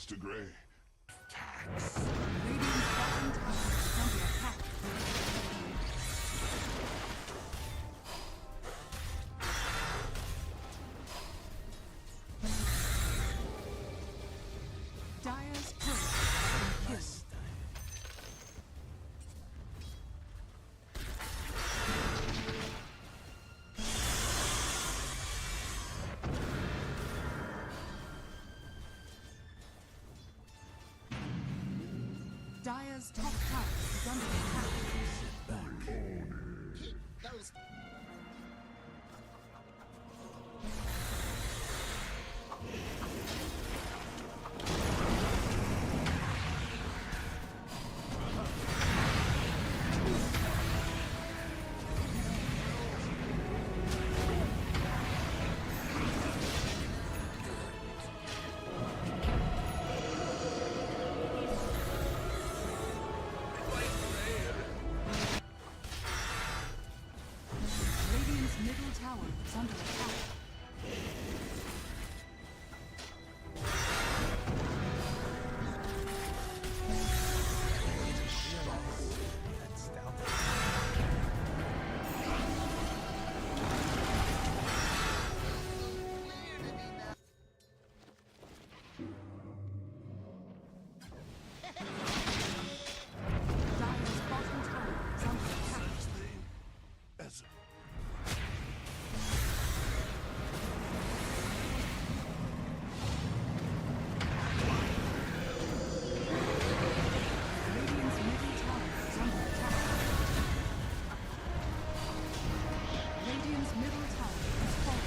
to Grey. Radiant's bottom tower is under attack. Dire's turret has been killed. Dire's top tower is under attack. Those Radiant's middle tower is under attack. Dire's bottom tower is under attack. As Radiant's middle tower is under attack. Radiant's middle tower has fallen.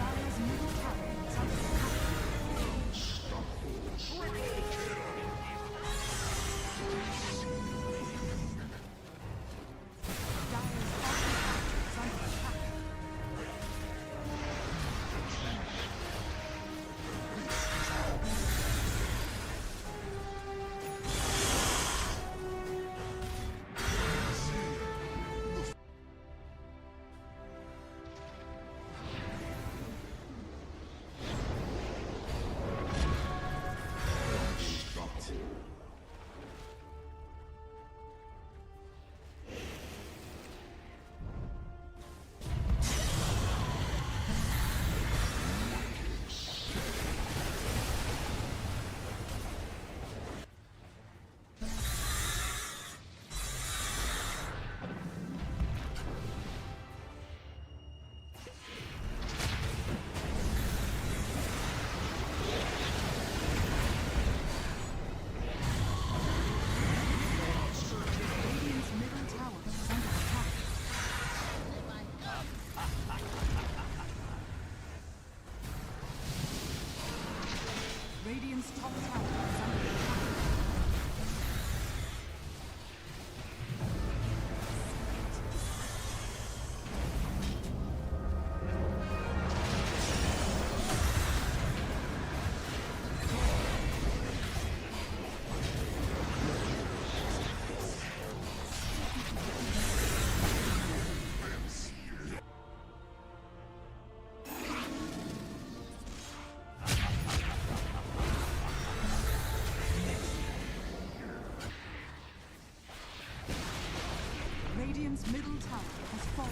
Dire's middle tower is under attack. Dire's bottom tower is under attack. Radiant's middle tower is under attack. Radiant's top tower is under attack. Radiant's middle tower has fallen.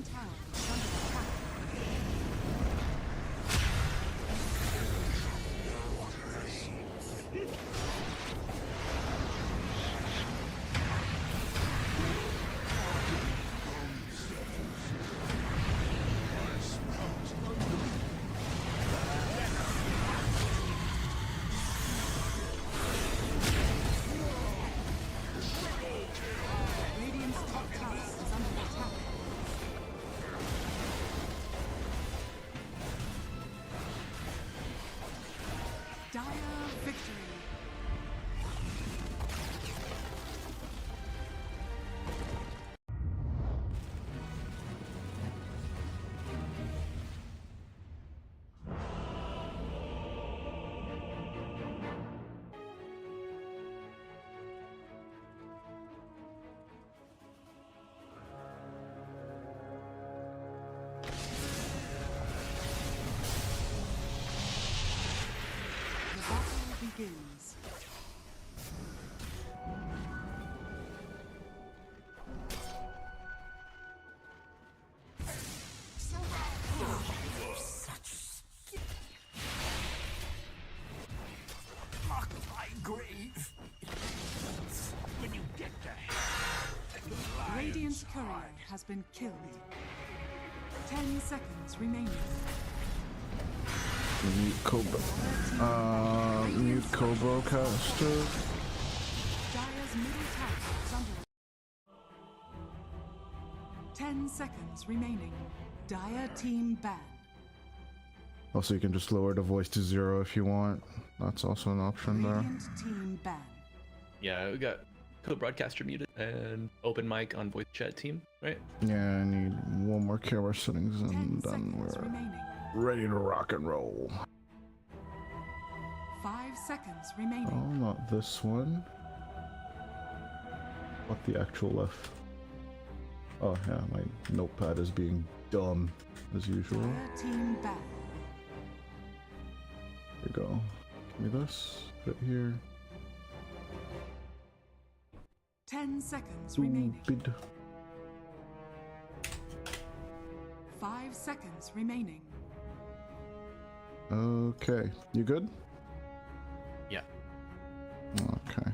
bottom tower is under attack. Radiant's top tower is under attack. Dire victory. The battle begins. Mark my grave. When you get there. Radiant's courier has been killed. 10 seconds remaining. Mute Cobra caster. Dire's middle tower is under. 10 seconds remaining. Dire team ban. Also, you can just lower the voice to 0 if you want. That's also an option there. Radiant team ban. Yeah, we got co-broadcaster muted and open mic on voice chat team, right? Yeah, I need one more camera settings 10 and then seconds we're remaining. ready to rock and roll. 5 seconds Oh, remaining. not this one. What the actual left? Oh yeah, my notepad is being dumb as usual. Dire team ban. Here we go. Give me this. Put it here. 10 seconds remaining. Stupid. 5 seconds remaining. Okay, you good? Yeah. Okay.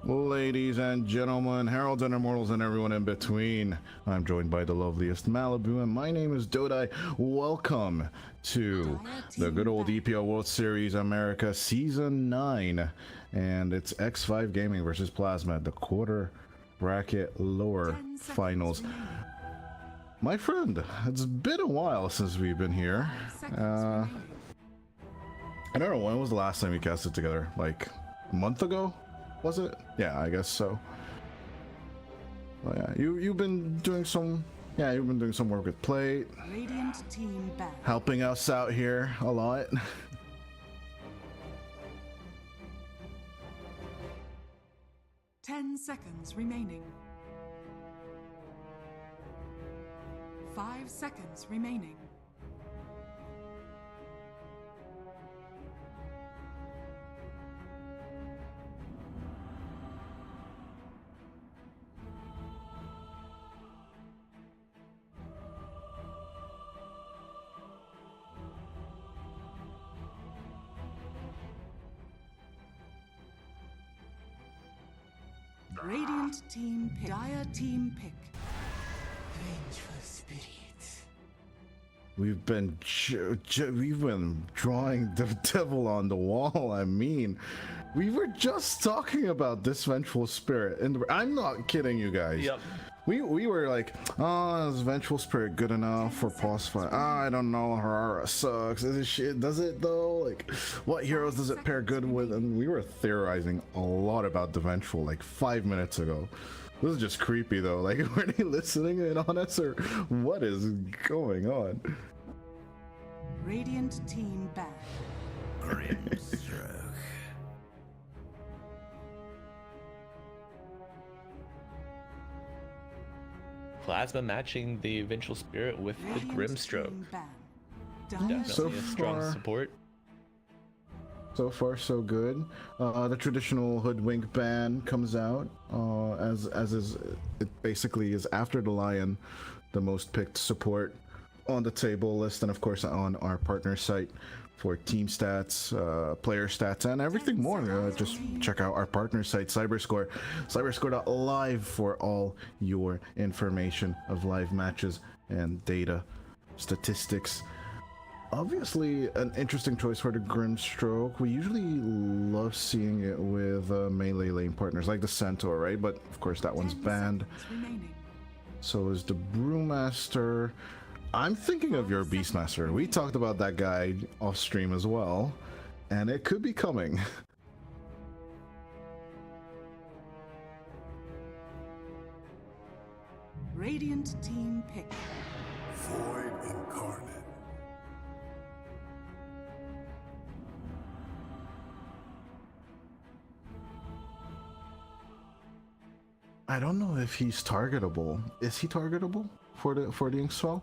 Ladies and gentlemen, heralds and immortals and everyone in between, I'm joined by the loveliest Malibu, and my name is Dodai. Welcome to the good old EPL World Series America Season 9, and it's X5 Gaming versus Plasma at the quarter bracket lower 10 seconds finals. remaining. My friend, it's been a while since we've been here. 5 seconds remaining. I don't know, when was the last time we casted together? Like a month ago? Was it? Yeah, I guess so. Well, yeah, you've been doing some work with Plate, Radiant team ban. helping us out here a lot. 10 seconds remaining. 5 seconds remaining. Radiant team pick. Dire team pick. Vengeful spirits. We've been drawing the devil on the wall. I mean, we were just talking about this vengeful spirit, and I'm not kidding you guys. Yep. We were like, oh, is vengeful spirit good enough for boss fight? I don't know, Harara sucks. Is it shit? Does it though? Like, what heroes does it pair good with? And we were theorizing a lot about the vengeful like 5 minutes ago. This is just creepy though. Like, were they listening in on us, or what is going on? Radiant team ban. Grimstroke. Plasma matching the Vengeful Spirit with the Radiant Grimstroke. team ban. Definitely So a strong far- support. So far, so good. The traditional hoodwink ban comes out, as is it basically is after the Lion, the most picked support on the table list, and of course on our partner site for team stats, player stats, and everything more. Just check out our partner site, Cyberscore, cyberscore.live for all your information of live matches and data, statistics. Obviously, an interesting choice for the Grimstroke. We usually love seeing it with melee lane partners like the Centaur, right? But of course, that one's banned. So is the Brewmaster. I'm thinking of your Beastmaster. We talked about that guy off stream as well, and it could be coming. Radiant team pick. Void incarnate. I don't know if he's targetable. Is he targetable for the Inkswell?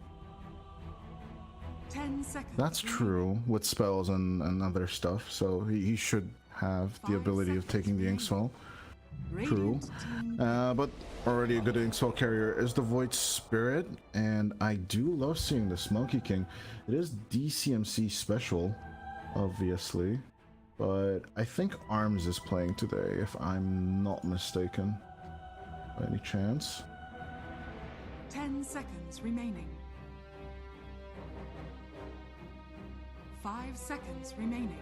10 seconds. That's true with spells and other stuff, so he should have the ability of taking the Inkswell. True. But already a good Inkswell carrier is the Void Spirit, and I do love seeing this Monkey King. It is DCMC special, obviously, but I think Arms is playing today, if I'm not mistaken. By any chance? 10 seconds remaining. 5 seconds remaining.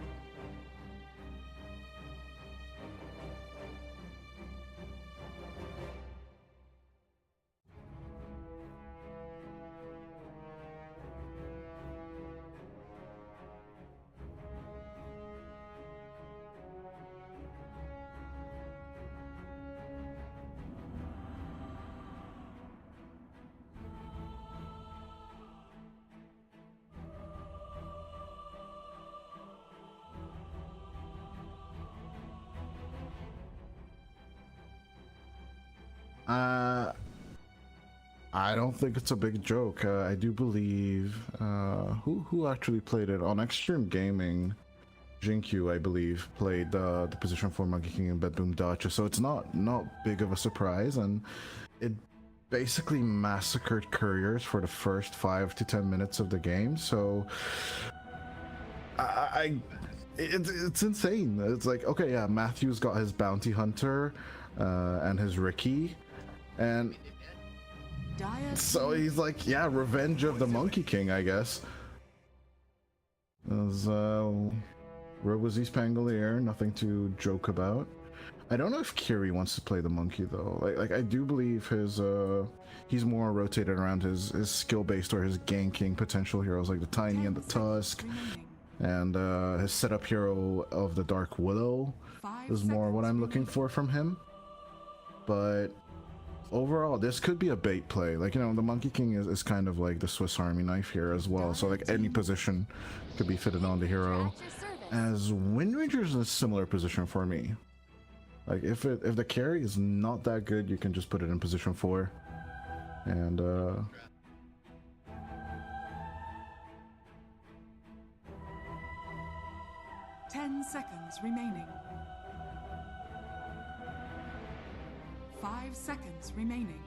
I don't think it's a big joke. I do believe who actually played it on Extreme Gaming. Jinkyu, I believe, played the position for Monkey King and Bedboom Dacha, so it's not big of a surprise, and it basically massacred couriers for the first 5 to 10 minutes of the game. So it's insane. It's like, okay, yeah, Matthew's got his Bounty Hunter and his Ricky, and so he's like, yeah, revenge of the Monkey King, I guess. As Robozi's Pangolier, nothing to joke about. I don't know if Kiri wants to play the monkey though. Like I do believe his he's more rotated around his skill based or his ganking potential heroes like the Tiny and the Tusk, and his setup hero of the Dark Willow is more what I'm looking for from him. But overall, this could be a bait play. Like, you know, the Monkey King is kind of like the Swiss Army knife here as well. So like any position could be fitted on the hero. As Wind Ranger's in a similar position for me. Like if the carry is not that good, you can just put it in position 4. And 10 seconds remaining. 5 seconds remaining.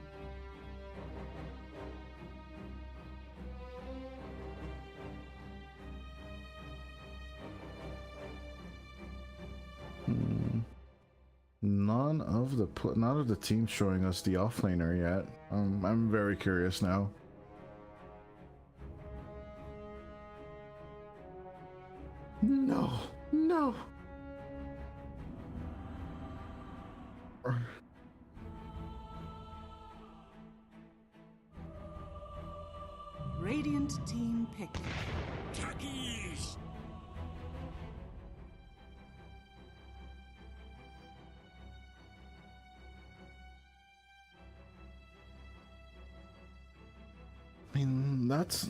none of the teams showing us the offlaner yet. I'm very curious now. No. Radiant team pick. Tackies! I mean, that's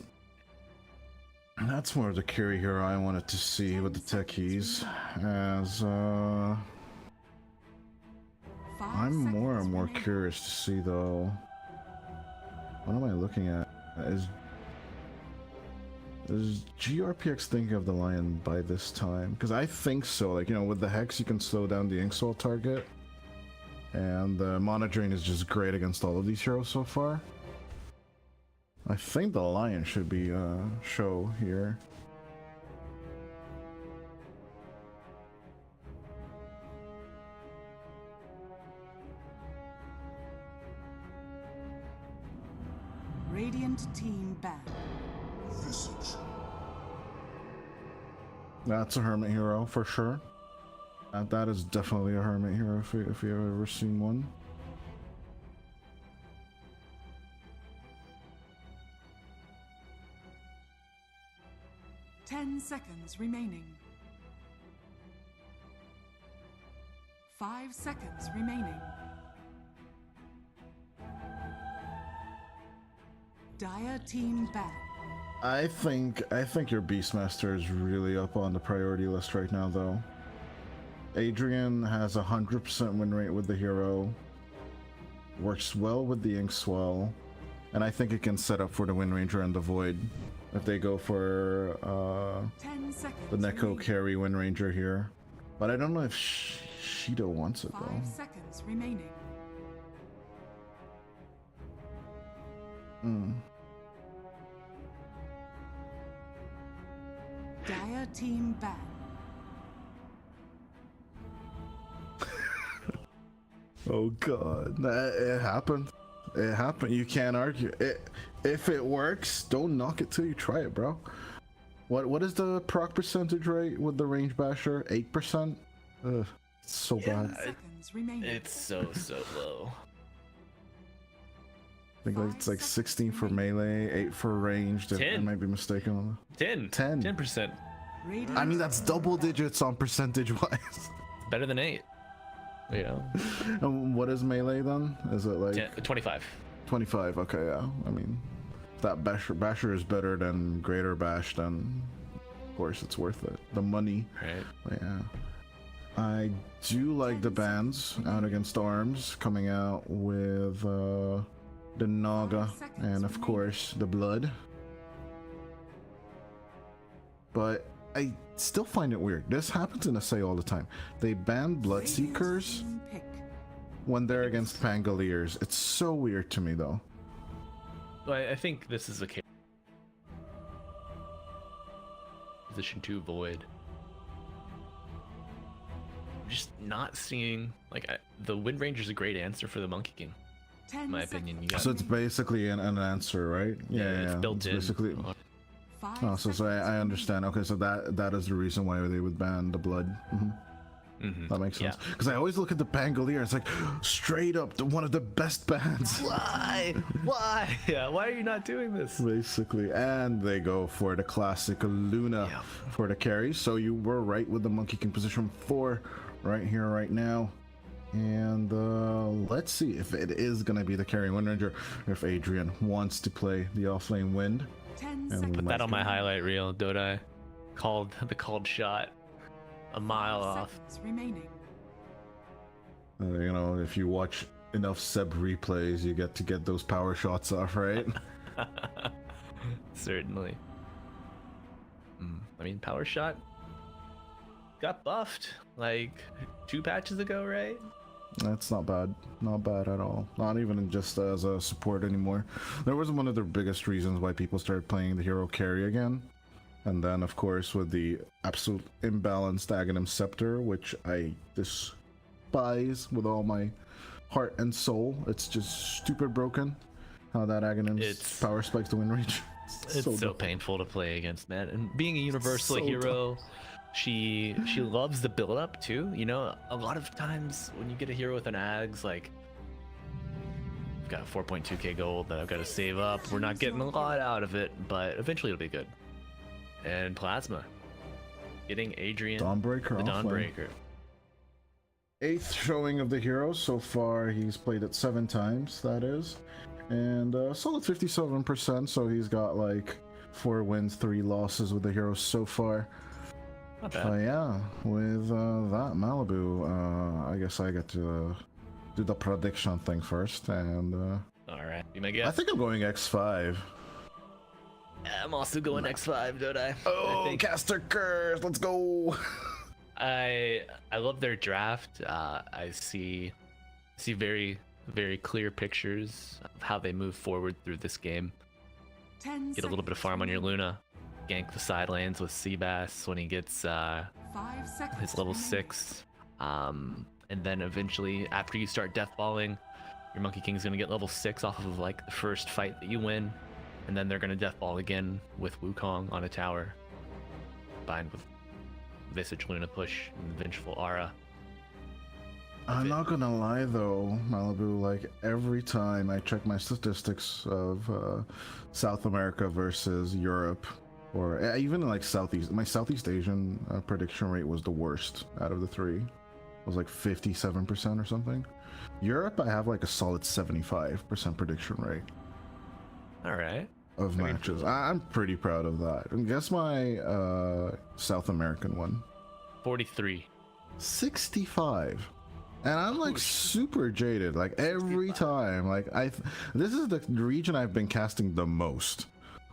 more of the carry hero I wanted to see with the techies, as I'm more and more curious to see though. What am I looking at? Is GRPX thinking of the Lion by this time? Because I think so. Like, you know, with the Hex, you can slow down the Inkswell target. And the monitoring is just great against all of these heroes so far. I think the Lion should be show here. Radiant team ban. That's a Hermit hero for sure. That is definitely a Hermit hero if you've ever seen one. Ten seconds remaining. 5 seconds remaining. Dire team ban. I think your Beastmaster is really up on the priority list right now, though. Adrian has 100% win rate with the hero, works well with the Inkswell, and I think it can set up for the Wind Ranger and the Void if they go for 10 seconds the Neko remaining. carry Wind Ranger here. But I don't know if Shido wants it 5 though. seconds remaining. Dire team ban. Oh god, it happened. It happened. You can't argue it. If it works, don't knock it till you try it, bro. What is the proc percentage rate with the range basher? 8%. Ugh, it's so bad. 10 seconds remaining. It's so low. I think like it's like 16 for melee, 8 for ranged. I 10. might be mistaken on 10. 10. 10%. Radiant that. I mean, that's double digits on percentage wise. Better than 8. You know? And what is melee then? Is it like 25. 25? Okay, yeah. I mean, if that basher is better than greater bash, then of course it's worth it. The money. Right. But yeah. I do like the bans out against arms coming out with the Naga and of course the Blood. But I still find it weird. This happens in SA all the time. They ban Bloodseekers team pick. when they're against Pangoliers. It's so weird to me though. Well, I think this is a case. Position 2 Void. I'm just not seeing like the Wind Ranger is a great answer for the Monkey King. 10 In my opinion, you seconds. got So it's basically an answer, right? it's built in. Basically. 5 Oh, so I seconds understand. Okay, so that is the reason why they would ban the Blood. That makes sense. Because I always look at the Pangolier, it's like straight up one of the best bans. Why? Why? Yeah, why are you not doing this? Basically, and they go for the classic Luna for the carry. So you were right with the Monkey King position 4 right here, right now. And let's see if it is gonna be the carry Wind Ranger, or if Adrian wants to play the offlane Wind. 10 And seconds. Put that on my highlight reel, Dodai. The called shot. A mile off. Seconds remaining. You know, if you watch enough Seb replays, you get to get those power shots off, right? Certainly. I mean, power shot got buffed like 2 patches ago, right? That's not bad. Not bad at all. Not even just as a support anymore. That was one of the biggest reasons why people started playing the hero carry again. And then, of course, with the absolute imbalanced Aghanim Scepter, which I despise with all my heart and soul. It's just stupid broken. How that Aghanim's power spikes the Wind Ranger. It's so dumb. painful to play against, man. And being a universal So hero, she loves the build up too. You know, a lot of times when you get a hero with an Ags, like I've got 4.2k gold that I've got to save up. We're not getting a lot out of it, but eventually it'll be good. And Plasma, getting Adrian, Dawnbreaker the offlane. Dawnbreaker. 8th showing of the hero. So far, he's played it 7 times, that is. And solid 57%, so he's got like 4 wins, 3 losses with the hero so far. Not bad. Yeah, with that Malibu, I guess I get to do the prediction thing first. And All right, be my I guest. think I'm going X5. I'm also going X5, don't I? Oh, caster curse, let's go. I love their draft. I see very clear pictures of how they move forward through this game. 10 Get a little bit of seconds farm on your remaining. Luna. Gank the side lanes with Seabass when he gets 5 seconds his level remaining. 6. And then eventually, after you start deathballing, your Monkey King's gonna get level 6 off of like the first fight that you win. And then they're gonna deathball again with Wukong on a tower, combined with Visage Luna Push and Vengeful Aura. I'm not gonna lie though, Malibu, like every time I check my statistics of South America versus Europe, or even like Southeast, my Southeast Asian prediction rate was the worst out of the three. It was like 57% or something. Europe, I have like a solid 75% prediction rate All right. of matches. I'm pretty proud of that. And guess my South American one. 43. 65. And I'm like super jaded, like every time. Like this is the region I've been casting the most.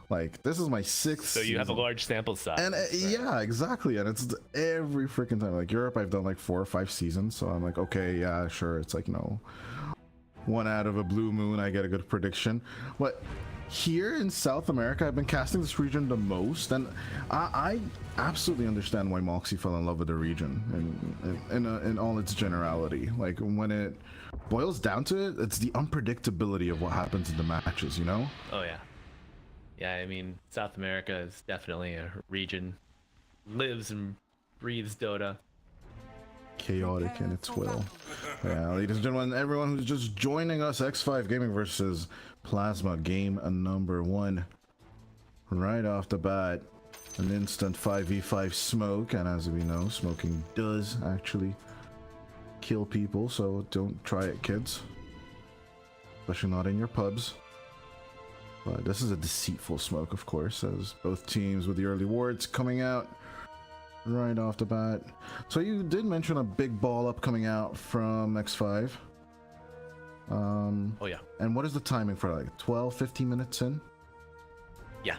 Like this is my 6th So you have a season. large sample size. And yeah, exactly. And it's every freaking time. Like Europe, I've done like 4 or 5 seasons, so I'm like, okay, yeah, sure. It's like, you know, one out of a blue moon, I get a good prediction. But here in South America, I've been casting this region the most, and I absolutely understand why Moxie fell in love with the region in all its generality. Like when it boils down to it, it's the unpredictability of what happens in the matches, you know? Oh yeah. Yeah, I mean, South America is definitely a region, lives and breathes Dota. Chaotic in its will. Yeah, ladies and gentlemen, everyone who's just joining us, X5 Gaming versus Plasma, game number 1. Right off the bat, an instant 5v5 smoke, and as we know, smoking does actually kill people, so don't try it, kids. Especially not in your pubs. But this is a deceitful smoke, of course, as both teams with the early wards coming out right off the bat. So you did mention a big ball up coming out from X5. Oh yeah. And what is the timing for, like 12-15 minutes in? Yeah.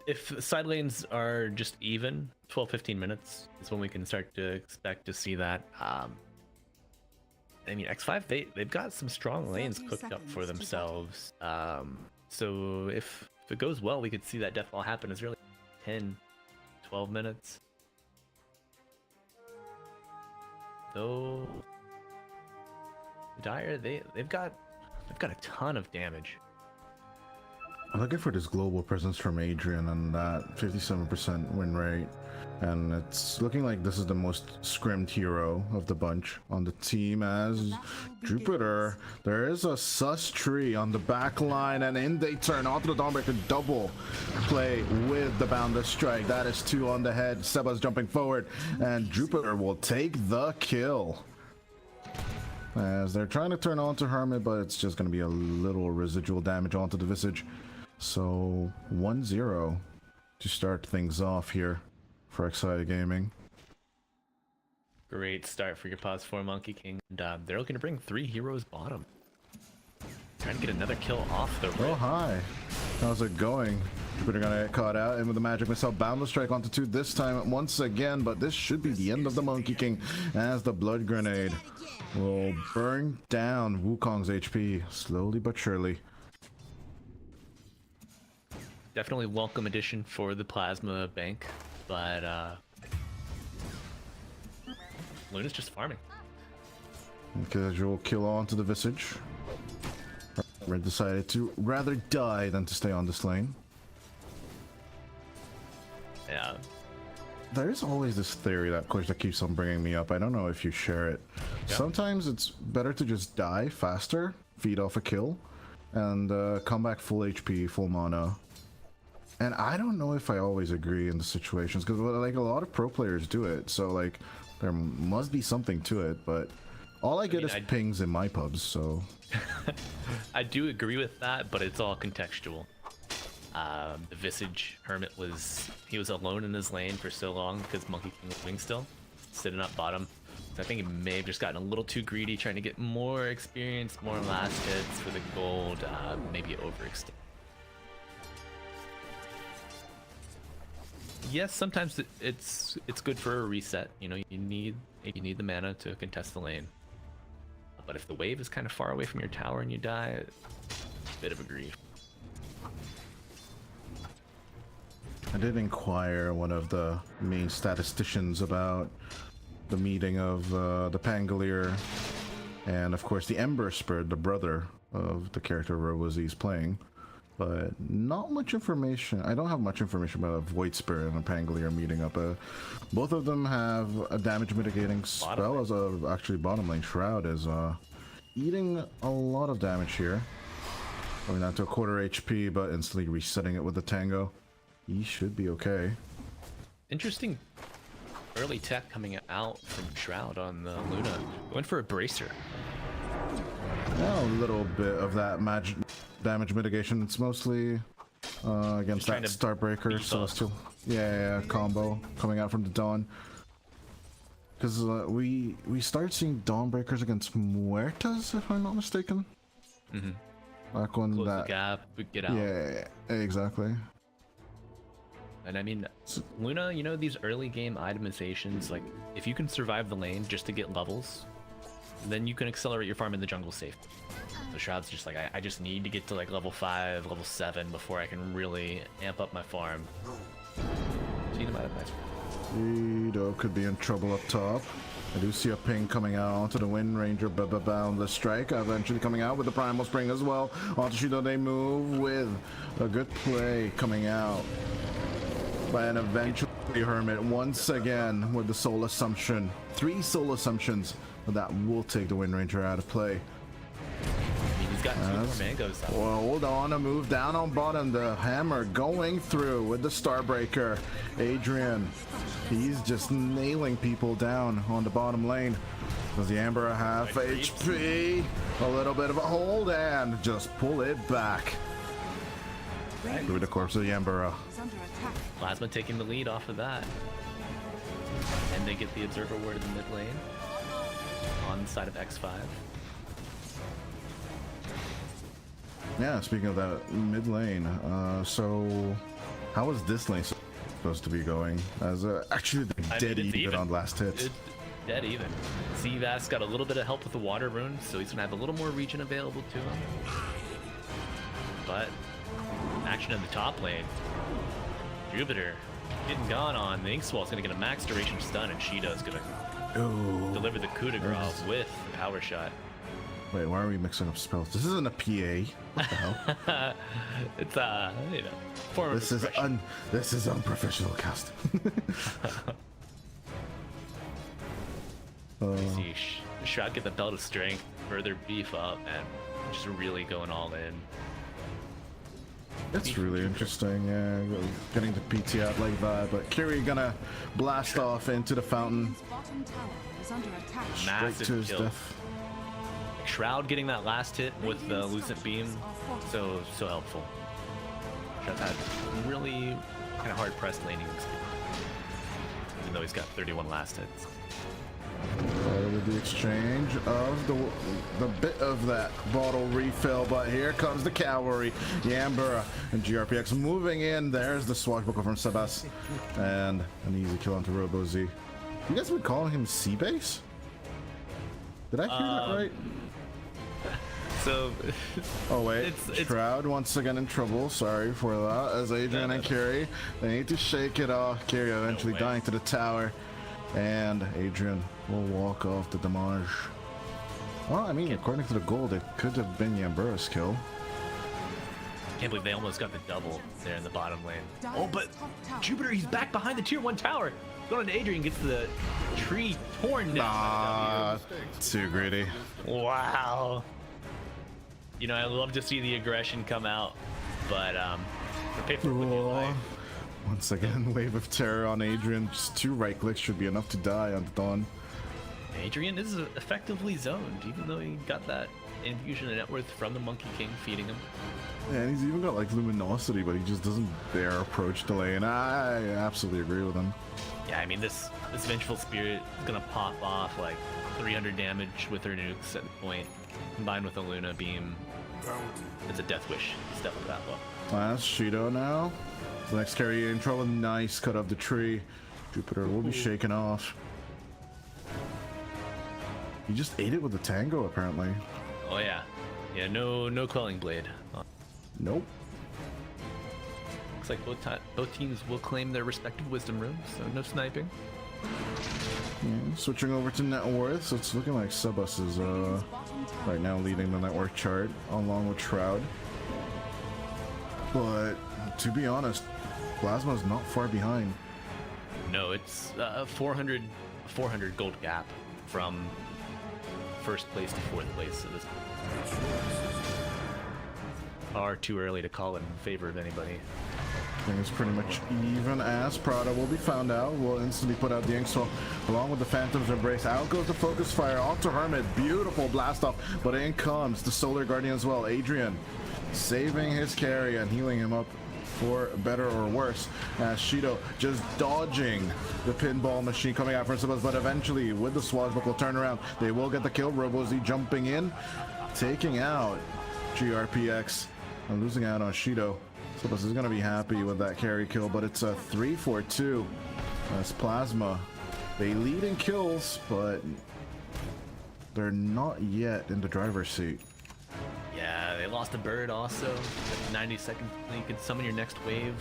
If side lanes are just even, 12-15 minutes is when we can start to expect to see that. I mean, X5, they've got some strong lanes 30 cooked up for seconds to go. themselves. So if it goes well, we could see that deathball happen as really 10, 12 minutes. Though Dire, they've got a ton of damage. I'm looking for this global presence from Adrian and that 57% win rate. And it's looking like this is the most scrimmed hero of the bunch on the team as Jupiter. There is a sus tree on the back line, and in they turn onto the Dawnbreaker double play with the Boundless Strike. That is 2 on the head. Seba's jumping forward, and Jupiter will take the kill. As they're trying to turn onto Hermit, but it's just going to be a little residual damage onto the Visage. So 1-0 to start things off here for Excited Gaming. Great start for your pause 4 Monkey King. And they're looking to bring 3 heroes bottom. Trying to get another kill off the Oh, rip. hi. How's it going? Jupiter gonna get caught out, and with the magic missile, Boundless Strike onto 2 this time once again, but this should be the end of the Monkey King as the Blood Grenade will burn down Wukong's HP slowly but surely. Definitely welcome addition for the Plasma Bank, but Luna's just farming. Casual kill onto the Visage. Red decided to rather die than to stay on this lane. Yeah. There's always this theory that Coach that keeps on bringing me up. I don't know if you share it. Yeah. Sometimes it's better to just die faster, feed off a kill, and come back full HP, full mana. And I don't know if I always agree in the situations, because like a lot of pro players do it, so like there must be something to it, but all I get is pings in my pubs, so... I do agree with that, but it's all contextual. The Visage Hermit was alone in his lane for so long because Monkey King was wing still, sitting up bottom. So I think he may have just gotten a little too greedy, trying to get more experience, more last hits for the gold, maybe overextend. yes, sometimes it's good for a reset. You know, you need the mana to contest the lane. But if the wave is kind of far away from your tower and you die, it's a bit of a grief. I did inquire one of the main statisticians about the meeting of the Pangolier and of course the Ember Spirit, the brother of the character Robozi's playing, but not much information. I don't have much information about a Void Spirit and a Pangolier meeting up. Both of them have a damage mitigating spell as a actually bottom lane. Shroud is eating a lot of damage here, going down to a quarter HP, but instantly resetting it with the Tango. He should be okay. Interesting early tech coming out from Shroud on the Luna. Went for a bracer. Yeah, a little bit of that damage mitigation. It's mostly against that Starbreaker Celestial. Yeah, combo coming out from the Dawn. Because we start seeing Dawnbreakers against Muertas, if I'm not mistaken. Mm-hmm. Back when Close that the gap, we get out. Yeah, exactly. And I mean, Luna, you know, these early game itemizations, like, if you can survive the lane just to get levels, then you can accelerate your farm in the jungle safe. So Shroud's just like, I just need to get to like level 5, level 7 before I can really amp up my farm. See them out of nice. Shido could be in trouble up top. I do see a ping coming out onto the Wind Ranger, Boundless Strike, eventually coming out with the Primal Spring as well. Onto Shido they move with a good play coming out by an eventually Hermit once again with the Soul Assumption. 3 Soul Assumptions, but that will take the Wind Ranger out of play. He's got 2 more mangoes though. Well, hold on, a move down on bottom. The hammer going through with the Starbreaker. Adrian, he's just nailing people down on the bottom lane. Does the Amber a half HP? A little bit of a hold and just pull it back. Through the corpse of the Emperor. Plasma taking the lead off of that. And they get the Observer Ward in the mid lane. On the side of X5. Yeah, speaking of that mid lane, so how is this lane supposed to be going? As actually dead even on last hit. It's dead even. Seavas got a little bit of help with the water rune, so he's gonna have a little more region available to him. But action in the top lane. Jupiter getting gone on. The Inkswall's gonna get a max duration stun, and Shido's gonna deliver the coup de grace with the power shot. Wait, why are we mixing up spells? This isn't a PA. What the hell? It's you know, form of expression. This is unprofessional casting. See Shroud get the belt of strength, further beef up, and just really going all in. It's really interesting, yeah, getting the PT out like that, but Kiri gonna blast off into the fountain. Straight to his death. Shroud getting that last hit with the Lucent Beam, so helpful. Shroud's had really kind of hard pressed laning experience, even though he's got 31 last hits. With the exchange of the bit of that bottle refill, but here comes the cavalry. Yambura and GRPX moving in. There's the swashbuckle from Sebas, and an easy kill onto Robo-Z. You guys been calling him Seabase? Did I hear that right? So, oh wait, it's Shroud once again in trouble. Sorry for that. As Adrian and Kiri, they need to shake it off. Kiri eventually dying to the tower, and Adrian will walk off the damage. Well, I mean, according to the gold, it could have been Yambura's kill. Can't believe they almost got the double there in the bottom lane. Oh, but Jupiter, he's back behind the tier 1 tower. Going to Adrian, gets the tree torn down. Too greedy. Wow. You know, I love to see the aggression come out, but for paper with your life. Once again, wave of terror on Adrian. Just 2 right clicks should be enough to die on the Dawn. Adrian is effectively zoned, even though he got that infusion of net worth from the Monkey King feeding him. Yeah, and he's even got like luminosity, but he just doesn't dare approach the lane. I absolutely agree with him. Yeah, I mean, this Vengeful Spirit is gonna pop off like 300 damage with her nukes at the point, combined with a Luna Beam. It's a death wish. Step up that low. Last Shido now. The next carry in trouble. Nice cut of the tree. Jupiter will be shaken off. He just ate it with the tango, apparently. Oh yeah, yeah. No quelling blade. Nope. Looks like both teams will claim their respective wisdom rooms, so no sniping. Yeah, switching over to net worth, so it's looking like Sebas is right now leading the network chart along with Shroud. But to be honest, Plasma is not far behind. No, it's 400 gold gap from first place to fourth place. So this far too early to call it in favor of anybody. I think it's pretty much even as Prada will be found out. Will instantly put out the Inkswell along with the Phantom's Embrace. Out goes the Focus Fire onto Hermit. Beautiful blast off, but in comes the Solar Guardian as well. Adrian saving his carry and healing him up for better or worse, as Shido just dodging the pinball machine coming out from Sebas, but eventually with the swashbuckle turnaround they will get the kill. RoboZ jumping in, taking out GRPX and losing out on Shido. Sebas is going to be happy with that carry kill, but it's a 3-4-2 as Plasma, they lead in kills, but they're not yet in the driver's seat. Yeah, they lost a bird also. 90 seconds until you could summon your next wave.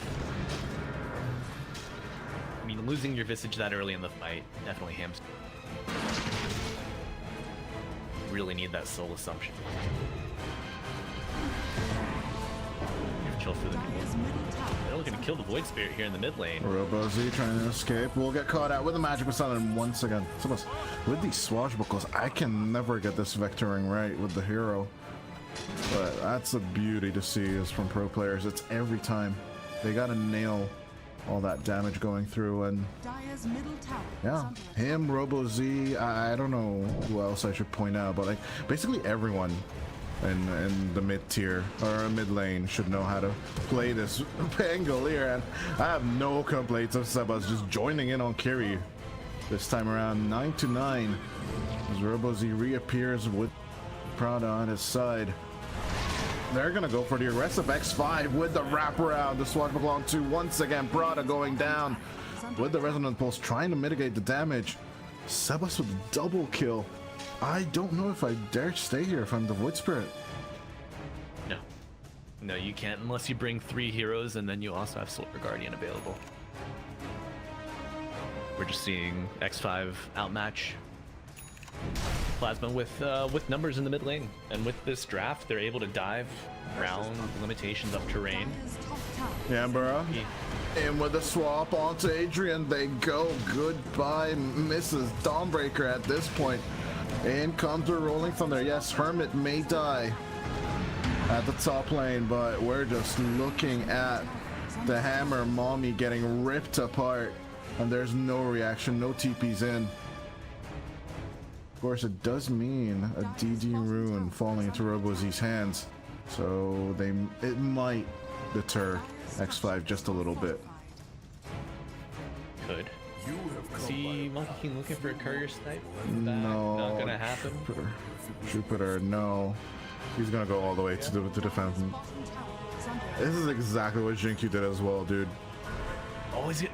I mean, losing your Visage that early in the fight definitely hamsters. Really need that soul assumption. Chill through the They're looking to kill the Void Spirit here in the mid lane. RoboZ trying to escape. Will get caught out with the Magic Missile, and once again, Sebas, with these swashbuckles, I can never get this vectoring right with the hero. But that's a beauty to see is from pro players. It's every time. They gotta nail all that damage going through, and yeah, him, RoboZ, I don't know who else I should point out, but like basically everyone in the mid tier or mid lane should know how to play this Pangolier, and I have no complaints of Sebas just joining in on carry this time around. 9-9 as RoboZ reappears with Prada on his side. They're gonna go for the aggressive X5 with the wraparound. The swashbuckle on two once again. Prada going down with the Resonant Pulse, trying to mitigate the damage. Sebas with a double kill. I don't know if I dare stay here if I'm the Void Spirit. No, you can't unless you bring 3 heroes, and then you also have Solar Guardian available. We're just seeing X5 outmatch Plasma with numbers in the mid lane, and with this draft, they're able to dive around limitations of terrain. Yeah, bro. And with the swap onto Adrian, they go. Goodbye, Mrs. Dawnbreaker at this point. In comes the Rolling Thunder. Yes, Hermit may die at the top lane, but we're just looking at the Hammer Mommy getting ripped apart, and there's no reaction, no TPs in. Of course, it does mean a DD rune falling into RoboZ's hands, so it might deter X5 just a little bit. Could. See Monkey King looking for a courier snipe? No, not gonna happen. Jupiter, no. He's gonna go all the way to the fountain. This is exactly what Jinkyu did as well, dude. Oh, is he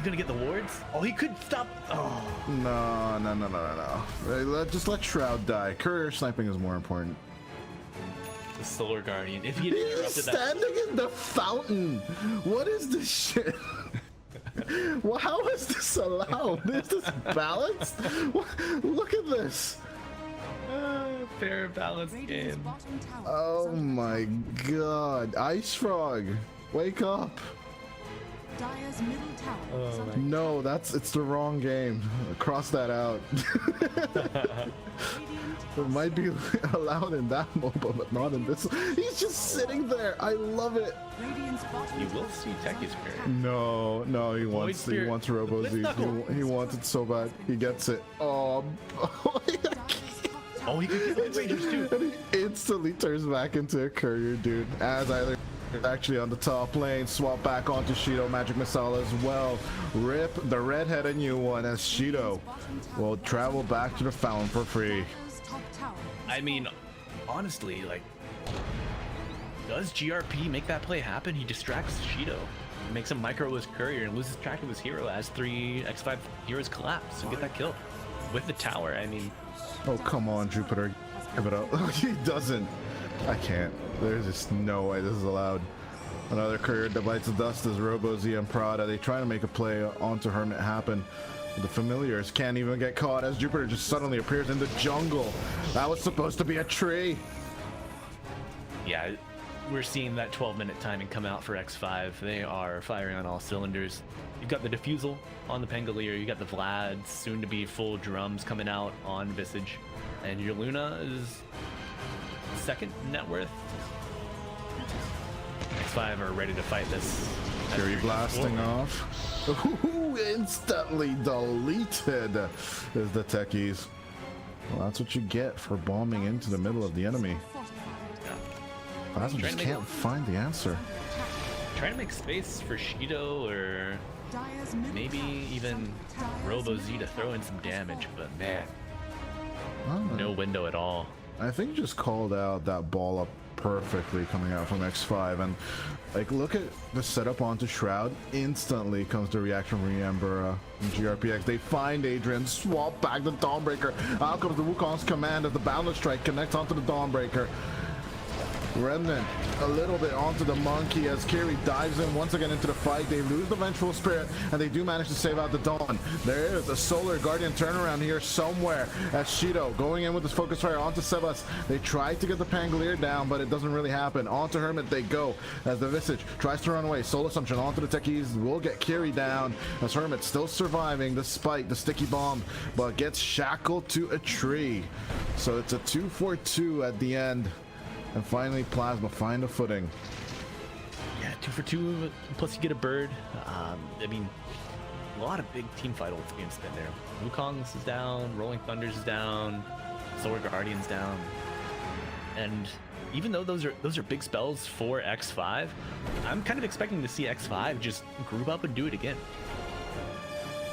gonna get the wards? Oh, he could stop. Oh. No. Just let Shroud die. Courier sniping is more important. The Solar Guardian. If he had He's interrupted standing in the fountain. What is this shit? Well, how is this allowed? Is this balanced? Look at this. Fair balance game. Oh my god. Ice Frog, wake up. No, it's the wrong game. Cross that out. It might be allowed in that MOBA, but not in this. He's just sitting there. I love it. You will see Techie Spirit. No, he wants RoboZ. He wants it so bad. He gets it. Oh, oh, he could get Invaders too. And he instantly turns back into a courier, dude. As either actually on the top lane, swap back onto Shido, Magic Missile as well. Rip the redheaded new one as Shido will travel back to the fountain for free. I mean, honestly, like, does GRP make that play happen? He distracts Shido. makes him micro his courier and loses track of his hero as 3 X5 heroes collapse and get that kill with the tower. I mean, Oh, come on, Jupiter. Give it up. He doesn't. I can't. There's just no way this is allowed. Another courier that bites the dust is RoboZ and Prada. They try to make a play onto Hermit happen. The familiars can't even get caught as Jupiter just suddenly appears in the jungle. That was supposed to be a tree. yeah, we're seeing that 12-minute timing come out for X5. They are firing on all cylinders. You've got the Diffusal on the Pangolier, you got the Vlad, soon to be full drums coming out on Visage, and your Luna is second net worth. X5 are ready to fight this. Fury blasting off. Ooh, instantly deleted is the techies. Well, that's what you get for bombing into the middle of the enemy. Plasma just can't find the answer. Trying to make space for Shido or maybe even RoboZ to throw in some damage, but man, no window at all. I think you just called out that ball up perfectly coming out from X5, and like look at the setup onto Shroud. Instantly comes the reaction from Yambura and GRPX. They find Adrian, swap back the Dawnbreaker. Out comes the Wukong's command as the Boundless Strike connects onto the Dawnbreaker. Remnant a little bit onto the monkey as Kiri dives in once again into the fight. They lose the Vengeful Spirit and they do manage to save out the Dawn. There is a Solar Guardian turnaround here somewhere as Shido going in with his focus fire onto Sebas. They try to get the Pangolier down, but it doesn't really happen. Onto Hermit they go as the Visage tries to run away. Soul Assumption onto the techies will get Kiri down as Hermit still surviving despite the sticky bomb, but gets shackled to a tree. So it's a 2-4-2 at the end. And finally, Plasma find a footing. Yeah, 2 for 2, plus you get a bird. I mean, a lot of big team fight ults being spent there. Wukong's is down, Rolling Thunder's is down, Solar Guardian's down. And even though those are big spells for X5, I'm kind of expecting to see X5 just group up and do it again.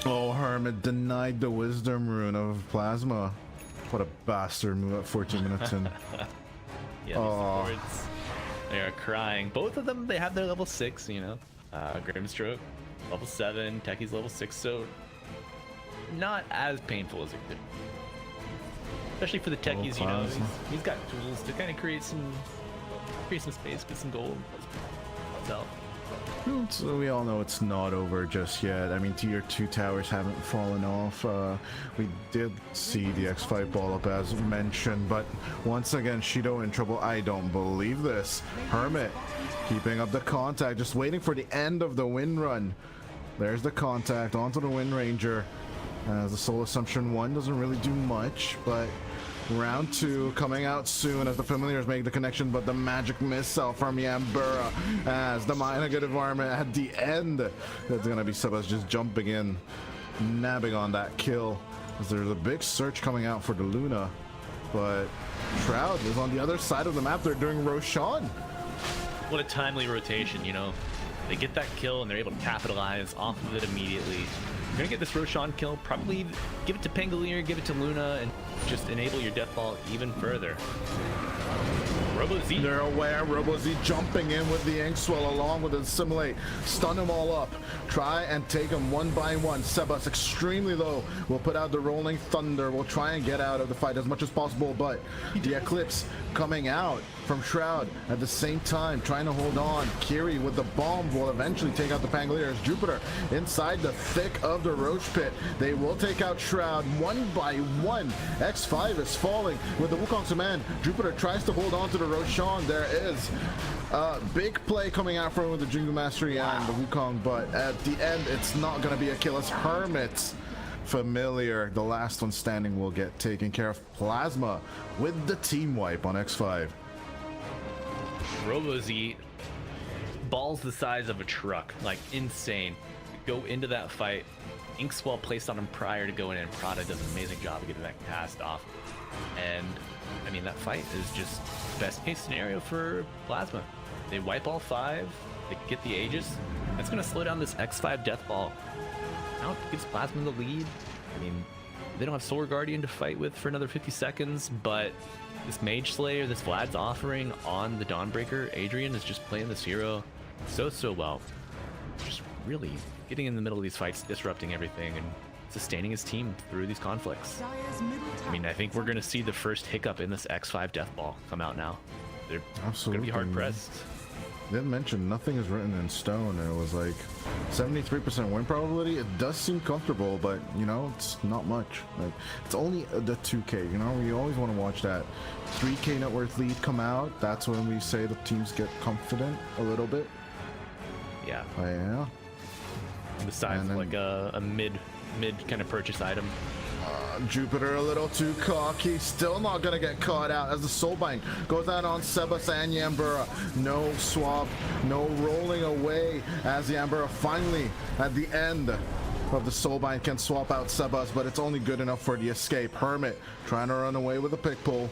Oh, Hermit denied the Wisdom Rune of Plasma. What a bastard move at 14 minutes in. Yeah, these supports, they are crying. Both of them, they have their level 6, you know. Grimstroke, level 7, Techie's level 6, so not as painful as it could. Especially for the Techies, you know. He's got tools to kind of create some space, get some gold. So. So we all know it's not over just yet. I mean, tier 2 towers haven't fallen off. We did see the X5 ball up as mentioned, but once again, Shido in trouble. I don't believe this. Hermit keeping up the contact, just waiting for the end of the wind run. There's the contact onto the Wind Ranger. The Soul Assumption 1 doesn't really do much, but round 2 coming out soon as the familiars make the connection, but the magic missile from Yambura as the negative armor at the end. It's gonna be Sebas just jumping in, nabbing on that kill as there's a big search coming out for the Luna, but Shroud is on the other side of the map. They're doing Roshan. What a timely rotation, you know. They get that kill and they're able to capitalize off of it immediately. You're gonna get this Roshan kill, probably give it to Pangolier, give it to Luna, and just enable your death ball even further. RoboZ. They're aware. RoboZ jumping in with the Inkswell along with the Assimilate. Stun them all up. Try and take them one by one. Sebas extremely low. We'll put out the Rolling Thunder. We'll try and get out of the fight as much as possible, but the Eclipse coming out from Shroud at the same time, trying to hold on. Kiri with the bomb will eventually take out the Pangoliers. Jupiter inside the thick of the Roach Pit. They will take out Shroud one by one. X5 is falling with the Wukong's command. Jupiter tries to hold on to the Roshan. There is a big play coming out from with the Jingu Mastery and the Wukong, but at the end, it's not going to be a kill. As Hermit Familiar, the last one standing, will get taken care of. Plasma with the team wipe on X5. RoboZ, balls the size of a truck, like insane. Go into that fight. Inkswell placed on him prior to going in. Prada does an amazing job of getting that cast off. And I mean, that fight is just best case scenario for Plasma. They wipe all 5, they get the Aegis. That's gonna slow down this X5 death ball. Now it gives Plasma the lead. I mean, they don't have Solar Guardian to fight with for another 50 seconds, but this Mage Slayer, this Vlad's offering on the Dawnbreaker, Adrian is just playing this hero so well. just really getting in the middle of these fights, disrupting everything, and sustaining his team through these conflicts. Dire's middle I mean, I think we're going to see the first hiccup in this X5 death ball come out now. They're going to be hard pressed. They didn't mention nothing is written in stone, and it was like 73% win probability. It does seem comfortable, but you know, it's not much. Like, it's only the 2K. You know, we always want to watch that 3K net worth lead come out. That's when we say the teams get confident a little bit. Yeah. Yeah. Besides, then, like a mid kind of purchase item. Jupiter a little too cocky, still not gonna get caught out as the Soulbind goes out on Sebas and Yambura. No swap, no rolling away as Yambura finally at the end of the Soulbind can swap out Sebas, but it's only good enough for the escape. Hermit trying to run away with a pick pull.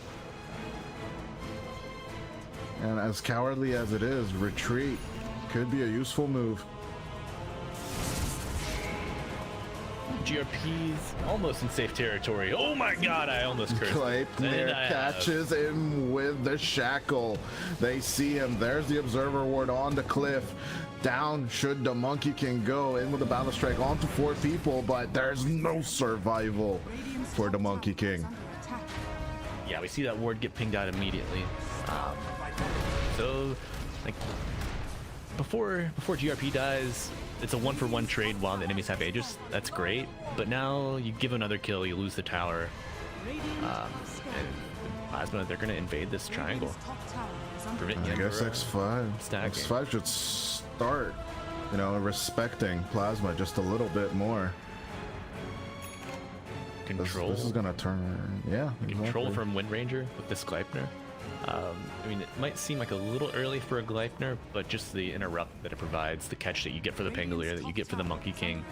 And as cowardly as it is, retreat could be a useful move. GRP's almost in safe territory. Oh my god, I almost cursed. Gleipnir catches him with the shackle. They see him. There's the observer ward on the cliff. Down should the Monkey King go. In with the battle strike onto 4 people, but there's no survival for the Monkey King. Yeah, we see that ward get pinged out immediately. So, like, before GRP dies, it's a 1-for-1 trade while the enemies have Aegis. That's great, but now you give another kill, you lose the tower, and Plasma, they're gonna invade this triangle. I guess X5 should start, you know, respecting Plasma just a little bit more. Control. This is gonna turn, yeah. Control from Wind Ranger with this Gleipnir. I mean, it might seem like a little early for a Gleipnir, but just the interrupt that it provides, the catch that you get for the Pangolier, that you get for the Monkey King,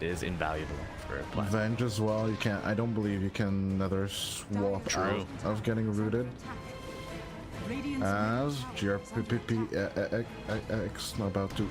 is invaluable for Plasma. Venge as well. You can't. I don't believe you can another swap out of getting rooted. As GRPPX about to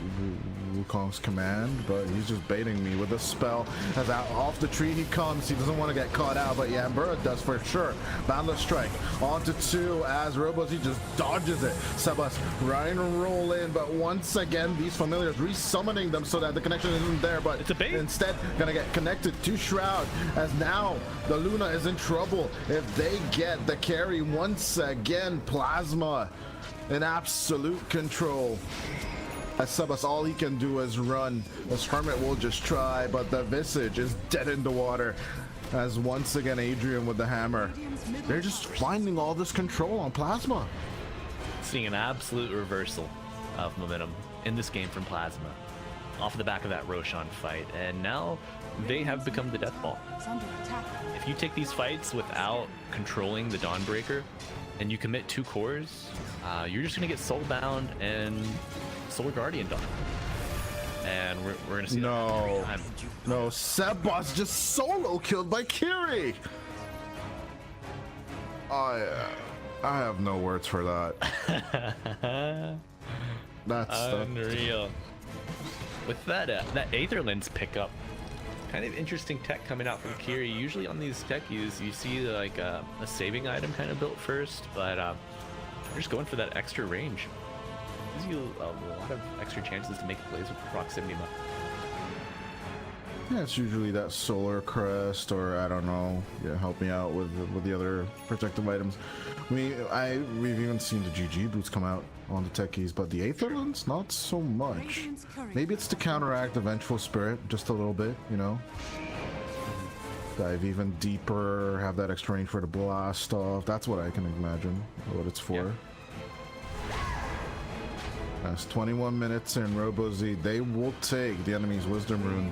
Wukong's command, but he's just baiting me with a spell. As out off the tree he comes. He doesn't want to get caught out, but Yambura does for sure. Boundless strike onto 2 as Robos, he just dodges it. Sebas Ryan roll in, but once again these familiars resummoning them so that the connection isn't there, but it's a bait. Instead gonna get connected to Shroud, as now the Luna is in trouble if they get the carry once again. Plasma in absolute control. As Sebas, all he can do is run. As Hermit will just try, but the Visage is dead in the water. As once again Adrian with the hammer. They're just finding all this control on Plasma. Seeing an absolute reversal of momentum in this game from Plasma, off the back of that Roshan fight, and now they have become the death ball. If you take these fights without controlling the Dawnbreaker, and you commit 2 cores, you're just gonna get Soulbound and Solar Guardian done. And we're gonna see that every time. No, Sebas just solo killed by Kiri. I have no words for that. That's unreal. With that Aether Lens pickup, kind of interesting tech coming out from Kiri. Usually on these techies, you see like a saving item kind of built first, but we're just going for that extra range. Gives you a lot of extra chances to make plays with proximity. Yeah, it's usually that solar crest, or I don't know. Yeah, help me out with the other protective items. We've even seen the GG boots come out on the techies, but the Aether Lens, not so much. Maybe it's to counteract the Vengeful Spirit just a little bit, you know. Dive even deeper, have that extra range for the blast off. That's what I can imagine what it's for. Yeah. That's 21 minutes in RoboZ. They will take the enemy's Wisdom Rune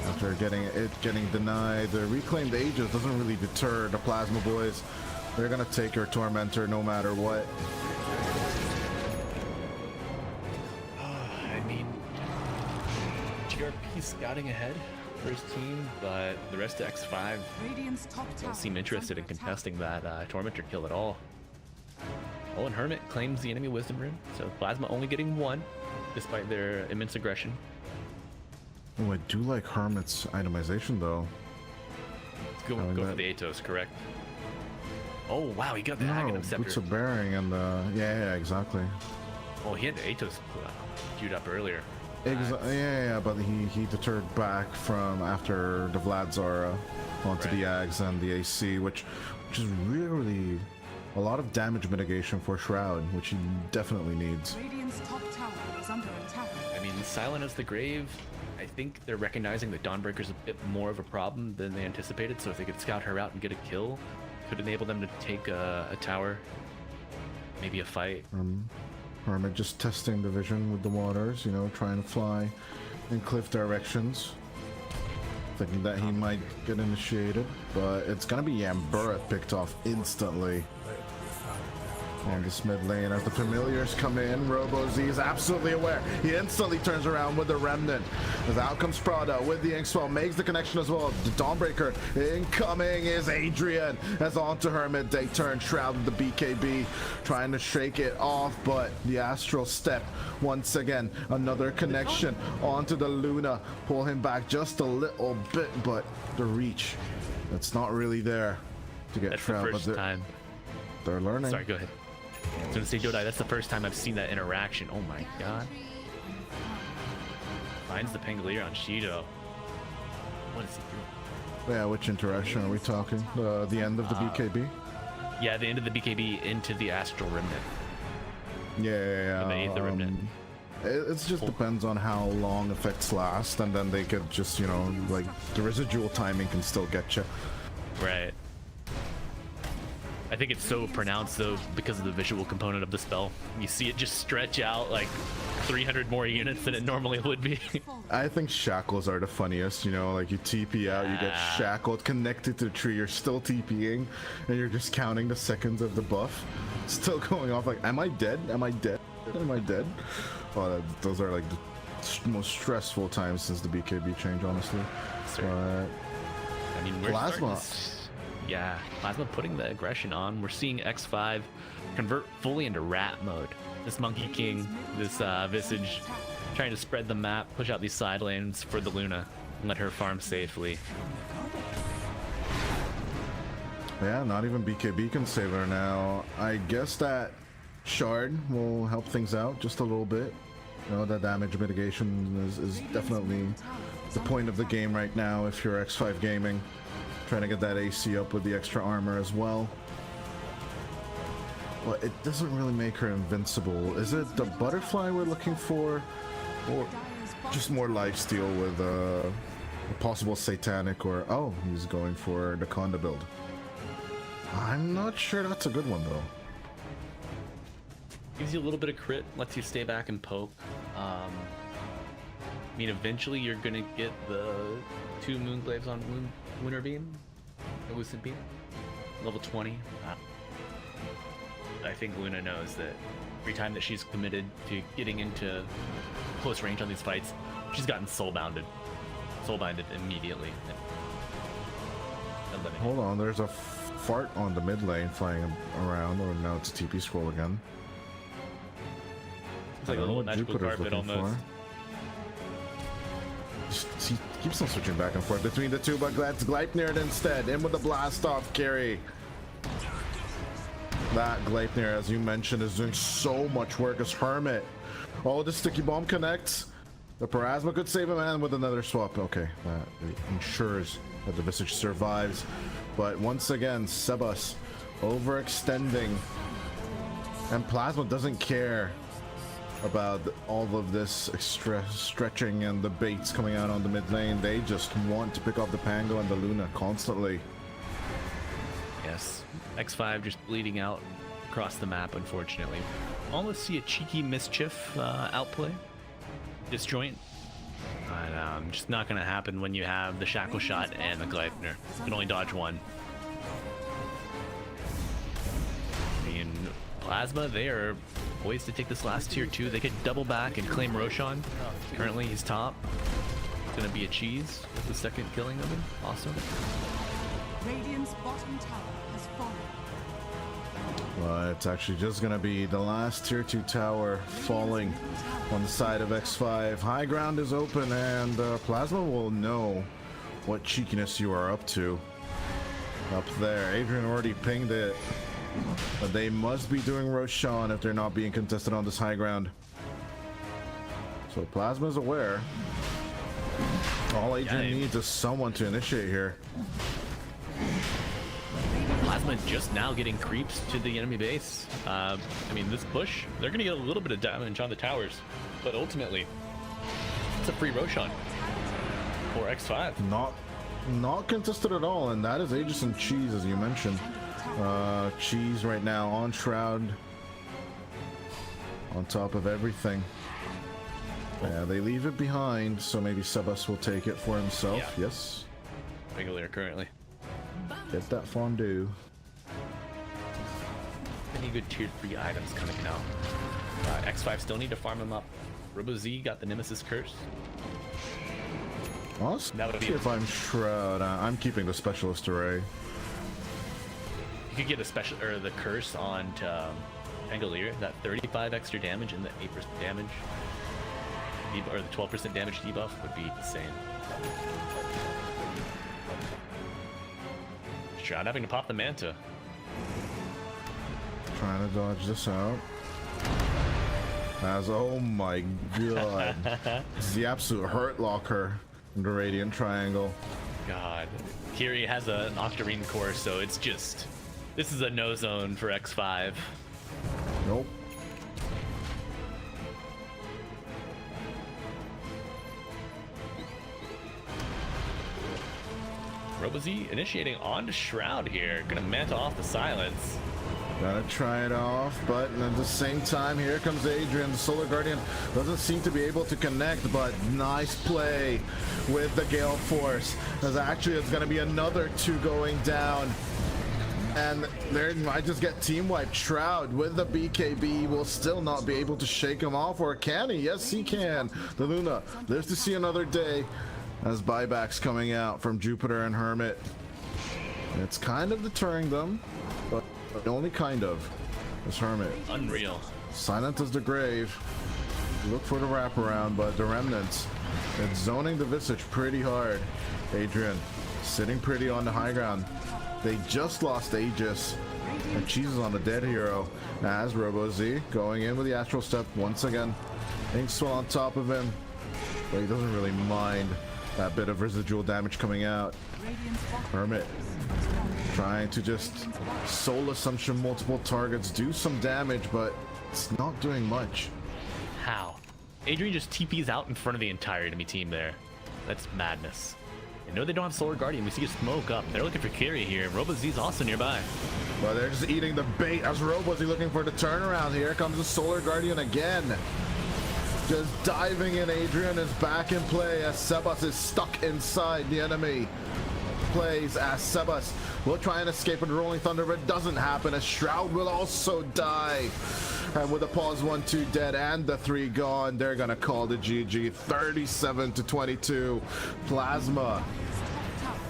after getting denied. The reclaimed Aegis doesn't really deter the Plasma boys. They're gonna take your Tormentor no matter what. I mean, GRP scouting ahead for his team, but the rest of X5 don't seem interested in contesting that Tormentor kill at all. Oh, and Hermit claims the enemy Wisdom Rune, so Plasma only getting 1, despite their immense aggression. Oh, I do like Hermit's itemization though. Go for the Atos, correct? Oh wow, he got the Aghanim Scepter. Boots of Bearing and the yeah, exactly. Oh, he had the Atos queued up earlier. Yeah, but he deterred back from after the Vladzara onto the Ags and the AC, which is really a lot of damage mitigation for Shroud, which he definitely needs. Radiant's top tower is under attack. I mean, silent as the grave. I think they're recognizing that Dawnbreaker's a bit more of a problem than they anticipated. So if they could scout her out and get a kill, could enable them to take a tower, maybe a fight. Hermit just testing the vision with the waters, you know, trying to fly in cliff directions, thinking that he might get initiated, but it's gonna be Yambura picked off instantly on this mid lane as the familiars come in. Robo-Z is absolutely aware. He instantly turns around with the Remnant. As out comes Prada with the Inkswell, makes the connection as well. The Dawnbreaker incoming is Adrian. As onto Hermit, they turn Shroud with the BKB, trying to shake it off, but the Astral Step once again, another connection onto the Luna. Pull him back just a little bit, but the reach, it's not really there to get That's Shroud. the first time. They're learning. Sorry, go ahead. I was gonna say, Dodai, that's the first time I've seen that interaction. Oh my god. Finds the Pangolier on Shido. What is he doing? Yeah, which interaction are we talking? The end of the BKB? Yeah, the end of the BKB into the Astral Remnant. Yeah. Underneath the Remnant. It just depends on how long effects last, and then they could just, you know, like, the residual timing can still get you. Right. I think it's so pronounced though because of the visual component of the spell. You see it just stretch out like 300 more units than it normally would be. I think shackles are the funniest, you know, like you TP out, you get shackled, connected to the tree, you're still TPing, and you're just counting the seconds of the buff. Still going off like, am I dead? Am I dead? Am I dead? Oh, those are like the most stressful times since the BKB change, honestly. But I mean, we're Plasma. Yeah, Plasma putting the aggression on. We're seeing X5 convert fully into rat mode. This Monkey King, this Visage, trying to spread the map, push out these side lanes for the Luna, and let her farm safely. Yeah, not even BKB can save her now. I guess that Shard will help things out just a little bit. You know, that damage mitigation is definitely the point of the game right now if you're X5 Gaming. Trying to get that AC up with the extra armor as well. Well, it doesn't really make her invincible. Is it the butterfly we're looking for? Or just more lifesteal with a possible satanic, or oh, he's going for the Conda build. I'm not sure that's a good one though. Gives you a little bit of crit, lets you stay back and poke. I mean, eventually you're gonna get the 2 Moonglaves on Winter Beam, Lucid Beam, level 20. I think Luna knows that every time that she's committed to getting into close range on these fights, she's gotten soulbounded immediately. Hold on, there's a fart on the mid lane flying around, or now it's a TP scroll again. It's like a little magical carpet almost. He keeps on switching back and forth between the two, but that's Gleipnir instead. In with the blast off carry. That Gleipnir, as you mentioned, is doing so much work as Hermit. Oh, the sticky bomb connects. The Parasma could save him, and with another swap. Okay, that ensures that the Visage survives. But once again, Sebas overextending. And Plasma doesn't care about all of this extra stretching and the baits coming out on the mid lane. They just want to pick up the Pango and the Luna constantly. Yes, X5 just bleeding out across the map, unfortunately. Almost see a cheeky Mischief outplay. Disjoint. But just not going to happen when you have the Shackle Shot and the Gleipnir. You can only dodge one. I mean, Plasma, they are poised to take this last tier 2. They could double back and claim Roshan. Currently, he's top. It's going to be a cheese with the second killing of him. Awesome. Radiant's bottom tower has fallen. Well, it's actually just going to be the last tier 2 tower falling on the side of X5. High ground is open, and Plasma will know what cheekiness you are up to. Up there. Adrian already pinged it. But they must be doing Roshan if they're not being contested on this high ground. So Plasma's aware. All Adrian needs is someone to initiate here. Plasma just now getting creeps to the enemy base. I mean, this push, they're going to get a little bit of damage on the towers, but ultimately, it's a free Roshan for X5. Not contested at all, and that is Aegis and Cheese, as you mentioned. Cheese right now on Shroud, on top of everything. Yeah, they leave it behind, so maybe Sebas will take it for himself. Yeah. Yes. Regular currently. Get that fondue. Any good tier 3 items coming out? X5 still need to farm him up. RoboZ got the Nemesis Curse. Honestly, if I'm Shroud, I'm keeping the Specialist Array. You could get a special or the Curse on Angolier, that 35 extra damage and the 8% damage, or the 12% damage debuff would be insane. Shroud having to pop the Manta. Trying to dodge this out. As oh my god, it's the absolute hurt locker in the Radiant Triangle. God, Kiri has an Octarine core, so it's just this is a no zone for X5. Nope. RoboZ initiating onto Shroud here, gonna Manta off the silence. Gotta try it off, but at the same time, here comes Adrian. The Solar Guardian doesn't seem to be able to connect, but nice play with the Gale Force. As actually, it's gonna be another 2 going down. And there might just get team wiped. Shroud with the BKB will still not be able to shake him off, or can he? Yes, he can. The Luna lives to see another day as buybacks coming out from Jupiter and Hermit. It's kind of deterring them, but only kind of. This Hermit. Unreal. Silent as the grave. Look for the wraparound, but the Remnants, it's zoning the Visage pretty hard. Adrian sitting pretty on the high ground. They just lost Aegis, and Cheese is on the dead hero as RoboZ going in with the Astral Step once again. Inkswell on top of him, but he doesn't really mind that bit of residual damage coming out. Hermit trying to just soul assumption multiple targets, do some damage, but it's not doing much. How? Adrian just TP's out in front of the entire enemy team there. That's madness. I know they don't have Solar Guardian. We see a smoke up. They're looking for Kiri here. RoboZ's also nearby. Well, they're just eating the bait as RoboZ looking for the turnaround. Here comes the Solar Guardian again. Just diving in. Adrian is back in play as Sebas is stuck inside the enemy. Plays as Sebas will try and escape with Rolling Thunder, but it doesn't happen as Shroud will also die. And with the pause 1-2 dead and the 3 gone, they're gonna call the GG. 37-22. Plasma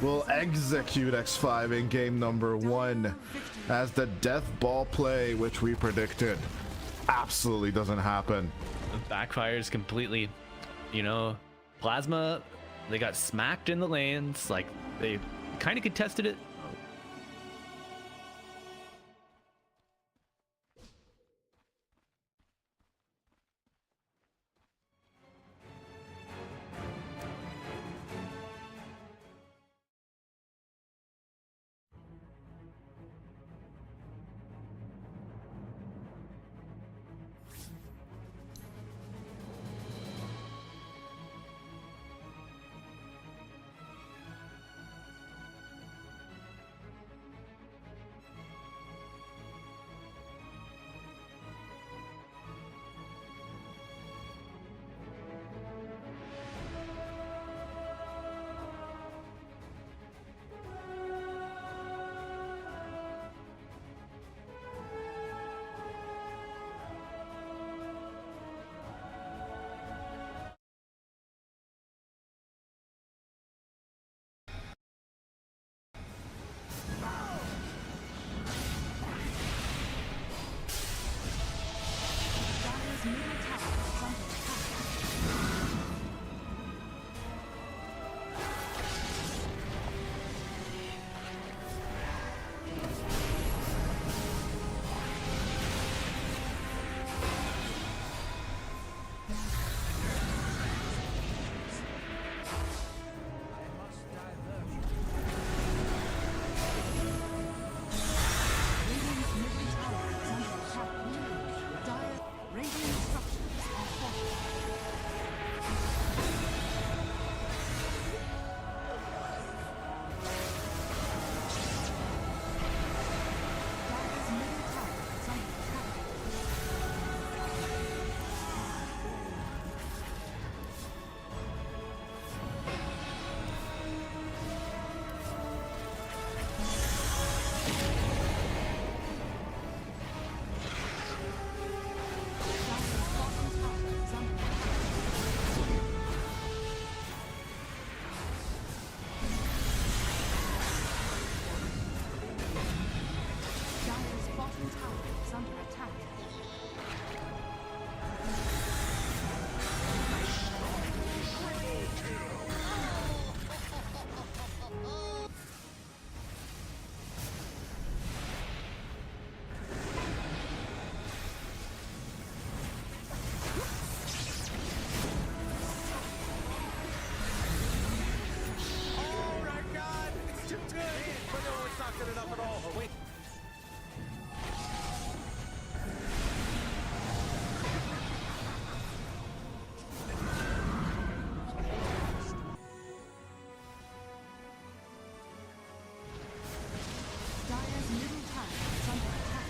will execute X5 in game number 1 as the death ball play, which we predicted, absolutely doesn't happen. It backfires completely. You know, Plasma, they got smacked in the lanes. Like, they kind of contested it. enough at all. Oh, wait. Dire's middle tower is under attack.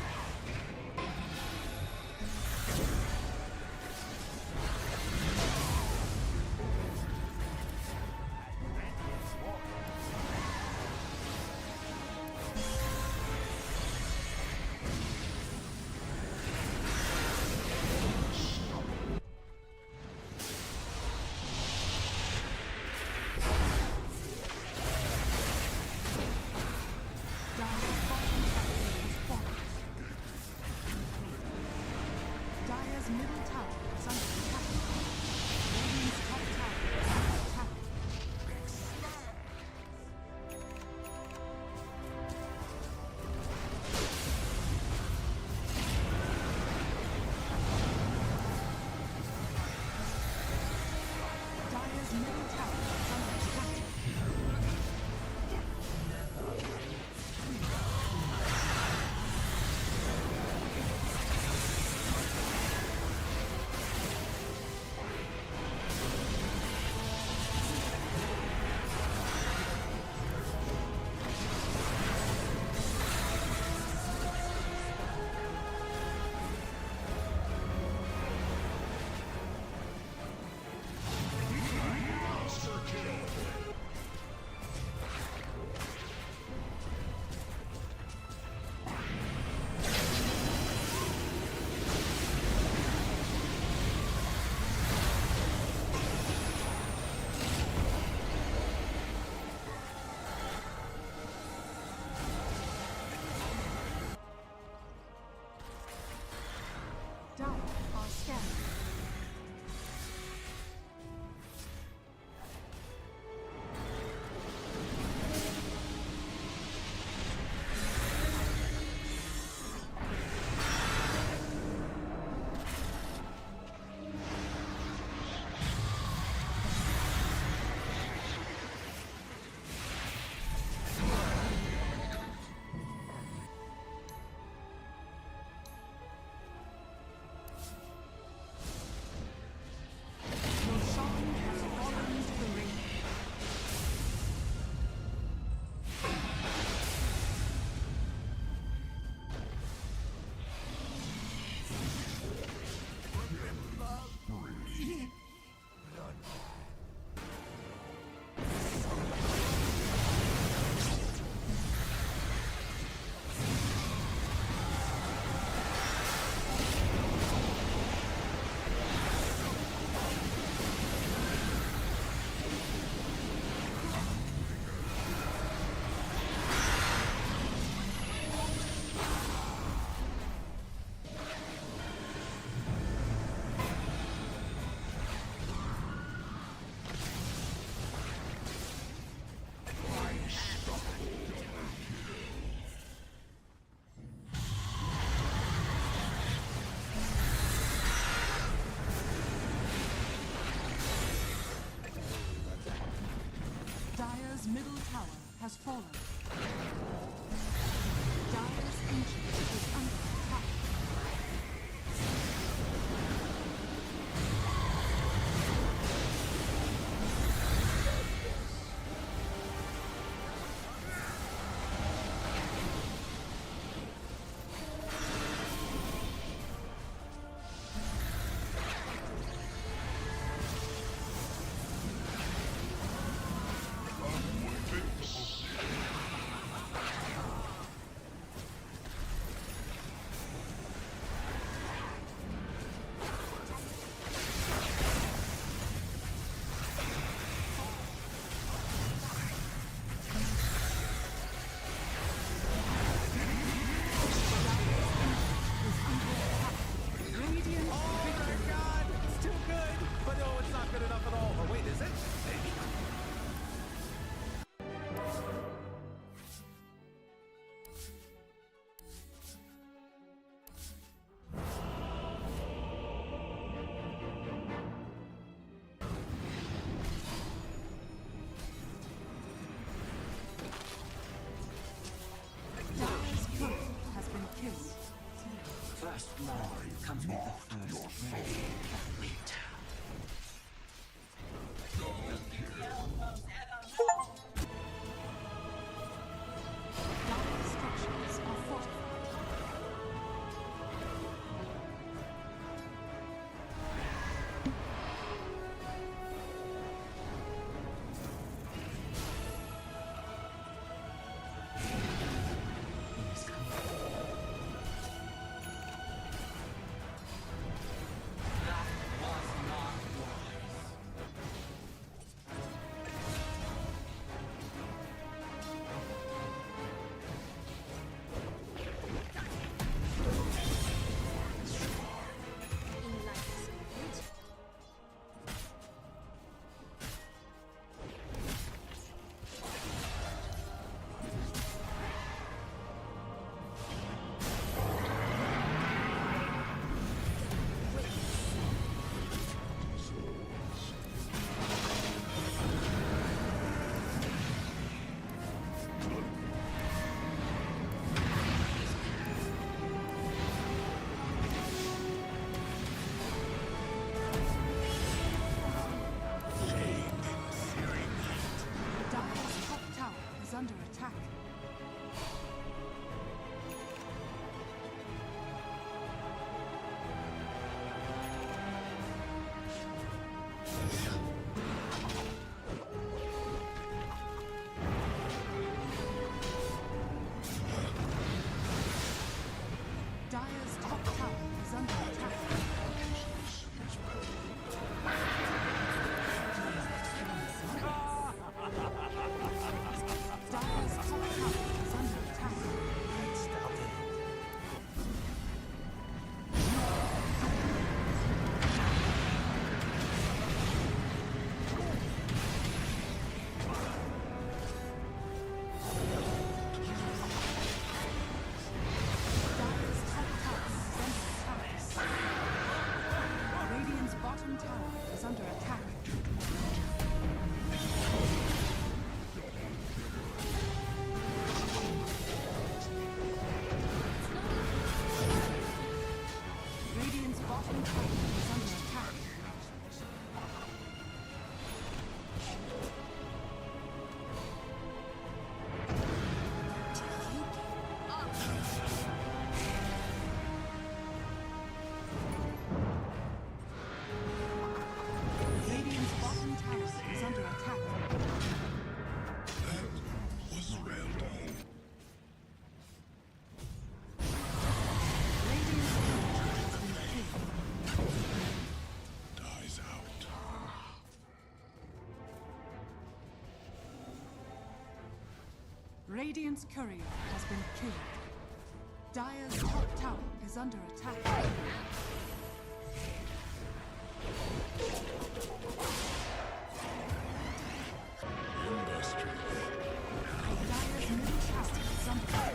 Dire's bottom tower is falling. Dire's middle tower is under attack. Radiant's top tower is under attack. Dire's middle tower is under attack. Dire are scanning. Your song has fallen to the ring. Dire's middle tower has fallen. Dire's ancient is under attack. comes with the first breath of winter. Dire structures are fortified. Dire's top tower is under attack. Dire's top tower is under attack. Dire's top tower is under attack. Dire's top tower is under attack. Radiant's bottom tower is under attack. Radiant's bottom tower is under attack. Radiant's bottom tower is under attack. Radiant's turret has been killed. Dies out. Radiant's courier has been killed. Dire's top tower is under attack. Dire's middle tower is under attack.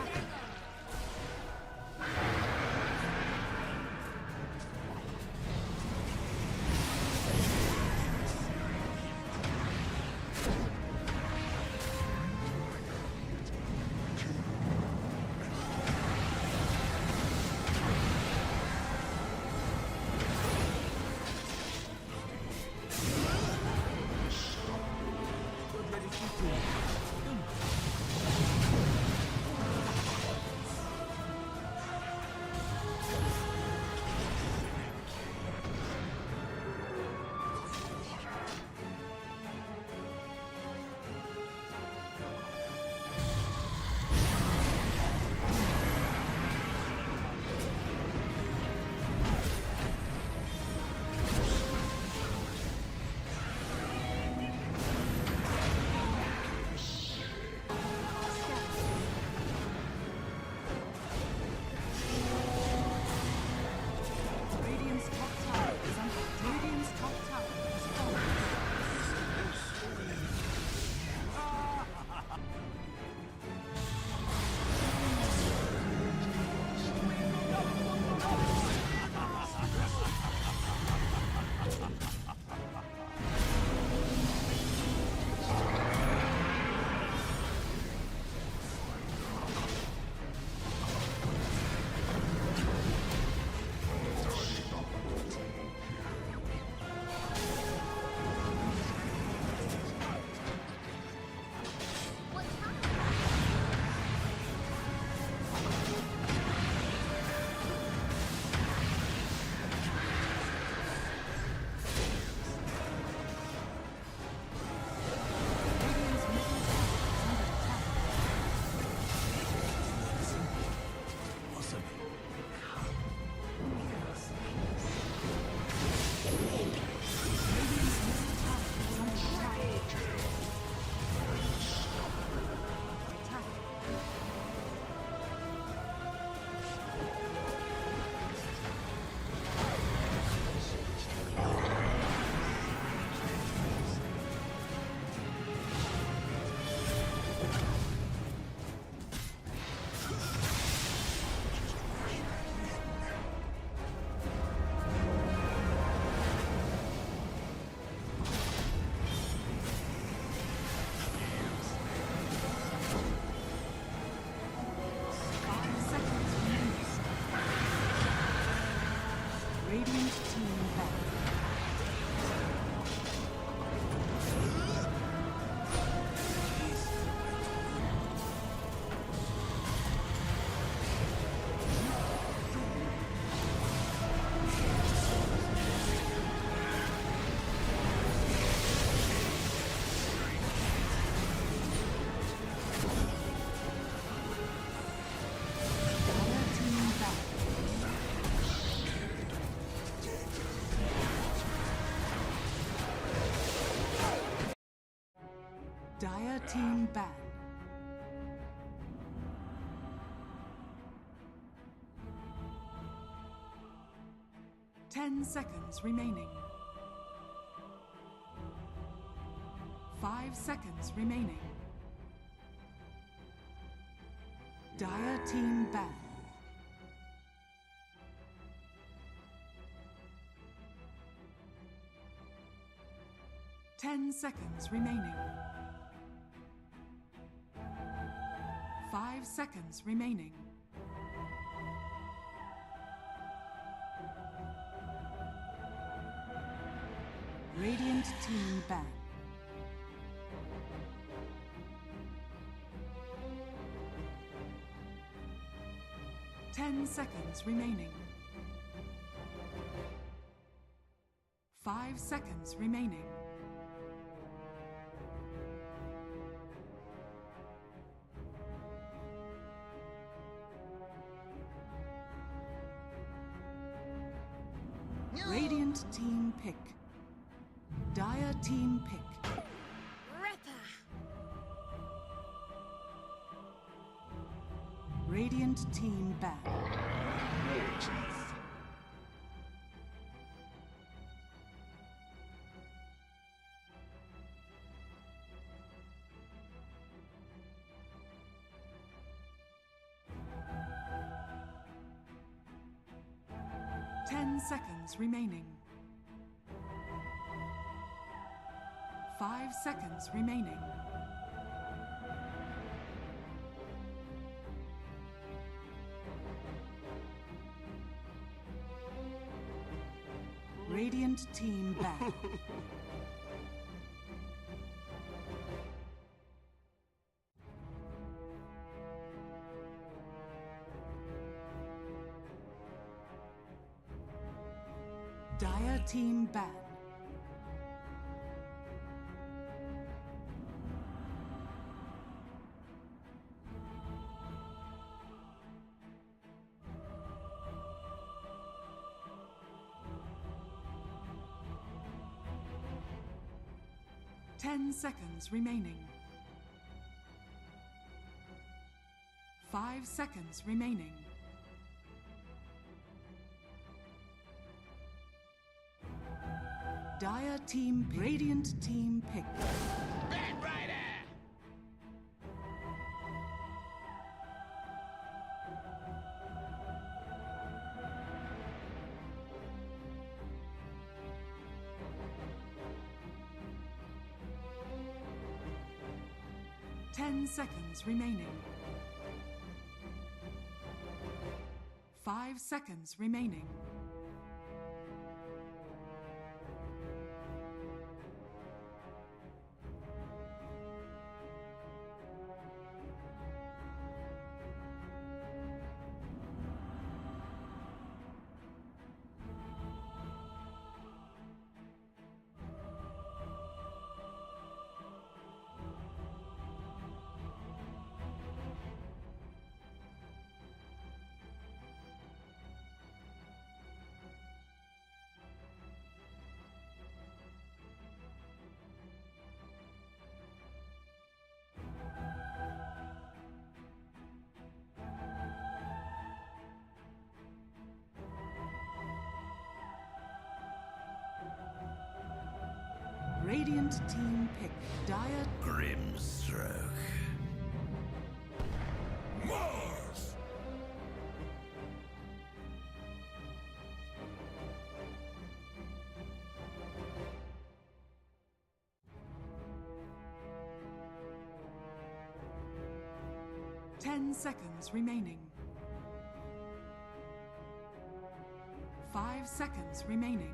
Dire team ban. Ten seconds remaining. 5 seconds remaining. Dire team ban. 10 seconds remaining. 5 seconds remaining. Radiant team ban. Ten seconds remaining. 5 seconds remaining. Radiant team pick. Dire team pick. Radiant team ban. Motis. 10 seconds remaining. 5 seconds remaining. Radiant team back. Dire team ban. Ten seconds remaining. 5 seconds remaining. Dire team pick. Radiant team pick. Bad Rider! 10 seconds remaining. 5 seconds remaining. Radiant team pick. Dire. Grimstroke. Mars. Ten seconds remaining. 5 seconds remaining.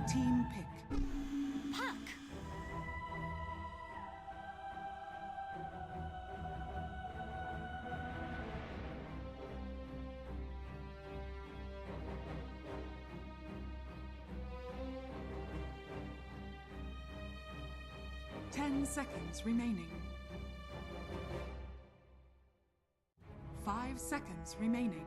team pick. Puck! 10 seconds remaining. 5 seconds remaining.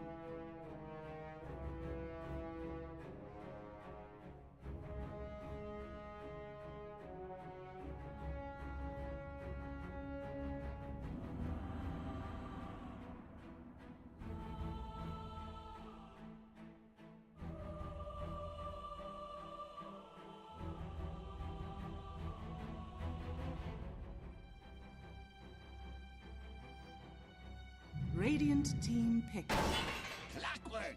Radiant team pick. Clockwork.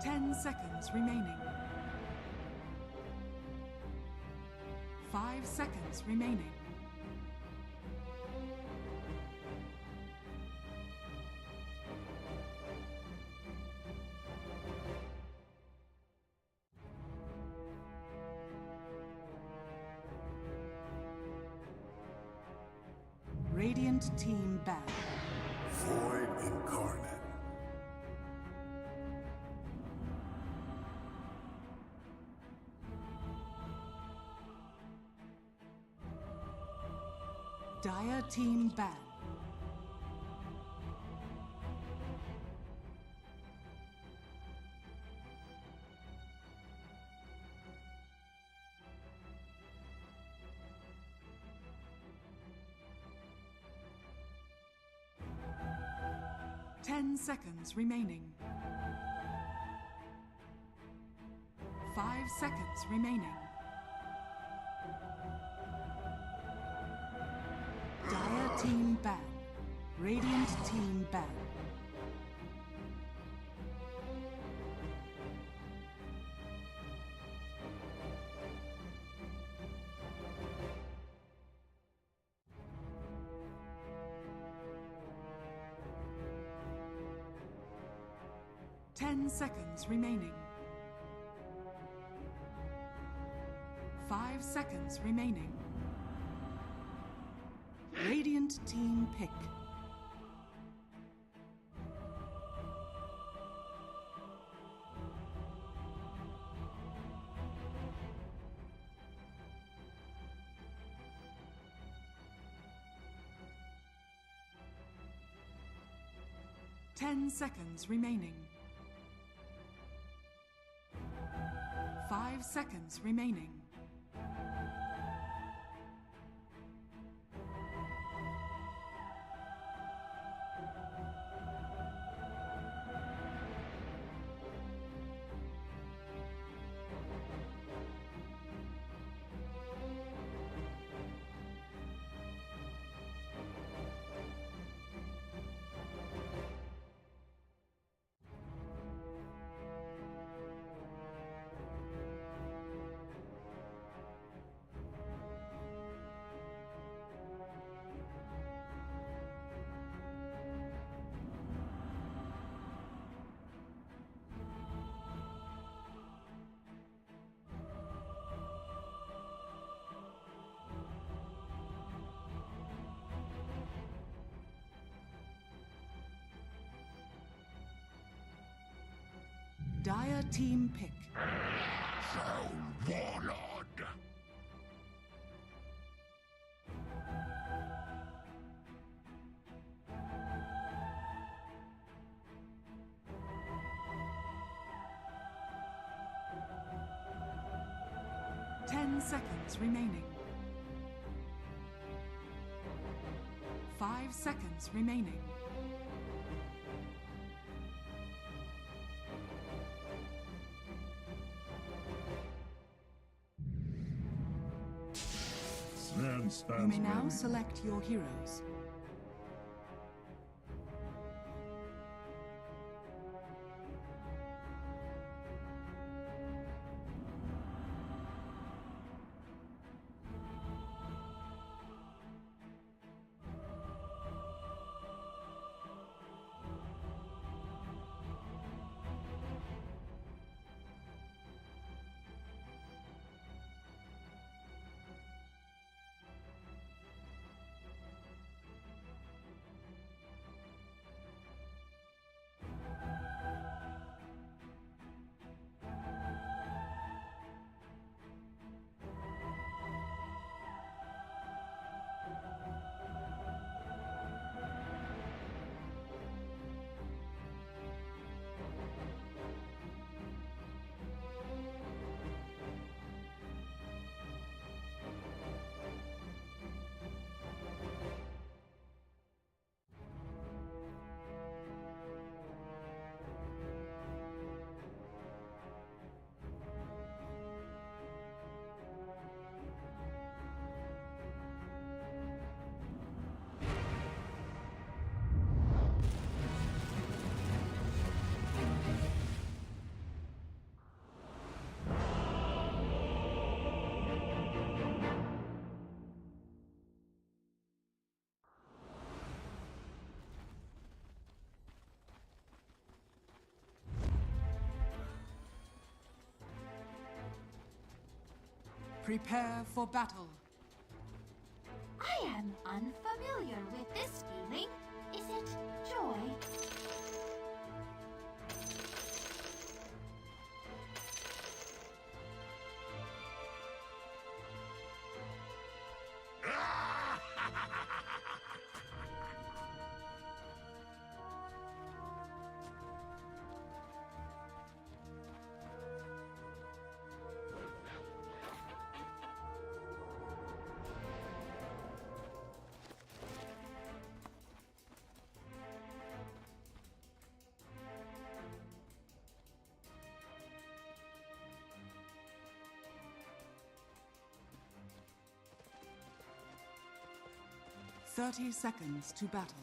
10 seconds remaining. 5 seconds remaining. Radiant team back. Void incarnate. Dire team ban. Ten seconds remaining. 5 seconds remaining. Dire team ban. Radiant team ban. Ten seconds remaining. 5 seconds remaining. Radiant team pick. Ten seconds remaining. 5 seconds remaining. Dire team pick. Warlord. 10 seconds remaining. 5 seconds remaining. You may now select your heroes. Prepare for battle. I am unfamiliar with this feeling. Is it joy? Thirty seconds to battle.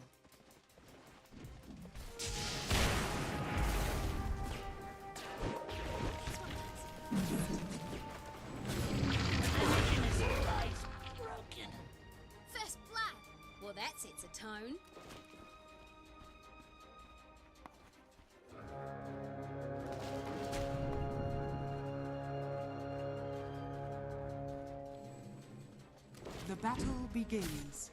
Broken. First blood. Well, that sets a tone. The battle begins.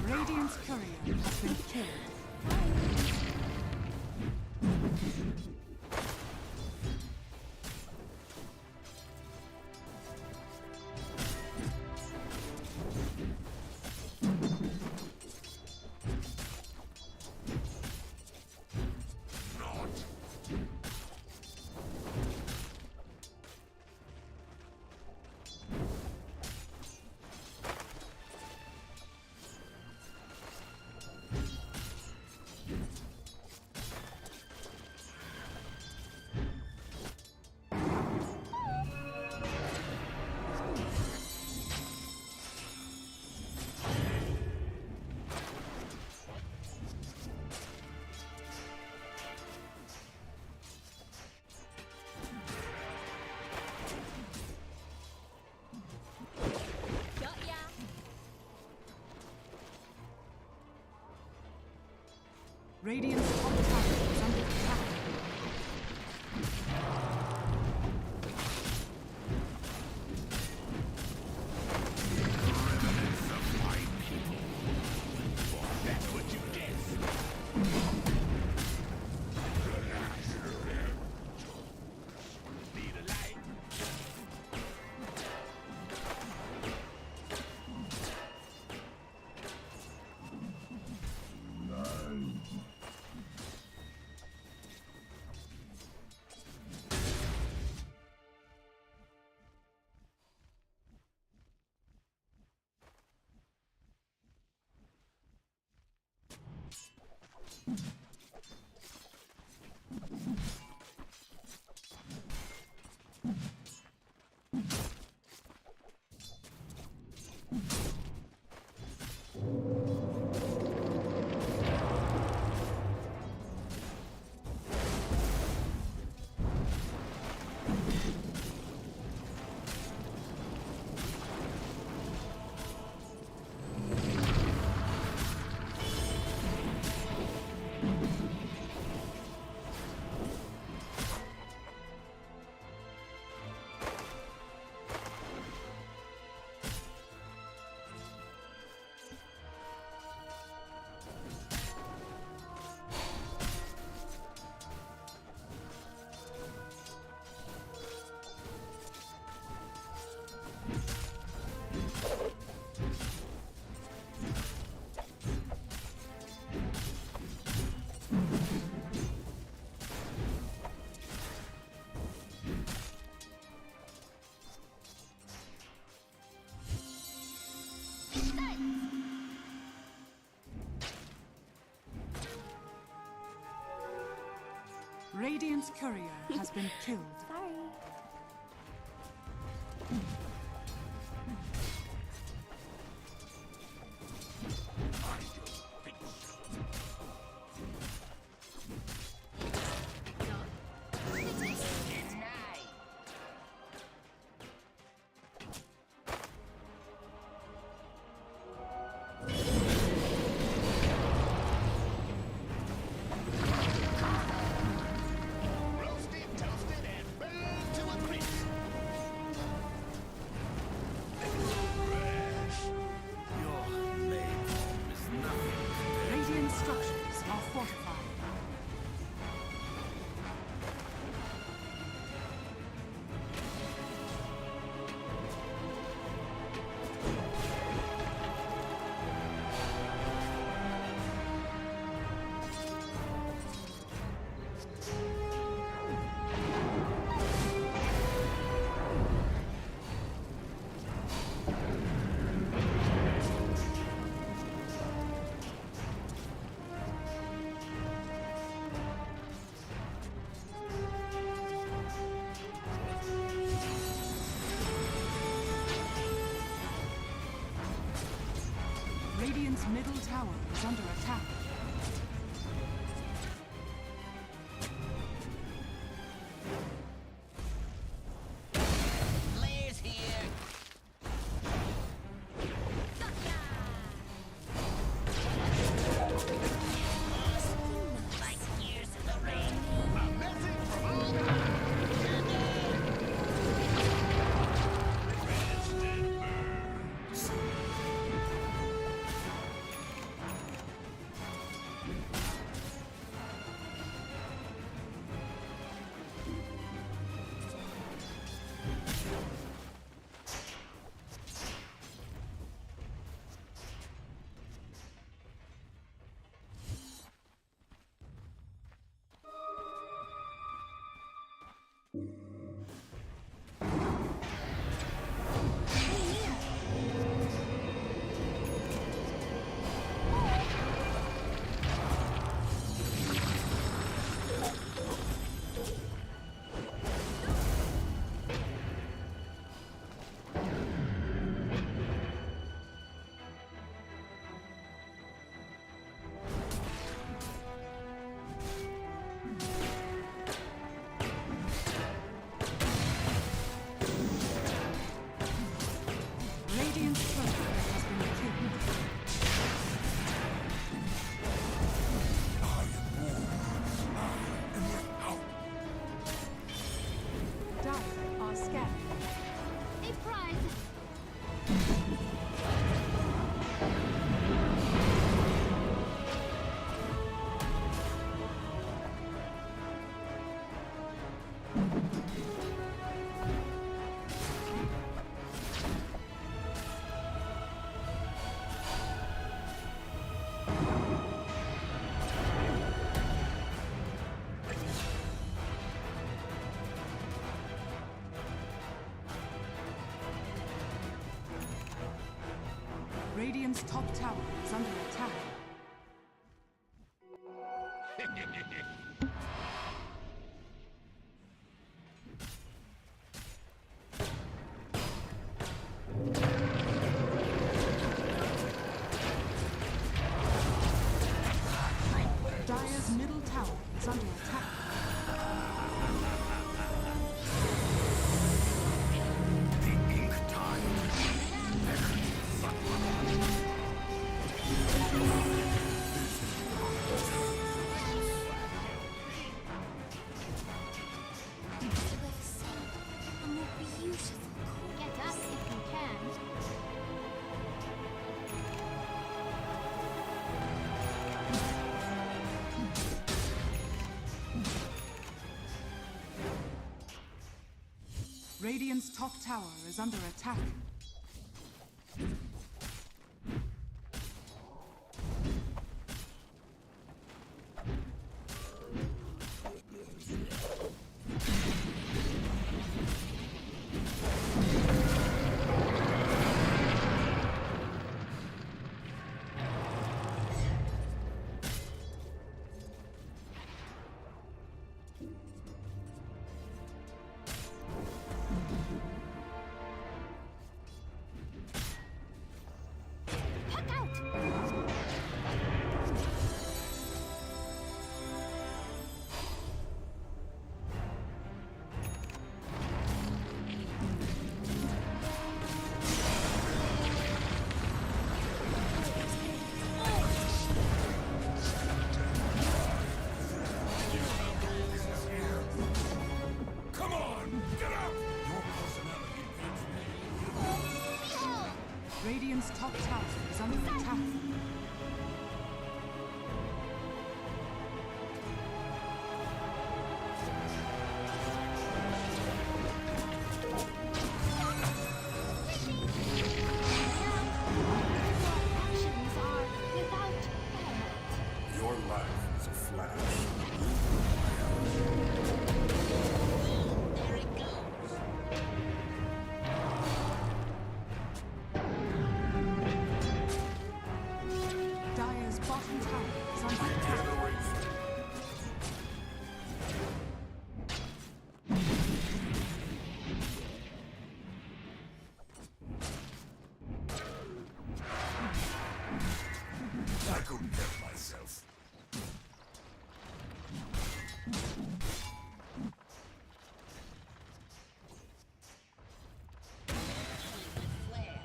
Radiant's courier has been killed. Got ya. Radiant's top tower is under attack. That's what you get. Need a light? Radiant's courier has been killed. Sorry. Roasted, toasted, and burned to a crisp. Your main form is nothing. Radiant structures are fortified. Radiant's middle tower is under attack. Blair's here. Like years in the rain. A message from all the Radiant's turret has been killed. Dire are scanning. A prize. Radiant's top tower is under attack. Dire's middle tower is under attack. The ink tide. A more beautiful. Get up if you can. Radiant's top tower is under attack. Radiant's top tower is under attack. Actions are without merit. Your life is a flash. There it goes. Dire's bottom tower is under attack. Generation. I couldn't help myself. Flare.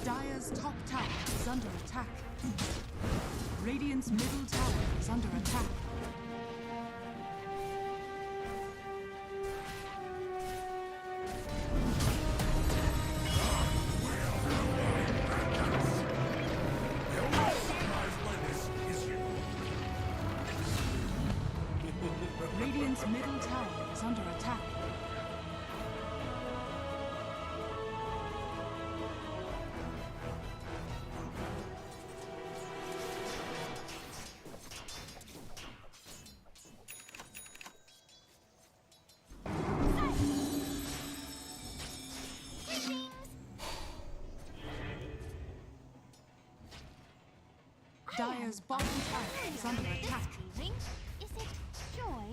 Dire's top tower is under attack. Radiant's middle tower is under attack. The only surprised by this is you. Radiant's middle tower is under attack. Dire's bottom tower is under attack. Feeling? Is it joy?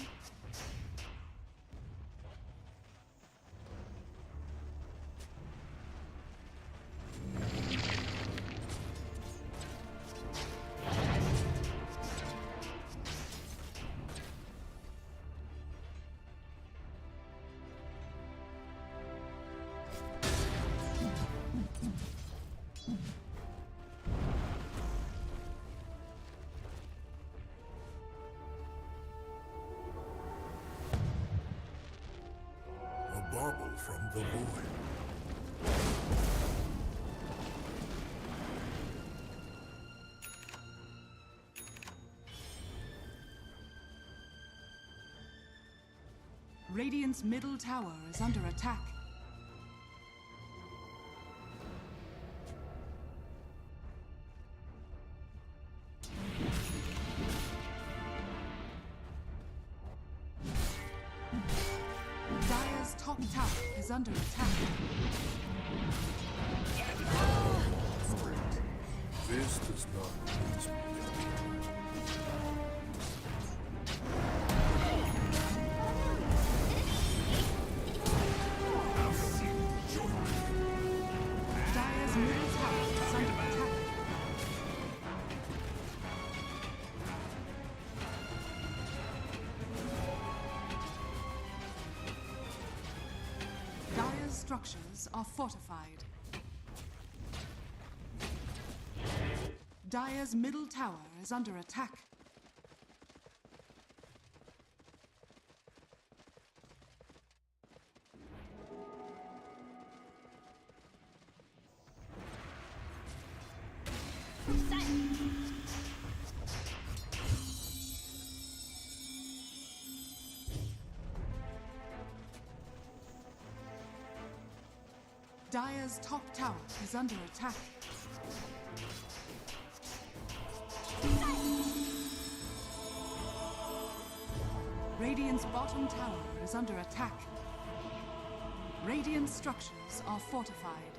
A bauble from the void. Radiant's middle tower is under attack. Dire's top tower is under attack. This does not please me. Dire's middle tower is under attack. Dire's structures are fortified. Dire's middle tower is under attack. Dire's top tower is under attack. Radiant's bottom tower is under attack. Radiant structures are fortified.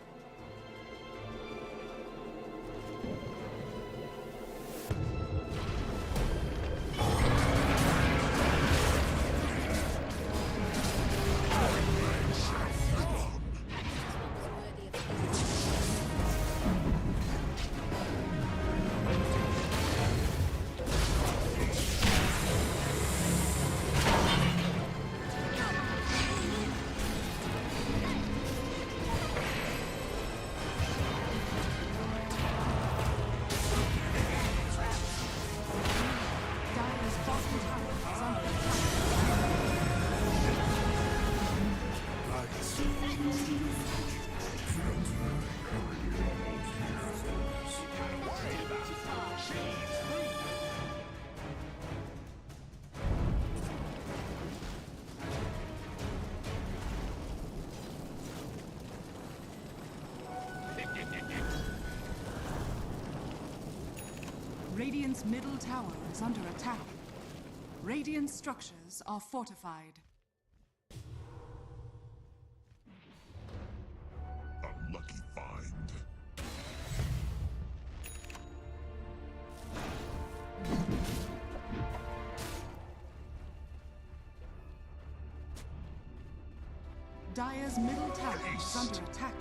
Radiant's middle tower is under attack. Radiant structures are fortified. A lucky find. Dire's middle tower is under attack.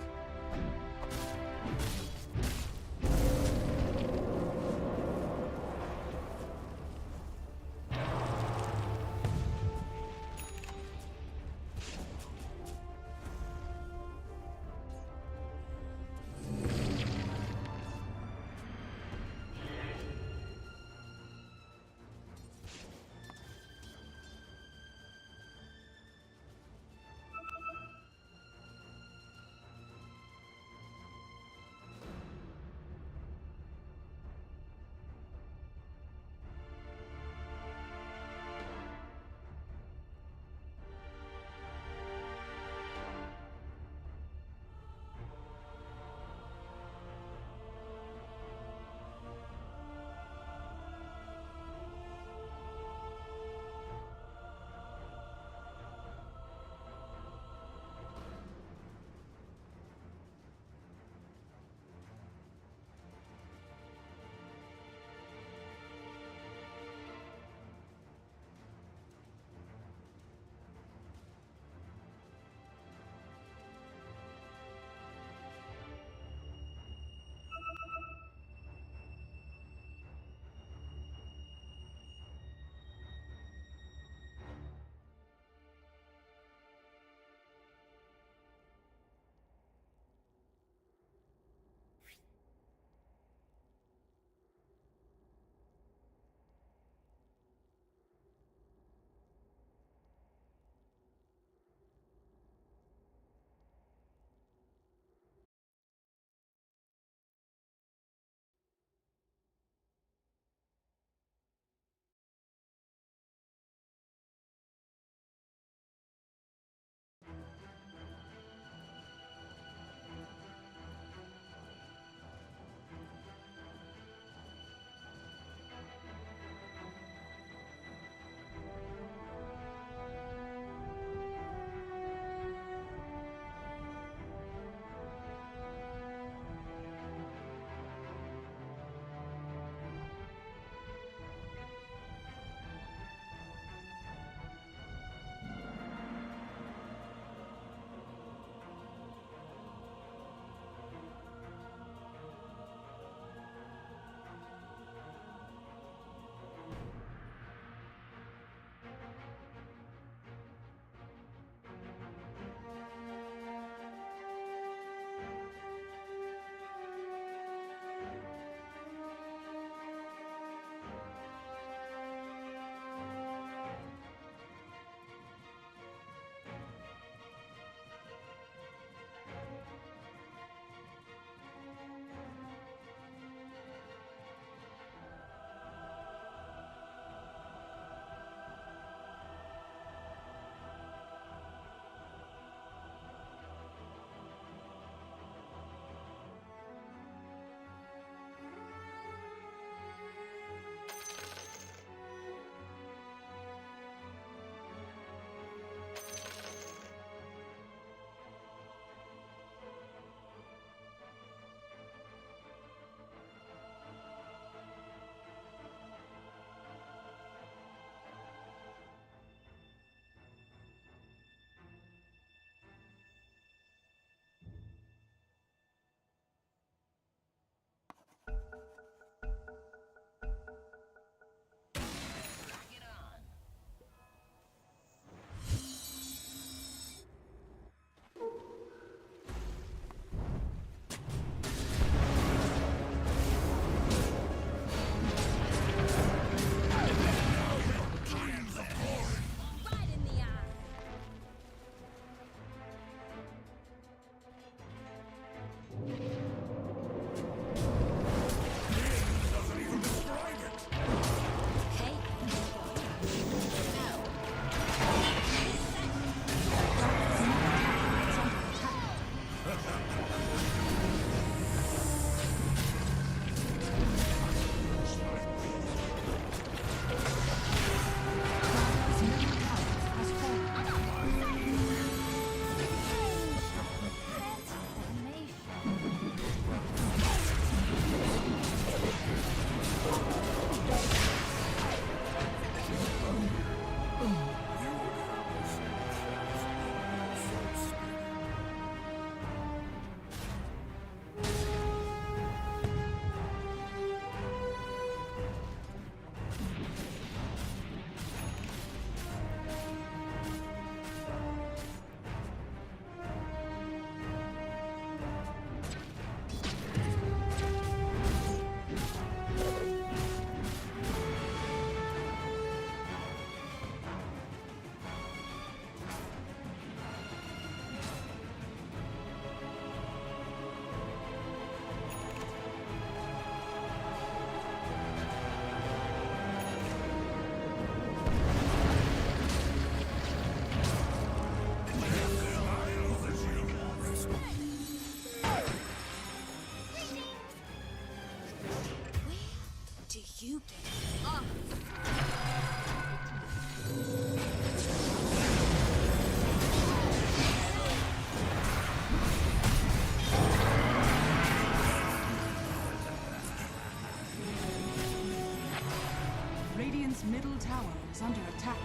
is under attack.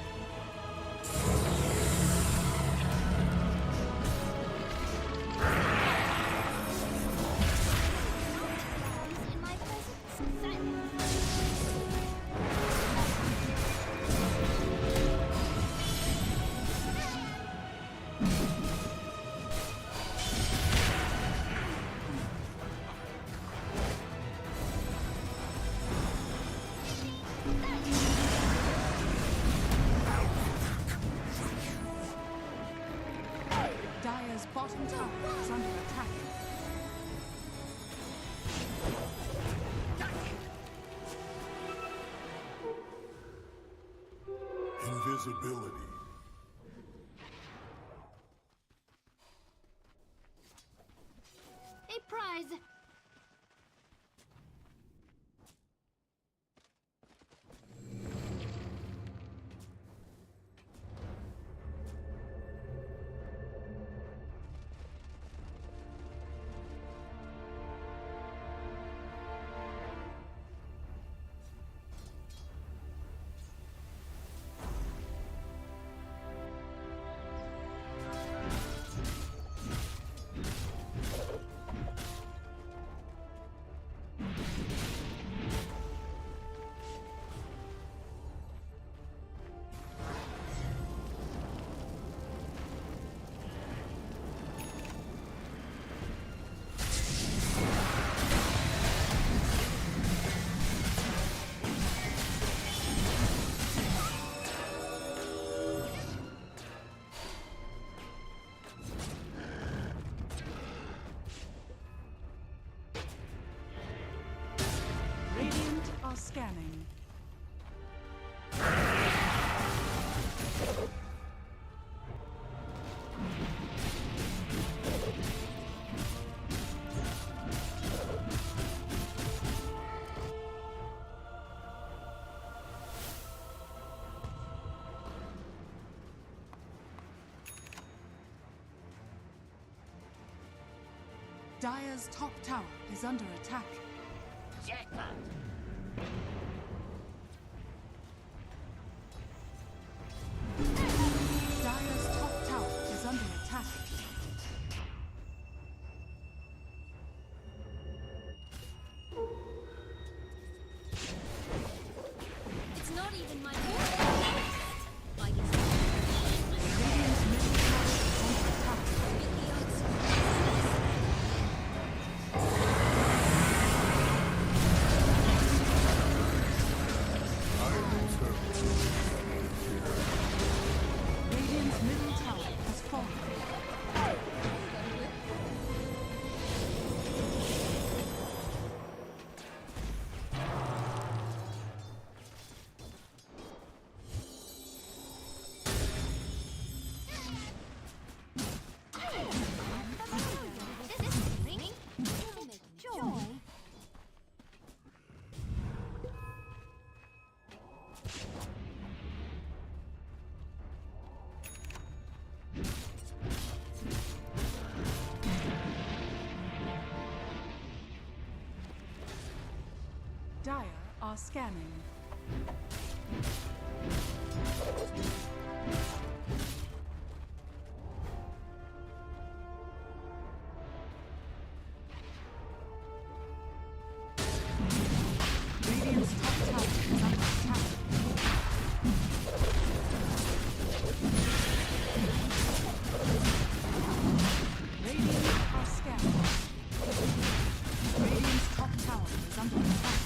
In my presence, Dire's bottom tower is under attack. Invisibility. a prize. Radiant are scanning. Dire's top tower is under attack. Jackpot. Dire's top tower is under attack. It's not even my fault. I guess Radiant's middle tower is under attack. the odds. Radiant's middle tower has fallen. This feeling is joy. Dire are scanning. Radiant's top tower is under attack. Radiant are scanning. Radiant's top tower is under attack.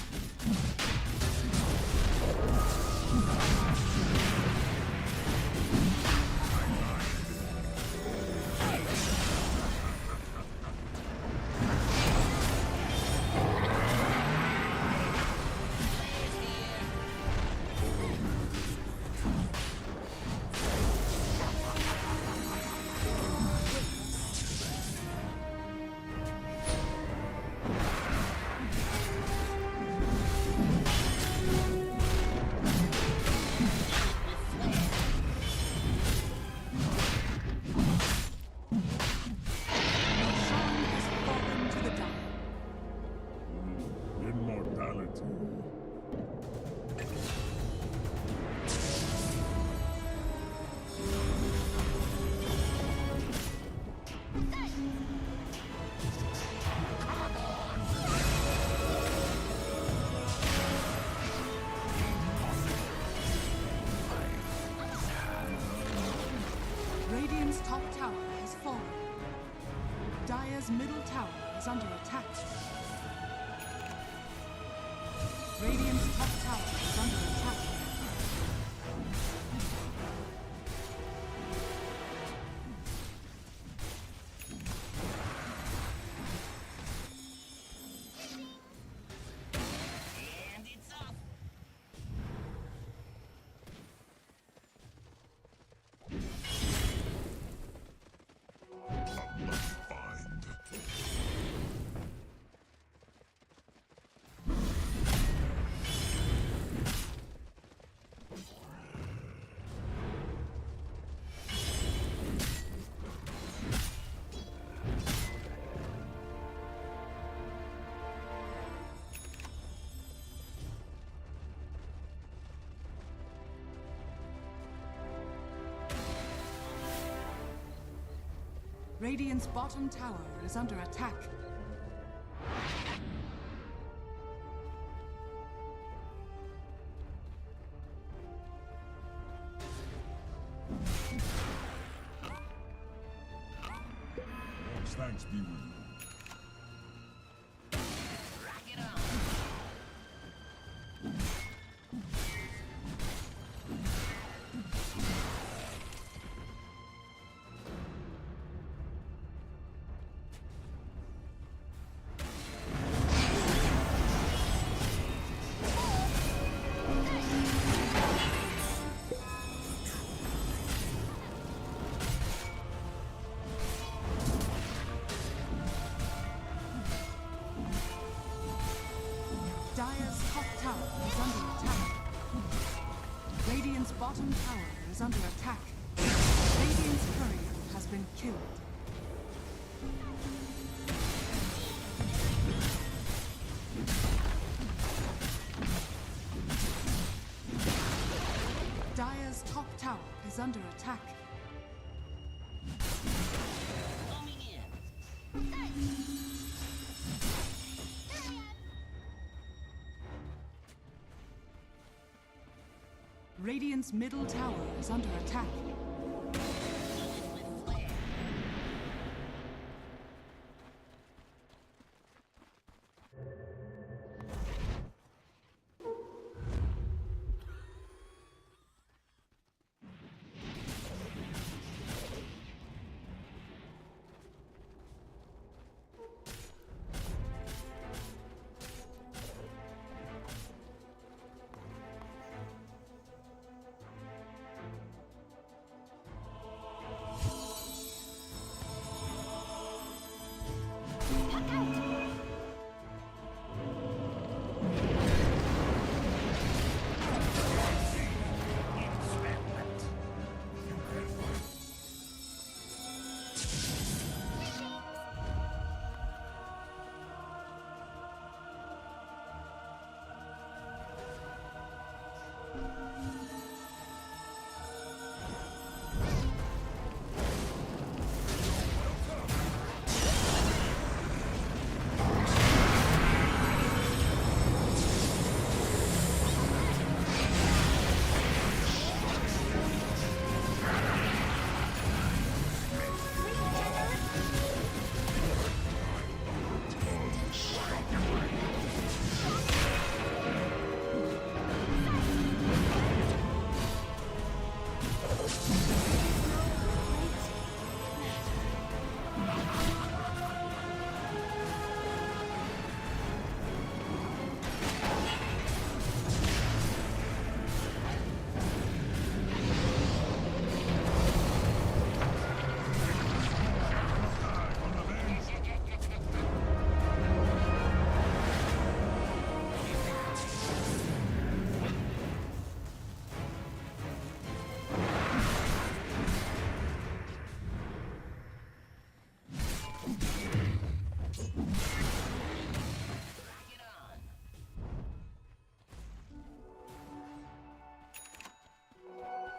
Radiant's top tower has fallen. Dire's middle tower is under attack. Radiant's top tower is under attack. And it's off. Radiant's bottom tower is under attack. Thanks be with you. Rock it on. Dire's top tower is under attack. Radiant's bottom tower is under attack. Radiant's courier has been killed. Dire's top tower is under attack. Coming in. Radiant's middle tower is under attack. With flair.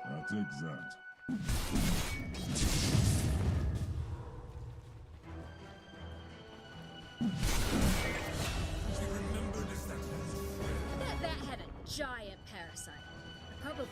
That's exact. I bet that had a giant parasite. Probably.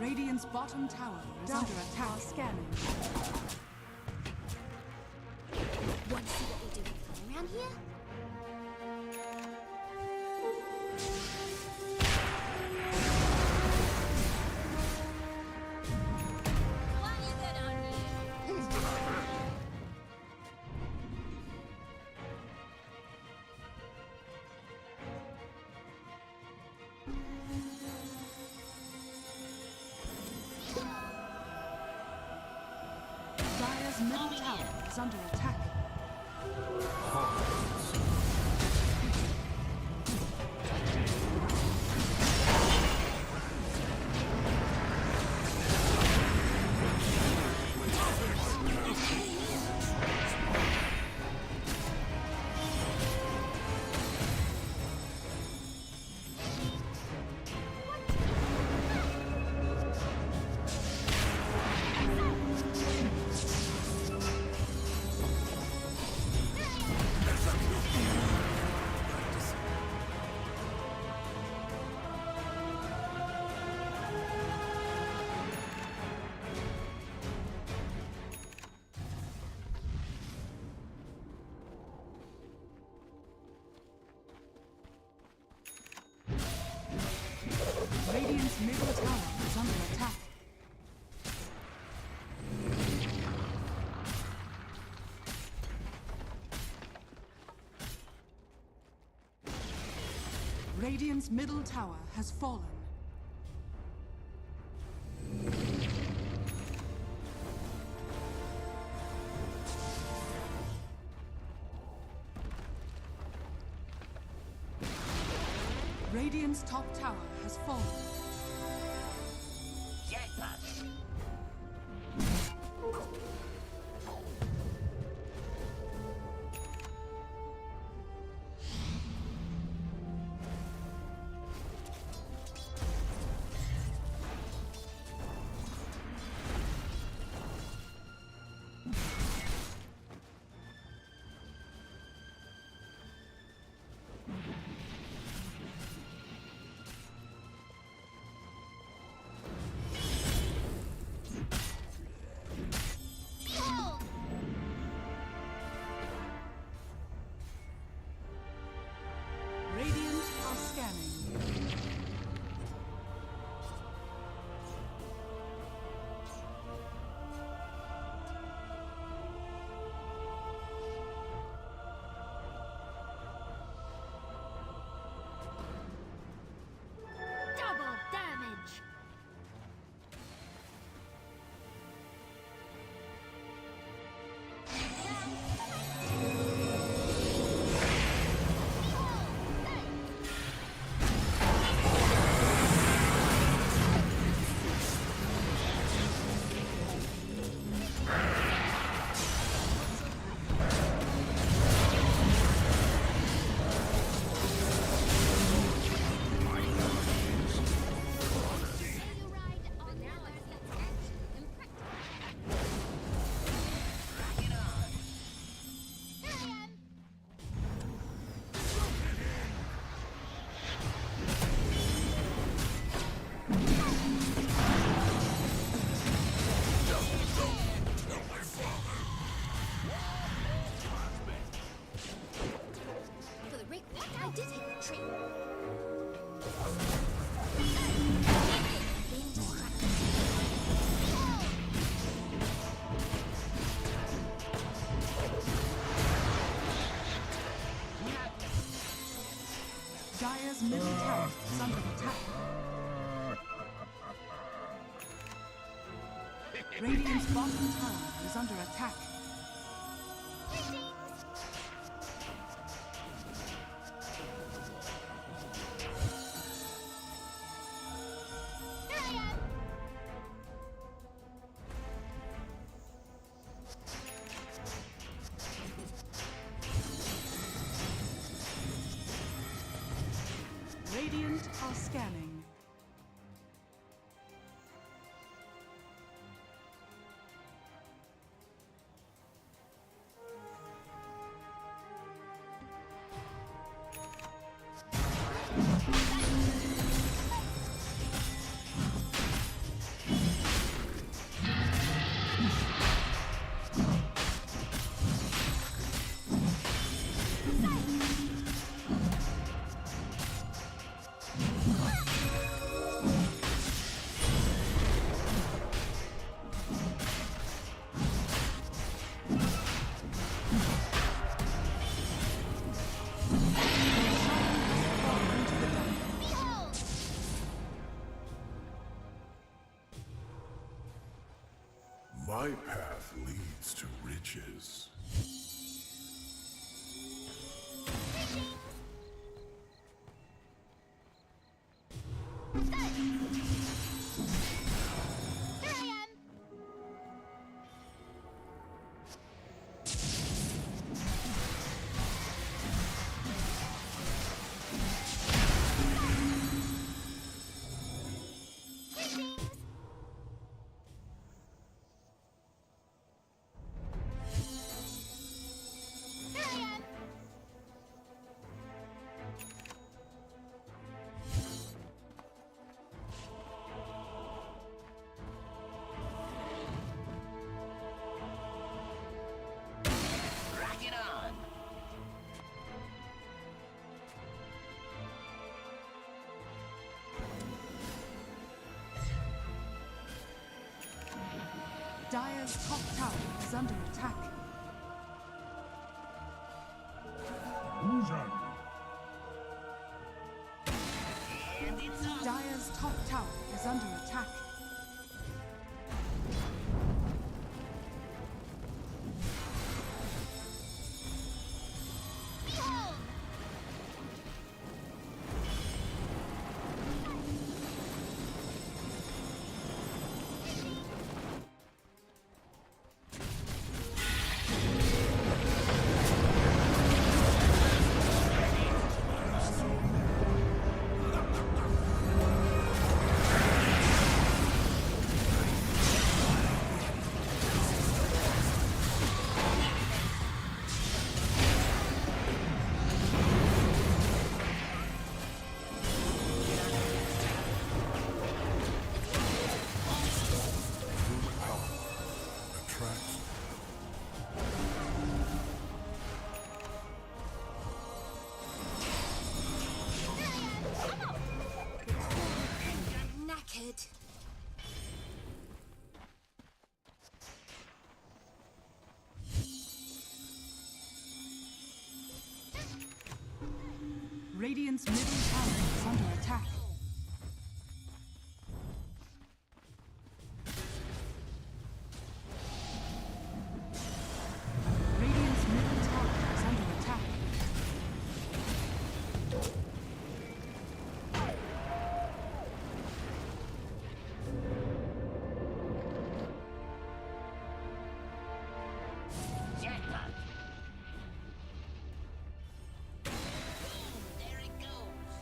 Radiant's bottom tower is under attack. Scanning. Want to see what we do around here? What is it on you? Dire's middle tower is under attack. Radiant's middle tower is under attack. Radiant's middle tower has fallen. Radiant's top tower has fallen. Jackpot. Radiant are scanning. Double damage. For the record, I did hit the tree. Being distracted. Dire's middle tower is under attack. Radiant's bottom tower is under attack. Radiant are scanning. My path leads to riches. Here I am. Here I am. Rock it on. Dire's top tower is under attack. Illusion. And it's up. Dire's top tower is under attack. Behold. Attracts. Knackered. Radiant's middle tower is under attack. Radiant's middle tower is under attack. Jackpot. There it goes.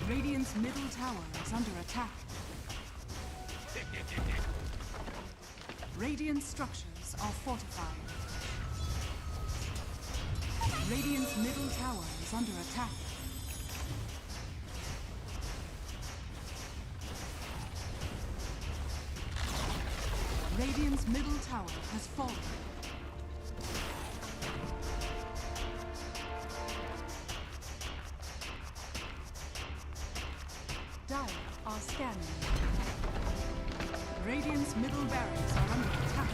Radiant's middle tower is under attack. Radiant structures are fortified. Radiant's middle tower is under attack. Radiant's middle tower has fallen. Dire are scanning. Radiant's middle barracks are under attack.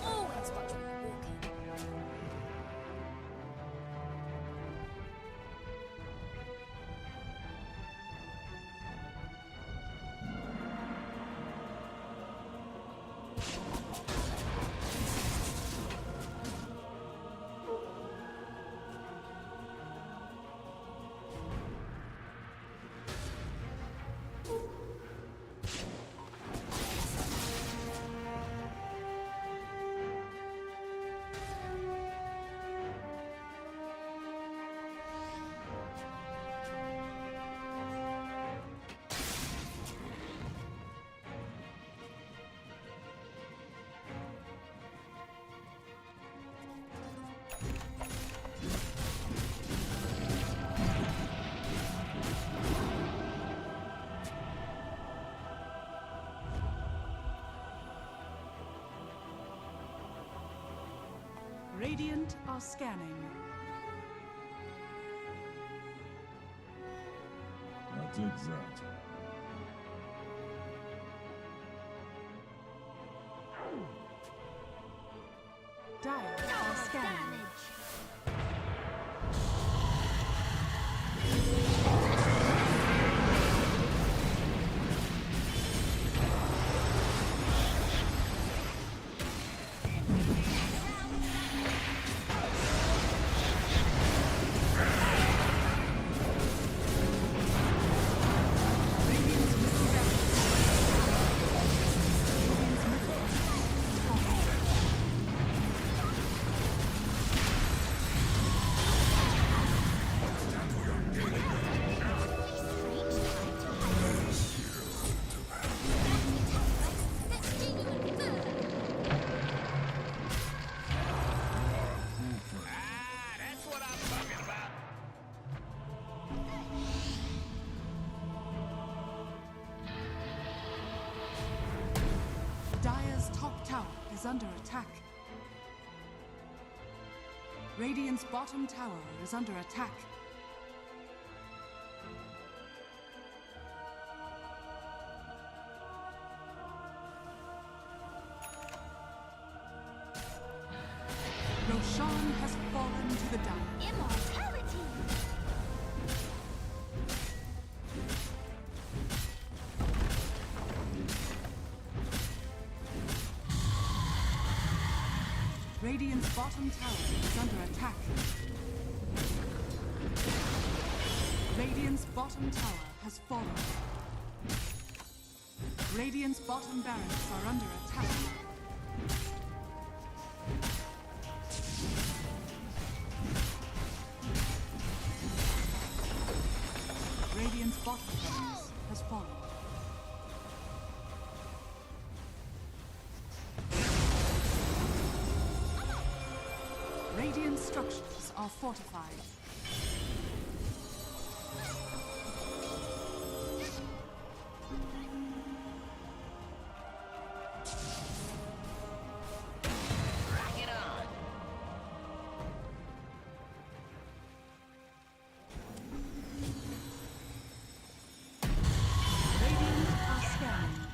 Always watch where you're walking. Radiant are scanning. I'll take that. Dire are scanning. That's what I'm talking about. Dire's top tower is under attack. Radiant's bottom tower is under attack. Roshan has fallen to the Dire. Immortality! Radiant's bottom tower is under attack. Radiant's bottom tower has fallen. Radiant's bottom barracks are under attack. Radiant structures are fortified. Rock it on. Radiant are scanning.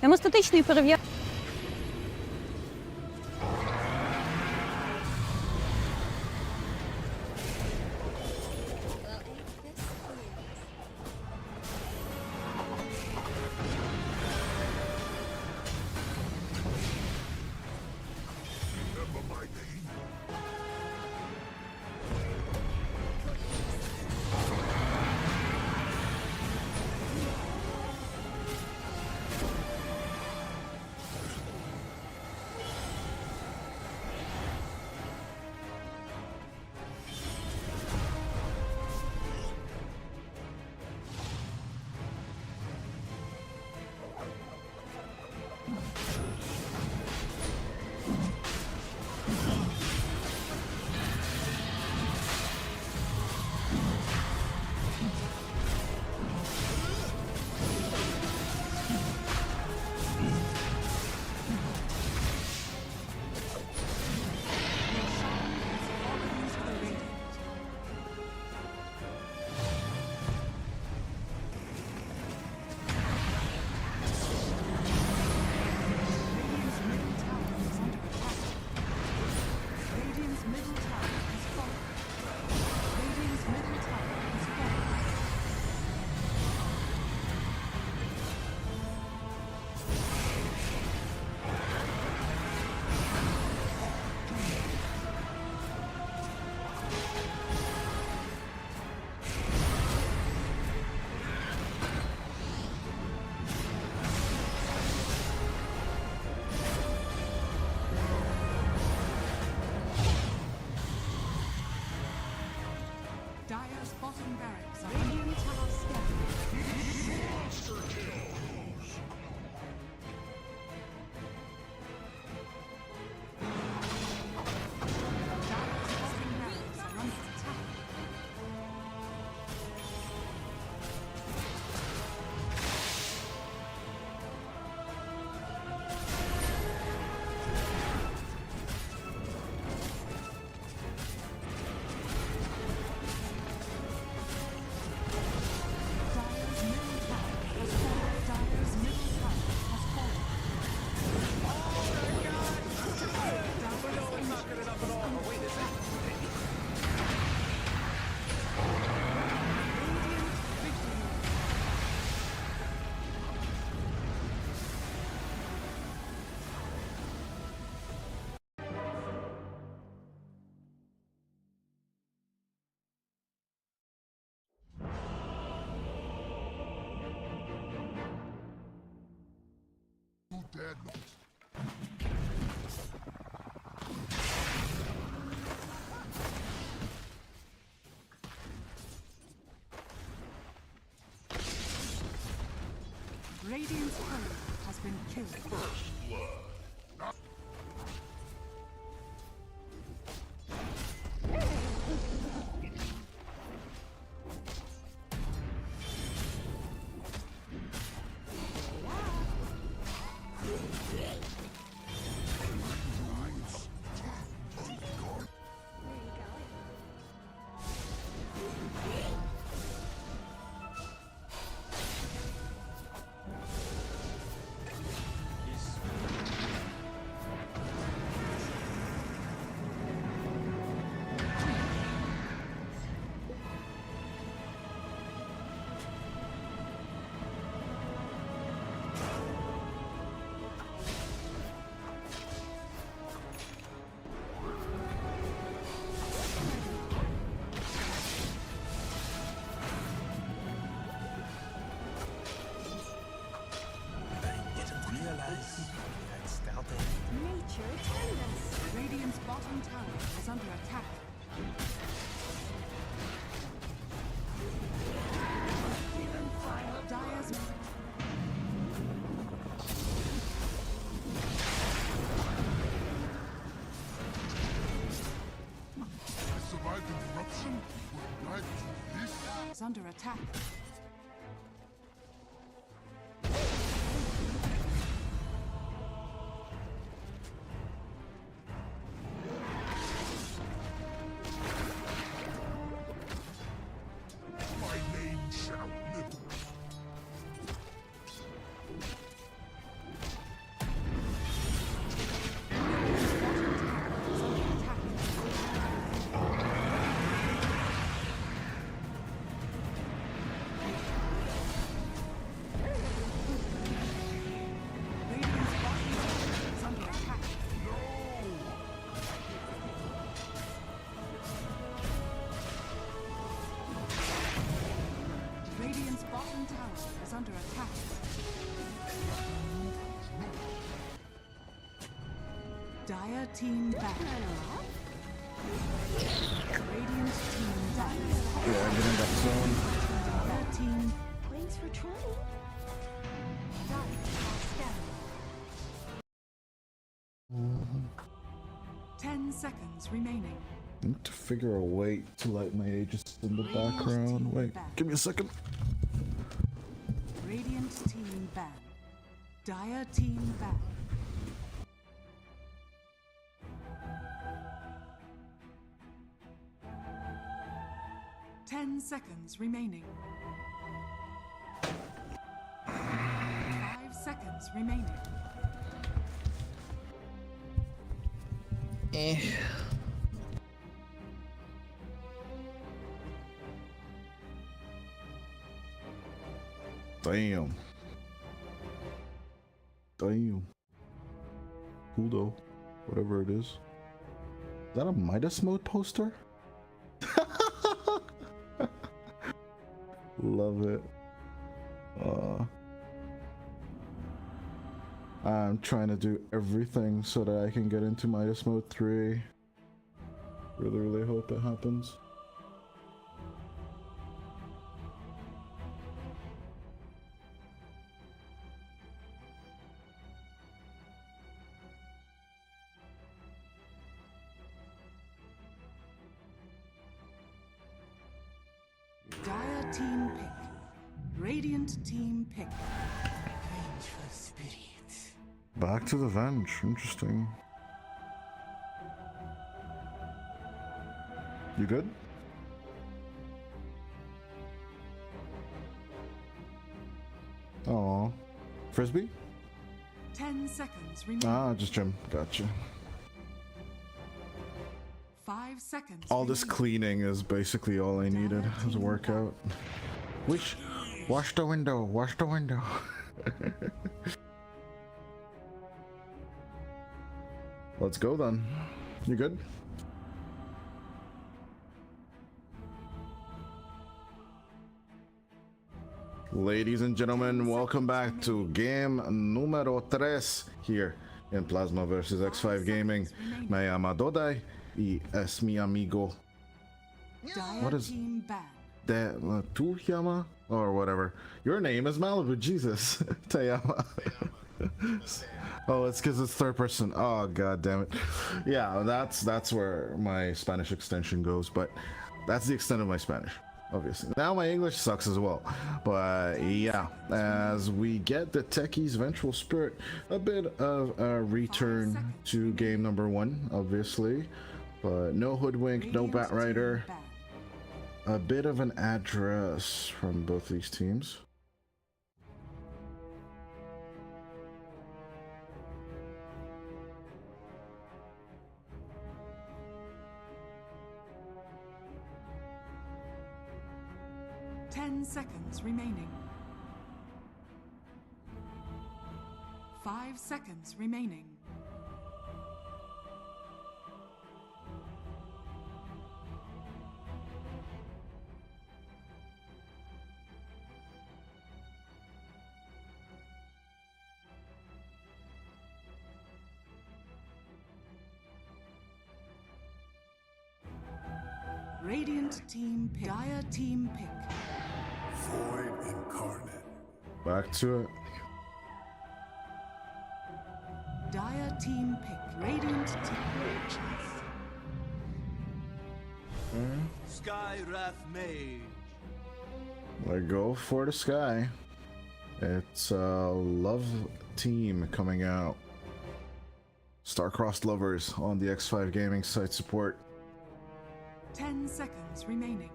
Гемостатичний перев'язку. Dire's bottom barracks are Radiant Tower Monster kills. Dire's bottom barracks are under attack. Dire's middle tower has fallen. Dire's middle tower has fallen. Dead. Radiant's courier has been killed. First blood. Radiant's bottom tower is under attack. Dire's I survived interruption. Would like this. is under attack. My name shall live. bottom tower is under attack. Dire team back. Radiant team back. Yeah, get in that zone. Dire team. Thanks for trying. Dire down. 10 seconds remaining. I need to figure a way to light my Aegis in the background. Wait, give me a second. Radiant team ban. Dire team ban. Ten seconds remaining. 5 seconds remaining. Damn. Damn. Cool though. Whatever it is. Is that a Midas mode poster? Love it. I'm trying to do everything so that I can get into Midas mode 3. Really hope it happens. Dire team pick. Radiant team pick. Vengeful spirits. Back to the Venge. Interesting. You good? Oh, Frisbee? 10 seconds remaining. Ah, just Jim. Gotcha. 5 seconds. All this remaining. cleaning is basically all I needed as a workout. Wash the window. Wash the window. Let's go then. You good? Ladies and gentlemen, welcome back to game numero 3 here in Plasma vs X5 Gaming. Me llamo Dodai y es mi amigo Dire What is- team ban. De Tuyama or whatever. Your name is Malibu, Jesus. Tayama. Oh, it's because it's third person. Oh, god damn it. Yeah, that's where my Spanish extension goes, but that's the extent of my Spanish, obviously. Now my English sucks as well, but yeah, as we get the Techie's Vengeful Spirit, a bit of a return to game number 1, obviously, but no Hoodwink, no Radiant Batrider. team ban. A bit of an address from both these teams. Ten seconds remaining. 5 seconds remaining. Radiant team pick. Dire team pick. Void incarnate. Back to it. Dire team pick. Radiant team. Sky Wrath Mage. Let go for the sky. It's a love team coming out. Star-crossed lovers on the X5 Gaming site support. 10 seconds remaining.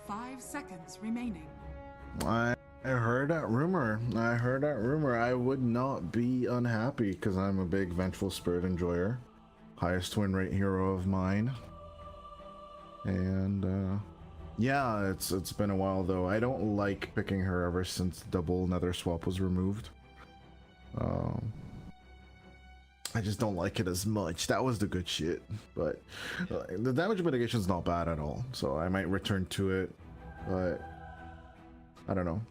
5 seconds remaining. I heard that rumor. I would not be unhappy because I'm a big Vengeful Spirit enjoyer. Highest win rate hero of mine. And yeah, it's been a while though. I don't like picking her ever since double nether swap was removed. I just don't like it as much. That was the good shit, but the damage mitigation is not bad at all. So I might return to it, but I don't know.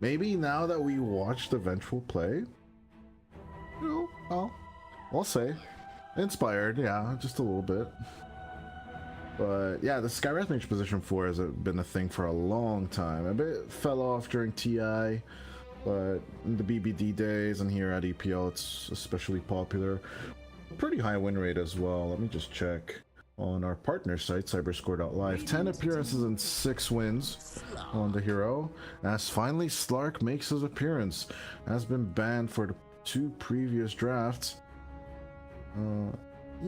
Maybe now that we watched the Vengeful play, you know, I'll say inspired, yeah, just a little bit. But yeah, the Skywrath Mage position 4 has been a thing for a long time. A bit fell off during TI, but in the BBD days and here at EPL, it's especially popular. Pretty high win rate as well. Let me just check on our partner site, cyberscore.live. 10 appearances and 6 wins on the hero. As finally Slark makes his appearance. Has been banned for the 2 previous drafts.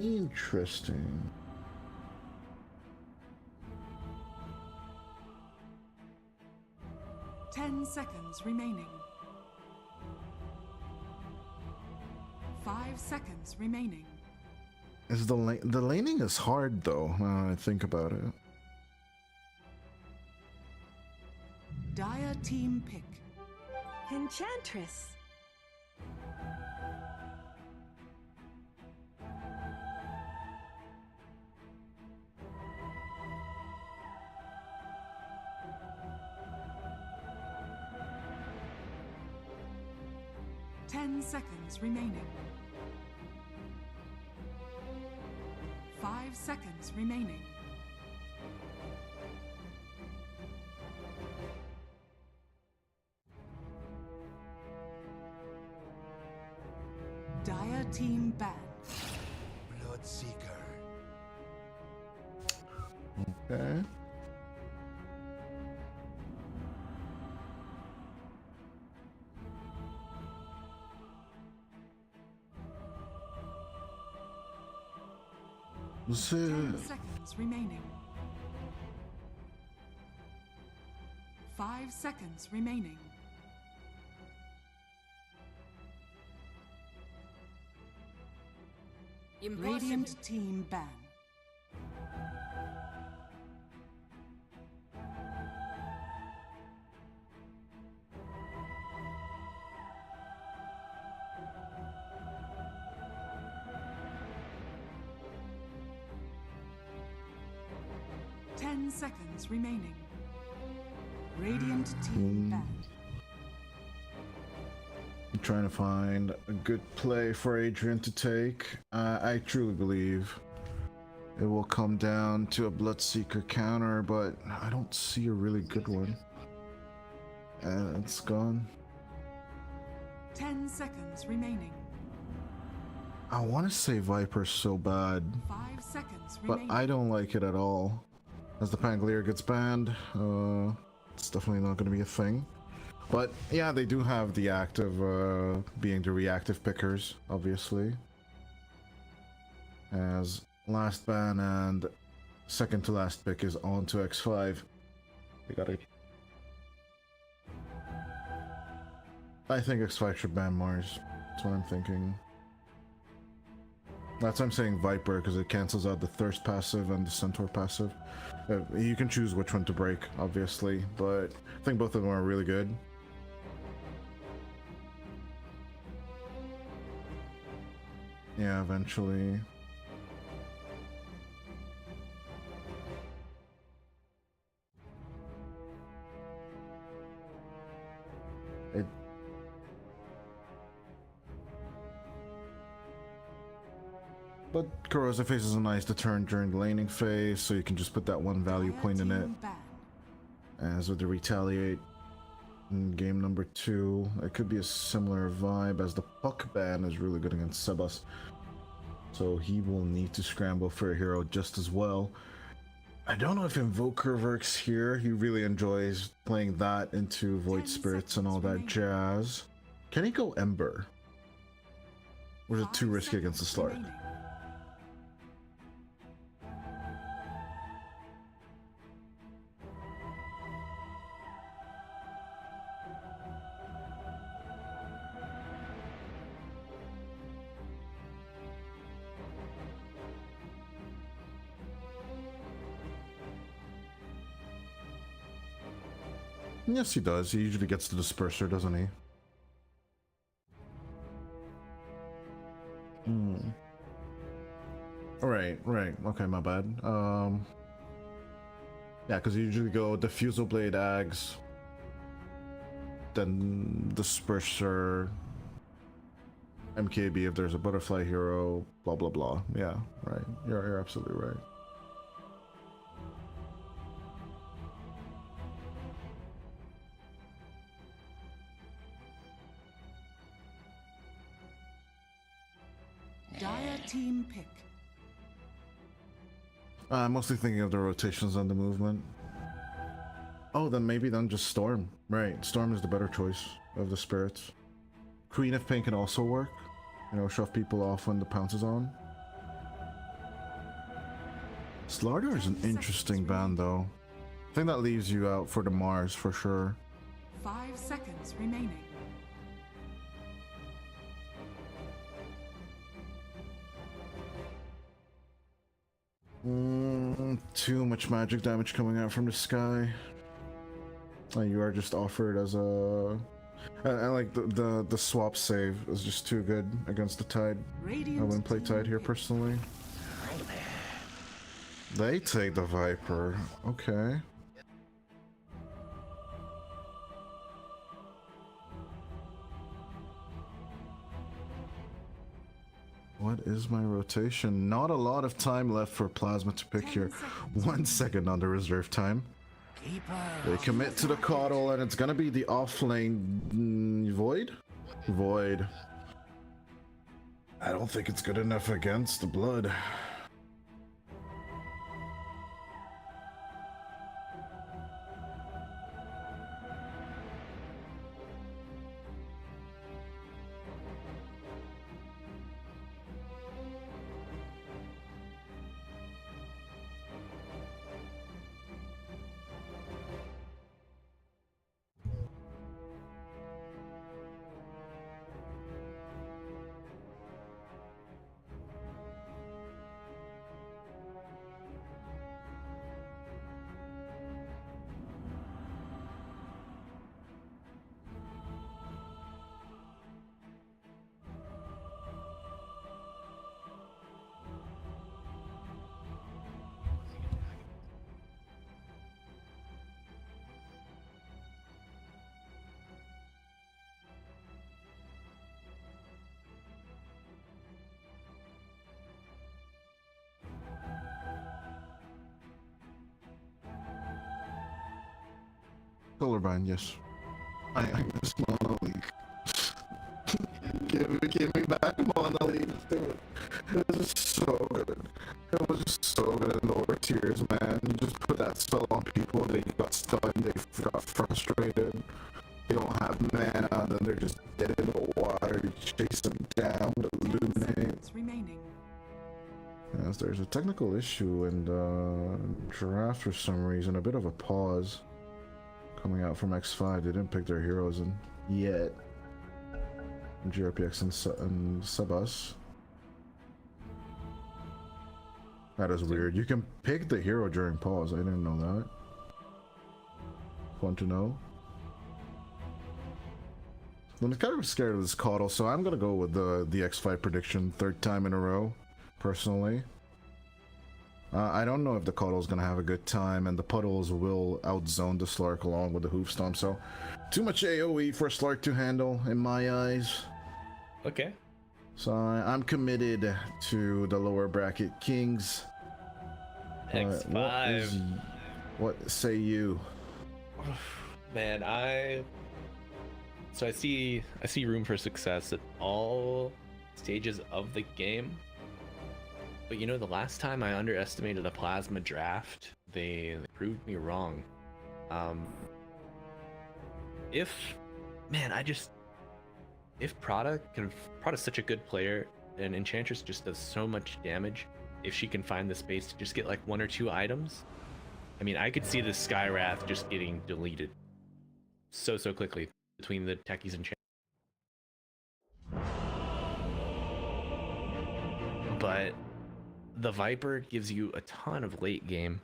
Interesting. Ten seconds remaining. 5 seconds remaining. Is the laning is hard though, now I think about it. Dire team pick. Enchantress. Seconds remaining. 5 seconds remaining. Dire team ban. Bloodseeker. Okay. Let's see. 10 seconds remaining. 5 seconds remaining. Impossible. Radiant team ban. Seconds remaining. Radiant team banned. I'm trying to find a good play for Adrian to take. I truly believe it will come down to a Bloodseeker counter, but I don't see a really good one. And it's gone. 10 seconds remaining. I want to say Viper so bad, 5 seconds but remaining. I don't like it at all. As the Pangolier gets banned, it's definitely not going to be a thing. But yeah, they do have the act of being the reactive pickers, obviously. As last ban and second to last pick is on to X5. They gotta... I think X5 should ban Mars. That's what I'm thinking. That's why I'm saying Viper, because it cancels out the Thirst passive and the Centaur passive. You can choose which one to break, obviously, but I think both of them are really good. Yeah, eventually. But Corrosive Phase is a nice deterrent during the laning phase, so you can just put that one value point in it. As with the Retaliate in game number 2, it could be a similar vibe, as the Puck ban is really good against Sebas. So he will need to scramble for a hero just as well. I don't know if Invoker works here. He really enjoys playing that into Void Spirits and all that jazz. Can he go Ember? Or is it too risky against the Slark? Yes, he does. He usually gets the Disperser, doesn't he? right. Okay, my bad. Yeah, because you usually go Diffusal Blade Ags, then Disperser, MKB if there's a Butterfly Hero, blah blah blah. Yeah, right. You're absolutely right. Dire team pick. I'm mostly thinking of the rotations on the movement. Oh, then just Storm. Right, Storm is the better choice of the spirits. Queen of Pain can also work. You know, shove people off when the pounce is on. Slardar is an interesting band though. I think that leaves you out for the Mars for sure. 5 seconds remaining. Too much magic damage coming out from the sky. You are just offered as a... And like the swap save is just too good against the Tide. I wouldn't play Tide here personally. They take the Viper. Okay. What is my rotation? Not a lot of time left for Plasma to pick here. 1 second on the reserve time. They commit to the Coddle, and it's gonna be the offlane Void? Void. I don't think it's good enough against the Blood. Colorblind, yes. I miss Mono League. give me back Mono League. It was just so good. It was just so good in lower tiers, man. You just put that spell on people, they got stunned, they got frustrated. They don't have mana, then they're just dead in the water. You chase them down with Illuminate. Yes, there's a technical issue in the draft for some reason. A bit of a pause coming out from X5. They didn't pick their heroes in yet. GRPX and Subus. That is weird. You can pick the hero during pause. I didn't know that. Fun to know. I'm kind of scared of this Coddle, so I'm gonna go with the X5 prediction, 3rd time in a row, personally. I don't know if the Coddle's gonna have a good time, and the Puddles will outzone the Slark along with the Hoof Stomp, so too much AoE for Slark to handle, in my eyes. Okay. So I'm committed to the lower bracket Kings. X5. What say you? Man, I see room for success at all stages of the game. But you know, the last time I underestimated a Plasma draft, they proved me wrong. If Prada's such a good player, and Enchantress just does so much damage, if she can find the space to just get like 1 or 2 items, I mean, I could see the Skywrath just getting deleted so quickly between the techies and but the Viper gives you a ton of late game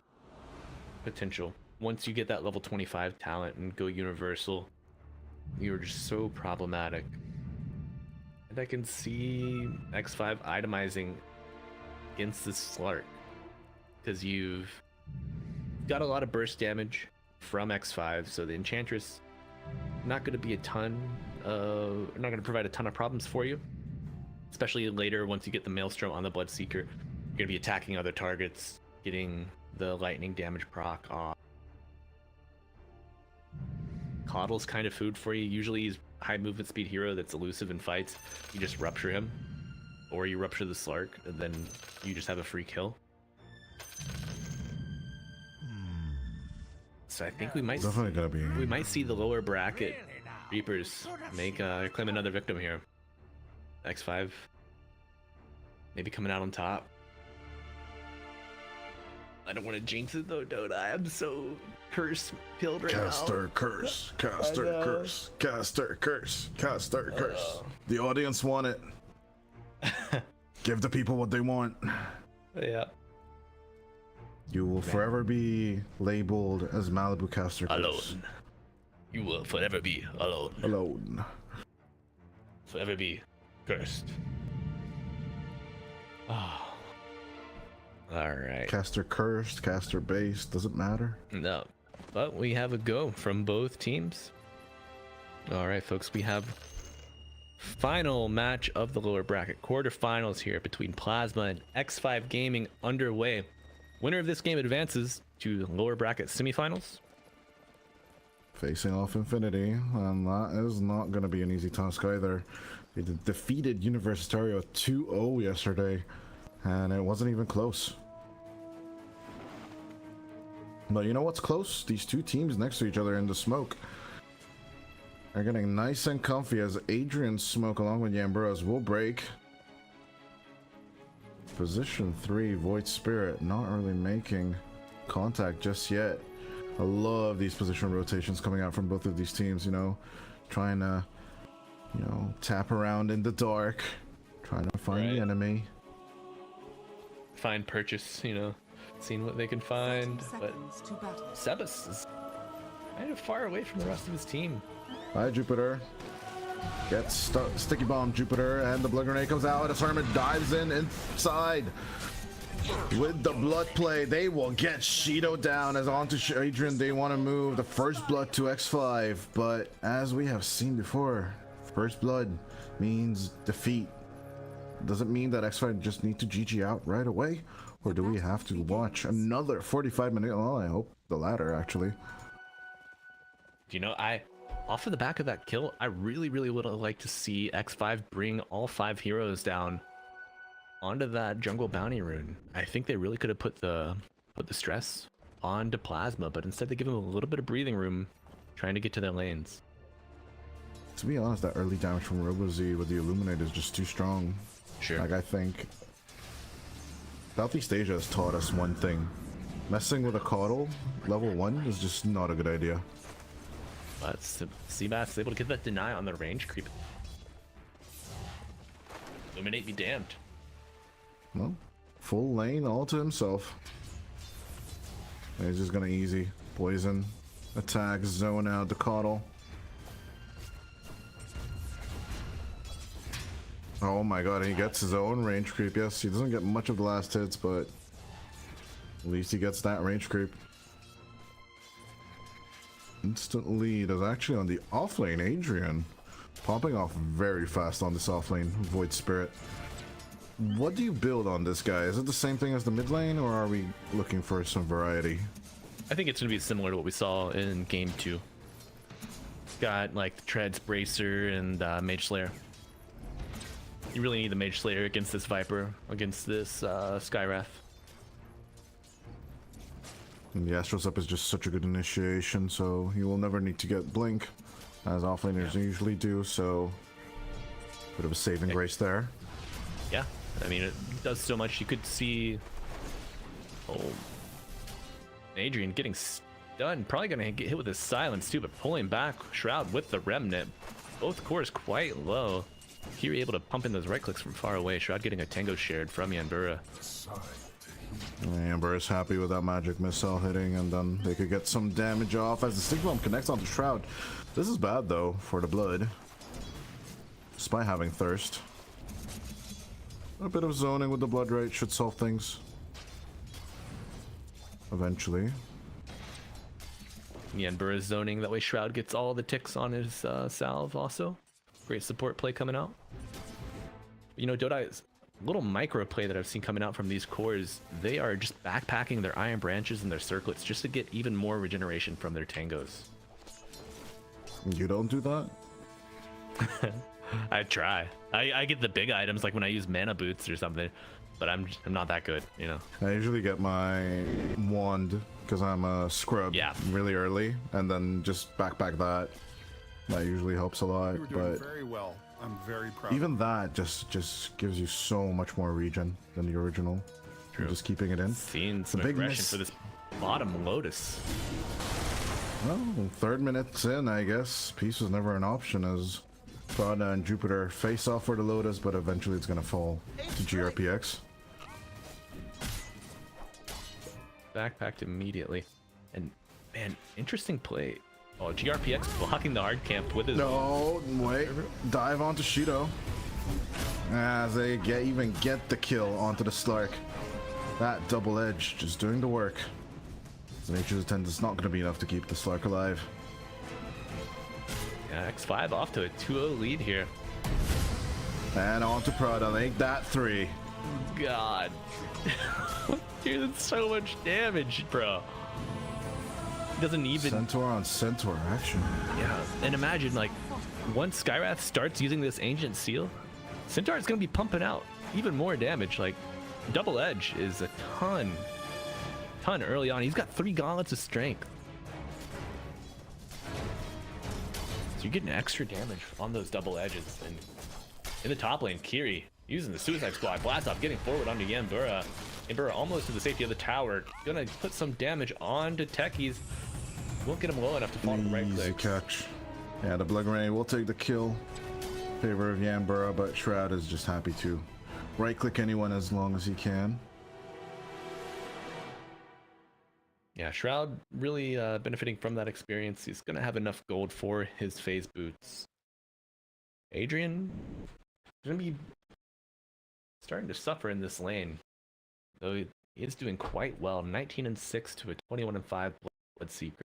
potential. Once you get that level 25 talent and go universal, you're just so problematic. And I can see X5 itemizing against this Slark, because you've got a lot of burst damage from X5, so the Enchantress not going to be not going to provide a ton of problems for you, especially later once you get the Maelstrom on the Bloodseeker. You're going to be attacking other targets, getting the lightning damage proc off. Coddle's kind of food for you. Usually he's high movement speed hero that's elusive in fights. You just rupture him, or you rupture the Slark, and then you just have a free kill. So I think we might see the lower bracket Reapers make claim another victim here. X5 maybe coming out on top. I don't want to jinx it though, don't I? I'm so curse pilled right now. Caster curse, caster curse, caster curse, caster curse. The audience want it. Give the people what they want. Yeah. You will forever be labeled as Malibu caster curse. Alone. You will forever be alone. Alone. Forever be cursed. Oh. Alright. Caster cursed, caster based, doesn't matter. No. But we have a go from both teams. Alright, folks, we have final match of the lower bracket quarterfinals here between Plasma and X5 Gaming underway. Winner of this game advances to lower bracket semifinals. Facing off Infinity, and that is not going to be an easy task either. They defeated Universitario 2-0 yesterday, and it wasn't even close. But you know what's close? These two teams next to each other in the smoke are getting nice and comfy as Adrian's smoke along with Yamburas will break. Position 3, Void Spirit, not really making contact just yet. I love these position rotations coming out from both of these teams, you know, trying to, you know, tap around in the dark, trying to find the enemy. Find purchase, you know, seeing what they can find. But Sebas is kind of far away from the rest of his team. Hi, Jupiter. Gets sticky bomb, Jupiter, and the blood grenade comes out. As Hermit dives inside with the blood play. They will get Shido down as onto Adrian. They want to move the first blood to X5, but as we have seen before, first blood means defeat. Doesn't mean that X5 just need to GG out right away, or do we have to watch another 45 minutes? Oh, I hope the latter, actually. You know, off of the back of that kill, I really would have liked to see X5 bring all 5 heroes down onto that jungle bounty rune. I think they really could have put the stress onto Plasma, but instead they give him a little bit of breathing room trying to get to their lanes. To be honest, that early damage from RoboZ with the Illuminate is just too strong. Sure. Like, I think Southeast Asia has taught us one thing. Messing with a Coddle level 1 is just not a good idea. But Seabass able to get that deny on the range creep. Illuminate be damned. Well, full lane all to himself. He's just gonna easy poison, attack, zone out the Coddle. Oh my god, he gets his own range creep. Yes, he doesn't get much of the last hits, but at least he gets that range creep. Instant lead is actually on the off lane. Adrian popping off very fast on this off lane. Void Spirit. What do you build on this guy? Is it the same thing as the mid lane, or are we looking for some variety? I think it's going to be similar to what we saw in game 2. Got like the Treads, Bracer, and Mage Slayer. You really need the Mage Slayer against this Viper, against this Skywrath. And the Astral Step is just such a good initiation, so you will never need to get Blink, as offlaners usually do, so bit of a saving grace there. Yeah, I mean, it does so much. You could see Adrian getting stunned, probably going to get hit with his silence too, but pulling back Shroud with the Remnant. Both cores quite low. Here able to pump in those right clicks from far away. Shroud getting a Tango shared from Yanbura. Amber is happy with that magic missile hitting, and then they could get some damage off as the Stick Bomb connects onto Shroud. This is bad though for the blood, despite having thirst. A bit of zoning with the blood rate should solve things. Eventually. Yenbura is zoning, that way Shroud gets all the ticks on his salve also. Great support play coming out. You know, Dodai's little micro play that I've seen coming out from these cores, they are just backpacking their iron branches and their circlets just to get even more regeneration from their tangos. You don't do that? I try. I get the big items like when I use mana boots or something, but I'm not that good, you know. I usually get my wand because I'm a scrub really early, and then just backpack that. That usually helps a lot. You were doing But very well. I'm very proud. even that just gives you so much more regen than the original. True. Just keeping it in. Seeing It's a some big aggression miss. for this bottom Lotus. Well, 3rd minutes in, I guess. Peace was never an option as Prada and Jupiter face off for the Lotus, but eventually it's gonna fall to GRPX. Backpacked immediately. And man, interesting play. Oh, GRPX blocking the hard camp with his... No, wait. Dive onto Shido. As they even get the kill onto the Slark. That double edge just doing the work. So Nature's Intent is not going to be enough to keep the Slark alive. Yeah, X5 off to a 2-0 lead here. And on to Prada. Make that 3. God. Dude, that's so much damage, bro. He doesn't even... Centaur on Centaur action. Yeah, and imagine, like, once Skyrath starts using this Ancient Seal, Centaur's gonna be pumping out even more damage. Like, Double Edge is a ton early on. He's got 3 gauntlets of strength. So you're getting extra damage on those double edges. And in the top lane, Kiri using the Suicide Squad. Blast off, getting forward onto Yenbura. Yenbura almost to the safety of the tower. Gonna put some damage onto Techies. Won't get him low enough to fall to the right Easy click. catch. Yeah, the Blood Rain will take the kill. Favor of Yenbura, but Shroud is just happy to right click anyone as long as he can. Yeah, Shroud really benefiting from that experience. He's going to have enough gold for his phase boots. Adrian going to be starting to suffer in this lane, though he is doing quite well. 19-6 to a 21-5 Blood Secret.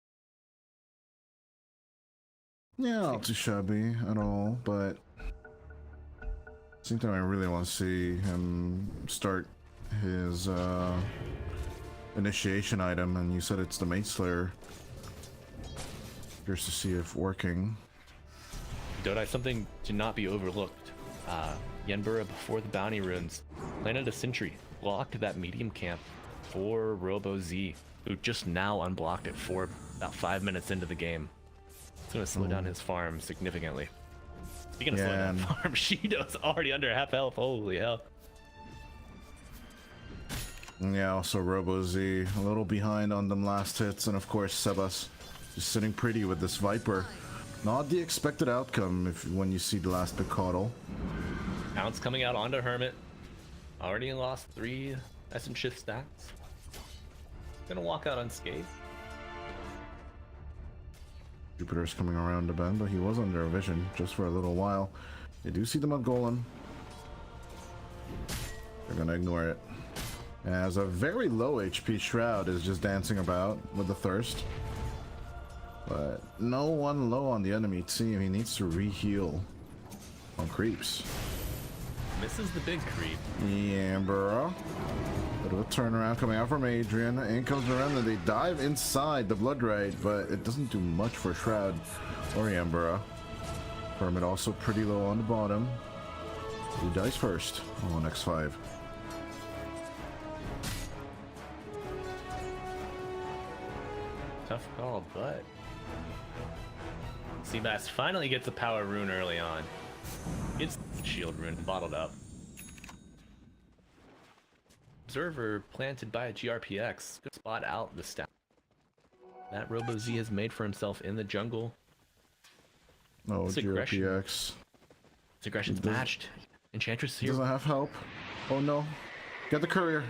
Yeah, not too shabby at all, but at the same time I really want to see him start his initiation item, and you said it's the Mate Slayer. Curious to see if working. Dodai, something to not be overlooked. Yenbura, before the bounty runes, landed a sentry, blocked that medium camp for Robo Z, who just now unblocked it for about 5 minutes into the game. It's going to slow down his farm significantly. Speaking of slowing down farm, Shido's already under half health. Holy hell. Yeah, also Robo Z a little behind on them last hits, and of course Sebas just sitting pretty with this Viper. Not the expected outcome when you see the last big coddle. Pounce coming out onto Hermit. Already lost 3 Essence Shift stats. Gonna walk out unscathed. Jupiter's coming around the bend, but he was under vision just for a little while. They do see the Mud Golem. They're gonna ignore it. As a very low HP Shroud is just dancing about with the Thirst. But no one low on the enemy team. He needs to re-heal on creeps. Misses the big creep. Yeah, bro. Bit of a turnaround coming out from Adrian. In comes Miranda. They dive inside the Blood Raid, but it doesn't do much for Shroud or Yambura. Hermit also pretty low on the bottom. Who dies first on X5? Tough call, but Seabass finally gets a power rune early on. Gets the shield rune bottled up. Observer planted by a GRPX. Good spot out the stat that Robo Z has made for himself in the jungle. Oh, It's aggression. GRPX. His aggression's matched. Enchantress here. Doesn't have help. Oh no. Get the courier.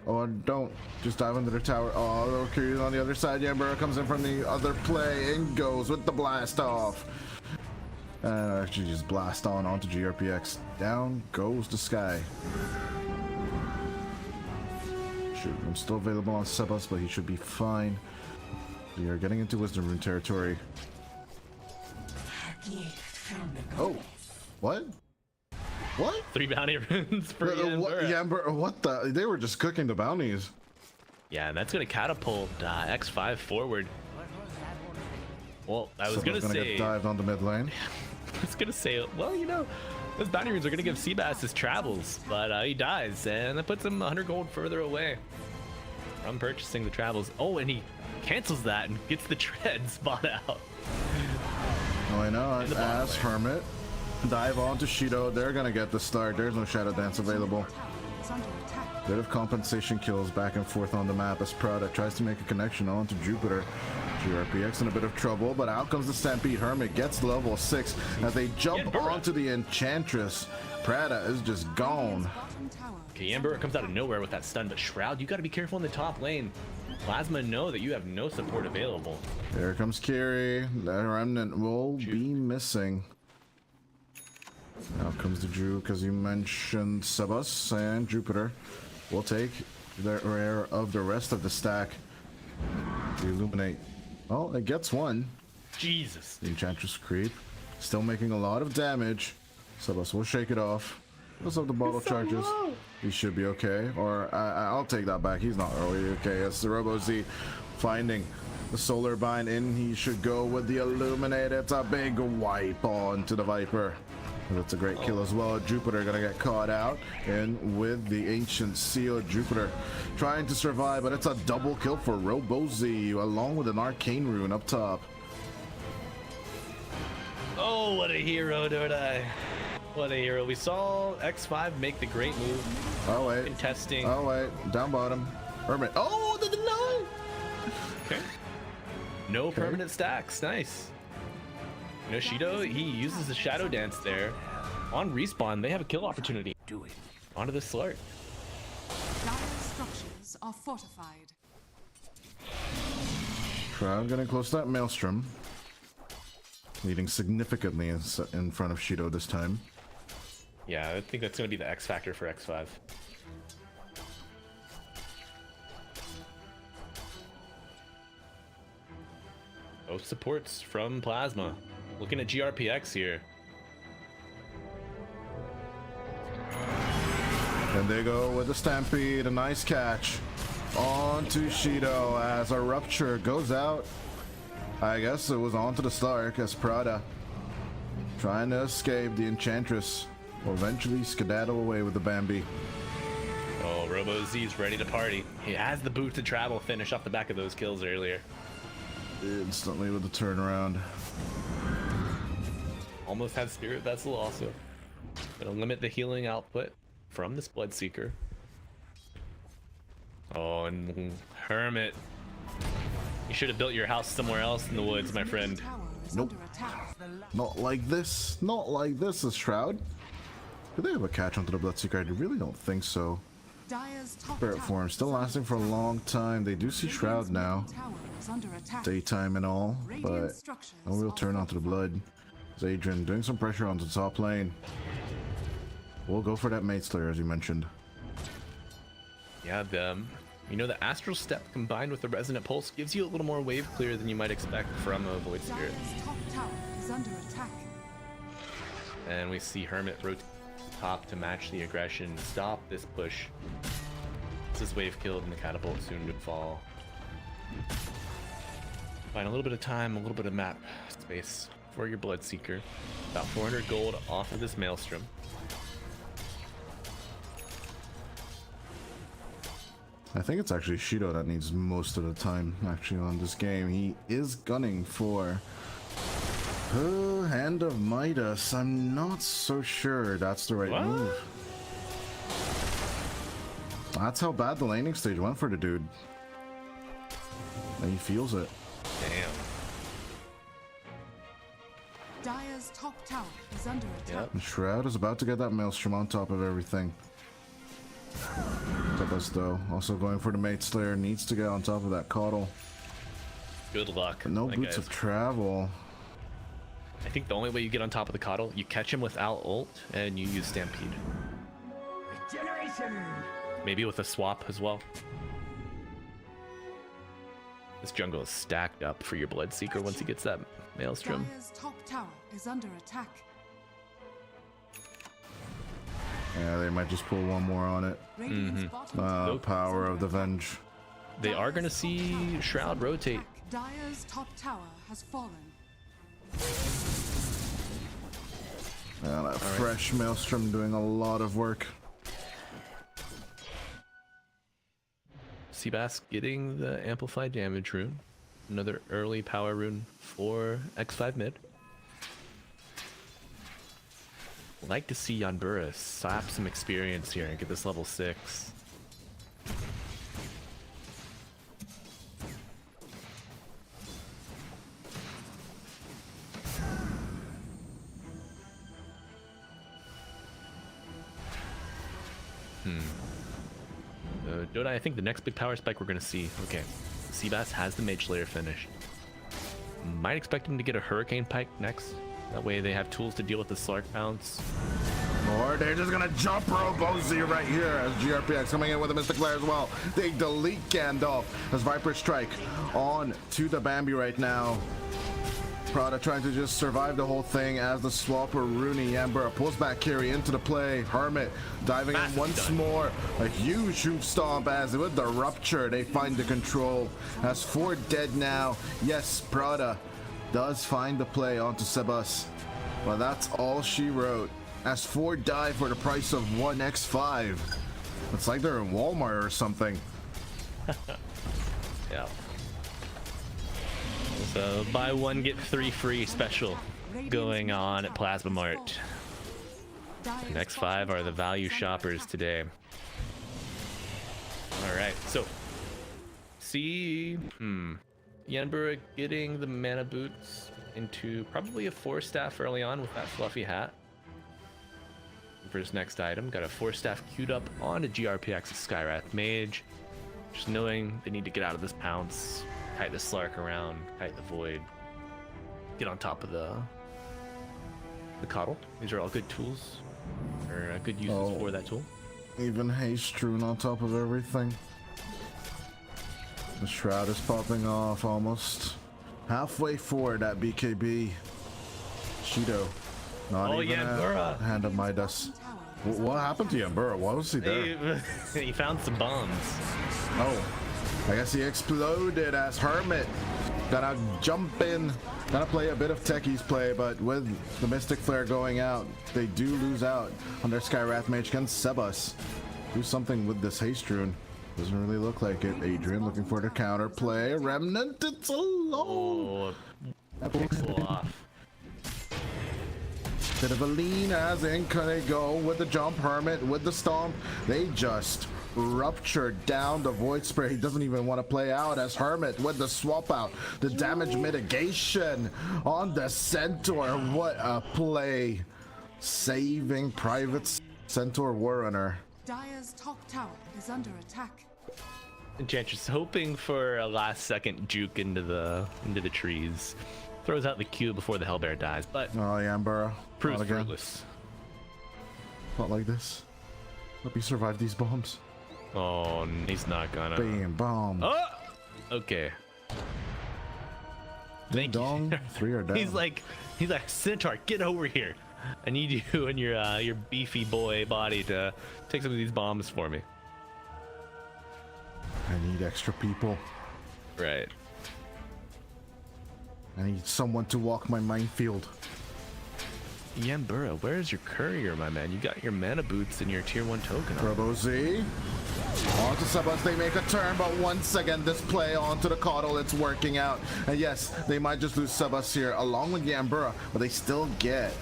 Oh, don't. Just dive under the tower. Oh, the courier's on the other side. Yambura comes in from the other play and goes with the blast off. And actually just blast on onto GRPX. Down goes the sky. Shoot, I'm still available on Sebas, but he should be fine. We are getting into Wisdom Rune territory. Oh, what? What? 3 bounty runes for What the? They were just cooking the bounties. Yeah, and that's gonna catapult X5 forward. Well, I was gonna say get dived on the mid lane. I was gonna say, well, you know, those bounty runes are gonna give Seabass his travels, but he dies, and that puts him 100 gold further away from purchasing the travels. Oh, and he cancels that and gets the treads bought out. Why not? As Hermit, dive onto Shido. They're gonna get the start. There's no Shadow Dance available. Bit of compensation kills back and forth on the map as Prada tries to make a connection onto Jupiter. GRPX in a bit of trouble, but out comes the Stampede. Hermit gets level 6 as they jump onto the Enchantress. Prada is just gone. Okay, Amber comes out of nowhere with that stun, but Shroud, you gotta be careful in the top lane. Plasma know that you have no support available. There comes Kiri. The Remnant will be missing. Now comes the Juke, as you mentioned. Sebas and Jupiter will take the rare of the rest of the stack. The Illuminate. Oh, it gets one. Jesus. The Enchantress creep. Still making a lot of damage. Sebas will shake it off. Those of the bottle charges. He should be okay. Or I'll take that back. He's not really okay. It's the Robo Z finding the Solar Bind in. He should go with the Illuminate. It's a big wipe onto the Viper. That's a great kill as well. Jupiter gonna get caught out, and with the Ancient Seal, Jupiter trying to survive, but it's a double kill for Robo Z along with an Arcane Rune up top. Oh, what a hero, don't I? What a hero. We saw X5 make the great move. Oh wait. Contesting. Oh wait. Down bottom. Hermit. Oh, the deny. Okay. No permanent stacks. Nice. You know, Shido, he uses the Shadow Dance there. On respawn, they have a kill opportunity. Do it. Onto the Slart. Dire structures are fortified. Crowd getting close to that Maelstrom. Leading significantly in front of Shido this time. Yeah, I think that's going to be the X factor for X5. Both supports from Plasma. Looking at GRPX here. And they go with the Stampede, a nice catch. On to Shido as a Rupture goes out. I guess it was onto the Stark as Prada trying to escape. The Enchantress will eventually skedaddle away with the Bambi. Oh, Robo Z's ready to party. He has the boot to travel, finish off the back of those kills earlier. Instantly with the turnaround. Almost had Spirit Vessel also. Gonna limit the healing output from this Bloodseeker. Oh, and Hermit. You should have built your house somewhere else in the woods, my friend. Nope. Not like this. Not like this, is Shroud. Do they have a catch onto the Bloodseeker? I really don't think so. Spirit form still lasting for a long time. They do see Shroud now. Daytime and all, but no real turn onto the blood. Zadrian doing some pressure onto the top lane. We'll go for that Mate Slayer as you mentioned. Yeah, you know, the Astral Step combined with the Resonant Pulse gives you a little more wave clear than you might expect from a Void Spirit. And we see Hermit rotate top to match the aggression, stop this push. This is wave killed and the catapult soon would fall. Find a little bit of time, a little bit of map space for your Bloodseeker. About 400 gold off of this Maelstrom. I think it's actually Shido that needs most of the time actually on this game. He is gunning for Hand of Midas. I'm not so sure that's the right move. That's how bad the laning stage went for the dude. And he feels it. Damn. Dire's top tower is under attack. Yep. Shroud is about to get that Maelstrom on top of everything. Us though, also going for the Mate Slayer, needs to get on top of that Coddle. Good luck. No boots of travel. I think the only way you get on top of the Coddle, you catch him without ult, and you use Stampede. Generation. Maybe with a swap as well. This jungle is stacked up for your Bloodseeker once he gets that Maelstrom. Dire's top tower is under attack. Yeah, they might just pull one more on it. Radiant's bottom tower Power is of the under Venge. They are going to see Shroud rotate. attack. Dire's top tower has fallen. Yeah, that fresh Maelstrom doing a lot of work. Seabass getting the amplified damage rune. Another early power rune for X5 mid. Like to see Yanbura slap some experience here and get this level 6. Dodai, I think the next big power spike we're going to see. Okay, Seabass has the Mage Slayer finished. Might expect him to get a Hurricane Pike next. That way they have tools to deal with the Slark bounce. Or they're just gonna jump Robozy right here as GRPX coming in with a Mystic Flare as well. They delete Gandalf as Viper Strike on to the Bambi right now. Prada trying to just survive the whole thing as the swapper Rooney Amber pulls back carry into the play. Hermit diving in once more. A huge hoop stomp as with the rupture they find the control. As 4 dead now. Yes, Prada does find the play onto Sebas. But that's all she wrote. As 4 die for the price of 1 X5. It's like they're in Walmart or something. Yeah. So buy 1 get 3 free special going on at Plasma Mart. And X5 are the value shoppers today. All right, so see, Yanbura getting the mana boots into probably a 4-staff early on with that fluffy hat. For his next item, got a 4-staff queued up on a GRPX's Skyrath Mage. Just knowing they need to get out of this pounce, kite the Slark around, kite the Void, get on top of the Coddle. These are all good tools, or good uses for that tool. Even haste rune on top of everything. The Shroud is popping off almost halfway forward at BKB. Shido. Not even Yanbura. a hand of Midas. What happened to Yanbura? Why was he there? He found some bombs. Oh, I guess he exploded as Hermit. Gotta jump in. Gotta play a bit of Techie's play, but with the Mystic Flare going out, they do lose out on their Skyrath Mage against Sebas. Do something with this haste rune. Doesn't really look like it. Adrian looking for the counter play. Remnant, it's alone. Pixel off. Bit of a lean as in can they go with the jump. Hermit with the stomp. They just rupture down the Void Spray. He doesn't even want to play out as Hermit with the swap out. The damage mitigation on the Centaur. What a play. Saving Private Centaur Warrunner. Dire's top tower is under attack. Enchantress hoping for a last second juke into the trees. Throws out the Q before the Hellbear dies, but Oh, Yanbura. proves Not again. fruitless. Not like this. Let me survive these bombs. Oh, he's not gonna. Bam, bomb. Oh, okay. Thank Dong. you. 3 are down. He's like Centaur, get over here. I need you and your beefy boy body to take some of these bombs for me. I need extra people. Right. I need someone to walk my minefield. Yanbura, where's your courier, my man? You got your mana boots and your tier 1 token on. Turbo Z. Onto Sebas, they make a turn, but once again, this play onto the Coddle, it's working out. And yes, they might just lose Sebas here, along with Yanbura, but they still get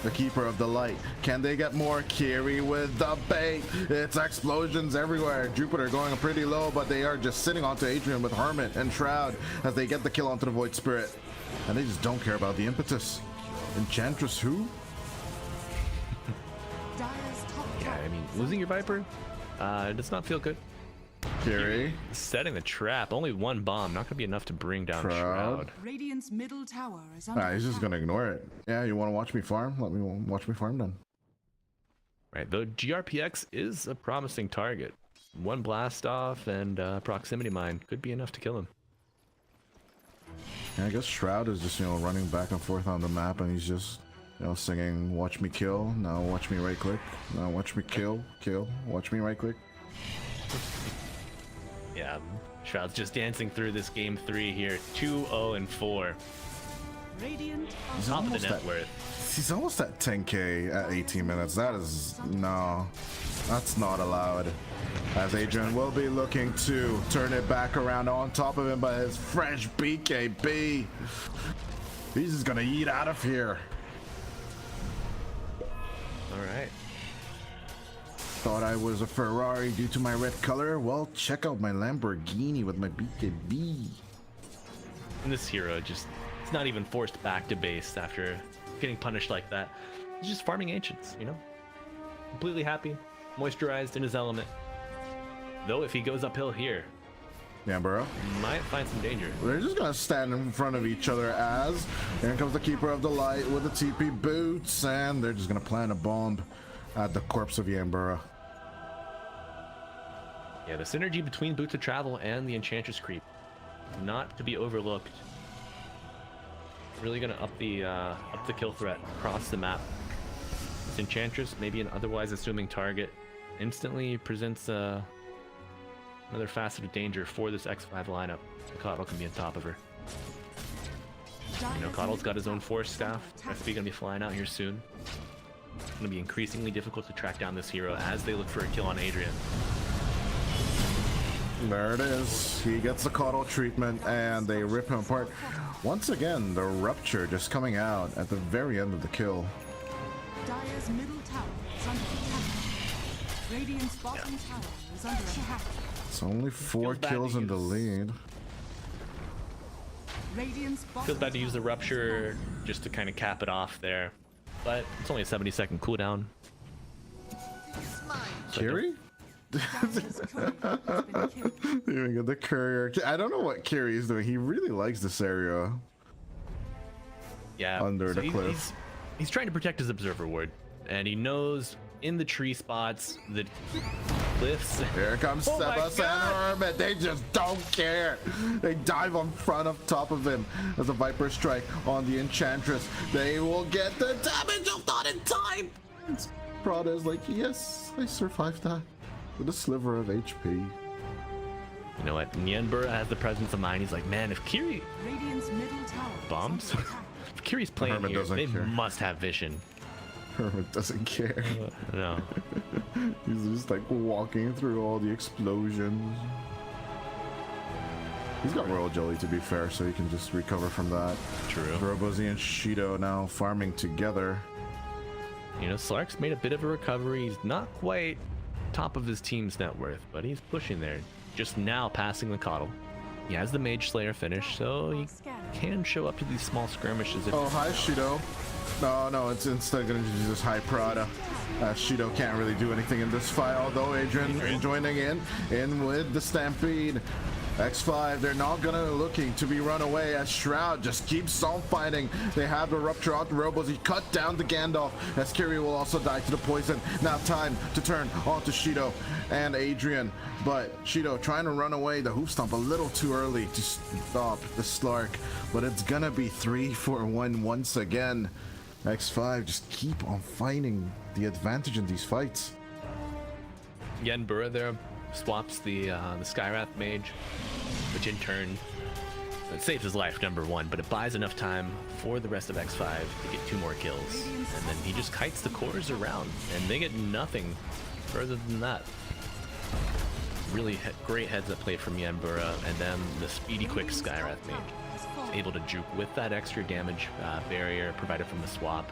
the Keeper of the Light. Can they get more? Kiri with the bait. It's explosions everywhere. Jupiter going pretty low, but they are just sitting onto Adrian with Hermit and Shroud as they get the kill onto the Void Spirit. And they just don't care about the impetus. Enchantress who? Dire's top Yeah, tower I mean, is losing your under Viper does not feel good. Kiri. Setting the trap. Only one bomb. Not gonna be enough to bring down Shroud. Shroud. Radiant's middle tower is under Nah, he's just attack. gonna ignore it. Yeah, you want to watch me farm? Let me watch me farm then. Right, though GRPX is a promising target. One blast off and proximity mine could be enough to kill him. Yeah, I guess Shroud is just, running back and forth on the map, and he's just, singing, watch me kill, now watch me right click, now watch me kill, watch me right click. Yeah, Shroud's just dancing through this game 3 here. 2-0-4. Radiant are He's Top of the almost net at, worth. he's almost at 10k at 18 minutes. That is, no, that's not allowed. As Adrian will be looking to turn it back around on top of him by his fresh BKB. He's just gonna eat out of here. Alright. Thought I was a Ferrari due to my red color? Well, check out my Lamborghini with my BKB. And this hero just, it's not even forced back to base after getting punished like that. He's just farming ancients, Completely happy, moisturized in his element. Though if he goes uphill here, Yeah, bro. might find some danger. They're just gonna stand in front of each other as here comes the Keeper of the Light with the TP boots, and they're just gonna plant a bomb at the corpse of Yambura. Yeah, the synergy between Boots of Travel and the Enchantress creep, not to be overlooked. Really gonna up the kill threat across the map. This Enchantress, maybe an otherwise assuming target, instantly presents another facet of danger for this X5 lineup. Coddle can be on top of her. Coddle's got his own force staff. FP gonna be flying out here soon. It's gonna be increasingly difficult to track down this hero as they look for a kill on Adrian. There it is. He gets the Coddle treatment, and they rip him apart. Once again, the Rupture just coming out at the very end of the kill. Dire's middle tower is under attack. Radiant's bottom tower is under attack. It's only 4 Feels bad kills to in the use- lead. Radiant's bottom Feels bad to use the tower Rupture just to kind of cap it off there, but it's only a 70-second cooldown. Kiri? Dire's courier has been killed. Even get the courier. I don't know what Kiri is doing. He really likes this area. Yeah, Under the cliff. He's trying to protect his observer ward, and he knows in the tree spots, the cliffs. Here comes Oh my Sebas God! and Hermit. They just don't care. They dive on front of top of him as a Viper strike on the Enchantress. They will get the damage of not in time. And Prada is like, yes, I survived that with a sliver of HP. You know what? Nyenbura has the presence of mind. He's like, man, if Kiri Radiant's middle tower is bombs, under attack. if Kiri's playing Hermit here, doesn't they care. must have vision. Hermit doesn't care. No. He's just like walking through all the explosions. He's got Royal Jelly, to be fair, so he can just recover from that. True. Robozy and Shido now farming together. Slark's made a bit of a recovery. He's not quite top of his team's net worth, but he's pushing there. Just now passing the Coddle. He has the Mage Slayer finish, so he can show up to these small skirmishes. Oh, hi, Shido. No, it's instead gonna use this high Prada. Shido can't really do anything in this fight, although Adrian joining in with the Stampede. X5, they're not gonna looking to be run away as Shroud just keeps on fighting. They have the Rupture out the Robos. He cut down the Gandalf as Kiri will also die to the poison. Now time to turn onto Shido and Adrian. But Shido trying to run away. The hoof stomp a little too early to stop the Slark. But it's gonna be 3-for-1 once again. X5 just keep on finding the advantage in these fights. Yenbura there swaps the Skywrath Mage, which in turn it saves his life, number one, but it buys enough time for the rest of X5 to get 2 more kills. And then he just kites the cores around, and they get nothing further than that. Really great heads-up play from Yenbura, and then the speedy quick Skywrath Mage. Able to juke with that extra damage barrier provided from the swap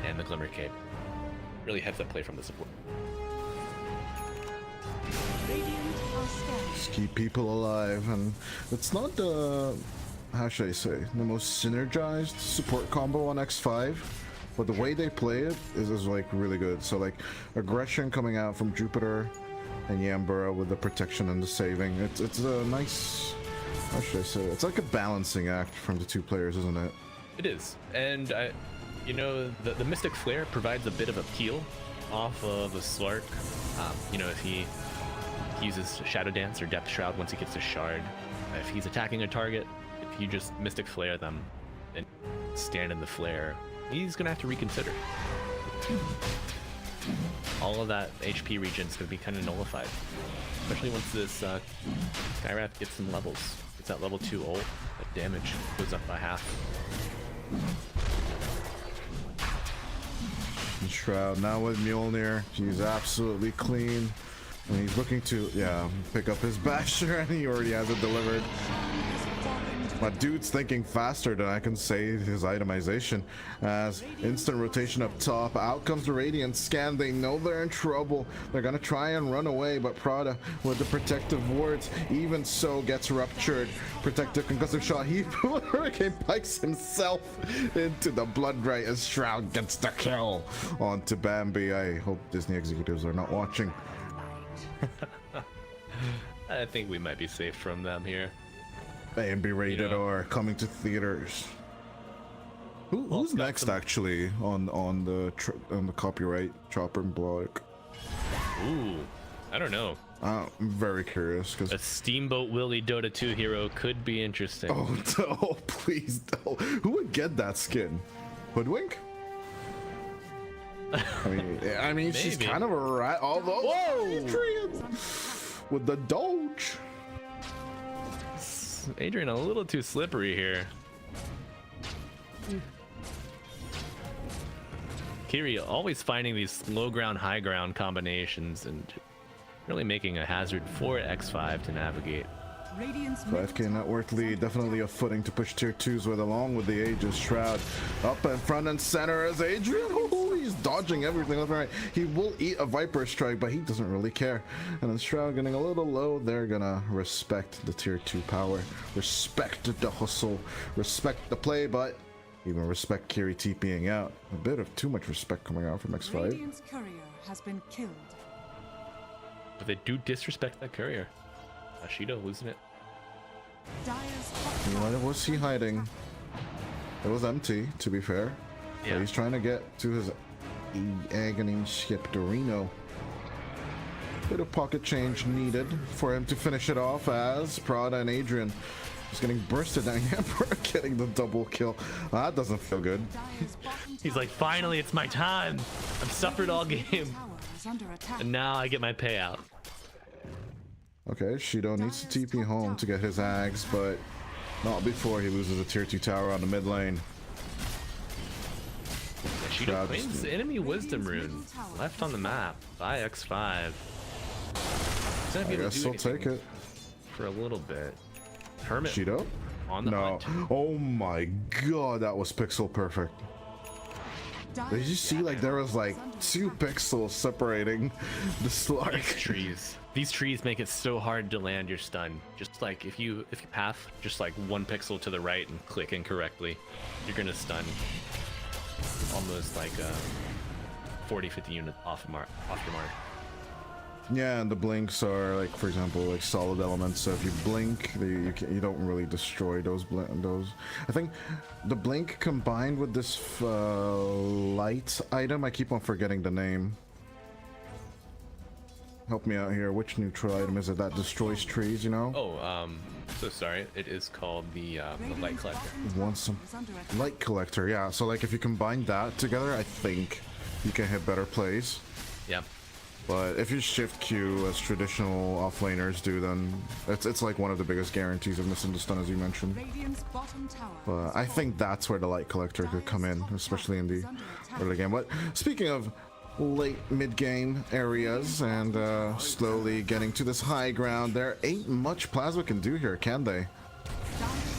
and the Glimmer Cape. Really heads-up play from the support. Just keep people alive, and it's not the, how should I say, the most synergized support combo on X5, but the way they play it is like really good. So like aggression coming out from Jupiter, and Yambura with the protection and the saving. It's a nice, how should I say it? It's like a balancing act from the two players, isn't it? It is, and you know, the Mystic Flare provides a bit of a peel off of the Slark. You know, if he uses Shadow Dance or Depth Shroud once he gets a shard, if he's attacking a target, if you just Mystic Flare them and stand in the flare, he's gonna have to reconsider. All of that HP regen is gonna be kind of nullified, especially once this Skyrath gets some levels. It's that level 2 ult, that damage goes up by half. And Shroud now with Mjolnir, he's absolutely clean. And he's looking to, yeah, pick up his basher, and he already has it delivered. My dude's thinking faster than I can say his itemization. As instant rotation up top, out comes the Radiant scan. They know they're in trouble. They're gonna try and run away, but Prada with the protective wards, even so, gets ruptured. Protective concussive shot. He Hurricane Pikes himself into the Blood Ray as Shroud gets the kill onto Bambi. I hope Disney executives are not watching. I think we might be safe from them here. Bambi rated R coming to theaters. Who's next actually on the copyright chopping block? Ooh, I don't know. I'm very curious because A Steamboat Willie Dota 2 hero could be interesting. oh no, please no. Who would get that skin? Hoodwink? I mean, she's Maybe. kind of a rat. Although, whoa, Adrian with the Doge. Adrian a little too slippery here. Kiri always finding these low ground, high ground combinations and really making a hazard for X5 to navigate. Radiant's 5k net worth lead, definitely a footing to push tier 2s with, along with the Aegis Shroud. Up in front and center as Adrian, he's dodging everything left and right. He will eat a Viper Strike, but he doesn't really care. And then Shroud getting a little low, they're gonna respect the tier 2 power, respect the hustle, respect the play, but even respect Kiri TPing out. A bit of too much respect coming out from X5. Radiant's courier has been killed. But they do disrespect that courier. Ashido losing it. Dire's top What was he hiding? It was empty, to be fair. Yeah. But he's trying to get to his agony ship Dorino. Bit of pocket change needed for him to finish it off as Prada and Adrian is getting bursted down. Emperor getting the double kill. That doesn't feel good. Dire's bottom He's like, finally, it's my time. I've suffered all game, tower is under attack. and now I get my payout. Okay, Shido needs to TP home to get his Ags, but not before he loses a tier 2 tower on the mid lane. Ashido Shroud claims just- the enemy wisdom rune left on the map by X5. He's not I able to guess do he'll take anything it. for a little bit. Hermit Shido? on the No. hunt. Oh my god, that was pixel perfect. Did you see like there was like 2 pixels separating the Slark? These trees make it so hard to land your stun. Just like if you path just like 1 pixel to the right and click incorrectly, you're gonna stun almost like 40-50 units off your mark. Yeah, and the blinks are like, for example, like solid elements. So if you blink, you don't really destroy those. I think the blink combined with this light item. I keep on forgetting the name. Help me out here. Which neutral item is it that destroys trees? You know. Oh, so sorry. It is called the light collector. Want some light collector? Yeah. So like if you combine that together, I think you can hit better plays. Yep. But if you shift Q as traditional offlaners do, then it's like one of the biggest guarantees of missing the stun, as you mentioned. Radiant's bottom tower. But I think that's where the light collector could come in, especially in the early game. But speaking of late mid-game areas and slowly getting to this high ground, there ain't much Plasma can do here, can they?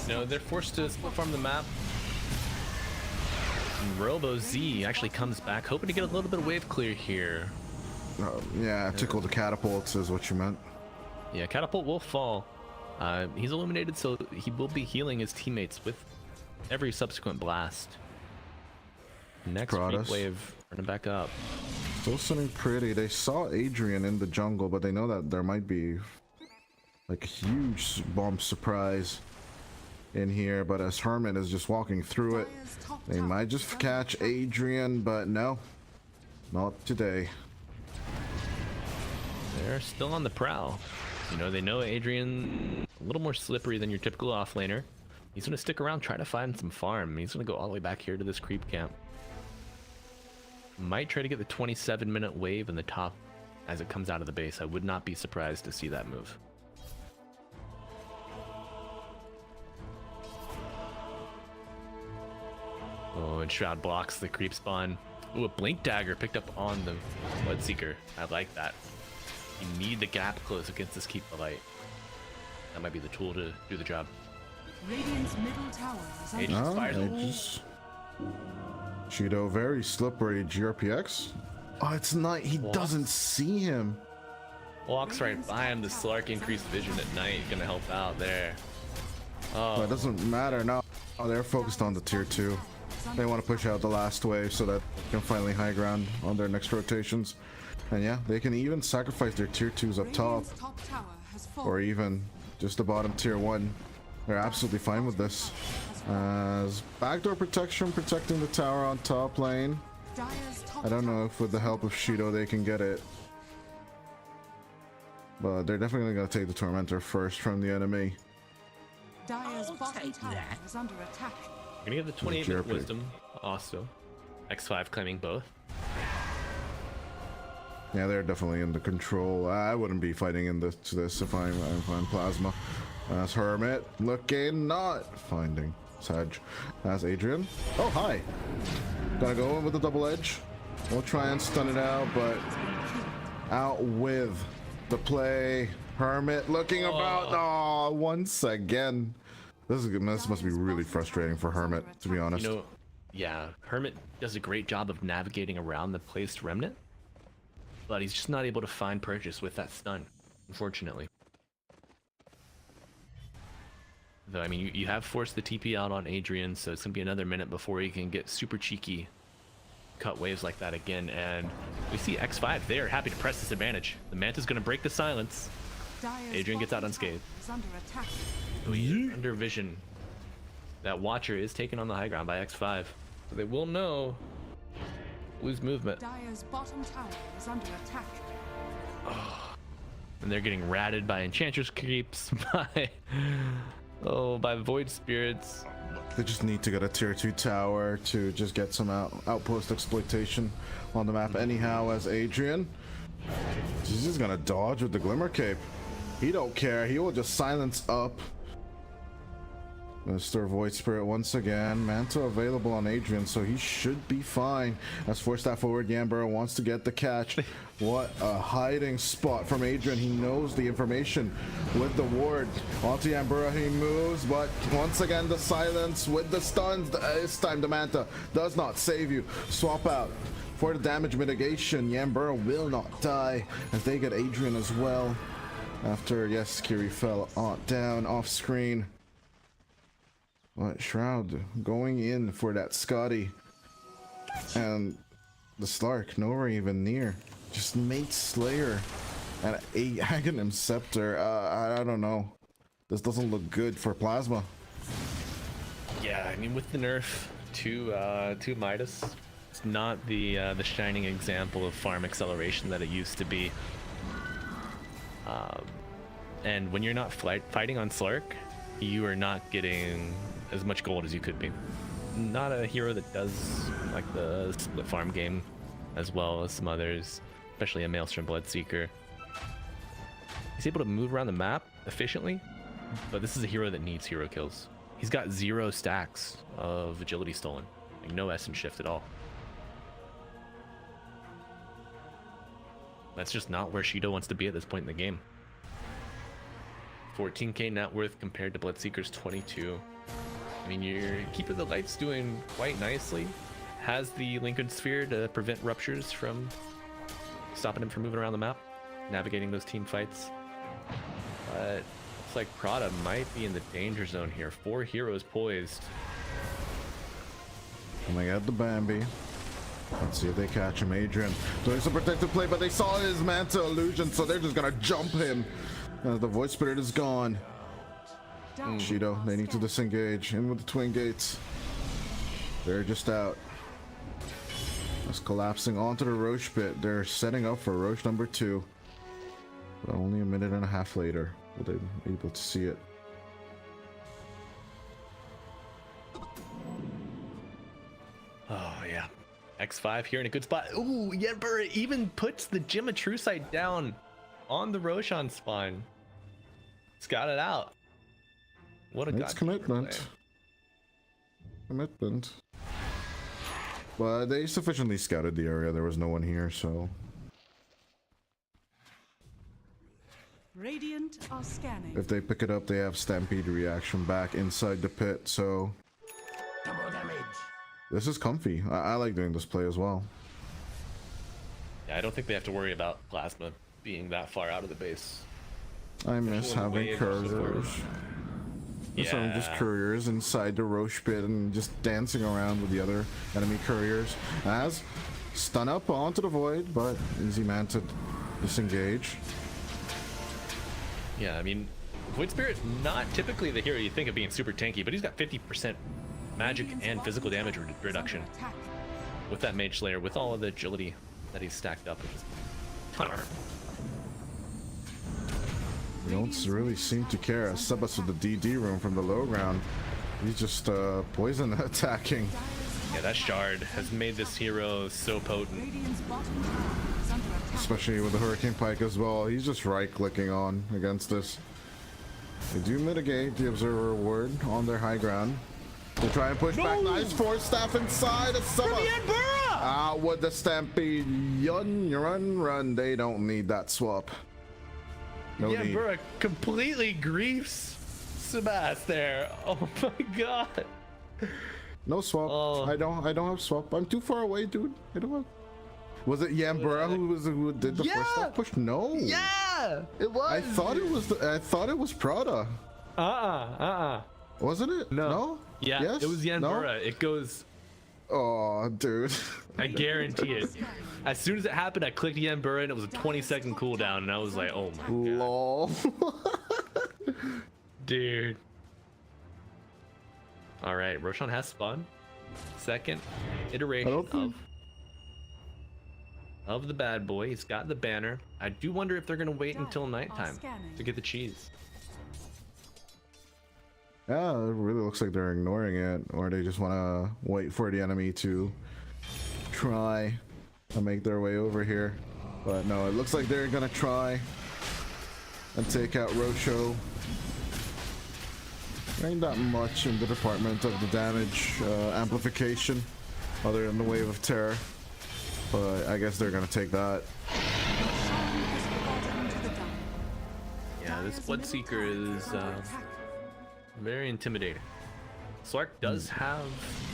No, they're forced to split farm the map. And Robo Z actually comes back, hoping to get a little bit of wave clear here. Yeah, tickle the catapults is what you meant. Yeah, catapult will fall. He's illuminated, so he will be healing his teammates with every subsequent blast. Next Protus. Freak wave, turning back up. Still sitting pretty. They saw Adrian in the jungle, but they know that there might be like a huge bomb surprise in here. But as Hermit is just walking through it, they might just catch Adrian, but no, not today. They're still on the prowl. You know, they know Adrian a little more slippery than your typical offlaner. He's gonna stick around, try to find some farm. He's gonna go all the way back here to this creep camp. Might try to get the 27-minute wave in the top as it comes out of the base. I would not be surprised to see that move. Oh, and Shroud blocks the creep spawn. Ooh, a Blink Dagger picked up on the Bloodseeker. I like that. You need the gap close against this Keep the Light. That might be the tool to do the job. Radiant's middle tower is under Agent Oh, fires. Aegis. Cheeto, very slippery. GRPX. Oh, it's night. He doesn't see him. Walks right by him. The Slark increased vision at night. Gonna help out there. But it doesn't matter now. Oh, they're focused on the tier 2. They want to push out the last wave so that they can finally high ground on their next rotations. And yeah, they can even sacrifice their tier 2s up top, Radiant's top tower has fallen. or even just the bottom tier 1. They're absolutely fine with this. As backdoor protection protecting the tower on top lane. Dire's top I don't know tower if with the help of Shido they can get it. But they're definitely going to take the Tormentor first from the enemy. Dire's I'll bottom take tower that. is under attack. Gonna get the 28-minute Jerpy. wisdom also. X5 claiming both. Yeah, they're definitely in the control. I wouldn't be fighting in this if I'm Plasma. As Hermit looking, not finding Sag. As Adrian. Oh, hi. Gonna go in with the double edge. We'll try and stun it out, but out with the play. Hermit looking about. Oh, once again. This must be really frustrating for Hermit, to be honest. You know, yeah, Hermit does a great job of navigating around the placed remnant, but he's just not able to find purchase with that stun, unfortunately. Though, I mean, you have forced the TP out on Adrian, so it's gonna be another minute before he can get super cheeky cut waves like that again. And we see X5 there, happy to press this advantage. The Manta's gonna break the silence. Dire's Adrian gets out bottom unscathed. tower is under attack. Under vision. That Watcher is taken on the high ground by X5. So they will know. Lose movement. Dire's bottom tower is under attack. And they're getting ratted by Enchantress creeps, by Void Spirits. They just need to get a tier 2 tower to just get some outpost exploitation on the map anyhow. As Adrian, he's just gonna dodge with the Glimmer Cape. He don't care. He will just silence up Mr. Void Spirit once again. Manta available on Adrian, so he should be fine. As forced that forward, Yambura wants to get the catch. What a hiding spot from Adrian. He knows the information with the ward. Onto Yambura he moves, but once again the silence with the stuns. This time the Manta does not save you. Swap out for the damage mitigation. Yambura will not die as they get Adrian as well. After, yes, Kiri fell down off screen. But Shroud going in for that Scotty. And the Slark nowhere even near. Just mate Slayer and a Aghanim Scepter. I don't know. This doesn't look good for Plasma. Yeah, I mean, with the nerf to Motis, it's not the shining example of farm acceleration that it used to be. And when you're not fighting on Slark, you are not getting as much gold as you could be. Not a hero that does like the split farm game as well as some others, especially a Maelstrom Bloodseeker. He's able to move around the map efficiently, but this is a hero that needs hero kills. He's got 0 stacks of agility stolen, like no essence shift at all. That's just not where Shido wants to be at this point in the game. 14k net worth compared to Bloodseeker's 22. I mean, your Keeper of the Light's doing quite nicely. Has the Lincoln Sphere to prevent ruptures from stopping him from moving around the map, navigating those team fights. But looks like Prada might be in the danger zone here. 4 heroes poised. Coming out the Bambi. Let's see if they catch him. Adrian doing some protective play, but they saw his Manta illusion, so they're just gonna jump him. The Void Spirit is gone. Shido, they need to disengage. In with the twin gates. They're just out. It's collapsing onto the Roche pit. They're setting up for Roche number 2. But only a minute and a half later will they be able to see it. Oh yeah, X5 here in a good spot. Ooh, Yenbur even puts the Gematrusite down on the Roshan spine. It's got it out. What a It's commitment. Commitment. But they sufficiently scouted the area. There was no one here, so. Radiant are scanning. If they pick it up, they have Stampede reaction back inside the pit, so. Double damage. This is comfy. I like doing this play as well. Yeah, I don't think they have to worry about Plasma being that far out of the base. I miss having couriers. So just couriers inside the Roche pit and just dancing around with the other enemy couriers. As stun up onto the Void, but easy man to disengage. Yeah, I mean, Void Spirit not typically the hero you think of being super tanky, but he's got 50% magic and physical damage reduction with that Mage Slayer, with all of the agility that he's stacked up, which is a ton of armor. They don't really seem to care. Sebas with the DD room from the low ground. He's just poison attacking. Yeah, that shard has made this hero so potent. Especially with the Hurricane Pike as well. He's just right-clicking on against this. They do mitigate the Observer Ward on their high ground. They try and push back. Nice Force Staff inside of Sebas. Out with the Stampede. Run. They don't need that swap. No Yeah, need. Burra completely griefs Sebas there. Oh my god. No swap. Oh. I don't have swap. I'm too far away, dude. I don't have. Was it Yambura who did the first step push? No. Yeah, it was. I thought it was Prada. Wasn't it? No. Yeah, Yes? it was Yambura. No? It goes. Oh, dude. I guarantee it. As soon as it happened, I clicked Yambura and it was a 20-second cooldown, and I was like, oh my god. Lol. Dude. All right, Roshan has spawned. Second iteration of the bad boy. He's got the banner. I do wonder if they're gonna wait until nighttime to get the cheese. Yeah, it really looks like they're ignoring it, or they just want to wait for the enemy to try to make their way over here. But no, it looks like they're gonna try and take out Rocho. There ain't that much in the department of the damage amplification, other than the Wave of Terror. But I guess they're gonna take that. Yeah, this Bloodseeker is very intimidating. Slark does have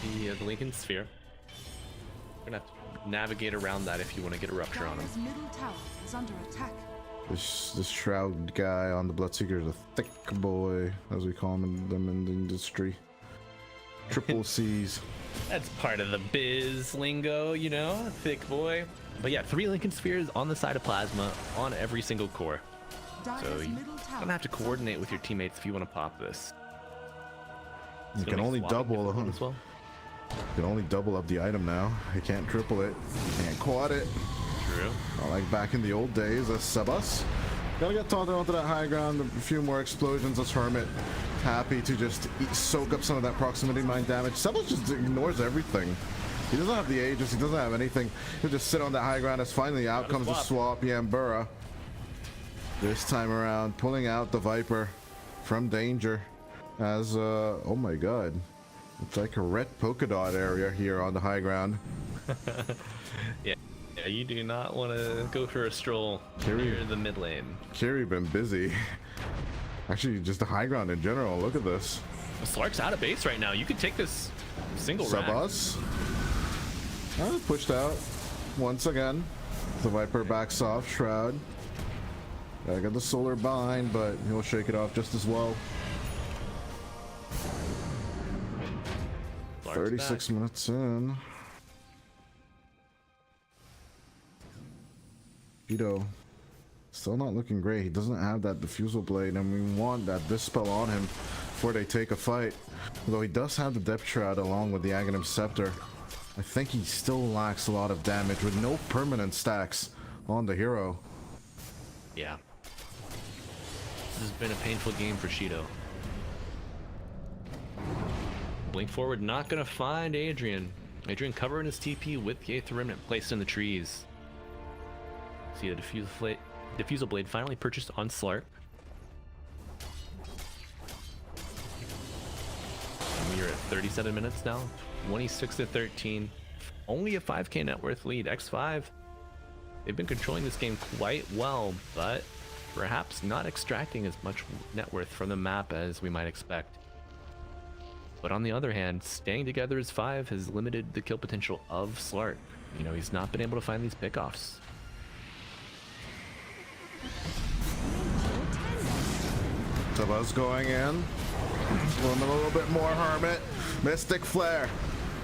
the Lincoln Sphere. We're gonna have to navigate around that if you want to get a rupture on him. Middle tower is under attack. This Shroud guy on the Bloodseeker is a thick boy, as we call them in the industry. Triple C's. That's part of the biz lingo, you know, thick boy. But yeah, 3 Lincoln Spheres on the side of Plasma on every single core. So you don't have to coordinate with your teammates if you want to pop this. You can only double as well. You can only double up the item now. You can't triple it. You can't quad it. True. Not like back in the old days as Sebas. Gotta get taunted onto that high ground. A few more explosions as Hermit. Happy to just soak up some of that proximity mine damage. Sebas just ignores everything. He doesn't have the Aegis. He doesn't have anything. He'll just sit on that high ground as finally out comes the swap. Yambura. This time around, pulling out the Viper from danger. As, oh my god. It's like a red polka dot area here on the high ground. Yeah, you do not want to go for a stroll near the mid lane. Kiri been busy. Actually, just the high ground in general. Look at this. Slark's out of base right now. You could take this single rack. Sebas. Pushed out once again. The Viper backs off. Shroud. Gotta get the solar bind, but he'll shake it off just as well. 36 minutes in. Shido still not looking great. He doesn't have that diffusal blade, and we want that dispel on him before they take a fight. Though he does have the depth shroud along with the Aghanim scepter, I think he still lacks a lot of damage with no permanent stacks on the hero. Yeah. This has been a painful game for Shido. Blink forward, not gonna find Adrian. Adrian covering his TP with the Aether Remnant placed in the trees. See the diffusal blade finally purchased on Slark. And we are at 37 minutes now, 26-13. Only a 5k net worth lead. X5, they've been controlling this game quite well, but perhaps not extracting as much net worth from the map as we might expect. But on the other hand, staying together as 5 has limited the kill potential of Slark. You know, he's not been able to find these pickoffs. Sabas going in. A little bit more Hermit. Mystic Flare.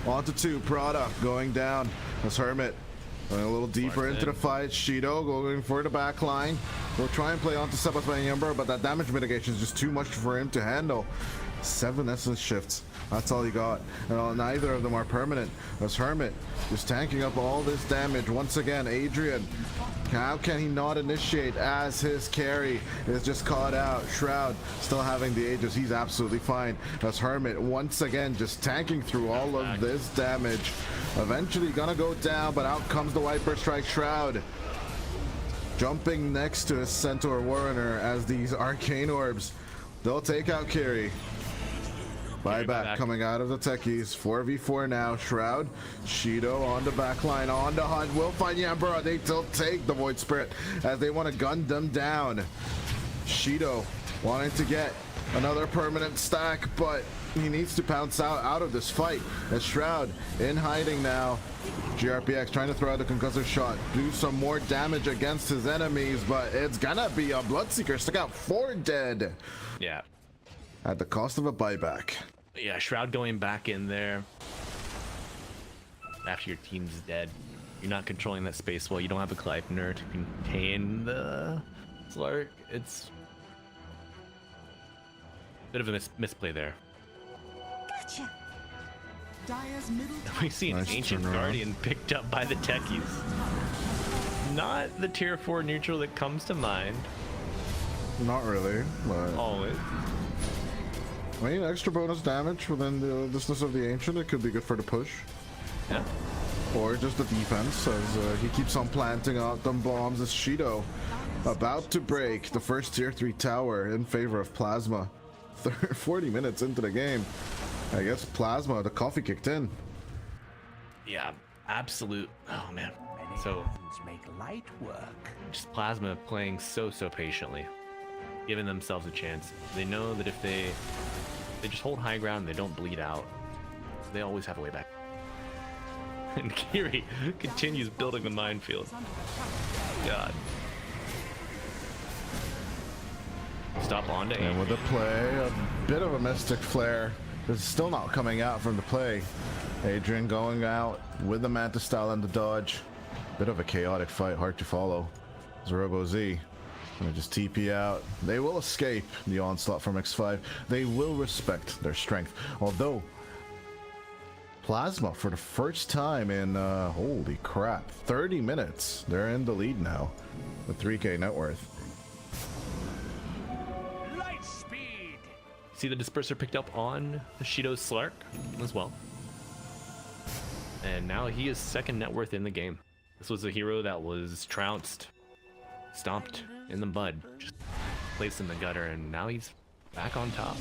Onto 2. Prada going down. As Hermit going a little deeper into the fight. Shido going for the back line. We'll try and play onto Sabas by Ember, but that damage mitigation is just too much for him to handle. 7 essence shifts. That's all he got. And neither of them are permanent. As Hermit just tanking up all this damage. Once again, Adrian. How can he not initiate as his carry is just caught out? Shroud still having the Aegis. He's absolutely fine. As Hermit once again just tanking through all of this damage. Eventually gonna go down, but out comes the Viper Strike. Shroud jumping next to his Centaur Warrener as these Arcane Orbs. They'll take out Kiri. Buyback coming out of the techies. 4v4 now. Shroud, Shido on the back line, on the hunt. Will find Yambura. They still take the Void Spirit as they want to gun them down. Shido wanting to get another permanent stack, but he needs to pounce out of this fight. As Shroud in hiding now. GRPX trying to throw out the concussive shot, do some more damage against his enemies, but it's gonna be a Bloodseeker. Stick out 4 dead. Yeah. At the cost of a buyback. Yeah, Shroud going back in there. After your team's dead. You're not controlling that space well. You don't have a Gleipnir to contain the Slark. It's a bit of a misplay there. Gotcha. Dire's middle We see an Nice Ancient turnaround. Guardian picked up by the techies. Not the tier 4 neutral that comes to mind. Not really, but Always. I mean, extra bonus damage within the distance of the Ancient, it could be good for the push. Yeah. Or just the defense, as he keeps on planting out them bombs. As Shido about to break the first tier 3 tower in favor of Plasma. 40 minutes into the game. I guess Plasma, the coffee kicked in. Yeah, absolute. Oh man. So Hands make light work. just Plasma playing so patiently, giving themselves a chance. They know that if they just hold high ground, they don't bleed out, they always have a way back. And Kiri continues building the minefield. God. Stop onto And aim. with the play, a bit of a Mystic Flare. It's still not coming out from the play. Adrian going out with the Manta style and the dodge. Bit of a chaotic fight, hard to follow. Robo Z gonna just TP out. They will escape the onslaught from X5. They will respect their strength. Although Plasma, for the first time in holy crap, 30 minutes, they're in the lead now with 3k net worth. Light speed. See the disperser picked up on Shido's Slark as well. And now he is second net worth in the game. This was a hero that was trounced, stomped in the mud, just placed in the gutter, and now he's back on top.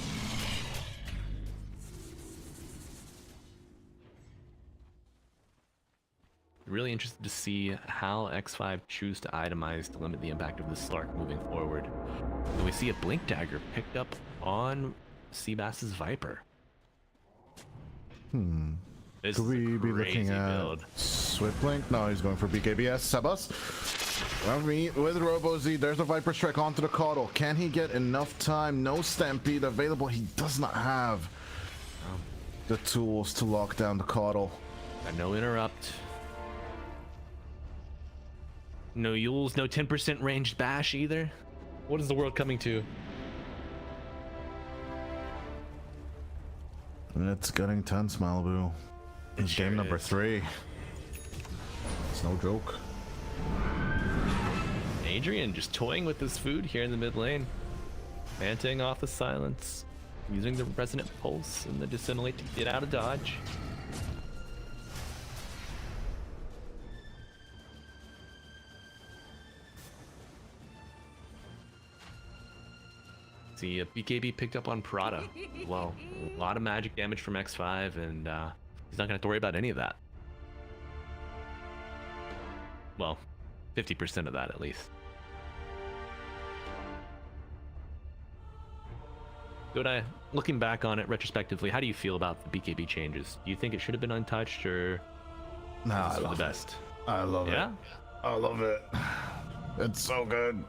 Really interested to see how X5 choose to itemize to limit the impact of the Slark moving forward. And we see a Blink Dagger picked up on Seabass's Viper. This Could is a we be looking crazy at build. Swift Blink? No, he's going for BKBS. Sebas. Well, with Robo Z, there's a Viper Strike onto the Caudal. Can he get enough time? No Stampede available. He does not have the tools to lock down the Caudal. Got no interrupt. No Yules, no 10% ranged bash either. What is the world coming to? It's getting tense, Malibu. It's sure game number is. 3. It's no joke. Adrian just toying with his food here in the mid lane. Manting off the silence. Using the resonant pulse and the dissimulate to get out of dodge. See, BKB picked up on Prada. Well, a lot of magic damage from X5, and he's not going to have to worry about any of that. Well, 50% of that at least. Godai, looking back on it retrospectively, how do you feel about the BKB changes? Do you think it should have been untouched, or Nah, is I it love the best? it. I love Yeah? it. I love it. It's so good.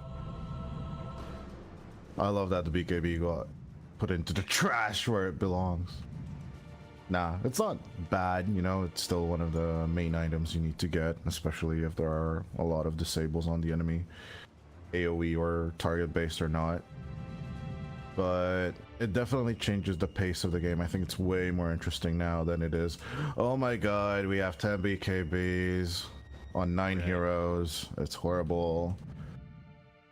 I love that the BKB got put into the trash where it belongs. Nah, it's not bad, you know, it's still one of the main items you need to get, especially if there are a lot of disables on the enemy, AoE or target based or not. But it definitely changes the pace of the game. I think it's way more interesting now than it is. Oh my god, we have 10 BKBs on 9 heroes. It's horrible.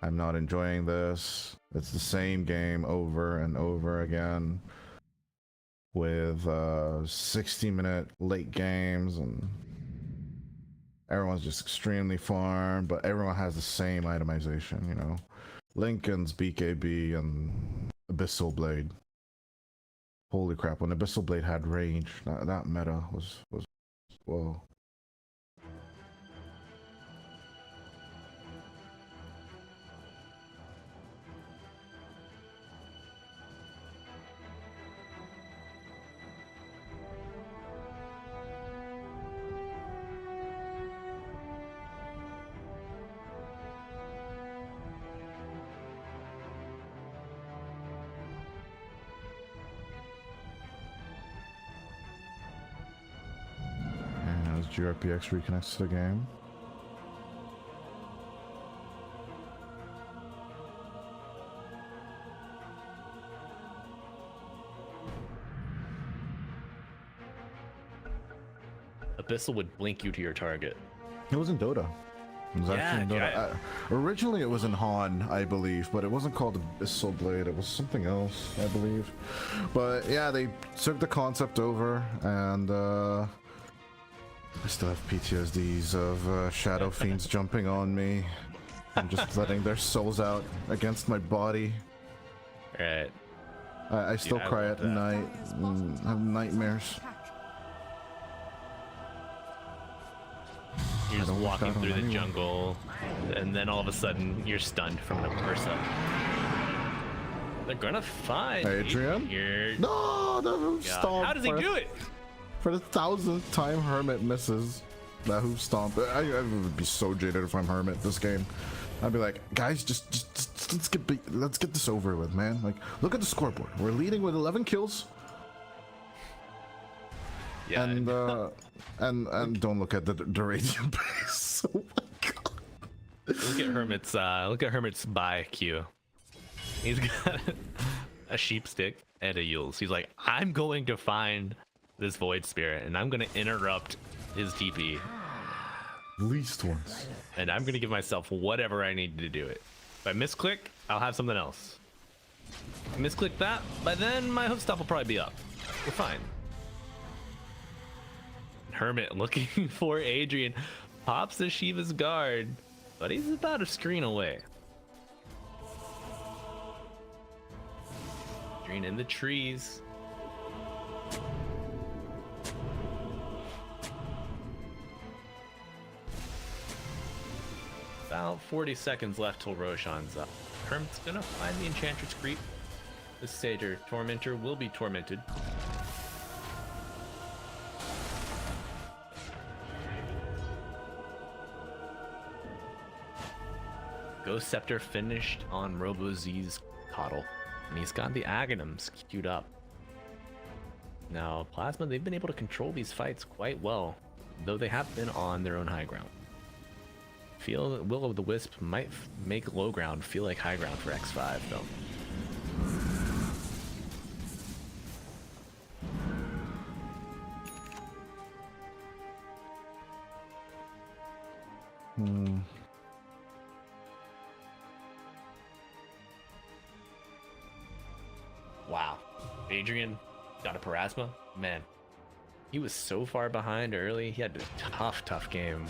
I'm not enjoying this. It's the same game over and over again with 60-minute late games, and everyone's just extremely farmed, but everyone has the same itemization, you know. Lincoln's BKB and Abyssal Blade. Holy crap, when Abyssal Blade had range, that meta was whoa. As GRPX reconnects to the game. Abyssal would blink you to your target. It was in Dota. It was actually in Dota. Originally it was in Han, I believe, but it wasn't called Abyssal Blade. It was something else, I believe. But yeah, they took the concept over, and I still have PTSDs of Shadow Fiends jumping on me and just letting their souls out against my body. Right. I still I cry love at that. night and have nightmares. You're just don't wish walking that on through the anyone. jungle, and then all of a sudden you're stunned from the Ursa. They're gonna find Adrian? Here. No, the hoof stomp. How does he do it? For the 1000th time, Hermit misses that hoof stomp. I would be so jaded if I'm Hermit this game. I'd be like, guys, just let's get this over with, man. Like, look at the scoreboard. We're leading with 11 kills. Yeah. And don't look at the radiant base. Oh my god. Look at Hermit's buy queue. He's got a sheep stick and a Yules. He's like, I'm going to find this void spirit and I'm gonna interrupt his TP. Least once. And I'm gonna give myself whatever I need to do it. If I misclick, I'll have something else. If I misclick that, by then my hoof stop will probably be up. We're fine. Hermit looking for Adrian. Pops the Shiva's guard, but he's about a screen away. Adrian in the trees. About 40 seconds left till Roshan's up. Hermit's gonna find the Enchantress creep. The Satyr Tormentor will be tormented. Ghost Scepter finished on RoboZ's Coddle, and he's got the Aghanims queued up. Now, Plasma, they've been able to control these fights quite well, though they have been on their own high ground. feel that Will-O-the-Wisp might make low ground feel like high ground for X5 though. Wow, Adrian got a Parasma? Man, he was so far behind early. He had a tough game.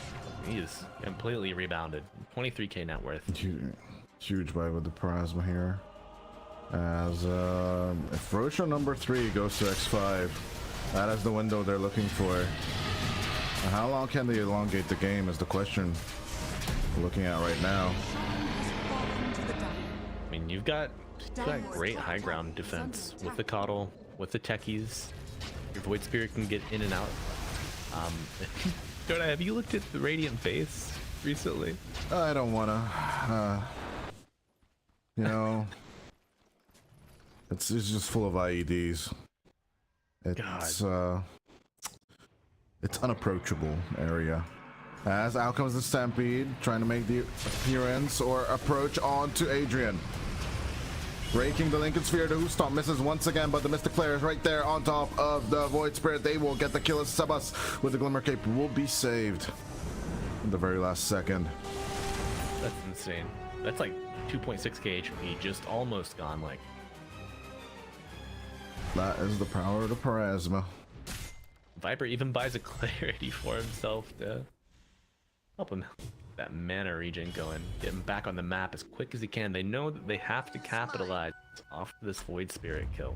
He is completely rebounded. 23k net worth. Huge buy with the Parasma here. As if Rocha number 3 goes to X5, that is the window they're looking for. And how long can they elongate the game is the question we're looking at right now. I mean, you've got great high ground defense with the Coddle, with the techies. Your Void Spirit can get in and out. Jonah, have you looked at the Radiant Face recently? I don't wanna. You know, it's just full of IEDs. It's unapproachable area. As out comes the Stampede, trying to make the appearance or approach onto Adrian. Breaking the Lincoln Sphere, the Hoostomp misses once again, but the Mystic Flare is right there on top of the Void Spirit. They will get the kill as Sebas with the Glimmer Cape will be saved in the very last second. That's insane. That's like 2.6k HP, just almost gone. Like, that is the power of the Parasma. Viper even buys a Clarity for himself to help him that mana regen going, get him back on the map as quick as he can. They know that they have to capitalize off this Void Spirit kill.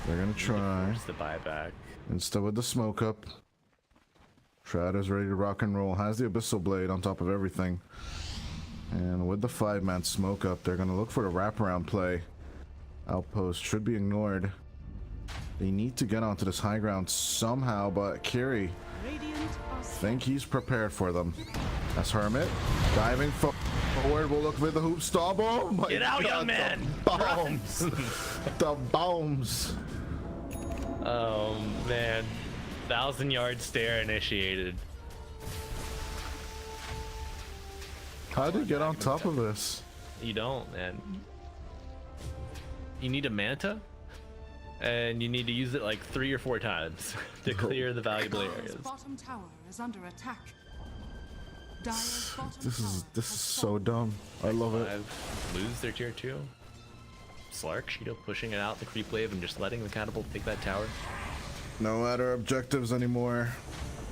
They're gonna try the buyback instead with the smoke up. Shroud is ready to rock and roll, has the Abyssal Blade on top of everything, and with the 5-man smoke up, they're gonna look for the wraparound play. Outpost should be ignored. They need to get onto this high ground somehow, but Kiri, think he's prepared for them. That's Hermit diving forward. We'll look for the hoop stop. Oh my Get out, God, young man! The bombs. The bombs. Oh man, 1,000-yard stare initiated. How do you get on top of this? You don't, man. You need a Manta, and you need to use it like 3 or 4 times to clear the valuable areas. Bottom tower is under attack. This is so dumb. I love it. Lose their tier 2. Slark, Shido pushing it out the creep wave and just letting the catapult take that tower. No matter objectives anymore.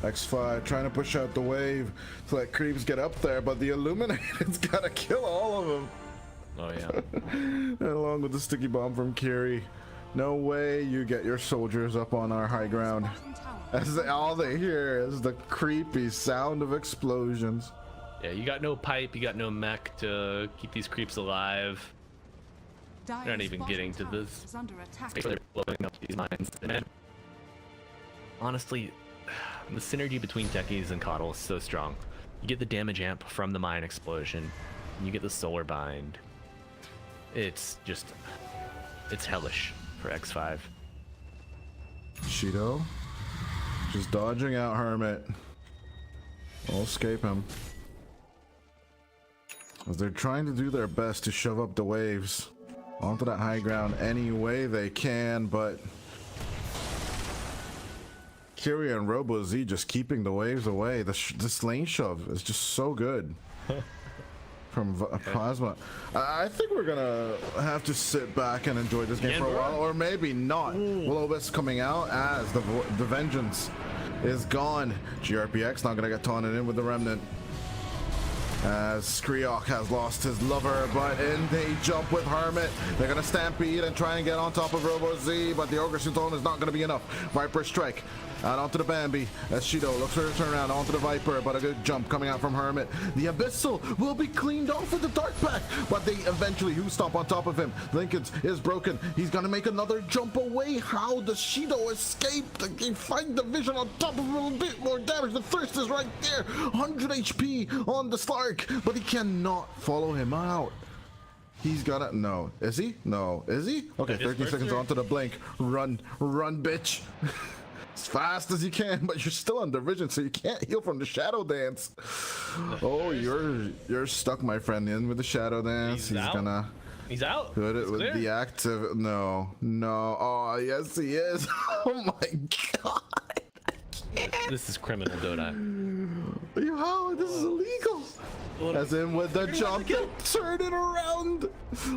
X5 trying to push out the wave to let creeps get up there, but the Illuminated's gotta kill all of them. Oh yeah. Along with the sticky bomb from Kiri. No way you get your soldiers up on our high ground. As all they hear is the creepy sound of explosions. Yeah, you got no pipe, you got no mech to keep these creeps alive. They're not even getting to this. They're blowing up these mines. And honestly, the synergy between techies and Coddle is so strong. You get the damage amp from the mine explosion, and you get the solar bind. It's hellish for X5. Shido just dodging out Hermit. We'll escape him. As they're trying to do their best to shove up the waves onto that high ground any way they can, but Kiri and Robo Z just keeping the waves away. This lane shove is just so good. From Plasma. I think we're gonna have to sit back and enjoy this game for a while, or maybe not. Will-O-Wisp coming out as the Vengeance is gone. GRPX not gonna get taunted in with the Remnant. As Skriok has lost his lover, but in they jump with Hermit. They're gonna stampede and try and get on top of Robo Z, but the Ogre Suton is not gonna be enough. Viper strike out onto the Bambi as Shido looks for a turnaround onto the Viper, but a good jump coming out from Hermit. The Abyssal will be cleaned off with the Dark Pack, but they eventually stomp on top of him. Lincoln's is broken. He's gonna make another jump away. How does Shido escape? They find the vision on top of him, a little bit more damage. The Thirst is right there. 100 HP on the Slark, but he cannot follow him out. He's gonna, no. Is he? No. Is he? Okay, 13 seconds onto the blink. Run, bitch. as fast as you can, but you're still under vision, so you can't heal from the shadow dance. Oh, you're stuck, my friend, in with the shadow dance. He's gonna. He's out. Hit it with the active. No. Oh, yes, he is. Oh my god. This is criminal, Dodai. Yo, this is illegal. As in with the jump, turn it around.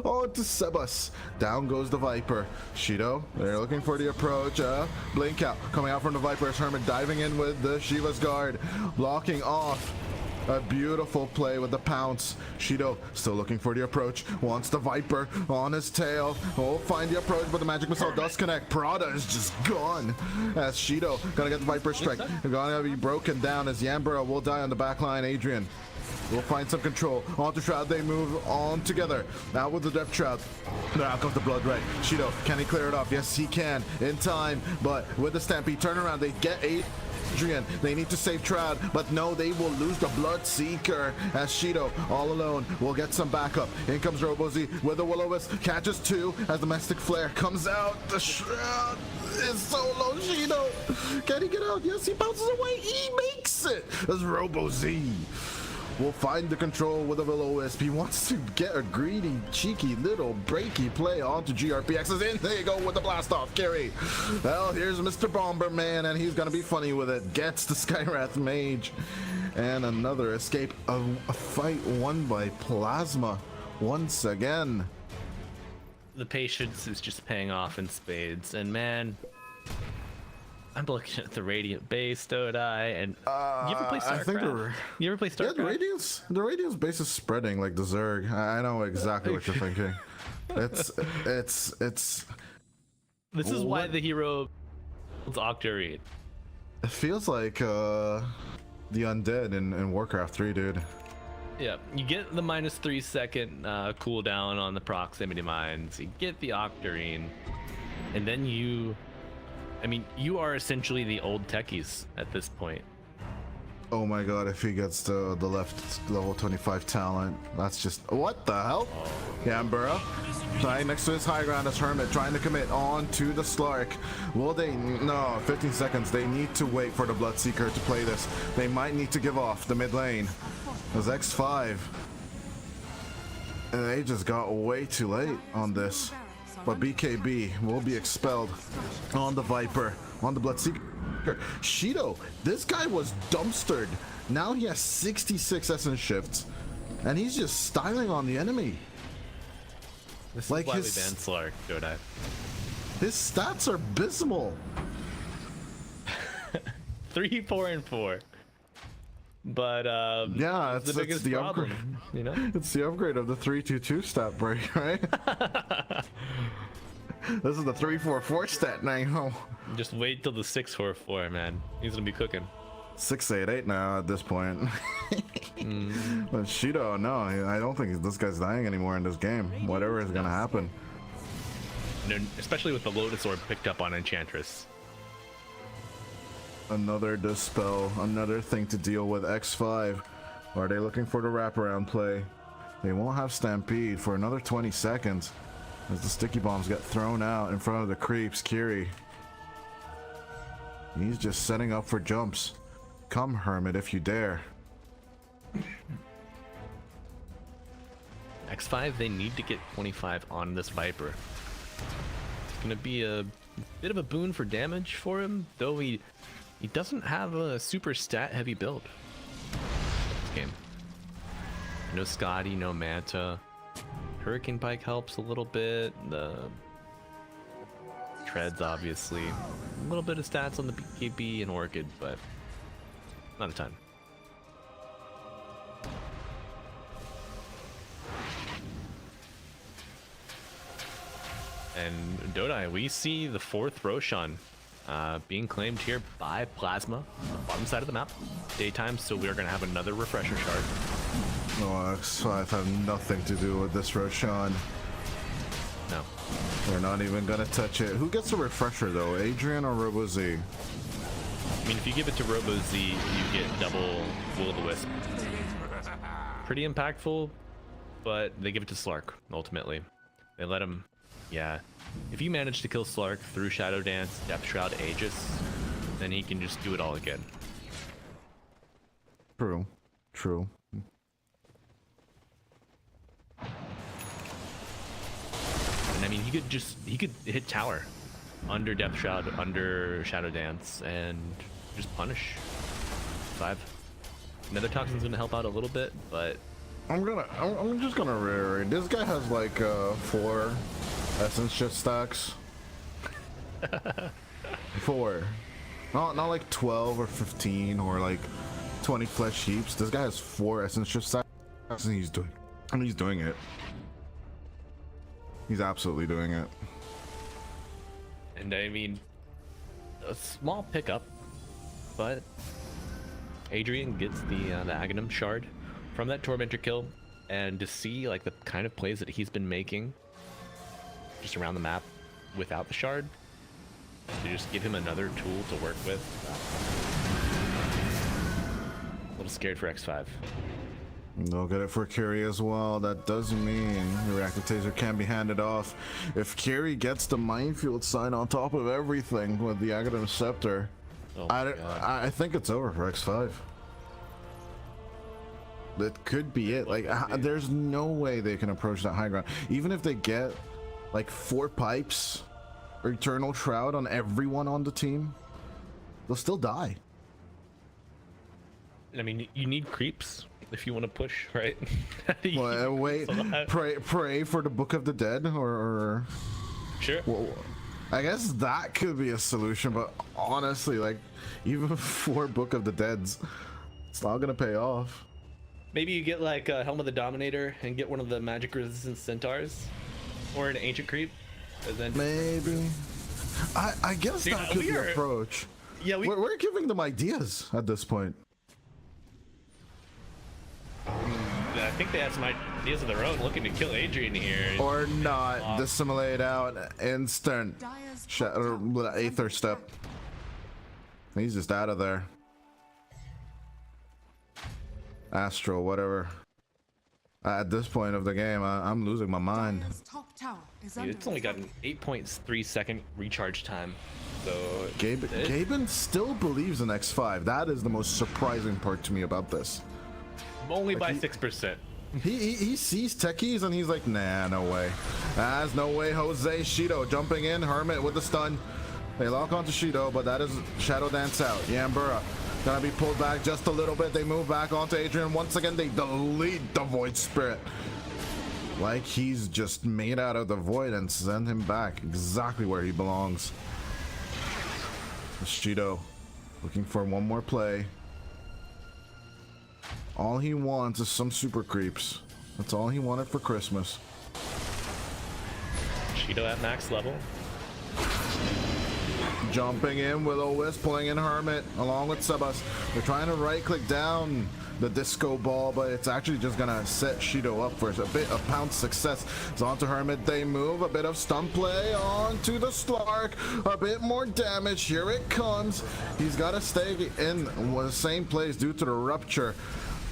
Oh, to Sebas. Down goes the Viper. Shido, they're looking for the approach. Blink out. Coming out from the Viper's Hermit, diving in with the Shiva's Guard. Blocking off. A beautiful play with the pounce. Shido still looking for the approach. Wants the Viper on his tail. Oh, find the approach, but the magic missile does connect. Prada is just gone. As Shido gonna get the Viper strike. Gonna be broken down as Yambura will die on the back line. Adrian will find some control. Onto Shroud, they move on together. Now with the Depth Shroud. Now comes the Blood Ray. Shido, can he clear it off? Yes, he can. In time, but with the Stampede turnaround, they get Adrian. They need to save Trout, but no, they will lose the Blood Seeker as Shido all alone will get some backup. In comes Robozy with the Will-O-Wisp, catches two as the Mystic Flare comes out. The Shroud is so low. Shido, can he get out? Yes, he bounces away. He makes it as Robozy will find the control with a Will-O-Wisp. He wants to get a greedy, cheeky little breaky play onto GRPX's in. There you go with the blast off, Carry. Well, here's Mr. Bomberman, and he's gonna be funny with it. Gets the Skywrath Mage. And another escape of a fight won by Plasma once again. The patience is just paying off in spades, and man, I'm looking at the Radiant base, Dodai, and you ever play StarCraft? You ever play StarCraft? Yeah, the Radiance base is spreading like the Zerg. I know exactly what you're thinking. It's. This is why the hero is Octarine. It feels like the undead in Warcraft 3, dude. Yeah, you get the -3 second cooldown on the proximity mines. You get the Octarine, and then you are essentially the old techies at this point. Oh my god, if he gets the left level 25 talent, that's just... What the hell? Yambura, trying next to his high ground as Hermit, trying to commit on to the Slark. Will they? No, 15 seconds. They need to wait for the Bloodseeker to play this. They might need to give off the mid lane. As X5. And they just got way too late on this. But BKB will be expelled on the Viper, on the Bloodseeker. Shido, this guy was dumpstered. Now he has 66 essence shifts, and he's just styling on the enemy. This like is why we banned Slark, Dodai. His stats are abysmal. 3, 4, and 4. But yeah, it's the problem, upgrade. You know, it's the upgrade of the 3-2-2 stat break, right? This is the 3-4-4 stat now. Just wait till the 6-4-4, man. He's gonna be cooking. 6-8-8 now at this point. But Shido, no, I don't think this guy's dying anymore in this game. Whatever is gonna happen. Especially with the Lotus Orb picked up on Enchantress. Another dispel, another thing to deal with. X5. Are they looking for the wraparound play? They won't have Stampede for another 20 seconds as the sticky bombs get thrown out in front of the creeps. Kiri, he's just setting up for jumps. Come, Hermit, if you dare. X5, they need to get 25 on this Viper. It's gonna be a bit of a boon for damage for him, though he doesn't have a super stat heavy build this game. No Scotty, no Manta. Hurricane Pike helps a little bit. The Treads, obviously. A little bit of stats on the BKB and Orchid, but not a ton. And Dodai, we see the 4th Roshan being claimed here by Plasma on the bottom side of the map. Daytime, so we're going to have another refresher shard. No, X5 have nothing to do with this Roshan. No. We're not even going to touch it. Who gets the refresher, though? Adrian or RoboZ? I mean, if you give it to RoboZ, you get double Will-O-Wisp. Pretty impactful, but they give it to Slark, ultimately. They let him... Yeah. If you manage to kill Slark through Shadow Dance, Depth Shroud, Aegis, then he can just do it all again. True. True. And I mean, he could hit tower under Death Shroud, under Shadow Dance, and just punish 5. Nether Toxin's gonna help out a little bit, but I'm just gonna reiterate. This guy has like 4 essence shift stacks. 4. Not like 12 or 15 or like 20 flesh heaps. This guy has 4 essence shift stacks, and he's doing it. He's absolutely doing it. And I mean, a small pickup, but Adrian gets the Aghanim shard from that Tormentor kill, and to see like the kind of plays that he's been making just around the map without the shard, to just give him another tool to work with. A little scared for X5. They'll get it for Kiri as well. That does mean the reactive taser can be handed off. If Kiri gets the minefield sign on top of everything with the Aghanim Scepter, Oh I think it's over for X5. That could be it. Like, there's no way they can approach that high ground. Even if they get like 4 pipes or Eternal Shroud on everyone on the team, they'll still die. I mean, you need creeps if you want to push, right? Well, wait, pray for the Book of the Dead, or sure. Well, I guess that could be a solution, but honestly, like, even 4 Book of the Deads, it's not gonna pay off. Maybe you get like a Helm of the Dominator and get one of the magic resistant centaurs, or an ancient creep, and then maybe. I guess that could be an approach. Yeah, we're giving them ideas at this point. I think they have some ideas of their own, looking to kill Adrian here. Or not. Dissimulate out instant Aether Step. He's just out of there. Astral, whatever. At this point of the game, I'm losing my mind. Dude, it's only got an 8.3 second recharge time. So Gaben still believes in X5. That is the most surprising part to me about this. Only by 6%. He sees techies and he's like, nah, no way. There's no way. Jose Shido jumping in. Hermit with the stun. They lock onto Shido, but that is Shadow Dance out. Yambura gonna be pulled back just a little bit. They move back onto Adrian. Once again, they delete the Void Spirit. Like he's just made out of the void and send him back exactly where he belongs. Shido looking for one more play. All he wants is some super creeps. That's all he wanted for Christmas. Shido at max level. Jumping in with Wisp, pulling in Hermit along with Sebas. They're trying to right click down the disco ball, but it's actually just gonna set Shido up for a bit of pound success. It's onto Hermit. They move a bit of stun play onto the Slark. A bit more damage. Here it comes. He's got to stay in the same place due to the rupture.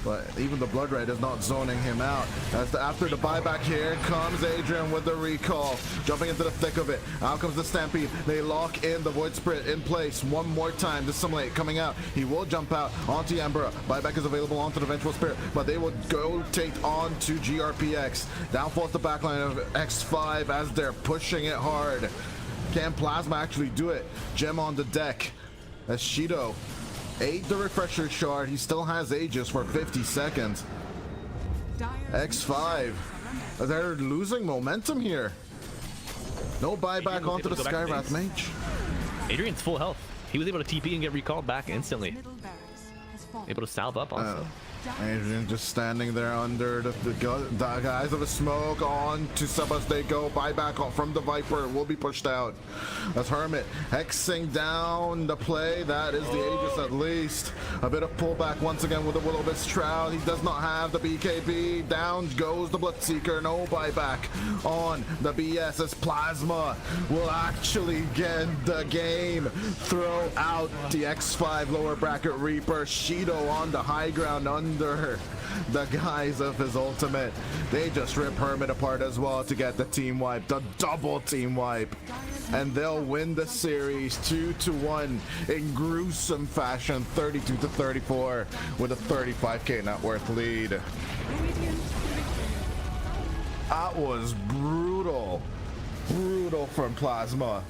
But even the Blood Ray is not zoning him out. After the buyback, here comes Adrian with the recall. Jumping into the thick of it. Out comes the Stampede. They lock in the Void Spirit in place one more time. Dissimulate coming out. He will jump out onto Yambura. Buyback is available onto the Vengeful Spirit, but they will go take on to GRPX. Down falls the backline of X5 as they're pushing it hard. Can Plasma actually do it? Gem on the deck as Shido ate the refresher shard. He still has Aegis for 50 seconds. X5, they're losing momentum here. No buyback onto the Skywrath Mage. Adrian's full health. He was able to TP and get recalled back instantly. Able to salve up also. Adrian just standing there under the guise of a smoke. On to Sebas they go. Buyback from the Viper will be pushed out. That's Hermit hexing down the play. That is the Aegis at least. A bit of pullback once again with the Will-O-Wisp Shroud. He does not have the BKB. Down goes the Bloodseeker. No buyback on the BS as Plasma will actually get the game. Throw out the X5 lower bracket Reaper. Shido on the high ground under under the guise of his ultimate. They just rip Hermit apart as well to get the team wipe, the double team wipe. And they'll win the series 2-1 in gruesome fashion, 32-34 with a 35k net worth lead. That was brutal. Brutal from Plasma.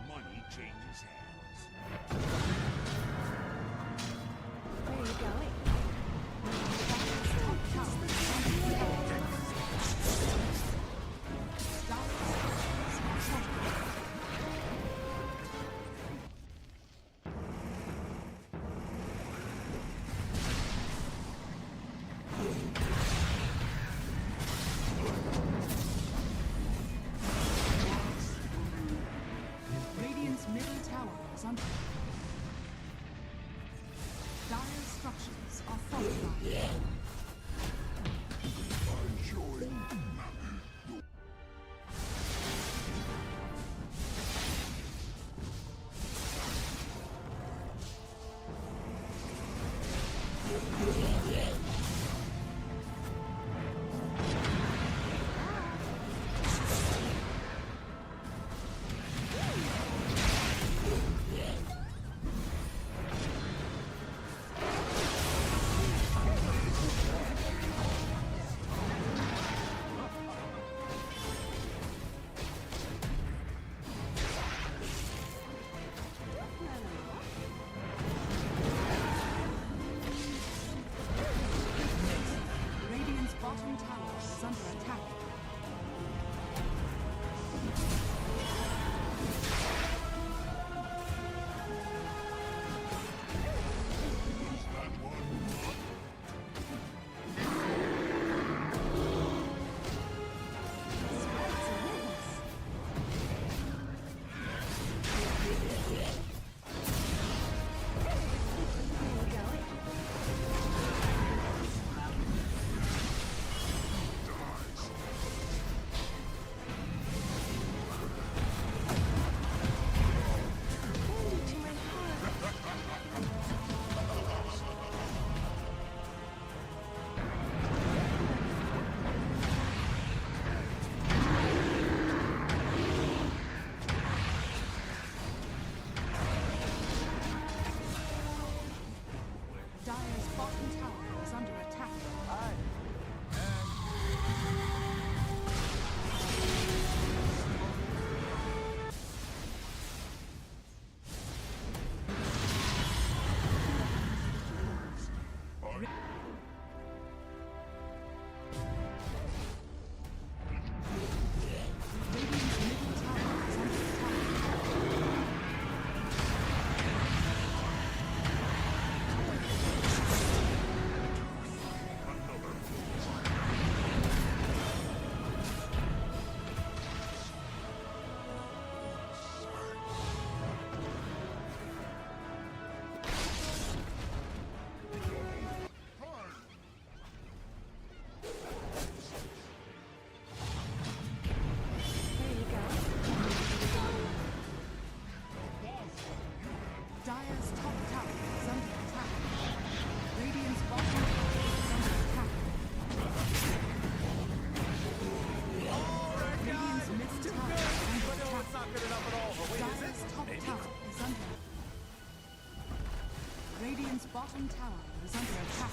Money changes hands. Where are you going? Radiant's middle tower is under. Dire structures are fortified. Radiant's bottom tower is under attack. Dire's bottom tower is under attack. Radiant's middle tower is under attack. Where are you going? Dire's top tower is under attack. Radiant's bottom tower is under attack. Radiant's middle tower is under attack. Dire's top tower is under. Radiant's bottom tower is under attack.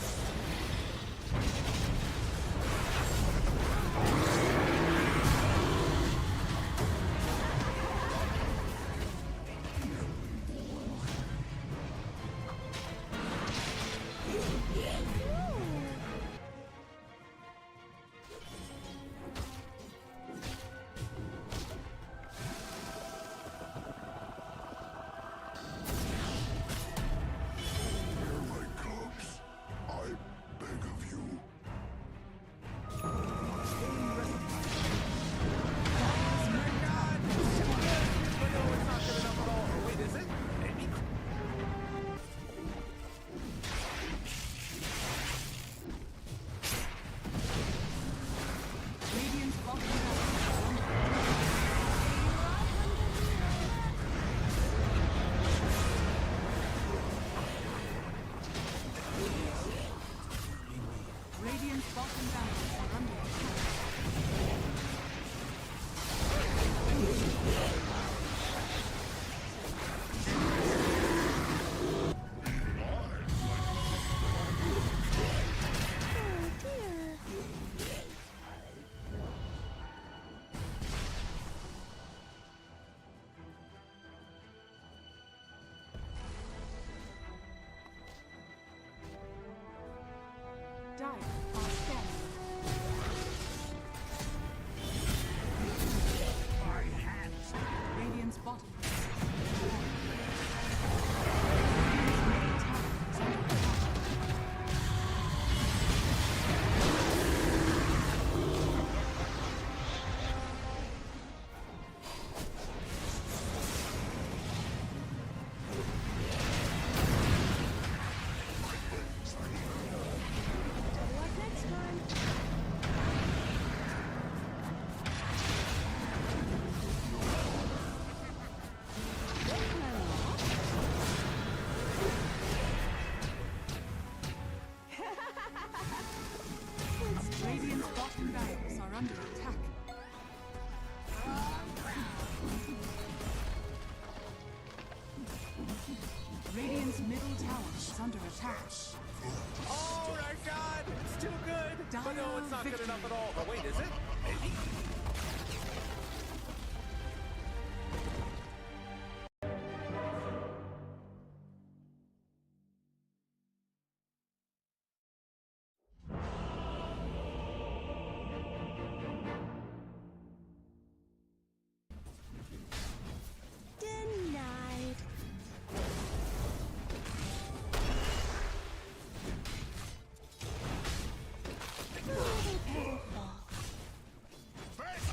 Radiant's middle tower is under attack. Oh my god! It's too good! But no, it's not good enough at all. Oh, wait, is it? Maybe? Denied. Back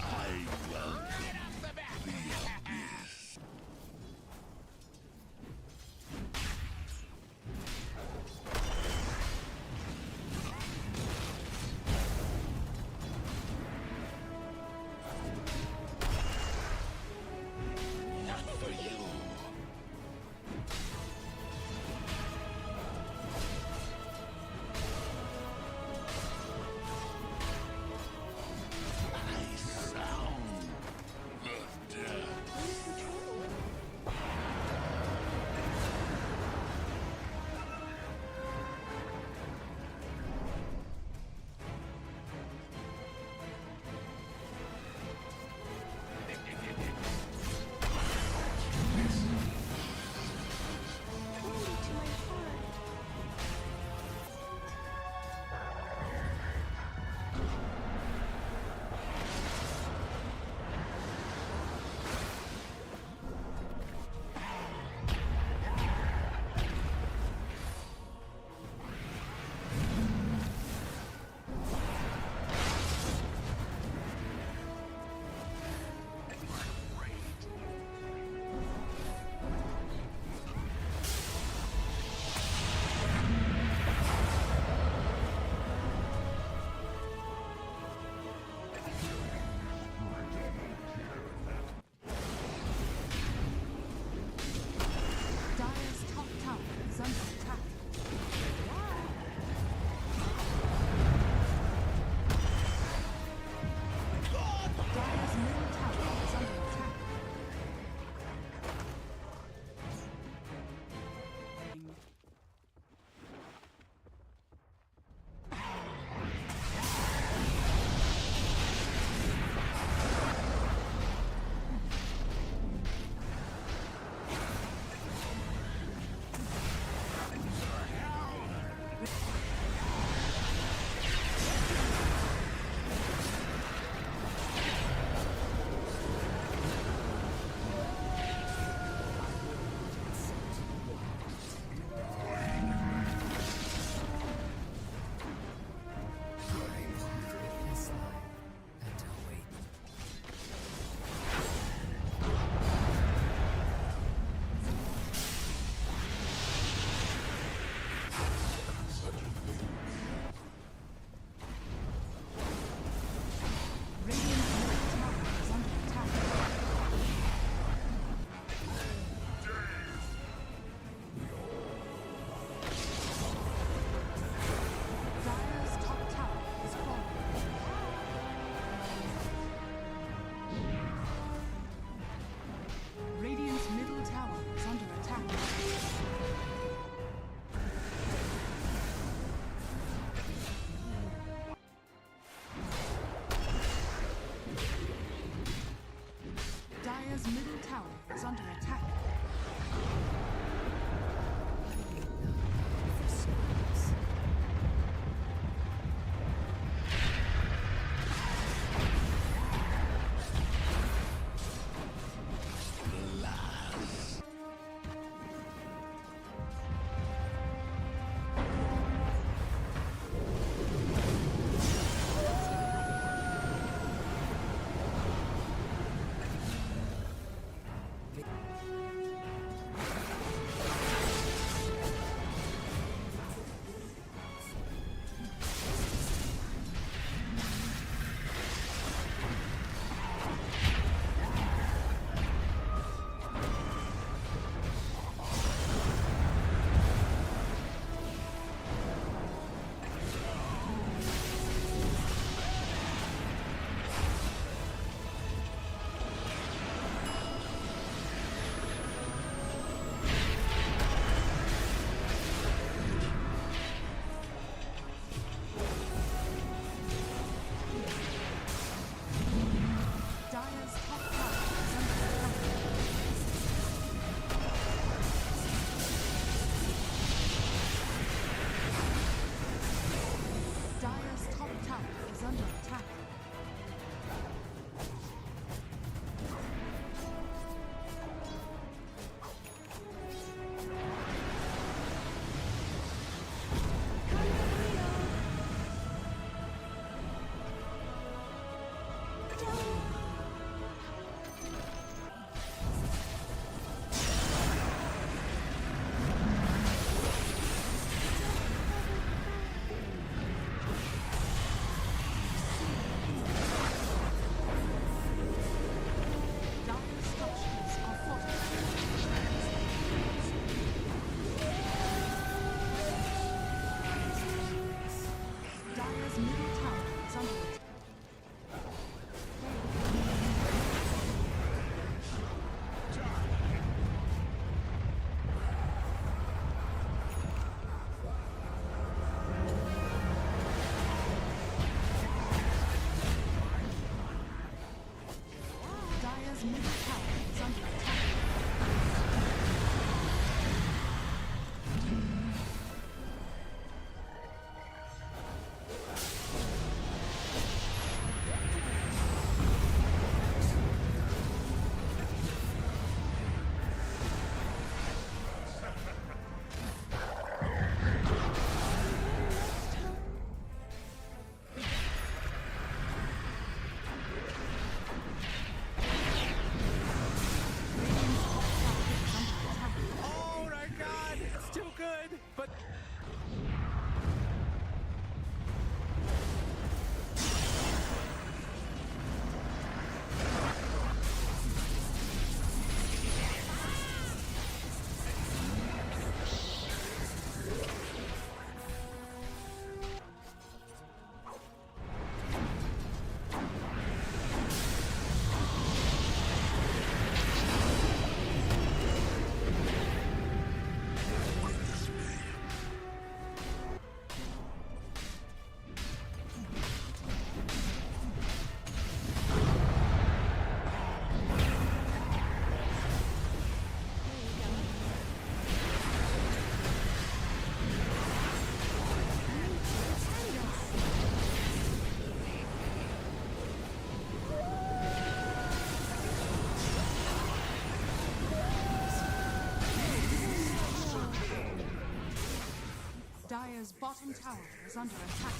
bottom tower is under attack.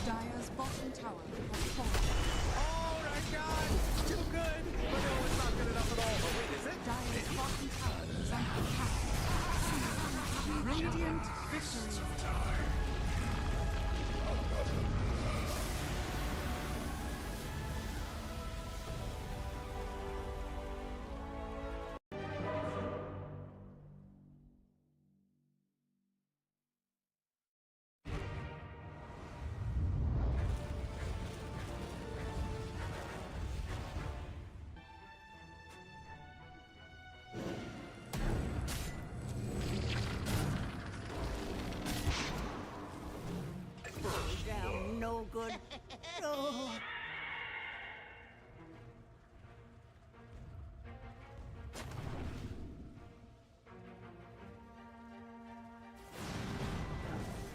Dire's bottom tower has fallen. Oh my god! Still good! But no, it's not good enough at all. Oh, wait, is it? Dire's bottom tower is under attack. Radiant victory. Down, no good. Oh.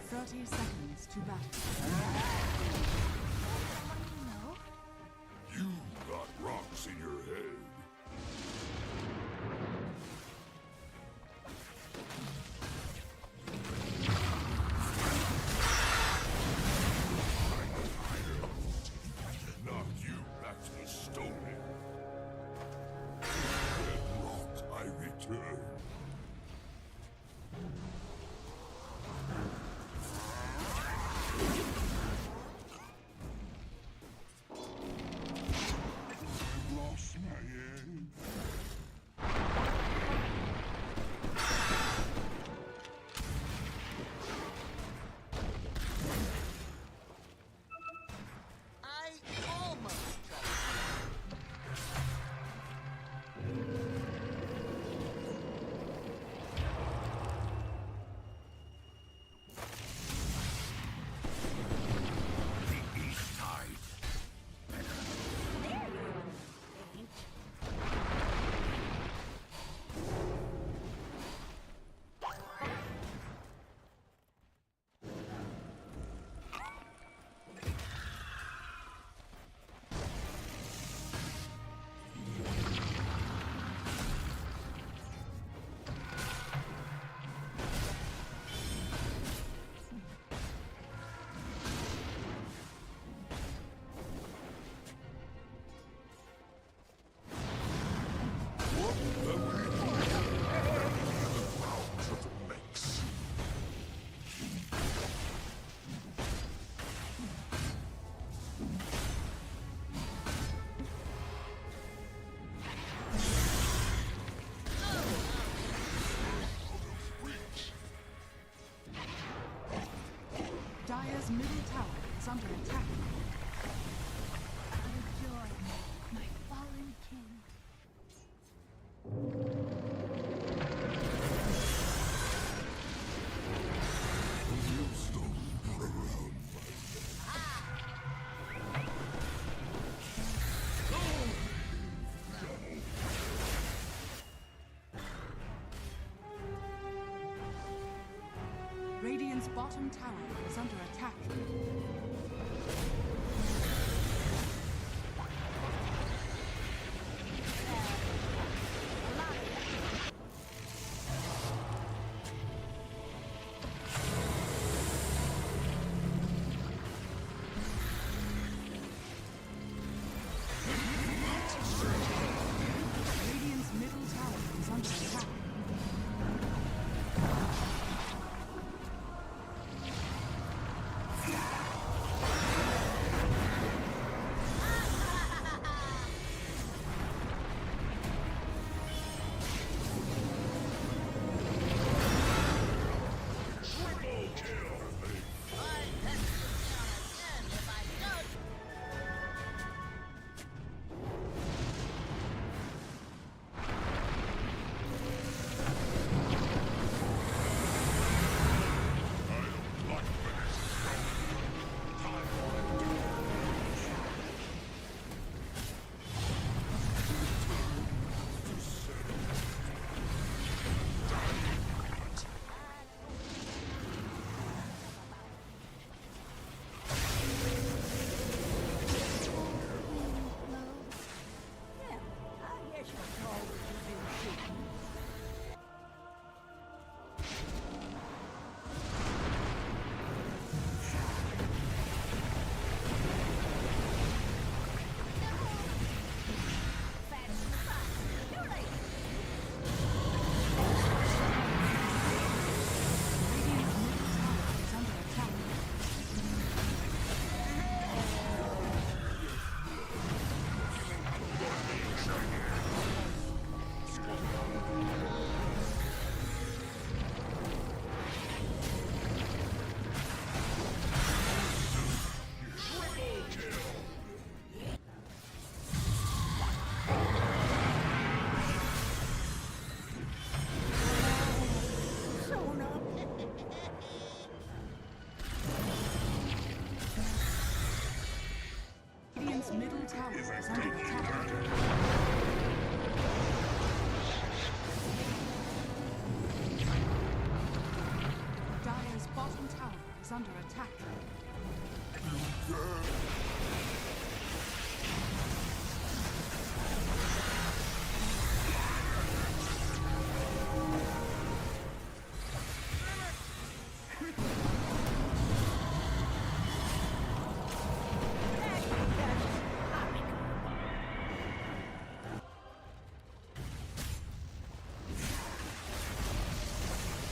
30 seconds to battle. You got rocks in your head. Knock you back to the stone. Red rock, I return. Lost my head. I almost got The east tide. Dire's middle tower is under attack. Joy, my fallen king. Radiant's bottom tower is under attack. Radiant's middle tower is under attack. tower is under attack. Dire's bottom tower is under attack.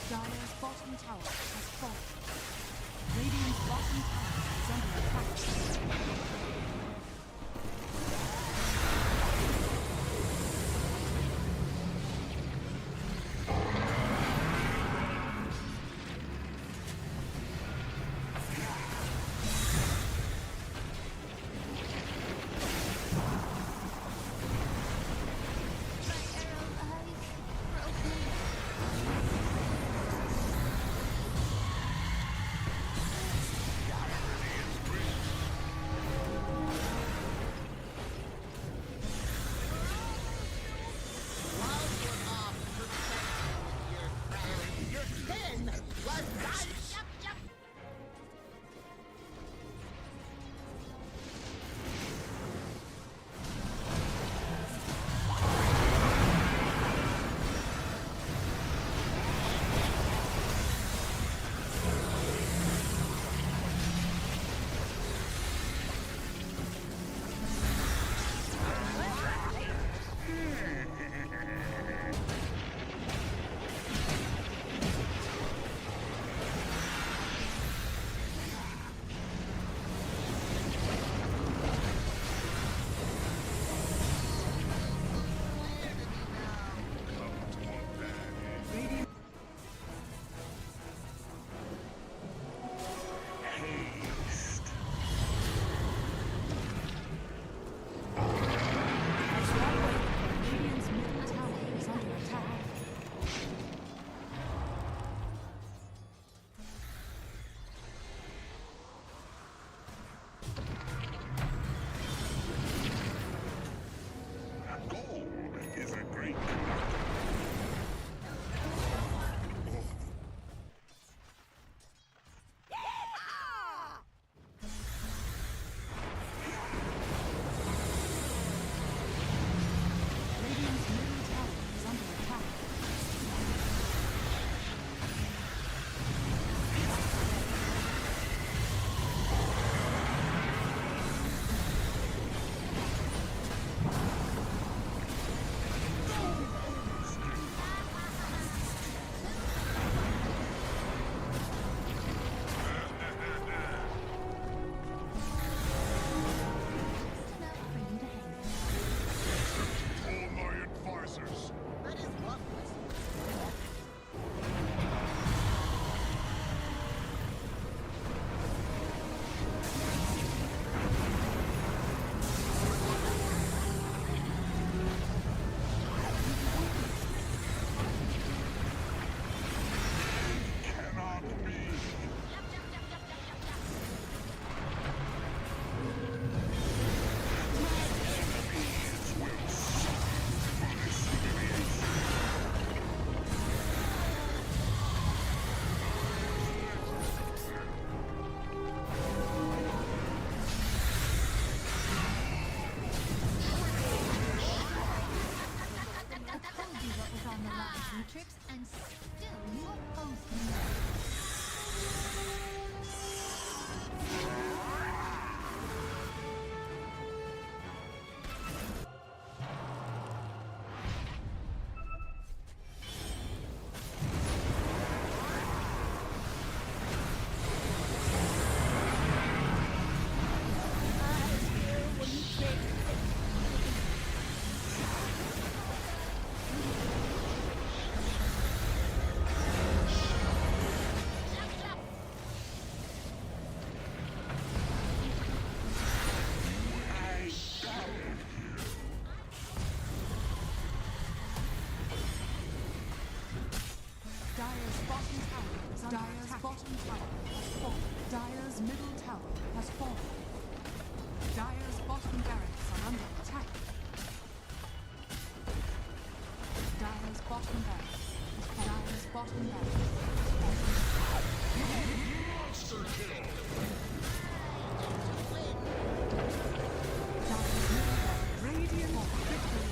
Dire's bottom tower has fallen. Radiant's bottom tower is under attack. Radiant's middle tower is under attack. Gold is a great conductor. Radiant's middle tower is under attack. All my advisors. Cannot be. Enemies will suffer for this humiliation. I told you what was on the line, Matrix, and still you oppose me. Dire's bottom tower is under attack. Dire's bottom tower has fallen. Dire's middle tower has fallen. Dire's bottom barracks are under attack. Dire's bottom barracks. Dire's bottom barracks. Radiant victory.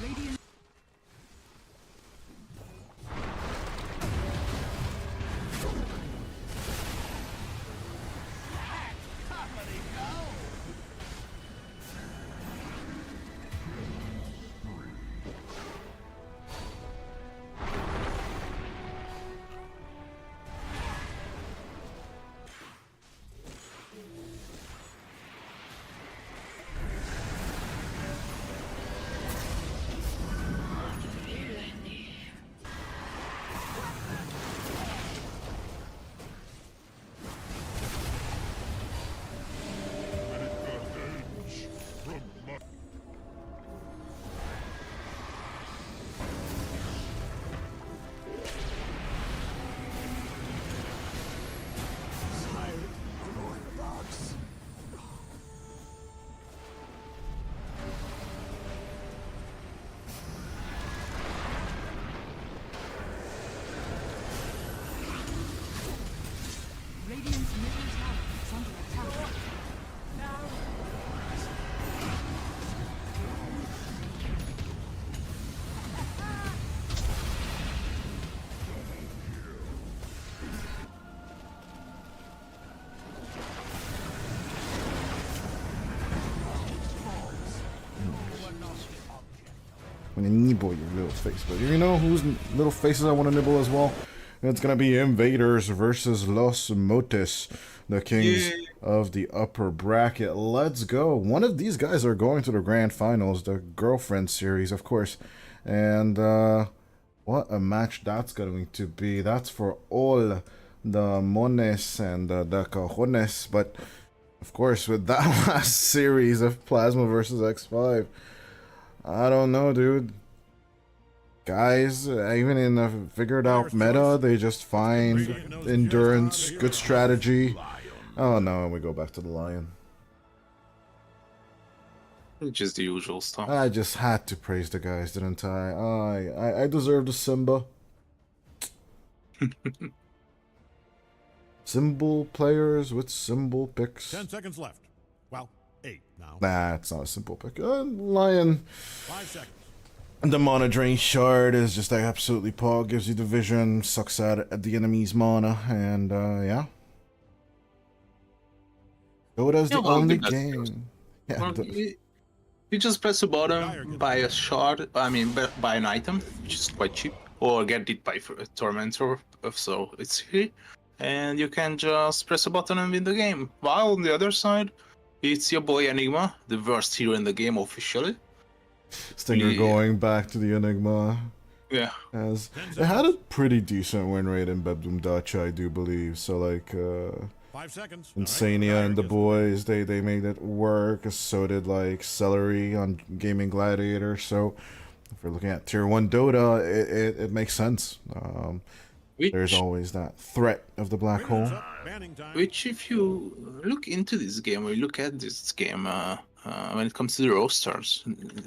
Radiant. Radiant's middle tower is under attack. I'm gonna nibble your little face, but you know whose little faces I want to nibble as well? It's gonna be Invaders versus Los Motis, the kings of the upper bracket. Let's go. One of these guys are going to the grand finals, the girlfriend series, of course. And what a match that's going to be. That's for all the mones and the cajones. But of course, with that last series of Plasma versus X5, I don't know, dude. Guys, even in a figured out meta, they just find endurance, good strategy. Oh no, we go back to the lion. Just the usual stuff. I just had to praise the guys, didn't I? I deserve the Simba. Symbol players with symbol picks. 10 seconds left. Well, 8 now. Nah, it's not a simple pick. Lion. 5 seconds. The mana drain shard is just like absolutely pog, gives you the vision, sucks out at the enemy's mana, and yeah. Dota's the only game. Yeah, Well, you just press the button, buy a shard, buy an item, which is quite cheap, or get it by Tormentor, so it's free, and you can just press a button and win the game. While on the other side, It's your boy Enigma, the worst hero in the game officially. Stinger going back to the Enigma. Yeah. As it had a pretty decent win rate in Bedlam Dutch, I do believe. So like 5 seconds. Insania and the boys, they made it work. So did like Celery on Gaming Gladiator. So if we're looking at tier 1 Dota, it makes sense. There's always that threat of the black hole. Which, if you look into this game, or you look at this game, when it comes to the rosters,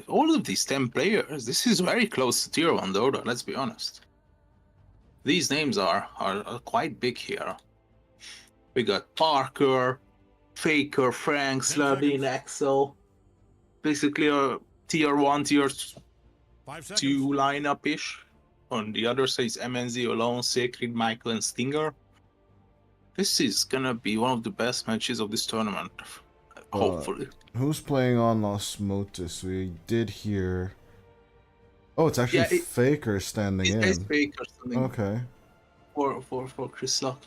all of these 10 players, this is very close to tier 1 Dota, let's be honest. These names are quite big here. We got Parker, Faker, Frank, Slardine, Axel. Basically a tier 1, tier 2 lineup-ish. On the other side is MNZ, Alone, Sacred, Michael, and Stinger. This is gonna be one of the best matches of this tournament, hopefully. Who's playing on Los Motis? We did hear... Oh, it's actually Faker standing in. It's Faker standing okay. For Chris Luck.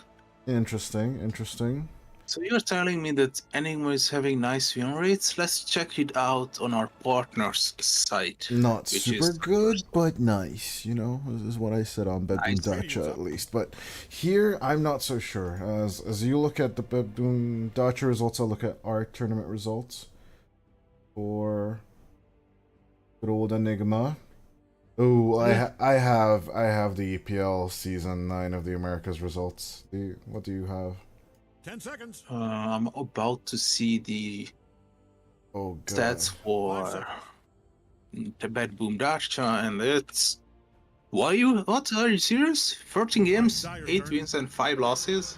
Interesting. So you're telling me that Enigma is having nice win rates? Let's check it out on our partner's site. Not super good, but nice. You know, this is what I said on Bedroom Dacha at least. But here, I'm not so sure. As you look at the Bedroom Dacha results, I'll look at our tournament results for good old Enigma. Oh, I have the EPL season 9 of the Americas results. What do you have? 10 seconds. I'm about to see the stats for the Bad Boom Dacha, and it's... What? Are you serious? 13 games, 8 wins and 5 losses?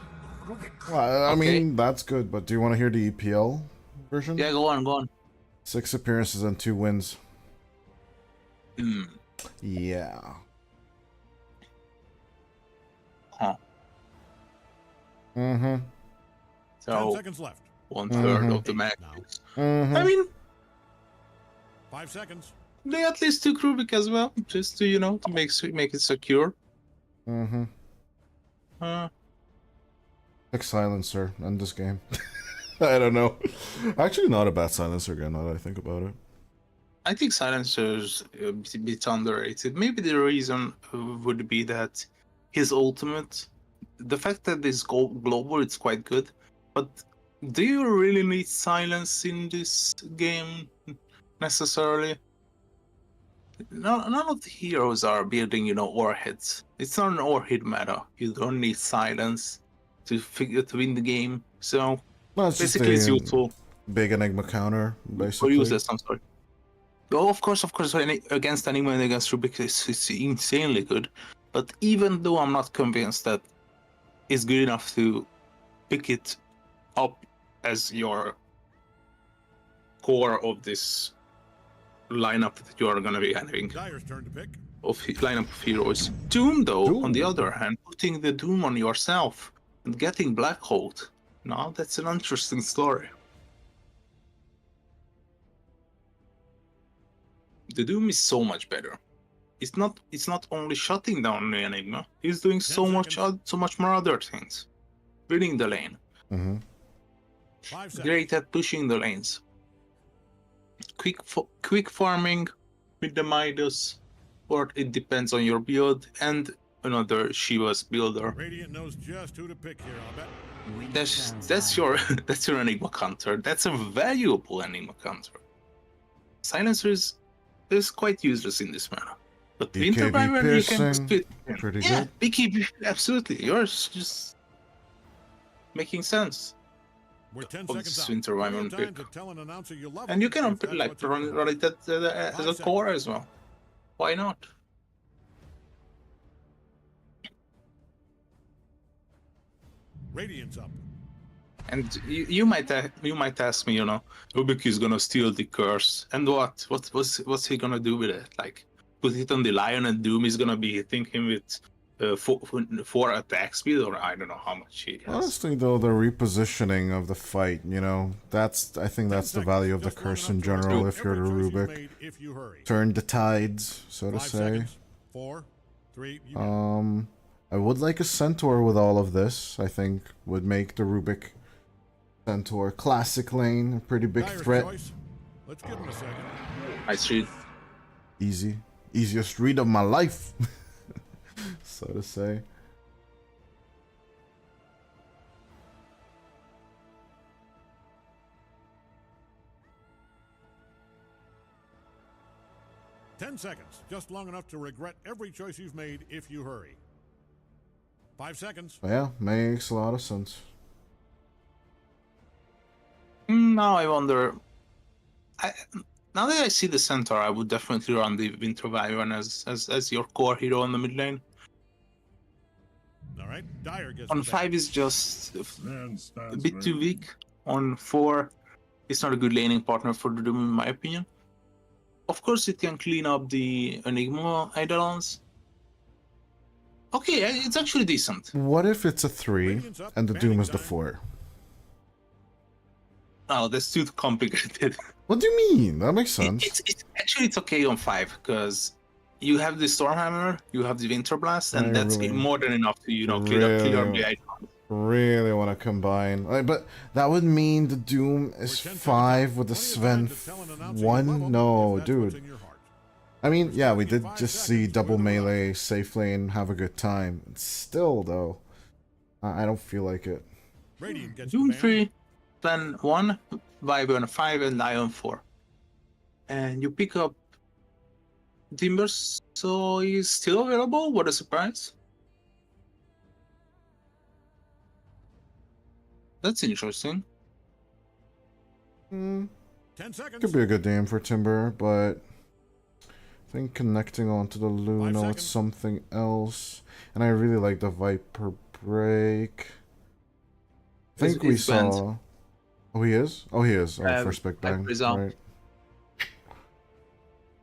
Well, I mean, that's good, but do you want to hear the EPL version? Yeah, go on. 6 appearances and 2 wins. Yeah. Huh. Mm-hmm. So, 10 seconds left. 1/3 of the match. Mm-hmm. I mean, 5 seconds. they at least took Rubik as well, just to, to make it secure. Mm-hmm. Pick Silencer in this game. I don't know. Actually, not a bad Silencer again, now that I think about it. I think Silencer's a bit underrated. Maybe the reason would be that his ultimate, the fact that this global, it's quite good, but do you really need silence in this game necessarily? None of the heroes are building, warheads. It's not an warhead meta. You don't need silence to win the game. So basically, it's useful. Big Enigma counter, basically. Or useless, I'm sorry. Oh, of course, against Enigma and against Rubik, it's insanely good. But even though I'm not convinced that it's good enough to pick it up as your core of this lineup that you are going to be having, Dyer's turn to pick. of lineup of heroes. Doom, though, on the other hand, putting the Doom on yourself and getting Black Hold, now that's an interesting story. The Doom is so much better. It's not only shutting down the Enigma, he's doing so much more other things. Building the lane. Mm-hmm. 5 seconds. Great at pushing the lanes. Quick farming with the Midas, or it depends on your build, and another Shiva's builder. Radiant knows just who to pick here, I'll bet. That's your Enigma counter. That's a valuable Enigma counter. Silencer is quite useless in this manner. But Winter Wyvern, you can split. Pretty good. BKB, absolutely. Yours just making sense. We're 10 Of seconds this out. Winter Wyvern Time pick. to tell an announcer you love And you him can if that's what you run it as a core as well. Why not? Radiant's up. And you might ask me, Rubik is gonna steal the curse, and what's he gonna do with it? Like, put it on the Lion, and Doom is gonna be hitting him with 4 attack speed, or I don't know how much he has. Honestly, though, the repositioning of the fight, I think that's the value of the curse in general. If you're the Rubik, turn the tides, so to 5 say. seconds. 4, 3, you I would like a Centaur with all of this. I think would make the Rubik Centaur, classic lane, a pretty big Dire's threat. choice. Let's give him a second. Nice read. Easy. Easiest read of my life. So to say. Ten seconds. Just long enough to regret every choice you've made if you hurry. 5 seconds. Yeah, makes a lot of sense. Now I wonder. Now that I see the Centaur, I would definitely run the Winter Wyvern as your core hero in the mid lane. All right. Dire gets On the 5 is just Man a stands bit too ready. weak. On 4, it's not a good laning partner for the Doom, in my opinion. Of course, it can clean up the Enigma Eidolons. Okay, it's actually decent. What if it's a 3 Radiant's up, and the banning Doom is the time. 4? Oh, that's too complicated. What do you mean? That makes sense. It's okay on 5 because you have the Stormhammer, you have the Winter Blast, and that's more than enough to clear up the icon. Really want to combine, but that would mean the Doom is 5 with the Sven 1. No, dude. I mean, yeah, we did just see double melee, safe lane, have a good time. Still, though, I don't feel like it. Radiant gets Doom the ban. 3, Sven 1, Wyvern 5, and Lion 4. And you pick up Timbers, so he's still available. What a surprise. That's interesting. 10 seconds. Could be a good name for Timber, but I think connecting onto the Luna with seconds. something else. And I really like the Viper break. I think we He's banned. saw. Oh, he is? Oh, he is. Oh, first big bang. Viper is out. Right.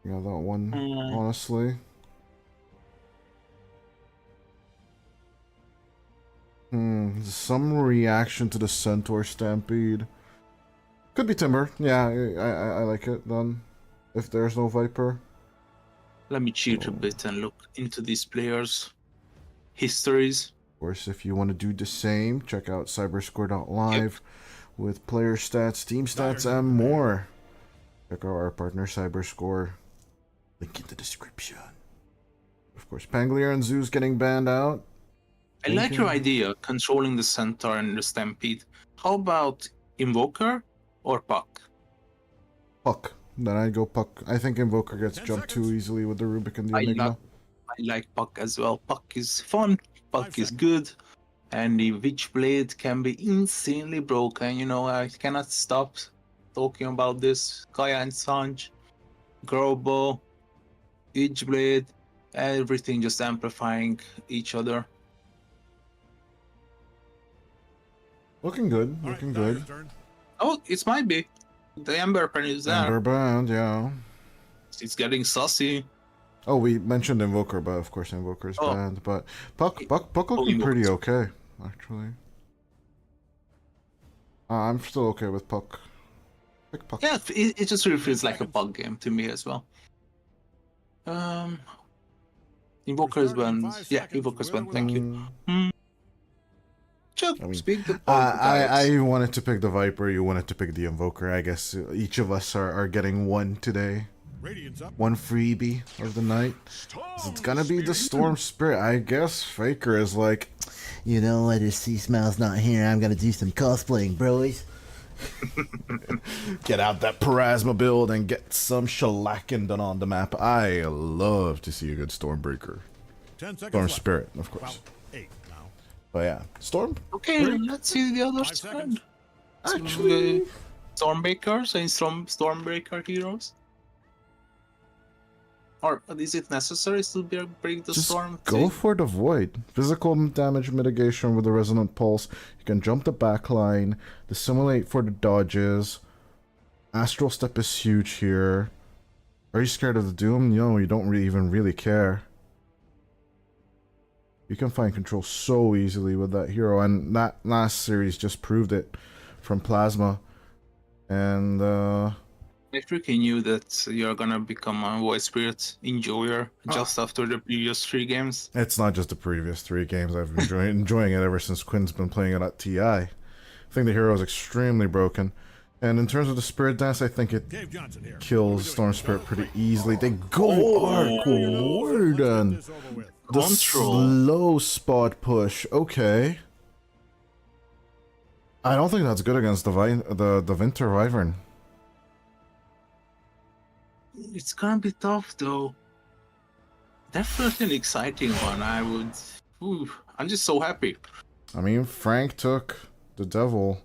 Yeah, that one, Mm. honestly. Some reaction to the Centaur Stampede. Could be Timber. Yeah, I like it then. If there's no Viper. Let me cheat a bit and look into these players' histories. Of course, if you want to do the same, check out cyberscore.live with player stats, team stats, and more. Check out our partner Cyberscore. Link in the description. Of course, Pangolier and Zeus getting banned out. I like your idea, controlling the Centaur and the Stampede. How about Invoker or Puck? Puck. Then I'd go Puck. I think Invoker gets jumped too easily with the Rubik and the Enigma. I like Puck as well. Puck is fun, Puck is good, and the Witchblade can be insanely broken. You know, I cannot stop talking about this. Kaya and Sanj, Grobo, Witchblade, everything just amplifying each other. Looking good. Looking good. Oh, it might be. The Ember Pen is there. Ember banned, yeah. It's getting saucy. Oh, we mentioned Invoker, but of course Invoker's banned. But Puck looking pretty okay, actually. I'm still okay with Puck. Pick Puck. Yeah, it just really feels like a Puck game to me as well. Invoker's banned. Yeah, Invoker's banned. Thank you. I mean, I wanted to pick the Viper, you wanted to pick the Invoker. I guess each of us are getting one today. One freebie of the night. It's gonna be the Storm Spirit. I guess Faker is like, you know what, if C-Smile's not here, I'm gonna do some cosplaying, bros. Get out that Parasma build and get some shellacking done on the map. I love to see a good Stormbreaker. Storm Spirit, of course. But yeah, Storm. Okay, let's see the other side. Actually, Stormbreakers and Stormbreaker heroes. Or is it necessary to break the just storm? go for the Void. Physical damage mitigation with the Resonant Pulse. You can jump the backline. Dissimulate for the dodges. Astral Step is huge here. Are you scared of the Doom? No, you don't even really care. You can find control so easily with that hero, and that last series just proved it from Plasma. And I freaking knew that you're gonna become a Void Spirit enjoyer just after the previous 3 games. it's not just the previous 3 games. I've been enjoying it ever since Quinn's been playing it at TI. I think the hero is extremely broken. And in terms of the Spirit Dance, I think it Dave Johnson here. kills Storm Spirit pretty easily. They go Arc Warden. This over with. The Control. slow spot push. Okay. I don't think that's good against the Winter Wyvern. It's gonna be tough though. Definitely an exciting one. I'm just so happy. I mean, Frank took the Devil.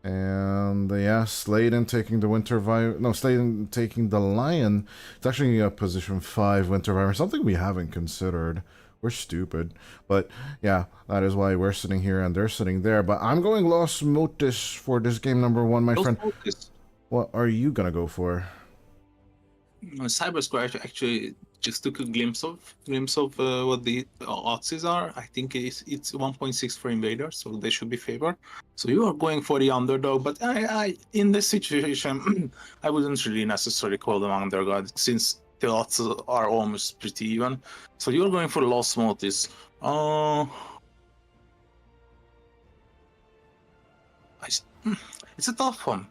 And yeah, Sladen taking the Winter Wyvern. No, Sladen taking the Lion. It's actually a position 5 Winter Wyvern. Something we haven't considered. We're stupid. But yeah, that is why we're sitting here and they're sitting there. But I'm going Los Motis for this game number 1, my friend. Motis. What are you gonna go for? Cyber Square actually just took a glimpse of what the odds are. I think it's 1.6 for Invaders, so they should be favored. So you are going for the underdog, but I in this situation, I wouldn't really necessarily call them underdog since the odds are almost pretty even. So you're going for Lost Motis. It's a tough one.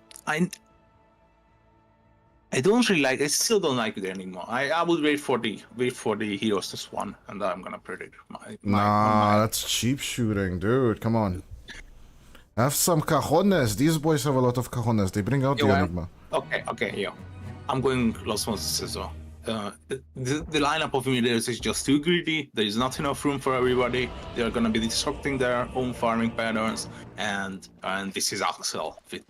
I don't really like. I still don't like it anymore. I would wait for the heroes to spawn, and I'm gonna predict my that's cheap shooting, dude. Come on. Have some cajones. These boys have a lot of cajones. They bring out the Enigma. Okay, yeah. I'm going Los Motos as well. The lineup of Invaders is just too greedy. There is not enough room for everybody. They are gonna be disrupting their own farming patterns, and this is Axel with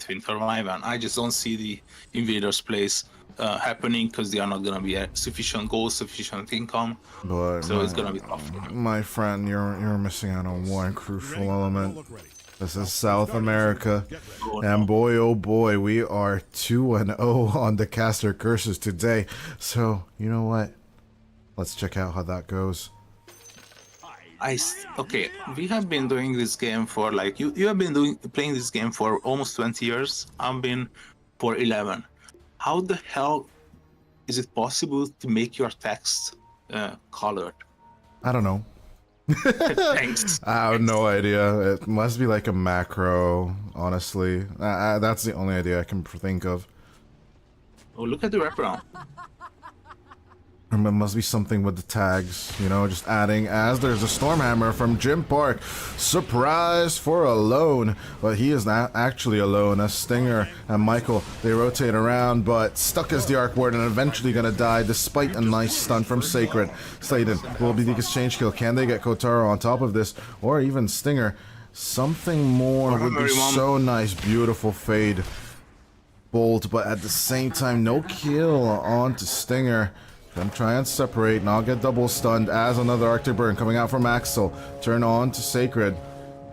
Winter Wyvern. I just don't see the Invaders plays happening because they are not gonna be sufficient goals, sufficient income. But so it's gonna be tough. My friend, you're missing out on one crucial element. This is South America, and boy oh boy, we are 2-0 on the caster curses today. So you know what? Let's check out how that goes. Okay, we have been doing this game for like you have been playing this game for almost 20 years. I've been for 11. How the hell is it possible to make your text colored? I don't know. Thanks. I have no idea. It must be like a macro, honestly. That's the only idea I can think of. Oh, look at the wraparound. It must be something with the tags, you know, just adding as there's a Stormhammer from Jim Park. Surprise for alone, but he is not actually alone. As Stinger and Michael, they rotate around, but stuck as the Arc Warden and eventually gonna die despite a nice stun from Sacred. Sladen will be the exchange kill. Can they get Kotaro on top of this, or even Stinger? Something more would be so nice. Beautiful fade bolt, but at the same time, no kill onto Stinger. Gonna try and separate, and I'll get double stunned as another Arctic Burn coming out from Axel. Turn on to Sacred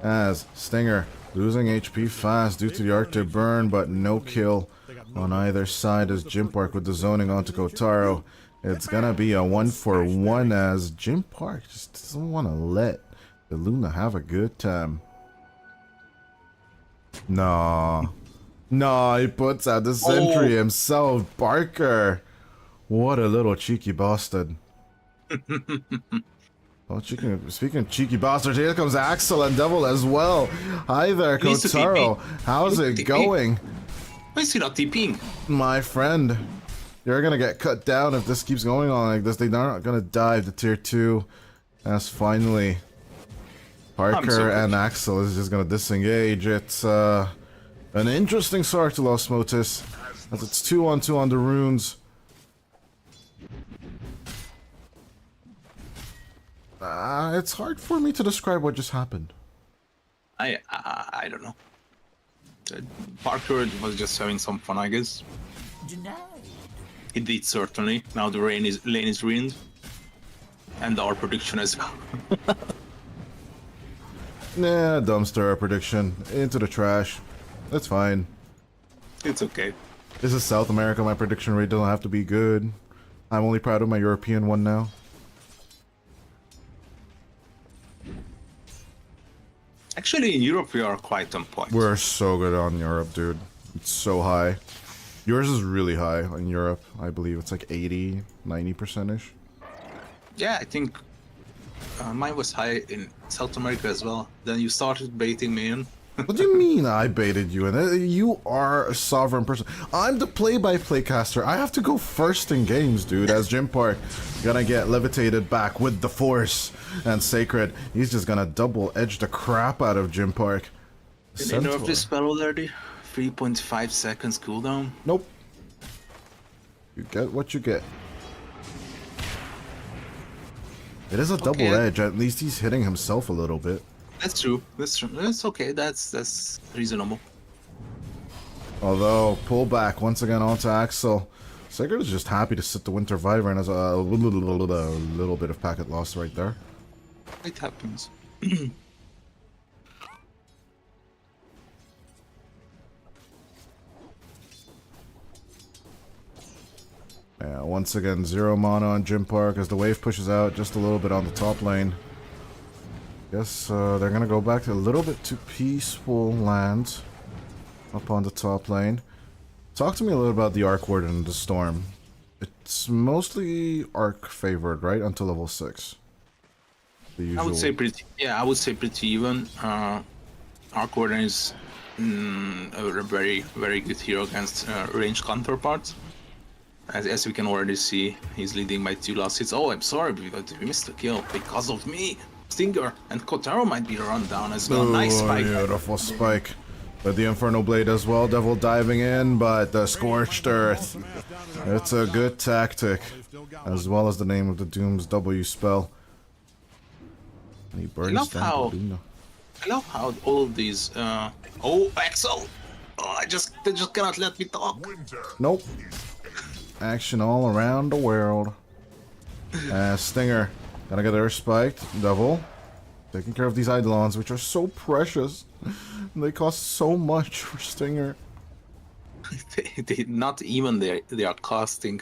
as Stinger losing HP fast due to the Arctic Burn, but no kill on either side as Jim Park with the zoning onto Kotaro. It's gonna be a 1-for-1 as Jim Park just doesn't want to let the Luna have a good time. Nah, he puts out the sentry himself, Barker. What a little cheeky bastard. Speaking of cheeky bastards, here comes Axel and Devil as well. Hi there, Kotaro. How's it going? Why is he not TPing? My friend, you're gonna get cut down if this keeps going on like this. They're not gonna dive to tier 2. As finally, Parker and Axel is just gonna disengage. It's an interesting start to Los Motis, as it's 2-on-2 on the runes. It's hard for me to describe what just happened. I don't know. Parker was just having some fun, I guess. He did certainly. Now the lane is ruined, and our prediction as well. Nah, dumpster prediction into the trash. That's fine. It's okay. This is South America. My prediction rate doesn't have to be good. I'm only proud of my European one now. Actually, in Europe, we are quite on point. We're so good on Europe, dude. It's so high. Yours is really high in Europe. I believe it's like 80, 90%-ish. Yeah, I think Mine was high in South America as well. Then you started baiting me in. What do you mean I baited you? And you are a sovereign person. I'm the play-by-play caster. I have to go first in games, dude. As Jim Park gonna get levitated back with the Force and Sacred. He's just gonna double edge the crap out of Jim Park. Did you nerf this spell already? 3.5 seconds cooldown. Nope. You get what you get. It is a double edge. At least he's hitting himself a little bit. That's true. That's true. That's okay. That's reasonable. Although pullback once again onto Axel. Sacred is just happy to sit the Winter Wyvern as a little bit of packet loss right there. It happens. Yeah, once again, 0 mana on Jim Park as the wave pushes out just a little bit on the top lane. Guess they're gonna go back to a little bit too peaceful lands up on the top lane. Talk to me a little about the Arc Warden and the Storm. It's mostly Arc favored, right? Until level 6. The usual. I would say pretty. Yeah, I would say pretty even. Arc Warden is a very good hero against ranged counterparts. As we can already see, he's leading by 2 last hits. Oh, I'm sorry, because we missed the kill because of me. Stinger and Kotaro might be run down as well. Nice spike. Beautiful spike. But the Inferno Blade as well. Devil diving in, but the Scorched Earth. It's a good tactic. As well as the name of the Doom's W spell. He burns down I love how all of these. Oh, Axel! Oh, they just cannot let me talk. Nope. Action all around the world. Stinger. Gonna get her spiked. Devil. Taking care of these Eidolons, which are so precious. They cost so much for Stinger. they not even they are costing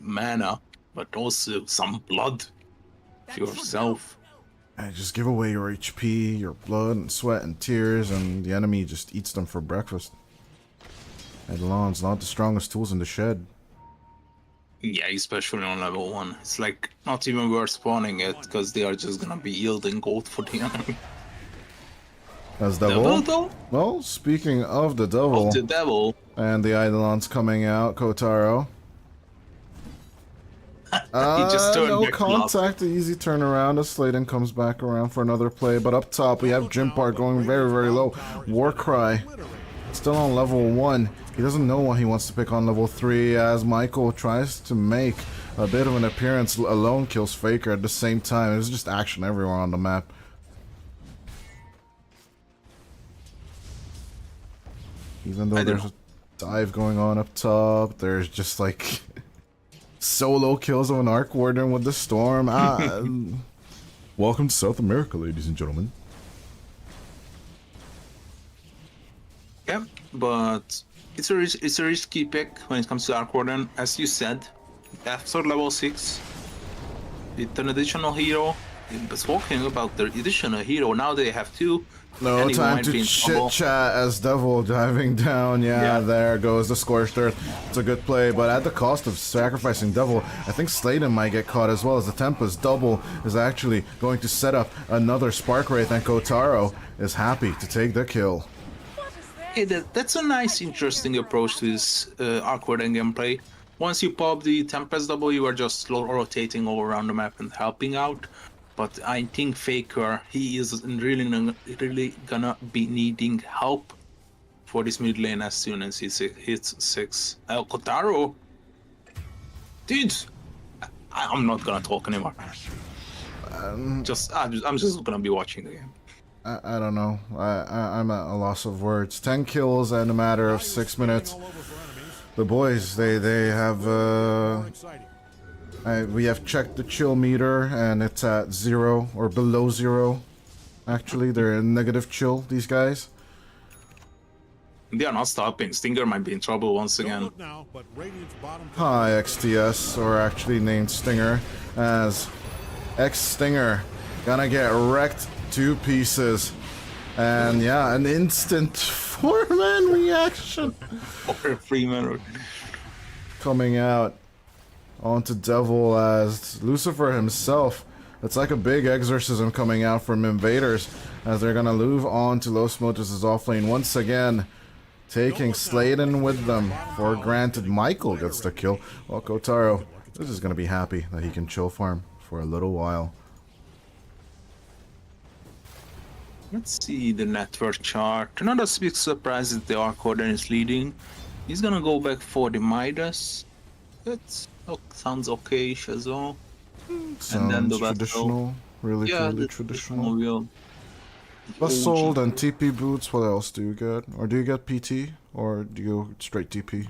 mana, but also some blood to yourself. And just give away your HP, your blood and sweat and tears, and the enemy just eats them for breakfast. Eidolons, not the strongest tools in the shed. Yeah, especially on level 1. It's like not even worth spawning it, because they are just gonna be yielding gold for the enemy. As Devil? Well, speaking of the Devil. And the Eidolons coming out, Kotaro. He just turned no back contact, easy turnaround as Sladen comes back around for another play. But up top, we have Jim Park going very low. Warcry, still on level 1. He doesn't know what he wants to pick on level 3 as Michael tries to make a bit of an appearance. Alone kills Faker at the same time. There's just action everywhere on the map. Even though there's a dive going on up top, there's just like solo kills of an Arc Warden with the Storm. Welcome to South America, ladies and gentlemen. Yeah, but it's a risky pick when it comes to Arc Warden. As you said, after level 6, it's an additional hero. Talking about the additional hero, now they have 2. No time to chit chat as Devil diving down. Yeah, there goes the Scorched Earth. It's a good play, but at the cost of sacrificing Devil, I think Sladen might get caught as well, as the Tempest double is actually going to set up another Spark Wraith, and Kotaro is happy to take the kill. Hey, that's a nice, interesting approach to this Arc Warden gameplay. Once you pop the Tempest double, you are just slow rotating all around the map and helping out. But I think Faker, he is really gonna be needing help for this mid lane as soon as he hits 6. Kotaro, dude, I'm not gonna talk anymore. I'm just gonna be watching the game. I don't know. I'm at a loss of words. 10 kills in a matter of 6 minutes. The boys, they have we have checked the chill meter and it's at 0 or below 0. Actually, they're in negative chill, these guys. They are not stopping. Stinger might be in trouble once again. Hi, XTS, or actually named Stinger, as X-Stinger. Gonna get wrecked 2 pieces. And yeah, an instant 4-man reaction. 3-man. Coming out onto Devil as Lucifer himself It's like a big exorcism coming out from Invaders as they're gonna move on to Los Motis' offlane once again, taking Sladen with them. For granted, Michael gets the kill. Well, Kotaro is just gonna be happy that he can chill farm for a little while. Let's see the network chart. Not a big surprise that the Arc Warden is leading. He's gonna go back for the Midas. That sounds okay-ish as well. Sounds then the traditional, really the traditional. wheel. Basalt and TP boots, what else do you get? Or do you get PT? Or do you go straight TP?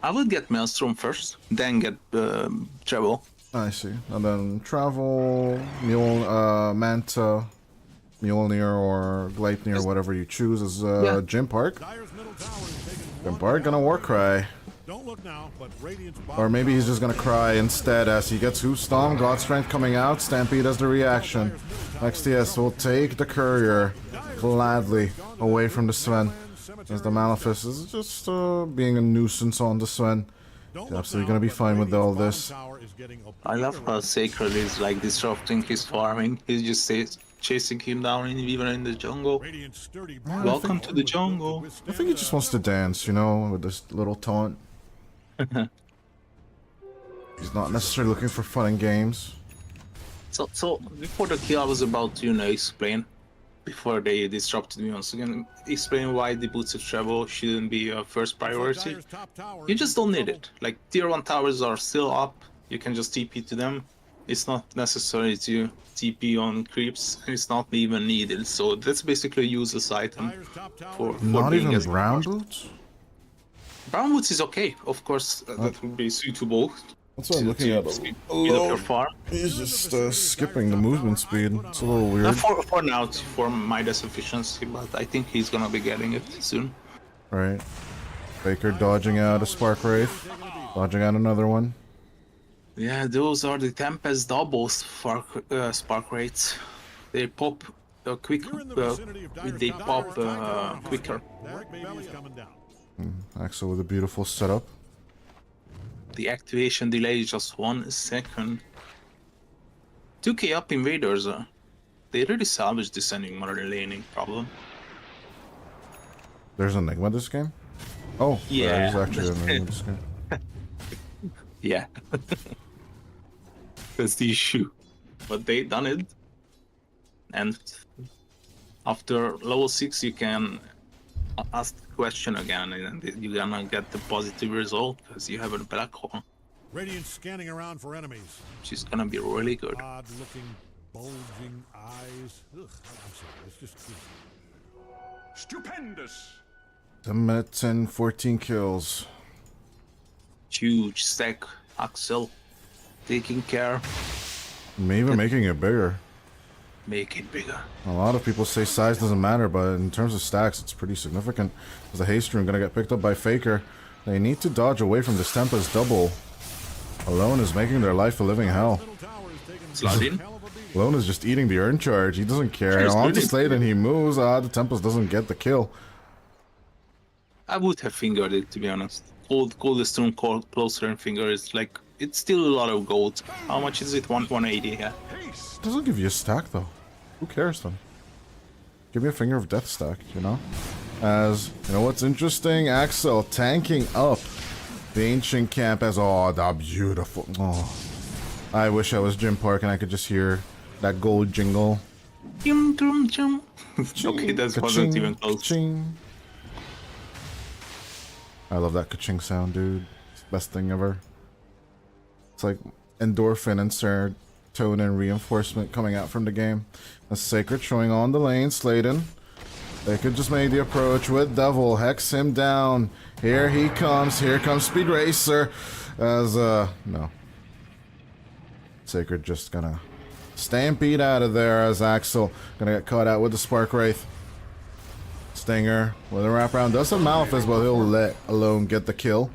I would get Maelstrom first, then get Travel. I see. And then travel, Manta, Mjolnir, or Gleipnir, whatever you choose as Gym Park. Gym Park gonna Warcry. Don't look now, but Radiant's Or maybe he's just gonna cry instead as he gets Hoof Stomp, God Strength coming out, Stampede as the reaction. XTS will take the Courier gladly away from the Sven. As the Malefice is just being a nuisance on the Sven. He's absolutely gonna be fine with all this. I love how Sacred is like disrupting his farming. He just stays chasing him down even in the jungle. Welcome to the jungle. I think he just wants to dance, you know, with this little taunt. He's not necessarily looking for fun and games. So before the kill, I was about to explain. Before they disrupted me once again, explain why the Boots of Travel shouldn't be a first priority. You just don't need it. Like tier 1 towers are still up. You can just TP to them. It's not necessary to TP on creeps. It's not even needed. So that's basically a useless item for Not being even as brown boots? Brown boots is okay. Of course, that would be suitable. That's what I'm looking at. Speed up your farm. He's just skipping the movement speed. It's a little weird. For now, for Midas efficiency, but I think he's gonna be getting it soon. Right. Baker dodging out a Spark Wraith. Dodging out another one. Yeah, those are the Tempest double spark rates. They pop quick. They pop quicker. Axel with a beautiful setup. The activation delay is just 1 second. 2k up Invaders. They really salvaged this Enigma laning problem. There's an Enigma this game? Oh, yeah. There's actually an Enigma this game. Yeah. That's the issue. But they done it. And after level 6 you can ask the question again and you're gonna get the positive result because you have a black hole. Radiant scanning around for enemies. Which is gonna be really good. Odd looking, bulging eyes. Ugh, I'm sorry, it's just Stupendous. 10 minutes and 14 kills. Huge stack. Axel taking care. Maybe making it bigger. Make it bigger. A lot of people say size doesn't matter, but in terms of stacks, it's pretty significant. As the haste rune gonna get picked up by Faker. They need to dodge away from this Tempest double. Alone is making their life a living hell. Alone is just eating the urn charge. He doesn't care. On to Sladen, he moves. The Tempest doesn't get the kill. I would have fingered it, to be honest. Coldest rune closer and finger is like, it's still a lot of gold. How much is it? 180, yeah. Doesn't give you a stack though. Who cares then? Give me a finger of death stack, you know? As, you know what's interesting? Axel tanking up the ancient camp as, oh, that beautiful. Oh, I wish I was Gym Park and I could just hear that gold jingle. Okay, that wasn't even close. Ka-ching. I love that ka-ching sound, dude. It's the best thing ever. It's like endorphin and serotonin reinforcement coming out from the game. A Sacred showing on the lane, Sladen. They could just make the approach with Devil, hex him down. Here he comes, here comes Speed Racer. As, no. Sacred just gonna stampede out of there as Axel gonna get caught out with the Spark Wraith. Stinger with a wraparound. Does some Malefice, but he'll let Alone get the kill.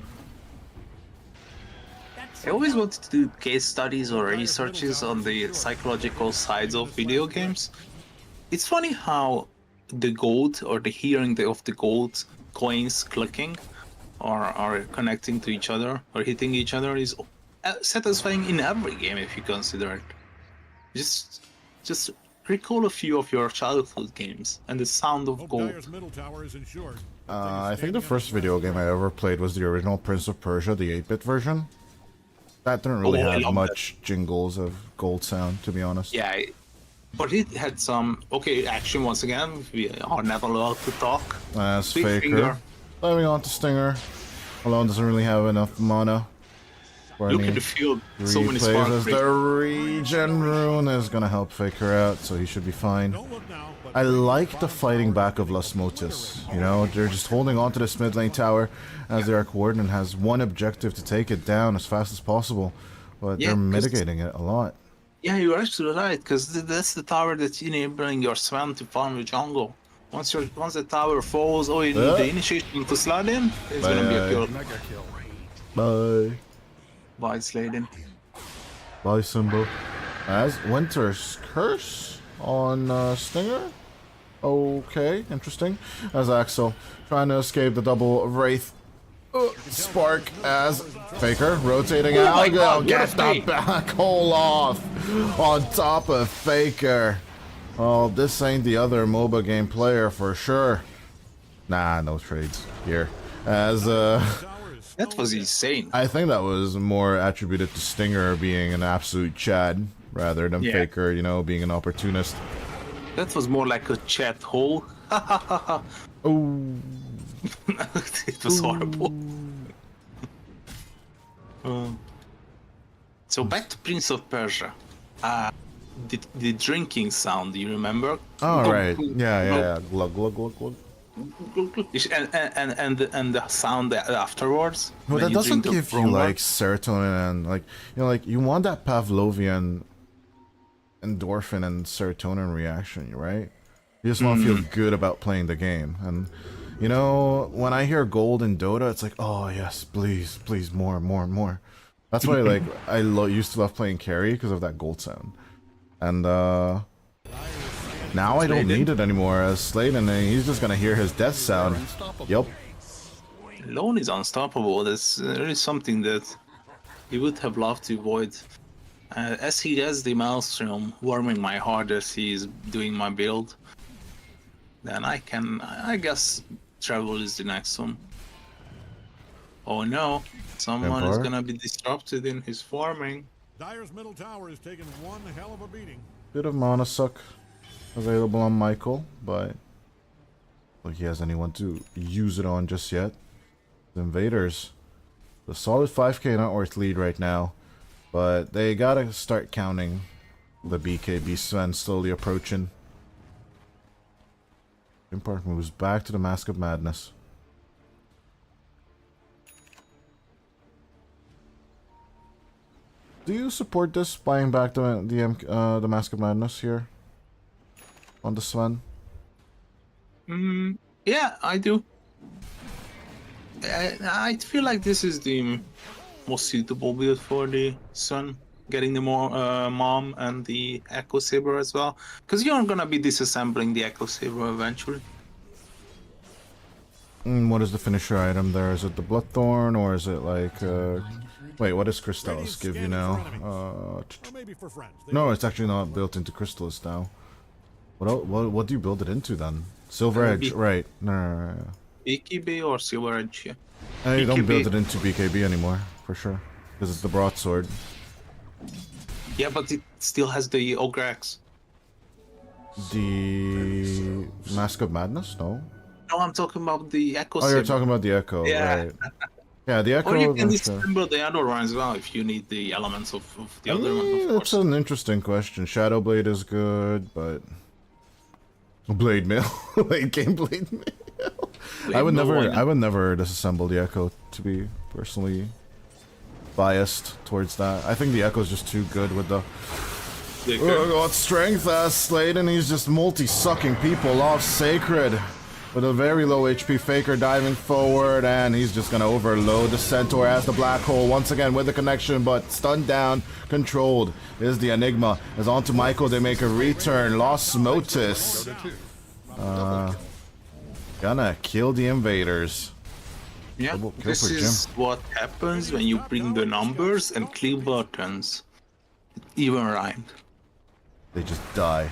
I always wanted to do case studies or researches on the psychological sides of video games. It's funny how the gold or the hearing of the gold coins clicking or connecting to each other or hitting each other is satisfying in every game if you consider it. Just recall a few of your childhood games and the sound of Hope gold. Dyer's middle tower is insured. I think the first video game I ever played was the original Prince of Persia, the 8-bit version. That didn't really Oh, I have love much jingles of gold sound, to be honest. Yeah, but it had some action once again. We are never allowed to talk. That's Big Faker. finger. Diving on to Stinger. Alone doesn't really have enough mana. For Look any at the field. So many replays, sparks. as the regen rune is gonna help Faker out, so he should be fine. Don't look now, but I like the fighting back of Las Motis. You know, they're just holding on to this mid lane tower as their coordinate has one objective to take it down as fast as possible, but Yeah, they're 'cause- mitigating it a lot. Yeah, you're actually right, because that's the tower that's enabling your Sven to farm the jungle. Once the tower falls, or you need the initiation to slide in, it's gonna be a kill. Mega kill. Bye. By Sladen. Bye, Simba. As Winter's Curse on Stinger. Okay, interesting. As Axel trying to escape the double Wraith. Spark as Faker rotating out. my God, Get what a the fake. back hole off on top of Faker. Oh, this ain't the other MOBA game player for sure. Nah, no trades here. As That was insane. I think that was more attributed to Stinger being an absolute Chad rather than Yeah. Faker, you know, being an opportunist. That was more like a chat hole. Oh, It was horrible. So back to Prince of Persia. The drinking sound, do you remember? all Glug, right. glug, Yeah. Glug, glug, glug, glug. glug, glug. And the sound afterwards. But when that you doesn't drink the give you rum like serotonin and like, you know, like you want that Pavlovian endorphin and serotonin reaction, right? You just want to feel good about playing the game. And you know, when I hear gold in Dota, it's like, oh yes, please, please, more, more, more. That's why like I used to love playing carry because of that gold sound. And now I don't need it anymore as Sladen, and he's just gonna hear his death sound. Yep. Lone is unstoppable. That's really something that he would have loved to avoid. As he has the Maelstrom warming my heart as he's doing my build, then I guess travel is the next one. Oh no, someone is Empire? gonna be disrupted in his farming. Dyer's middle tower is taking one hell of a beating. Bit of mana suck available on Michael, but look, he has anyone to use it on just yet. The Invaders, the solid 5k not worth lead right now, but they gotta start counting the BKB Sven slowly approaching. Impart moves back to the Mask of Madness. Do you support this, buying back the Mask of Madness here on the Sven? Yeah, I do. I feel like this is the most suitable build for the Sun, getting the more Mom and the Echo Saber as well, because you're gonna be disassembling the Echo Saber eventually. What is the finisher item there? Is it the Bloodthorn or is it like wait, what does Crystallis give you now? Or maybe for friends. No, it's actually not built into Crystallis now. What do you build it into then? Silver Edge, right? No. BKB or Silver Edge, yeah. You don't BKB. build it into BKB anymore, for sure, because it's the broadsword. Yeah, but it still has the Ogre Axe. The Mask of Madness? No. No, I'm talking about the Echo Oh, Saber. you're talking about the Echo, Yeah. right? Yeah, the Echo. Or you can that's, disassemble the other one as well if you need the elements of the I other one, mean, of that's course. an interesting question. Shadowblade is good, but Blade Mail, late game Blade Mail. I would never disassemble the Echo, to be personally biased towards that. I think the Echo is just too good with the got strength as Sladen. He's just multi-sucking people off Sacred with a very low HP Faker diving forward, and he's just gonna overload the Centaur as the Black Hole once again with the connection, but stunned down, controlled is the Enigma. As on to Michael, they make a return. Lost Motis. Gonna kill the Invaders. Yeah, Kill this for is what happens when you bring the numbers and click buttons. Even rhymed. They just die.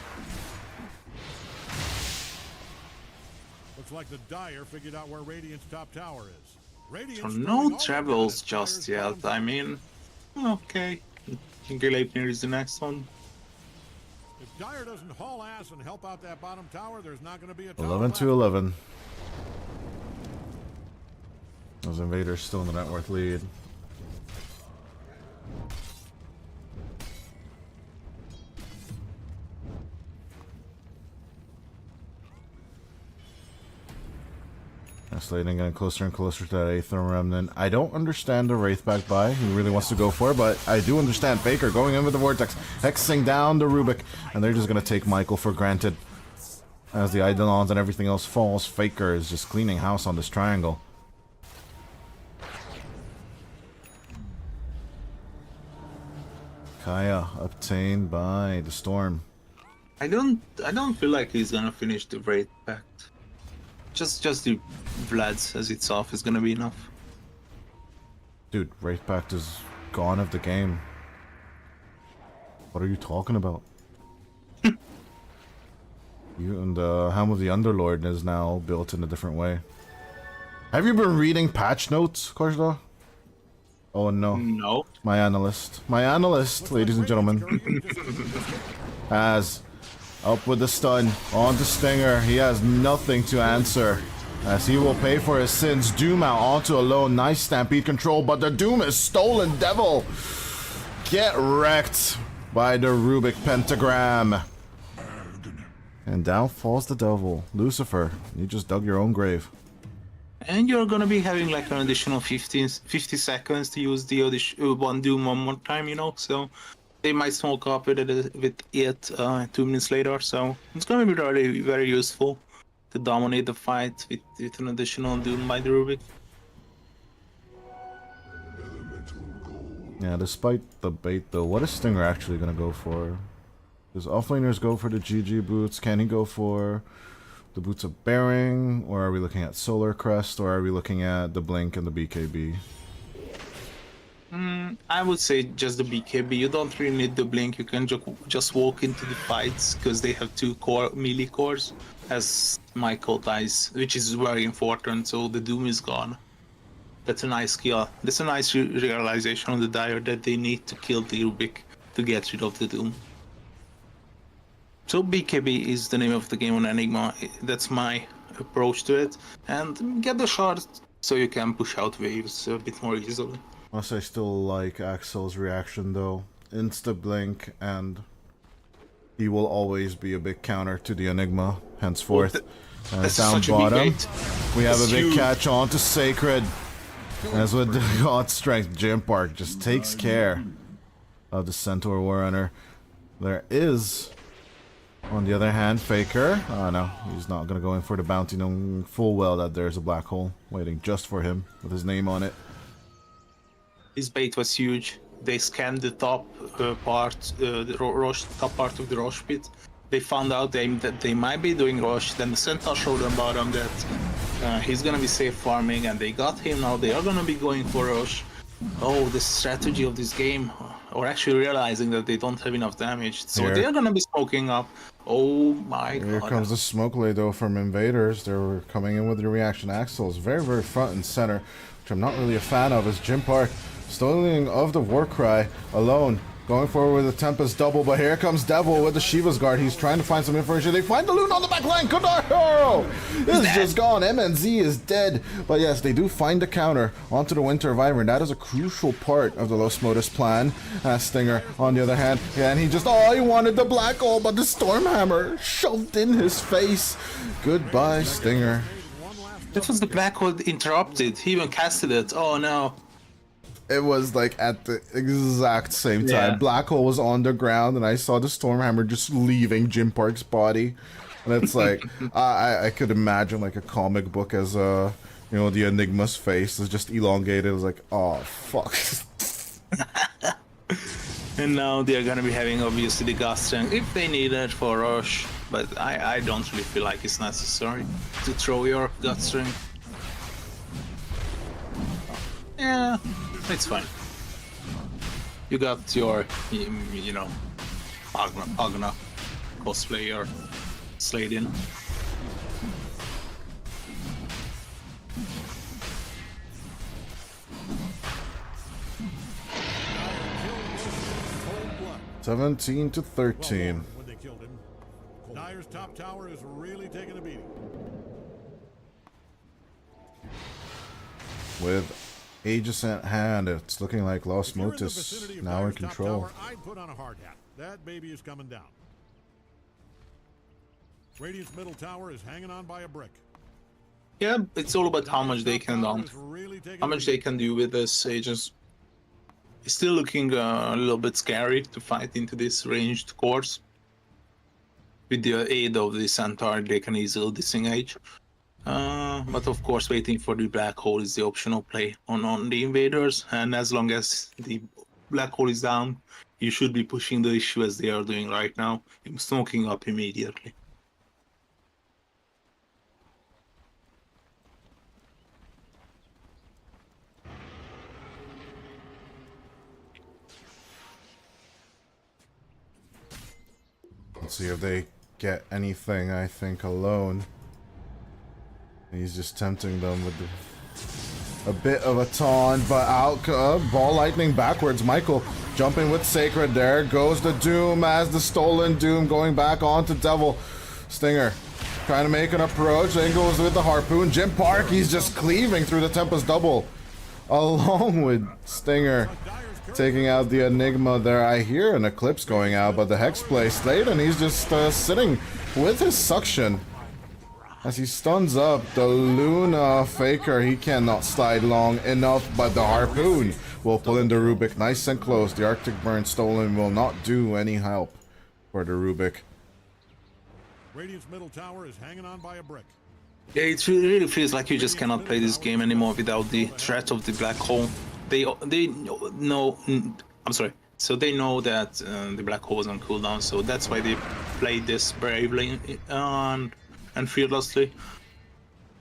Looks like the Dire figured out where Radiant's top tower is. So Radiant's no travels just yet. I mean, okay. Gleipnir is the next one. If Dire doesn't haul ass and help out that bottom tower, there's not going to be a tower 11 to left. 11. Those invaders still in the net worth lead. Slating getting closer and closer to that 8th Remnant. I don't understand the Wraith back by. He really wants to go for it, but I do understand Faker going in with the Vortex, hexing down the Rubik, and they're just going to take Michael for granted. As the Eidolons and everything else falls, Faker is just cleaning house on this triangle. Kaya obtained by the Storm. I don't feel like he's gonna finish the Wraith Pact. Just the Vlad's as it's off is gonna be enough. Dude, Wraith Pact is gone of the game. What are you talking about? You and the Helm of the Underlord is now built in a different way. Have you been reading patch notes, Korsda? Oh no. No. My analyst, ladies and gentlemen, as up with the stun on to Stinger. He has nothing to answer, as he will pay for his sins. Doom out onto Alone. Nice Stampede control, but the Doom is stolen. Devil, get wrecked by the Rubik Pentagram. And down falls the Devil. Lucifer, you just dug your own grave. And you're gonna be having like an additional 50 seconds to use the one Doom one more time, you know, so they might smoke up with it 2 minutes later, so it's gonna be really very useful to dominate the fight with an additional Doom by the Rubik. Yeah, despite the bait though, what is Stinger actually gonna go for? Does offlaners go for the GG boots? Can he go for the Boots of Bearing? Or are we looking at Solar Crest? Or are we looking at the Blink and the BKB? I would say just the BKB. You don't really need the Blink. You can just walk into the fights because they have 2 melee cores as Michael dies, which is very important. So the Doom is gone. That's a nice kill. That's a nice realization on the Dire that they need to kill the Rubik to get rid of the Doom. So BKB is the name of the game on Enigma. That's my approach to it. And get the shard so you can push out waves a bit more easily. Also, I still like Axel's reaction though. Insta blink, and he will always be a big counter to the Enigma henceforth. And down bottom, we have a big catch on to Sacred. As with the God Strength, Jim Park just takes care of the Centaur Warrunner. There is, on the other hand, Faker. Oh no, he's not gonna go in for the bounty, knowing full well that there's a black hole waiting just for him with his name on it. His bait was huge. They scanned the top part, the top part of the Roche pit. They found out that they might be doing Roche. Then the Centaur showed them bottom that he's gonna be safe farming, and they got him. Now they are gonna be going for Roche. Oh, the strategy of this game, or actually realizing that they don't have enough damage, so they are gonna be smoking up. Oh my god! Here comes the smoke lay though from Invaders. They're coming in with the reaction axles, very front and center, which I'm not really a fan of. As Jim Park stealing of the Warcry alone, going forward with the Tempest double, but here comes Devil with the Shiva's Guard. He's trying to find some information. They find the loot on the back line. Kudaro is just gone. MNZ is dead. But yes, they do find the counter onto the Winter of Iron. That is a crucial part of the Los Motis plan. Stinger, on the other hand, and he just, he wanted the black hole, but the Stormhammer shoved in his face. Goodbye, Stinger. That was the black hole interrupted. He even casted it. Oh no. It was like at the exact same time. Yeah. Black hole was on the ground, and I saw the Stormhammer just leaving Jim Park's body. And it's like, I could imagine like a comic book as you know, the Enigma's face is just elongated. It was like, oh fuck. And now they're gonna be having obviously the Gust Strength if they need it for Rush, but I don't really feel like it's necessary to throw your Gust Strength. Yeah, it's fine. You got your, you know, Agna cosplayer slayed in. Cold blood. 17 to 13. When they killed him. Dyer's top tower is really taking a beating. With Aegis at hand, it's looking like Lost If you're in the Motis vicinity of now in Dyer's top control. tower, I'd put on a hard hat. That baby is coming down. Radiant's middle tower is hanging on by a brick. Yeah, it's all about how much they Dyer's can top tower dump, is really taking how a much they beating. can do with this Aegis. It's still looking a little bit scary to fight into this ranged course. With the aid of the Centaur, they can easily disengage. But of course, waiting for the black hole is the optional play on the invaders. And as long as the black hole is down, you should be pushing the issue as they are doing right now, smoking up immediately. Let's see if they get anything, I think, alone. He's just tempting them with a bit of a taunt, but out, ball lightning backwards. Michael jumping with Sacred. There goes the Doom as the stolen Doom going back onto Devil. Stinger trying to make an approach, then goes with the Harpoon. Jim Park, he's just cleaving through the Tempest double. Along with Stinger taking out the Enigma there. I hear an Eclipse going out, but the Hex play slayed, and he's just sitting with his suction. As he stuns up the Luna Faker, he cannot slide long enough, but the Harpoon will pull in the Rubik nice and close. The Arctic Burn stolen will not do any help for the Rubik. Radiant's middle tower is hanging on by a brick. Yeah, it really feels like you just cannot play this game anymore without the threat of the black hole. They know. I'm sorry. So they know that the black hole is on cooldown, so that's why they played this bravely and fearlessly.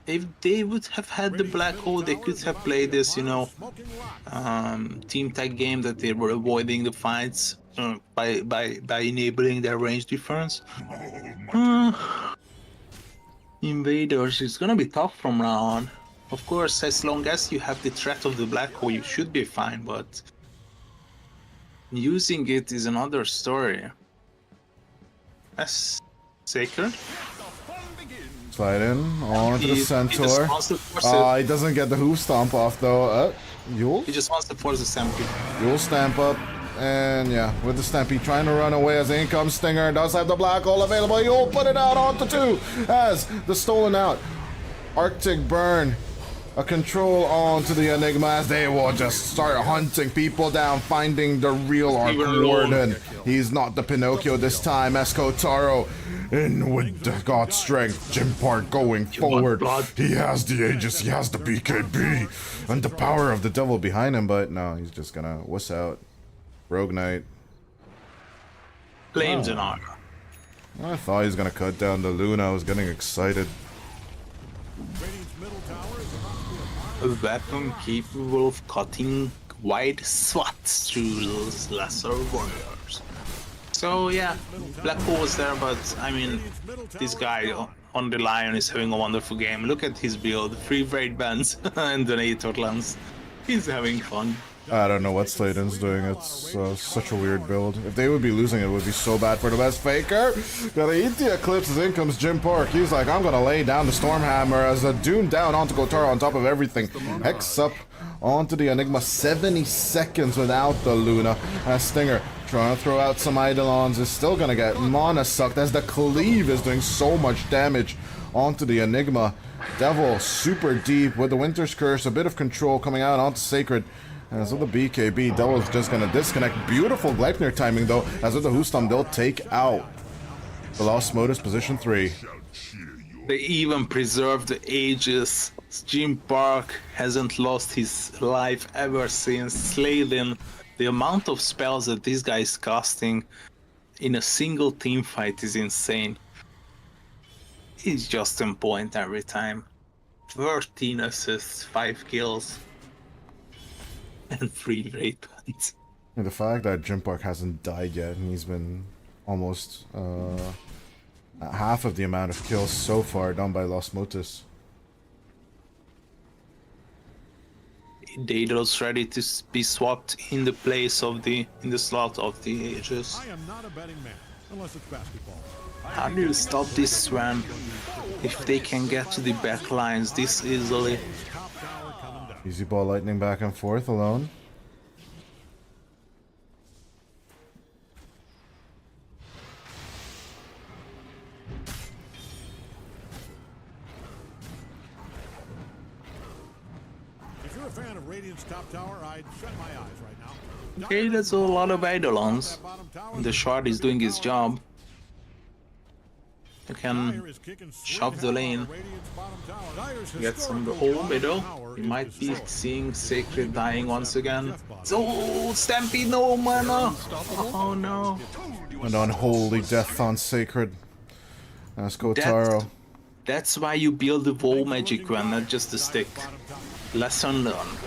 If they would have had the black hole, they could have played this, you know, team tag game that they were avoiding the fights by enabling their range difference. Invaders is gonna be tough from now on. Of course, as long as you have the threat of the black hole, you should be fine, but using it is another story. That's Sacred. Slide in onto the Centaur. He He doesn't get the hoof stomp off though. Yule? just wants to force the stampede. Yule stamp up. And yeah, with the Stampede trying to run away as in comes Stinger. Does have the black hole available. You'll put it out onto two as the stolen out Arctic Burn. A control onto the Enigma as they will just start hunting people down, finding the real Arc Warden. He's not the Pinocchio this time. Escotaro in with the God Strength. Jim Park going forward. He has the Aegis, he has the BKB, and the power of the Devil behind him, but no, he's just gonna wuss out. Rogue Knight. Flames and armor. I thought he was gonna cut down the Luna. I was getting excited. Radiant's middle tower is about A weapon capable of cutting wide swaths through those lesser warriors. So yeah, black hole was there, but I mean, this guy on the Lion is having a wonderful game. Look at his build, 3 braid bands and an 8 lance. He's having fun. I don't know what Sladen's doing. It's such a weird build. If they would be losing, it would be so bad for the best Faker. Gotta eat the Eclipse as in comes Jim Park. He's like, I'm gonna lay down the Stormhammer as a Dune down onto Gotaro on top of everything. Hex up onto the Enigma. 70 seconds without the Luna. As Stinger trying to throw out some Eidolons is still gonna get mana sucked as the Cleave is doing so much damage onto the Enigma. Devil super deep with the Winter's Curse. A bit of control coming out onto Sacred. As with the BKB, Devil's just gonna disconnect. Beautiful Gleipnir timing though, as with the Hoostom, they'll take out the Lost Motis position 3. They even preserved the Aegis. Jim Park hasn't lost his life ever since Sladen. The amount of spells that this guy is casting in a single team fight is insane. He's just on point every time. 13 assists, 5 kills. and 3 raid bans. And the fact that Jim Park hasn't died yet, and he's been almost half of the amount of kills so far done by Lost Motis. Daedalus ready to be swapped in the place of the slot of the Aegis. I am not a betting man, unless it's basketball. How do you stop this Swan if they can get to the back lines this easily? Top tower coming down. Easy ball lightning back and forth alone. If you're a fan of Radiant's top tower, I'd shut my eyes right now. Okay, that's a lot of Eidolons. The shard is doing his job. You can shove the lane. Get some oh middle. You might be seeing Sacred dying once again. So Stampede, no mana! Oh no. An unholy death on Sacred. Let's go Taro. That's why you build the wall magic one, not just the stick. Lesson learned.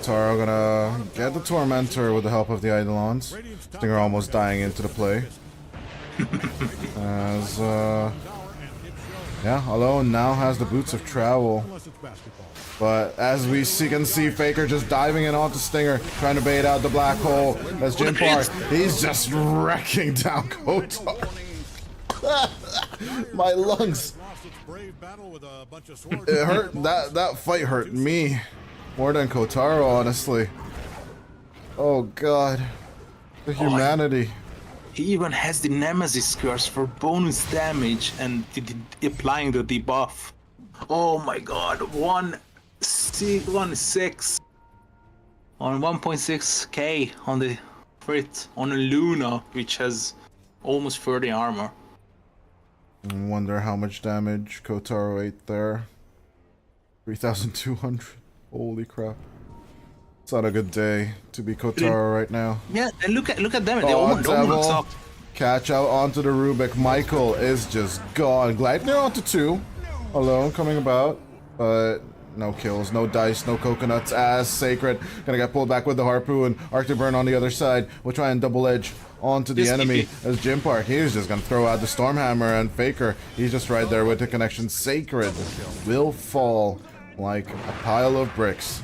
Taro gonna get the Tormentor with the help of the Eidolons. Stinger almost dying into the play. As yeah, Alone now has the boots of travel. But as we can see Faker just diving in onto Stinger, trying to bait out the black hole. As Jim Park, he's just wrecking down Kotar. My lungs. It hurt. That fight hurt me more than Kotaro, honestly. Oh god, the humanity. He even has the Nemesis curse for bonus damage and applying the debuff. Oh my god, 1.6 on 1.6k on the crit on a Luna, which has almost 30 armor. I wonder how much damage Kotaro ate there. 3,200. Holy crap. It's not a good day to be Kotaro right now. Yeah, and look at them. They almost Devil. Catch out onto the Rubik. Michael is just gone. Gleipnir onto 2. Alone coming about. But no kills, no dice, no coconuts as Sacred. Gonna get pulled back with the Harpoon. Arctic Burn on the other side. We'll try and double edge onto the enemy as Jim Park. He's just gonna throw out the Stormhammer and Faker. He's just right there with the connection. Sacred will fall like a pile of bricks.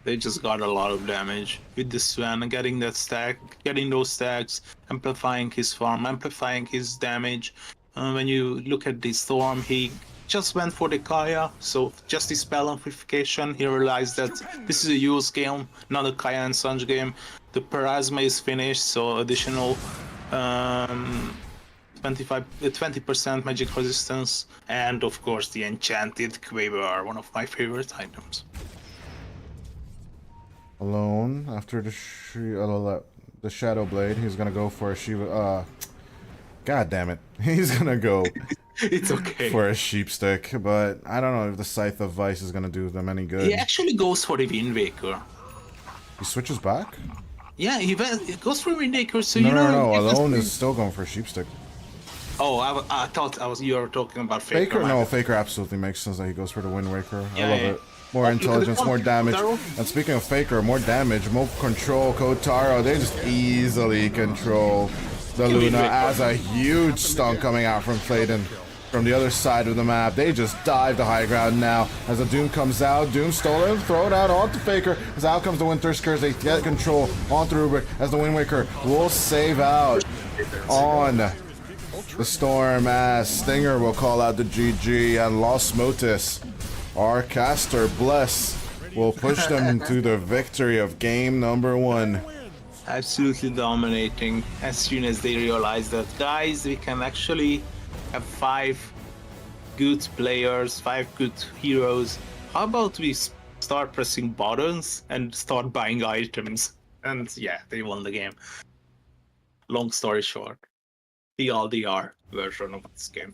They just got a lot of damage with this Swan, getting that stack, getting those stacks, amplifying his farm, amplifying his damage. When you look at the Storm, he just went for the Kaya, so just the spell amplification. He realized that this is a use game, not a Kaya and Sunj game. The Parasma is finished, so additional 20% magic resistance, and of course the Enchanted Quiver, one of my favorite items. Alone after the Shadow Blade, he's gonna go for a Shiva. God damn it, he's gonna go. It's okay. For a sheep stick, but I don't know if the Scythe of Vice is gonna do them any good. He actually goes for the Wind Waker. He switches back? Yeah, he goes for Wind Waker, so no, you know. No, Alone is still going for a sheep stick. Oh, I thought you were talking about Faker. No, Faker absolutely makes sense that he goes for the Wind Waker. Yeah, I love it. More intelligence, more damage. And speaking of Faker, more damage, more control. Kotaro, they just easily control the Luna as a huge stun coming out from Clayton. From the other side of the map, they just dive to high ground now. As the Doom comes out, Doom stolen, throw it out onto Faker. As out comes the Winter's Curse, they get control onto Rubik. As the Wind Waker will save out on the Storm. As Stinger will call out the GG, and Lost Motis, our caster Bless, will push them to the victory of game number 1. Absolutely dominating as soon as they realize that, guys, we can actually have 5 good players, 5 good heroes. How about we start pressing buttons and start buying items? And yeah, they won the game. Long story short, the LDR version of this game.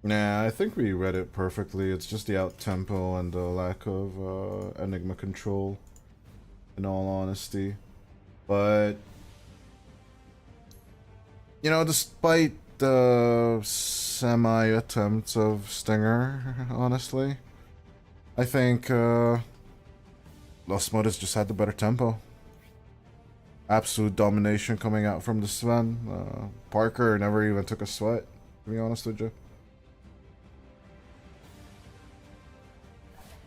Nah, I think we read it perfectly. It's just the out-tempo and the lack of Enigma control, in all honesty. But, you know, despite the semi-attempts of Stinger, honestly, I think Lost Motis just had the better tempo. Absolute domination coming out from the Sven. Parker never even took a sweat, to be honest with you.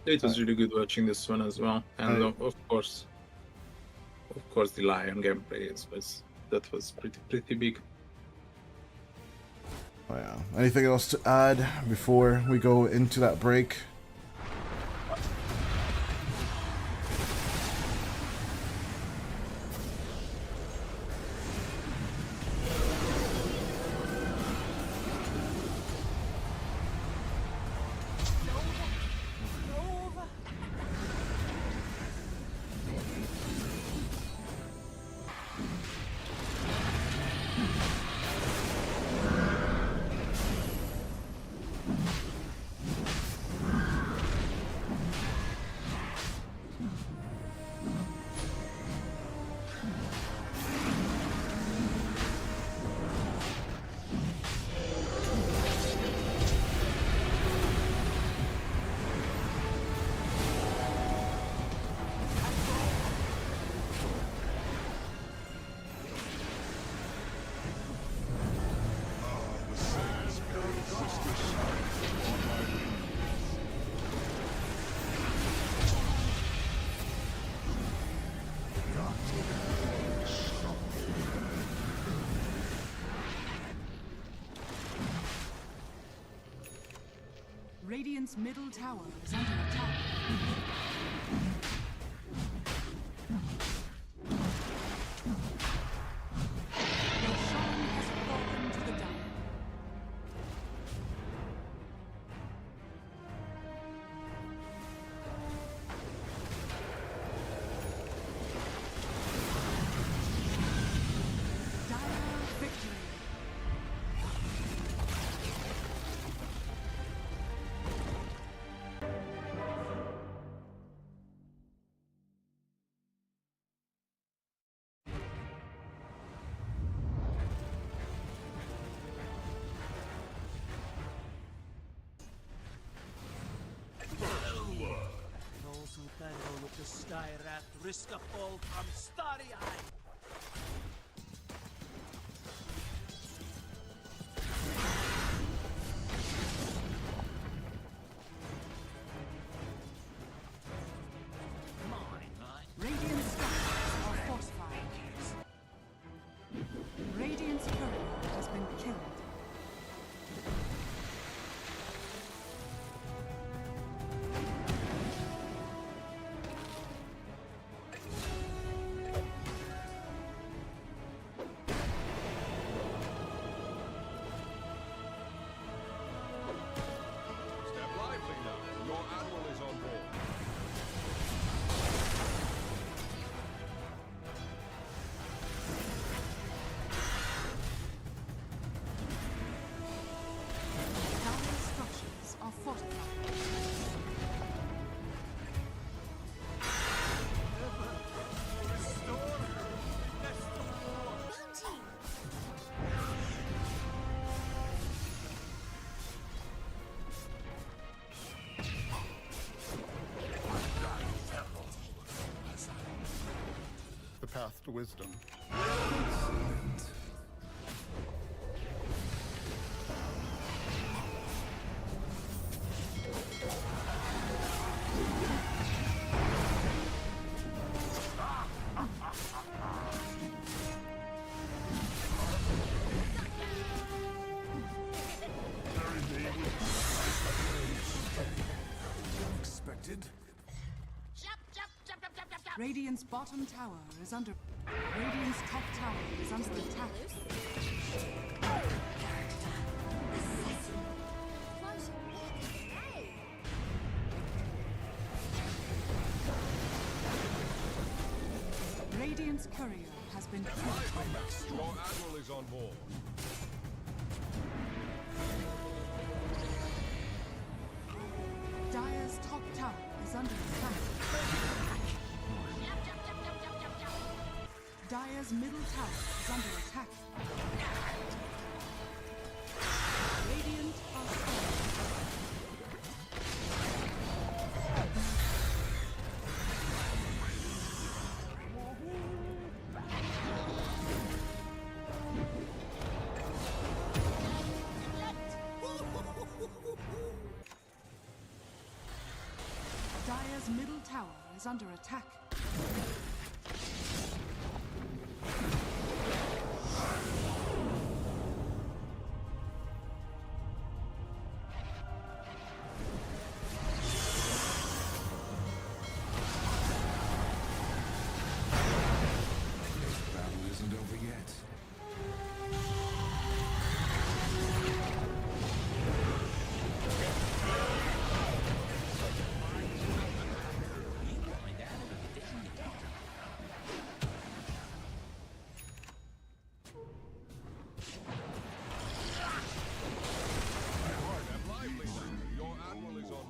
It was really good watching this one as well, and of course, the Lion gameplay that was pretty big. Oh yeah. Anything else to add before we go into that break? Radiant's middle tower is under attack. Your shrine has fallen to the dire. Dire victory. Those who tangle with the Sky Rat risk a fall from starry eye. Radiant structures are fortified. Radiant's courier has been killed. Step lively now. Your admiral is on board. Dire structures are fortified. The path to wisdom. Expected. Radiant's bottom tower is under. Radiant's top tower is under attack. Radiant's courier has been killed. Your admiral is on board. Dire's top tower is under attack. Dire's middle tower is under attack. Radiant are falling. is under attack. Battle isn't over yet.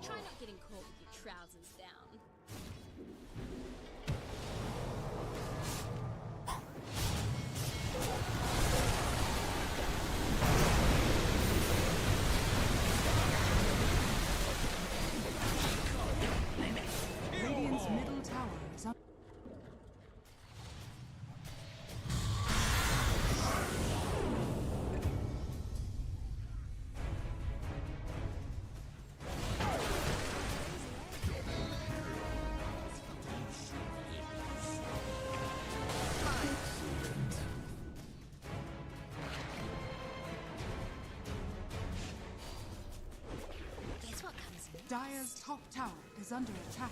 Try not getting caught with your trousers down. Radiant's middle tower is under Guess what comes next? Dire's top tower is under attack.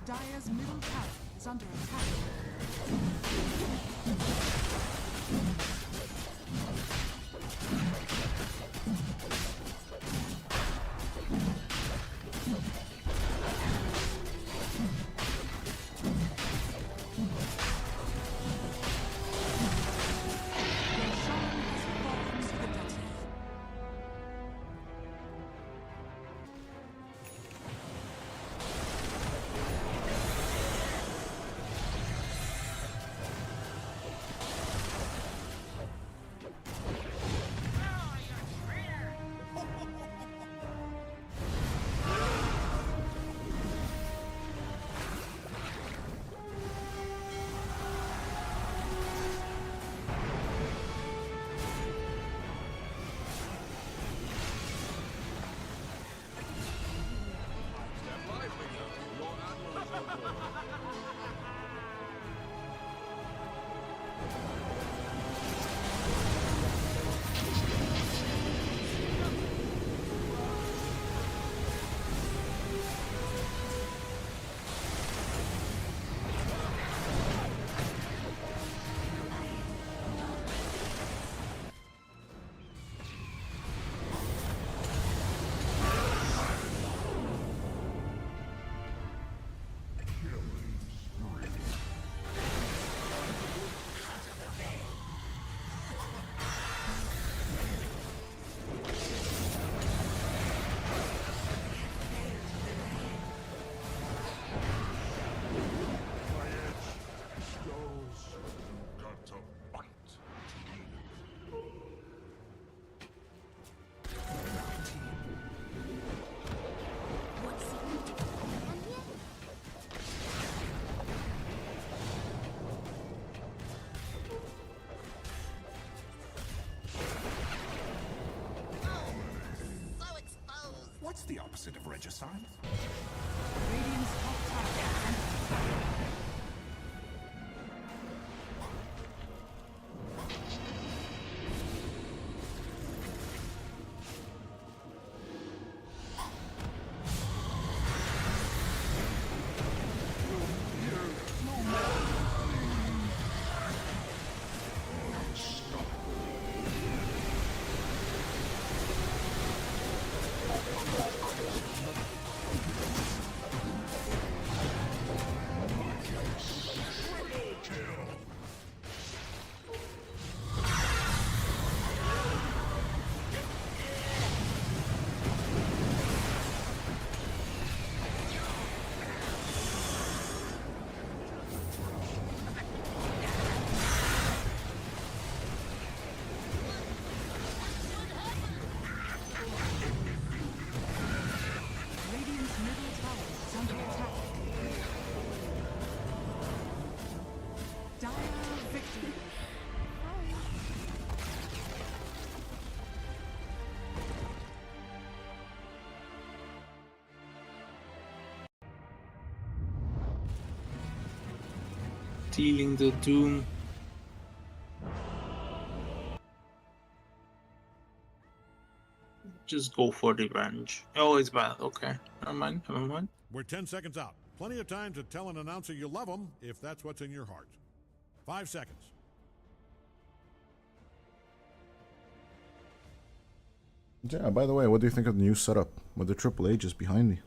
Dire's middle tower is under attack. Roshan has fallen to the death. What's significant around here? So exposed. What's the opposite of regicide? Radiant's top tower is under attack. stealing the Doom. Just go for revenge. Oh, it's bad. Okay. Never mind. Never mind. We're 10 seconds out. Plenty of time to tell an announcer you love them if that's what's in your heart. 5 seconds. Yeah, by the way, what do you think of the new setup with the Triple H's behind me?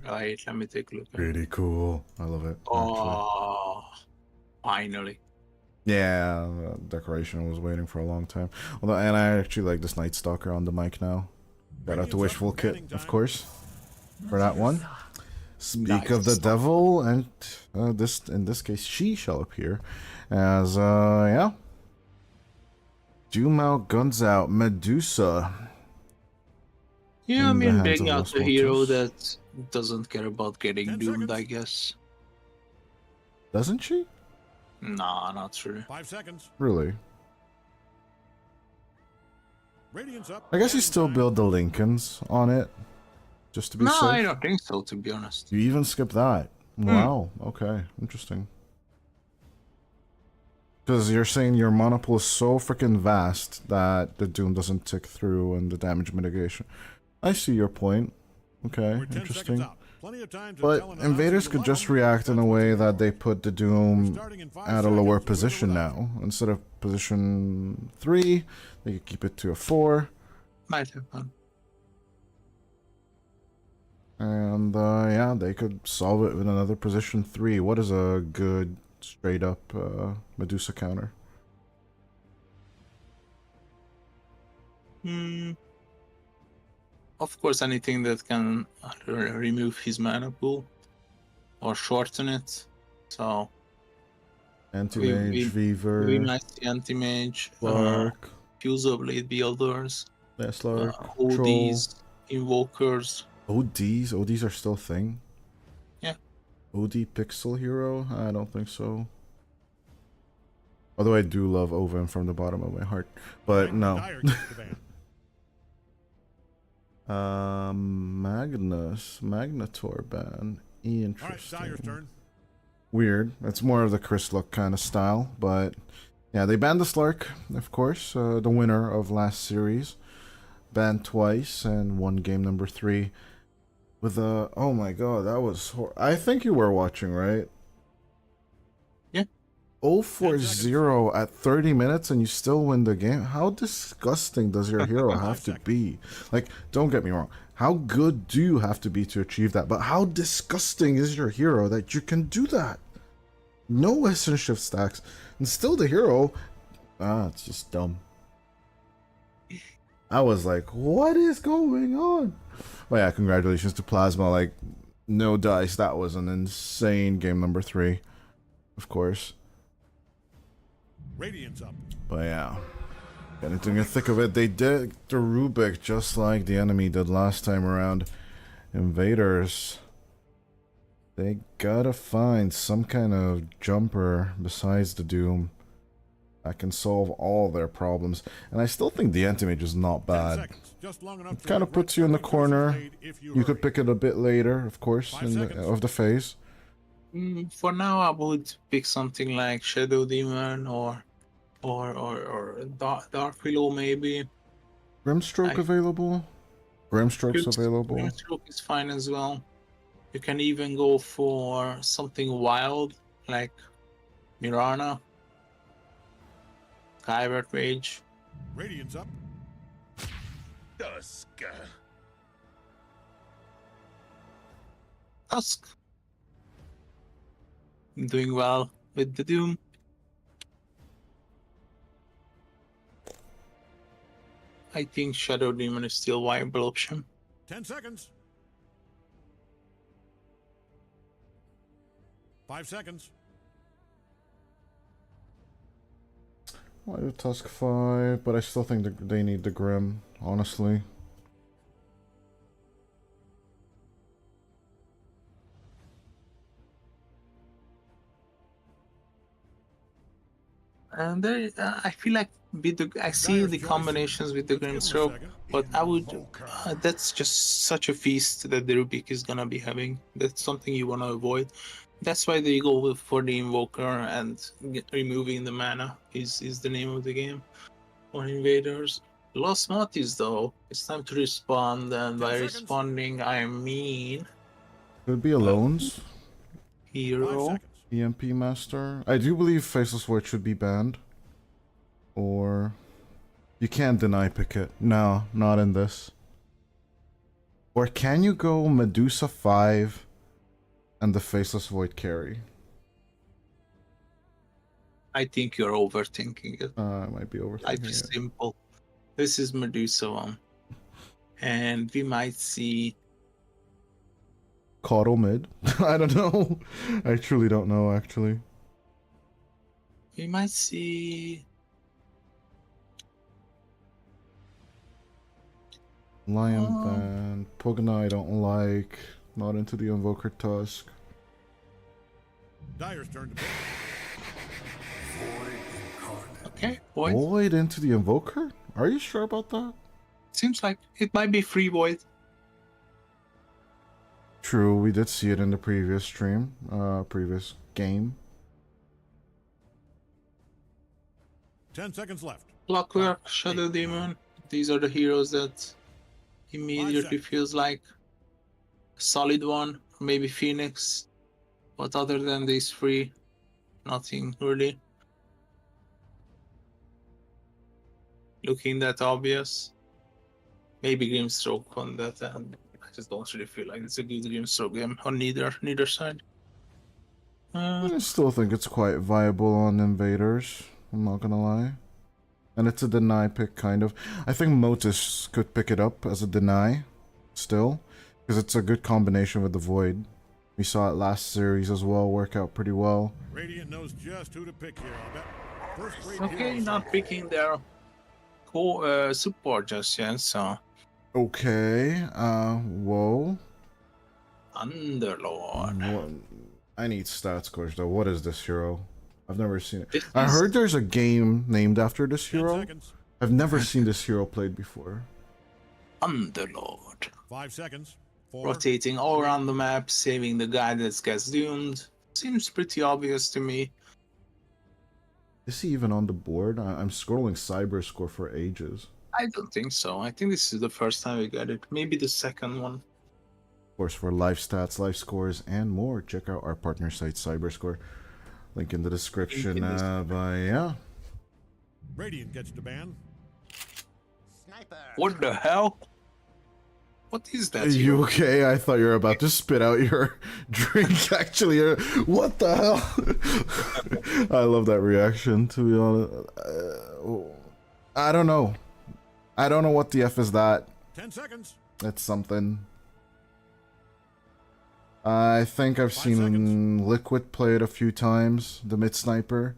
Right, let me take a look. Pretty cool. I love it. Oh, finally. Yeah, decoration I was waiting for a long time. Although, and I actually like this Night Stalker on the mic now. Got out the Wishful Kit, of course, for that one. Speak of the devil, and this in this case, she shall appear as yeah. Doom out, guns out, Medusa. Yeah, I in the mean, hands bring of out Los the hero Motis. that doesn't care about getting 10 doomed, seconds. I guess. Doesn't she? Nah, not really. 5 seconds. Really? Radiant's up. I guess you Adding still time. build the Lincolns on it, just to be No, safe. I don't think so, to be honest. You even skip that. Wow. Okay. Interesting. Because you're saying your mana pool is so freaking vast that the Doom doesn't tick through and the damage mitigation. I see your point. Okay. We're 10 seconds Interesting. out. Plenty of time to But tell an announcer invaders you could love just 'em react if in a that's what's way in that your they heart. put the Doom Starting in 5 at a lower seconds, with or position without. now. Instead of position 3, they could keep it to a 4. Might have fun. And yeah, they could solve it with another position 3. What is a good straight up Medusa counter? Of course, anything that can remove his mana pool or shorten it. So, Anti-Mage, we Weaver, might see Anti-Mage, Lark, Fuser Blade Builders, Lark, ODs, Invokers. ODs? ODs are still a thing? Yeah. OD Pixel Hero? I don't think so. Although I do love Oven from the bottom of my heart. But no. Dire gets the ban. Magnus. Magnetor ban. All right, Interesting. Dire's turn. Weird. It's more of the Chris Look kind of style, but yeah, they banned the Slark, of course, the winner of last series, banned twice and won game number 3 with a. Oh my god, that was. I think you were watching, right? Yeah. 0-4-0 at 30 minutes and you still win the game. How disgusting does your hero have to be? Like, don't get me wrong. How good do you have to be to achieve that? But how disgusting is your hero that you can do that? No Western shift stacks. And still the hero... it's just dumb. I was like, what is going on? Well, yeah, congratulations to Plasma. Like, no dice. That was an insane game number 3. Of course. Radiant's up. But yeah. Getting in the thick of it. They did the Rubik just like the enemy did last time around. Invaders. They gotta find some kind of jumper besides the Doom that can solve all their problems. And I still think the Anti-Mage is not 10 bad. seconds, just long enough It to kind of regret puts you in the every choice corner. made if You could hurry. pick it a bit later, of course, 5 in seconds. of the phase. For now, I would pick something like Shadow Demon or Dark Willow maybe. Grimstroke I- available? Grimstroke's available. Grimstroke is fine as well. You can even go for something wild like Mirana, Skyward Rage. Radiant's up. Dusk. Tusk. Doing well with the Doom. I think Shadow Demon is still a viable option. 10 seconds. 5 seconds. I do Tusk 5, but I still think they need the Grim, honestly. And there, I feel like with the, I see the combinations with the Grimstroke, but I would. That's just such a feast that the Rubik is gonna be having. That's something you wanna avoid. That's why they go for the Invoker and removing the mana is the name of the game on Invaders. Lost Motis though. It's time to respond, and 10 by seconds. responding I mean Could be Alones. 5 hero. seconds. EMP Master. I do believe Faceless Void should be banned. Or you can't deny pick it. No, not in this. Or can you go Medusa 5 and the Faceless Void carry? I think you're overthinking it. I might be Life overthinking is it. simple. This is Medusa 1. And we might see Caudal mid? I don't know. I truly don't know, actually. Lion Band. Pugna I don't like. Not into the Invoker Tusk. Dyer's turn to pick. okay, Void. Void into the Invoker? Are you sure about that? Seems like it might be free Void. True, we did see it in the previous stream, previous game. 10 seconds left. Clockwork, Shadow Demon. These are the heroes that immediately seconds. feels like a solid one. Maybe Phoenix. But other than these three, nothing really looking that obvious. Maybe Grimstroke on that end. I just don't really feel like it's a good Grimstroke game on neither side. I still think it's quite viable on Invaders. I'm not gonna lie. And it's a deny pick, kind of. I think Motis could pick it up as a deny, still. Because it's a good combination with the Void. We saw it last series as well, work out pretty well. Radiant knows just who to pick here, I'll bet. First rate Okay, heroes. not picking their support just yet, so Okay, whoa. Underlord. What? I need stat scores though. What is this hero? I've never seen it. This I is- heard there's a game named after this 10 hero. seconds. I've never seen this hero played before. Underlord. 5 seconds. 4. Rotating all around the map, saving the guy that gets doomed. Seems pretty obvious to me. Is he even on the board? I'm scrolling Cyber Score for ages. I don't think so. I think this is the first time we got it. Maybe the second one. Of course, for live stats, live scores, and more, check out our partner site, Cyberscore. Link in the description. But yeah. Radiant gets to ban. Sniper. What the hell? What is that? Are you okay? I thought you were about to spit out your drink, actually. What the hell? I love that reaction, to be honest. I don't know. I don't know what the F is that. 10 seconds. It's something. I think I've 5 seen seconds. Liquid play it a few times, the mid sniper.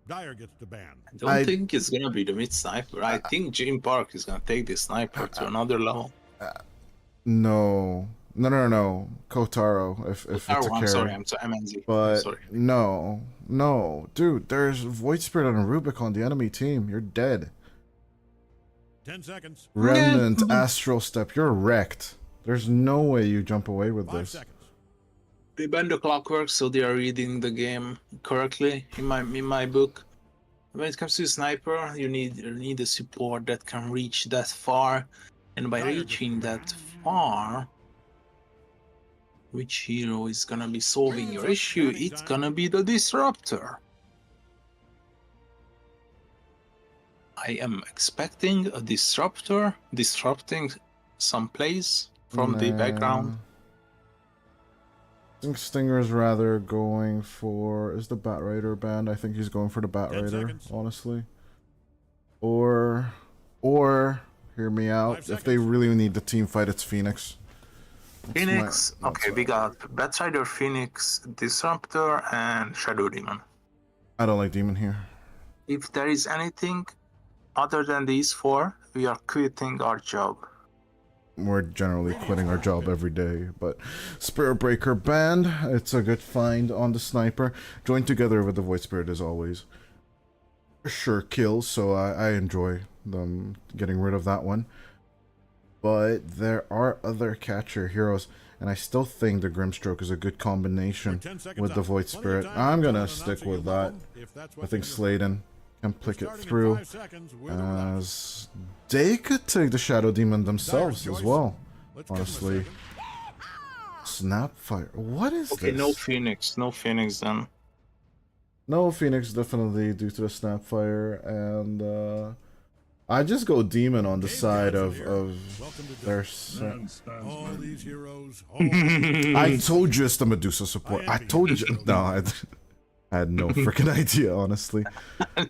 Dyer gets to ban. I don't think it's gonna be the mid sniper. I think Jim Park is gonna take the sniper to another level. No. Kotaro, if it's a Oh, carry. I'm sorry, I'm MNZ. But Sorry. no. Dude, there's Void Spirit and Rubik on the enemy team. You're dead. 10 seconds. Remnant, Astral Step, you're wrecked. There's no way you jump away with 5 this. seconds. They bend the clockwork, so they are reading the game correctly in my book. When it comes to sniper, you need a support that can reach that far, and by reaching that far, which hero is gonna be solving your issue? It's gonna be the disruptor. I am expecting a disruptor disrupting some plays from the background. I think Stinger's rather going for... Is the Bat Rider banned? I think he's going for the Bat 10 Rider, seconds. honestly. Or... Hear me out. 5 If they seconds. really need the team fight, it's Phoenix. Phoenix. That's Okay, we got Batrider, Phoenix, Disruptor, and Shadow Demon. I don't like Demon here. If there is anything other than these four, we are quitting our job. We're generally quitting our job every day, but Spirit Breaker banned. It's a good find on the sniper. Joined together with the Void Spirit as always. Sure kills, so I enjoy them getting rid of that one. but there are other catcher heroes, and I still think the Grimstroke is a good combination with the Void Spirit. I'm gonna stick with that. I think Sladen can pick it through, as they could take the Shadow Demon themselves as well, honestly. Snapfire, what is Okay, this? no Phoenix then. No Phoenix, definitely due to the Snapfire, and I just go Demon on the side of their set. All these heroes. I told you it's the Medusa support. I told you. No, I had no freaking idea, honestly.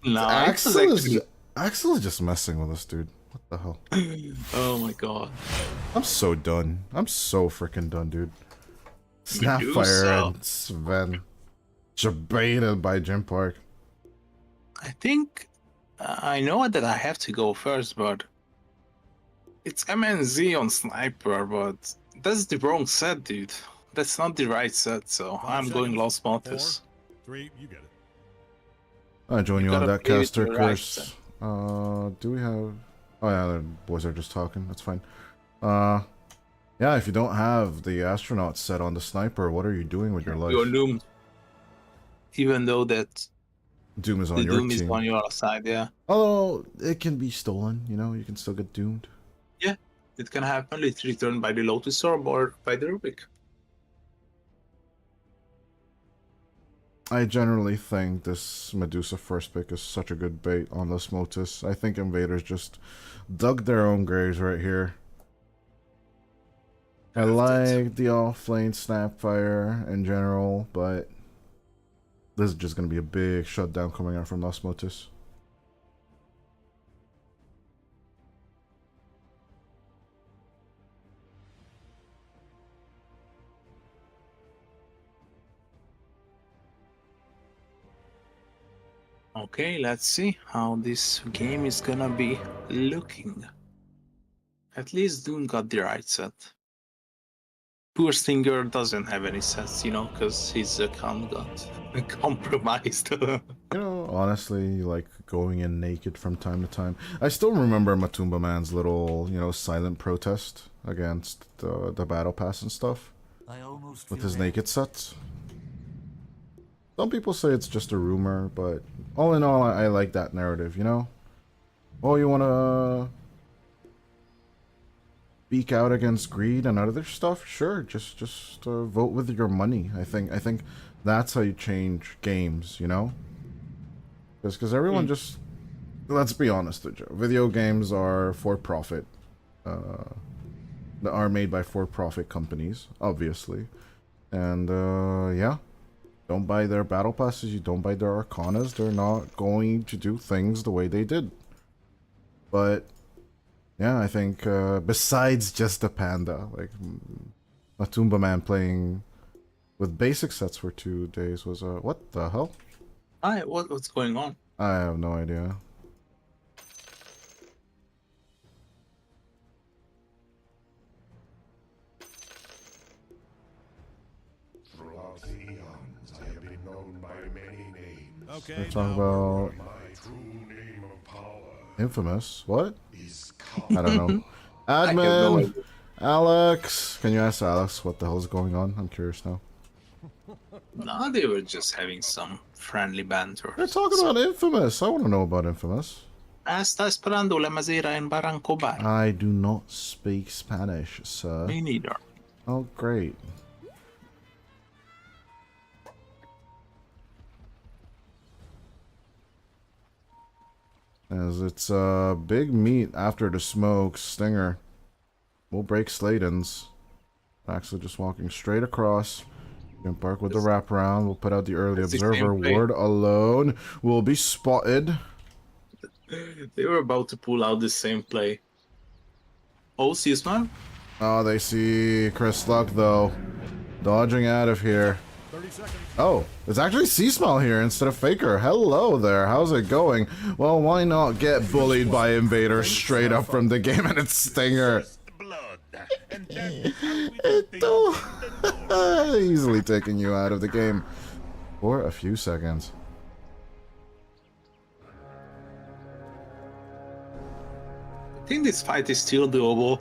No, Axel is just messing with us, dude. What the hell? Oh my god. I'm so done. I'm so freaking done, dude. Snapfire and Sven. Debated by Jim Park. I think I know that I have to go first, but it's MNZ on Sniper, but that's the wrong set, dude. That's not the right set, so I'm going Lost Motis. 4, 3, you get it. I join you on gotta that play with caster your right curse. Do we have? Oh yeah, the boys are just talking. That's fine. Yeah, if you don't have the astronaut set on the sniper, what are you doing with your life? You're doomed. Even though that Doom is on the your Doom team. is on your side, yeah. Although it can be stolen, you know, you can still get doomed. Yeah, it can happen. It's returned by the Lotus Orb or by the Rubik. I generally think this Medusa first pick is such a good bait on this Motis. I think Invaders just dug their own graves right here. I like the off-lane Snapfire in general, but this is just going to be a big shutdown coming out from Lost Motis. Okay, let's see how this game is gonna be looking. At least Doom got the right set. Poor Stinger doesn't have any sets, you know, because his account got compromised. You know, honestly, like going in naked from time to time. I still remember Matumba Man's little, you know, silent protest against the battle pass and stuff with his naked sets. Some people say it's just a rumor, but all in all, I like that narrative, you know? Oh, you want to speak out against greed and other stuff? Sure, just vote with your money. I think that's how you change games, you know? Because everyone just, let's be honest, video games are for profit. Are made by for-profit companies, obviously, and yeah. Don't buy their battle passes, you don't buy their arcanas, they're not going to do things the way they did. But yeah, I think besides just the panda, like Matumba Man playing with basic sets for 2 days was what the hell? Hi, what's going on? I have no idea. Okay, We're talking about Infamous. What? I don't know. Admin, Alex. Can you ask Alex what the hell's going on? I'm curious now. No, they were just having some friendly banter. They're talking about Infamous. I want to know about Infamous. Está esperando la mazera en Barranco Bar. I do not speak Spanish, sir. Me neither. Oh, great. As it's big meat after the smoke. Stinger will break Sladen's. Actually just walking straight across. Jim Park with the wraparound. We'll put out the early observer. Ward alone will be spotted. They were about to pull out the same play. Oh, Seasman? Oh, they see Chris Luck though. Dodging out of here. 30 seconds. Oh, it's actually Seasmile here instead of Faker. Hello there, how's it going? Well, why not get bullied by Invaders straight up from the game and it's Stinger? Easily taking you out of the game for a few seconds. I think this fight is still doable.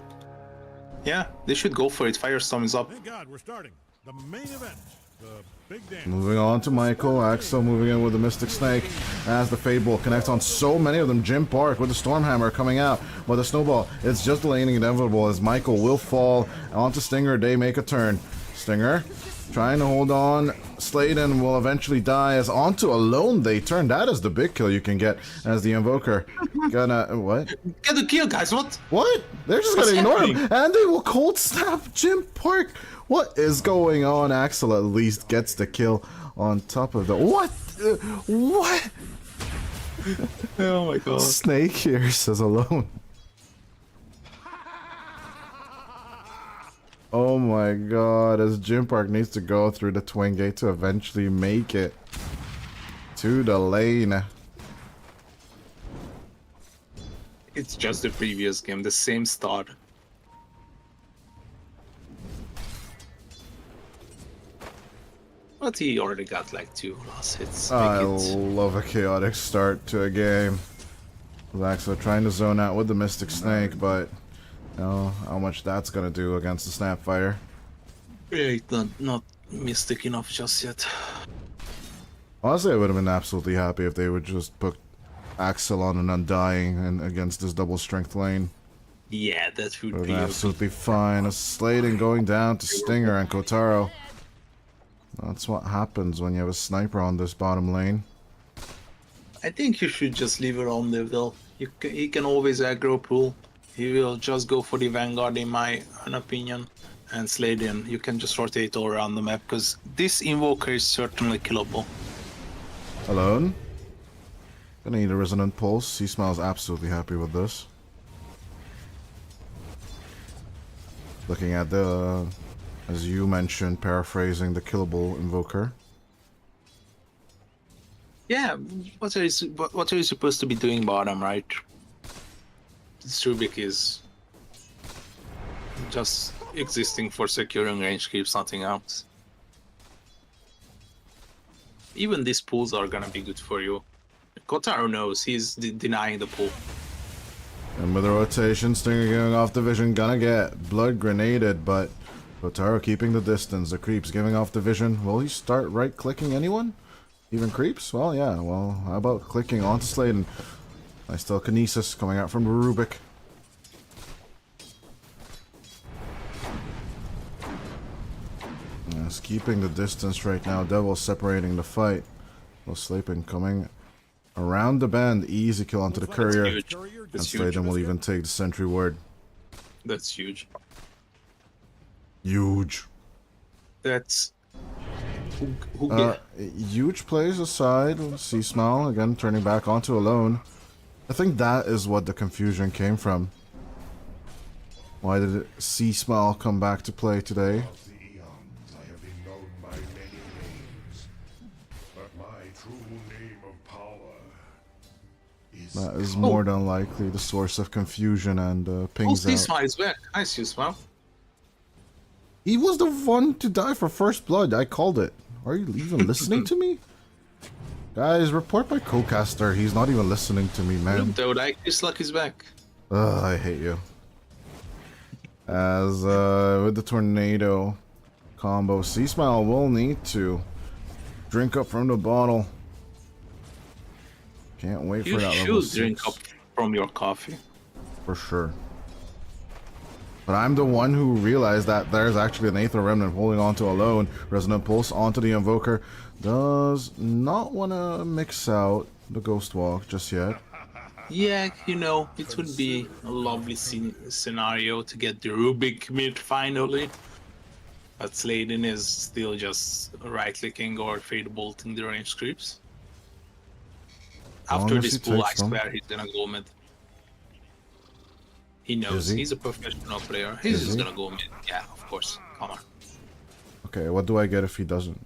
Yeah, they should go for it. Firestorm is up. Thank God we're starting the main event, the big dance. Moving on to Michael. Axel moving in with the Mystic Snake as the Fade Bolt connects on so many of them. Jim Park with the Stormhammer coming out with a snowball. It's just delaying inevitable as Michael will fall onto Stinger. They make a turn. Stinger trying to hold on. Sladen will eventually die as onto Alone they turn. That is the big kill you can get as the Invoker. Gonna... what? Get the kill, guys. What? What? They're just gonna ignore him and they will cold snap Jim Park. What is going on? Axel at least gets the kill on top of the... what? What? Oh my god. Snake here says Alone. Oh my god, as Jim Park needs to go through the twin gate to eventually make it to the lane. It's just the previous game, the same start. But he already got like 2 last hits. I love a chaotic start to a game. Axel trying to zone out with the Mystic Snake, but you know how much that's gonna do against the Snapfire. Yeah, not mystic enough just yet. Honestly, I would have been absolutely happy if they would just put Axel on an Undying and against this double strength lane. Yeah, that would Would be have been absolutely fine. A Sladen going down to Stinger and Kotaro. That's what happens when you have a sniper on this bottom lane. I think you should just leave it on there though. He can always aggro pull. He will just go for the Vanguard in my opinion. And Sladen, you can just rotate all around the map because this Invoker is certainly killable. Alone? Gonna need a Resonant Pulse. He smells absolutely happy with this. Looking at the, as you mentioned, paraphrasing the killable Invoker. Yeah, what are you supposed to be doing bottom, right? Rubik is just existing for securing range creeps, nothing else. Even these pulls are gonna be good for you. Kotaro knows, he's denying the pull. And with the rotation, Stinger giving off the vision, gonna get blood grenaded, but Kotaro keeping the distance. The creeps giving off the vision. Will he start right clicking anyone? Even creeps? Well, yeah, well, how about clicking onto Sladen? Nice telekinesis coming out from Rubik. Yes, keeping the distance right now. Devil separating the fight. Well, Slaping coming around the bend. Easy kill onto the courier. And Sladen will even take the sentry ward. That's huge. Huge. That's... huge plays aside. See Smile again turning back onto Alone. I think that is what the confusion came from. Why did C Smile come back to play today? That is more than likely the source of confusion and pings out. C-Smile is back. I see Smile. He was the one to die for first blood. I called it. Are you even listening to me? Guys, report by co-caster. He's not even listening to me, man. Though, like, his luck is back. Ugh, I hate you. As with the tornado combo, C-Smile will need to drink up from the bottle. Can't wait for that level 6. You should drink up from your coffee. For sure. But I'm the one who realized that there's actually an Aether Remnant holding on to Alone. Resonant Pulse onto the Invoker. Does not want to mix out the Ghost Walk just yet. Yeah, you know, it would be a lovely scenario to get the Rubik mid finally. But Sladen is still just right-clicking or fade bolting the range creeps. After this pull, I swear he's gonna go mid. He knows, he's a professional player. He's just gonna go mid. Yeah, of course. Come on. Okay, what do I get if he doesn't?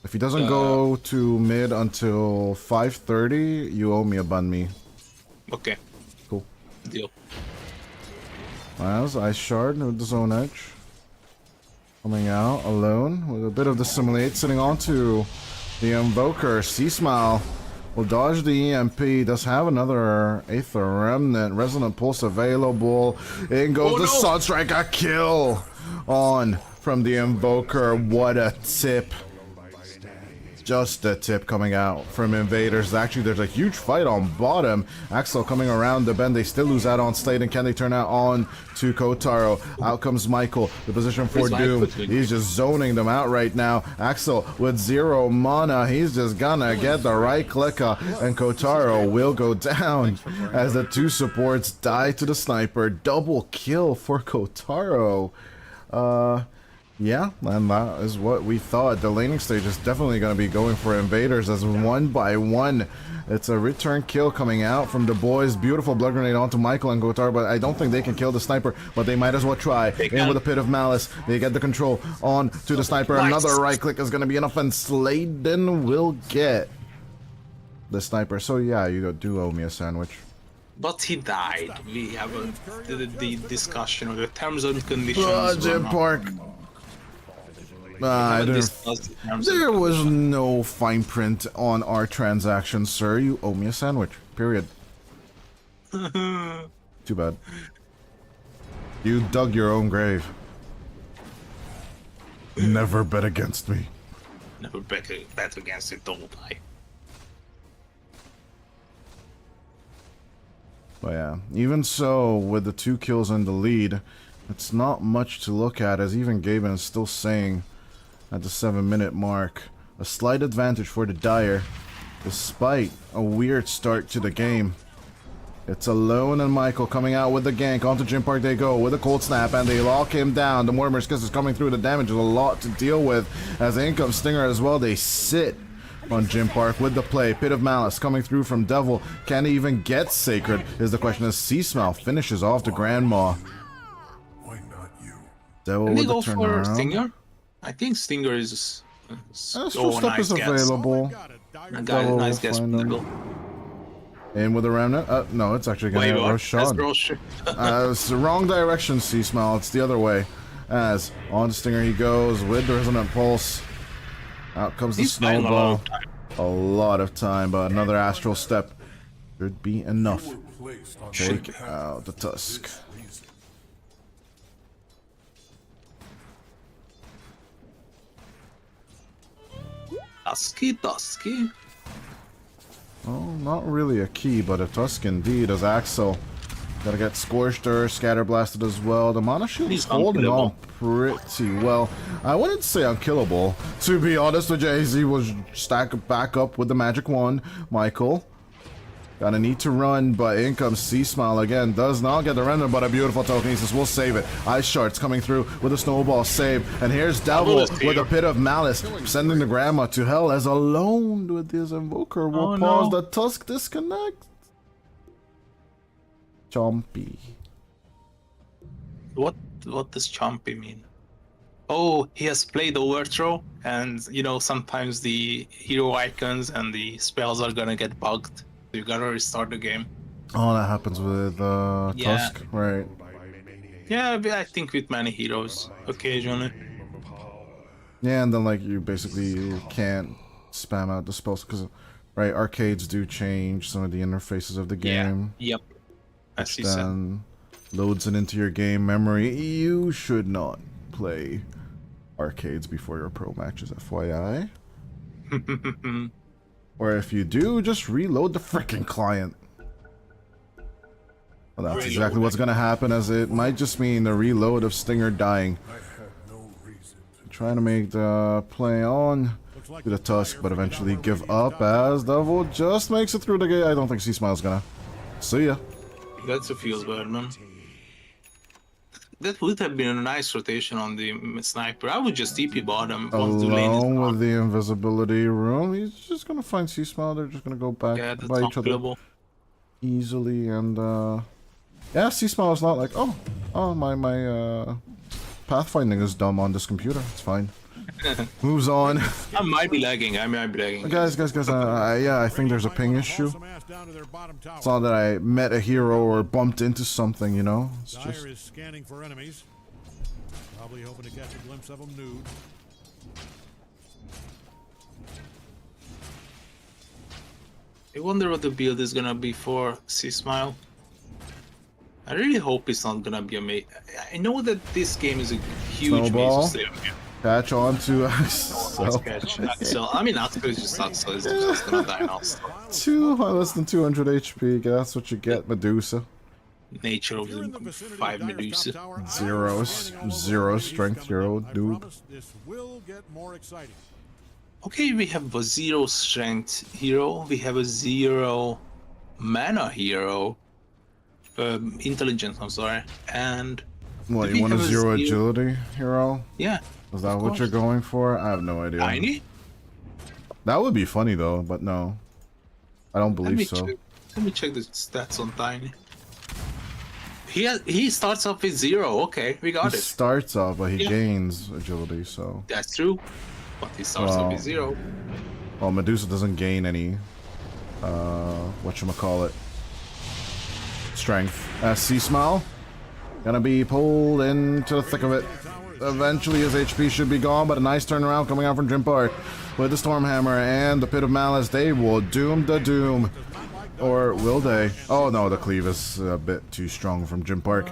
If he doesn't go to mid until 5:30, you owe me a bun me. Okay. Cool. Deal. Miles, Ice Shard with the Zone Edge. Coming out alone with a bit of the Simulate sitting onto the Invoker. C-Smile will dodge the EMP. Does have another Aether Remnant. Resonant Pulse available. In goes the Sunstrike. A kill on from the Invoker. What a tip. Just a tip coming out from Invaders. Actually, there's a huge fight on bottom. Axel coming around the bend. They still lose out on Slade, and can they turn out on to Kotaro? Out comes Michael. The position for Doom. He's just zoning them out right now. Axel with 0 mana. He's just gonna get the right clicker, and Kotaro will go down as the 2 supports die to the sniper. Double kill for Kotaro. Yeah, and that is what we thought. The laning stage is definitely going to be going for Invaders as 1 by 1. It's a return kill coming out from the boys. Beautiful blood grenade onto Michael and Kotaro, but I don't think they can kill the sniper, but they might as well try. In with a Pit of Malice. They get the control on to the sniper. Another right click is going to be enough, and Sladen will get the sniper. So yeah, you do owe me a sandwich. But he died. We have the discussion of the terms and conditions. Jim Park. There was no fine print on our transaction, sir. You owe me a sandwich. Period. Too bad. You dug your own grave. Never bet against me. Never bet against it, don't I? But yeah, even so, with the 2 kills in the lead, it's not much to look at, as even Gaben is still saying at the 7-minute mark. A slight advantage for the Dire, despite a weird start to the game. It's Alone and Michael coming out with the gank. Onto Gym Park they go with a cold snap, and they lock him down. The Mortimer's Kiss is coming through. The damage is a lot to deal with. As in comes Stinger as well. They sit on Gym Park with the play. Pit of Malice coming through from Devil. Can he even get Sacred is the question, as Seasmell finishes off the Grandma. Why not you? Devil Can with they the go for turnaround. Stinger? I think Stinger is... Astral Step is available. Nice guess. In with a remnant. No, it's actually gonna Roshan. It's the wrong direction, Seasmell. It's the other way. As on to Stinger he goes with the Resonant Pulse. Out comes the Snowball. A lot of time, but another Astral Step should be enough. Take out the Tusk. Dusky. Oh, not really a key, but a Tusk indeed, as Axel. Gotta get Scorched Earth, Scatter Blasted as well. The Mana Shield is holding on pretty well. I wouldn't say unkillable. To be honest with you, AZ was stacked back up with the Magic Wand. Michael. Gonna need to run, but in comes Seasmile again. Does not get the render, but a beautiful Telekinesis will save it. Ice Shards coming through with a Snowball save. And here's Devil with a Pit of Malice, sending the Grandma to hell, as Alone with his Invoker will pause the Tusk disconnect. Chompy. What does Chompy mean? Oh, he has played Overthrow, and you know, sometimes the hero icons and the spells are gonna get bugged. You gotta restart the game. Oh, that happens with Tusk, right? Yeah, I think with many heroes, occasionally. Yeah, and then like you can't spam out the spells because, right, arcades do change some of the interfaces of the game. Yeah. Yep. I see. Then loads it into your game memory. You should not play arcades before your pro matches, FYI. Or if you do, just reload the freaking client. Well, that's exactly what's gonna happen, as it might just mean the reload of Stinger dying. Trying to make the play on to the Tusk, but eventually give up as Devil just makes it through the gate. I don't think C-Smile's gonna. See ya. That's a feels bad, man. That would have been a nice rotation on the sniper. I would just TP bottom. Alone with the invisibility room. He's just gonna find C-Smile. They're just gonna go back by each other easily, and yeah, C-Smile is not like, oh, my pathfinding is dumb on this computer. It's fine. Moves on. I might be lagging. Guys, yeah, I think there's a ping issue. It's not that I met a hero or bumped into something, you know. It's just... is scanning for enemies. Probably hoping to catch a glimpse of them nude. I wonder what the build is gonna be for C-Smile. I really hope it's not gonna be amazing. I know that this game is a huge Snowball. Maze Slayer game. Catch on to Axel. So I mean, Axel is just Axel. He's just gonna die now. So. Less than 200 HP. That's what you get, Medusa. Nature of If you're in the the vicinity 5 of Dire's Medusa. top tower, Zero, I am running zero over strength the hero, I noob. promise This will get more exciting. Okay, we have a 0 strength hero. We have a 0 mana hero. Intelligence, I'm sorry. And What, do you we want a have zero agility hero? yeah. Is that of what you're course. going for? I have no idea. Tiny? That would be funny though, but no. I don't believe so. Let me check the stats on Tiny. He starts off with 0. Okay, we got He it. starts off, but he Yeah. gains agility, so. That's true. But he starts off with 0. Well, Medusa doesn't gain any, whatchamacallit, strength. C-Smile, gonna be pulled into the thick of it. Eventually his HP should be gone, but a nice turnaround coming out from Dream Park. With the Stormhammer and the Pit of Malice, they will doom the doom. Or will they? Oh no, the cleave is a bit too strong from Dream Park.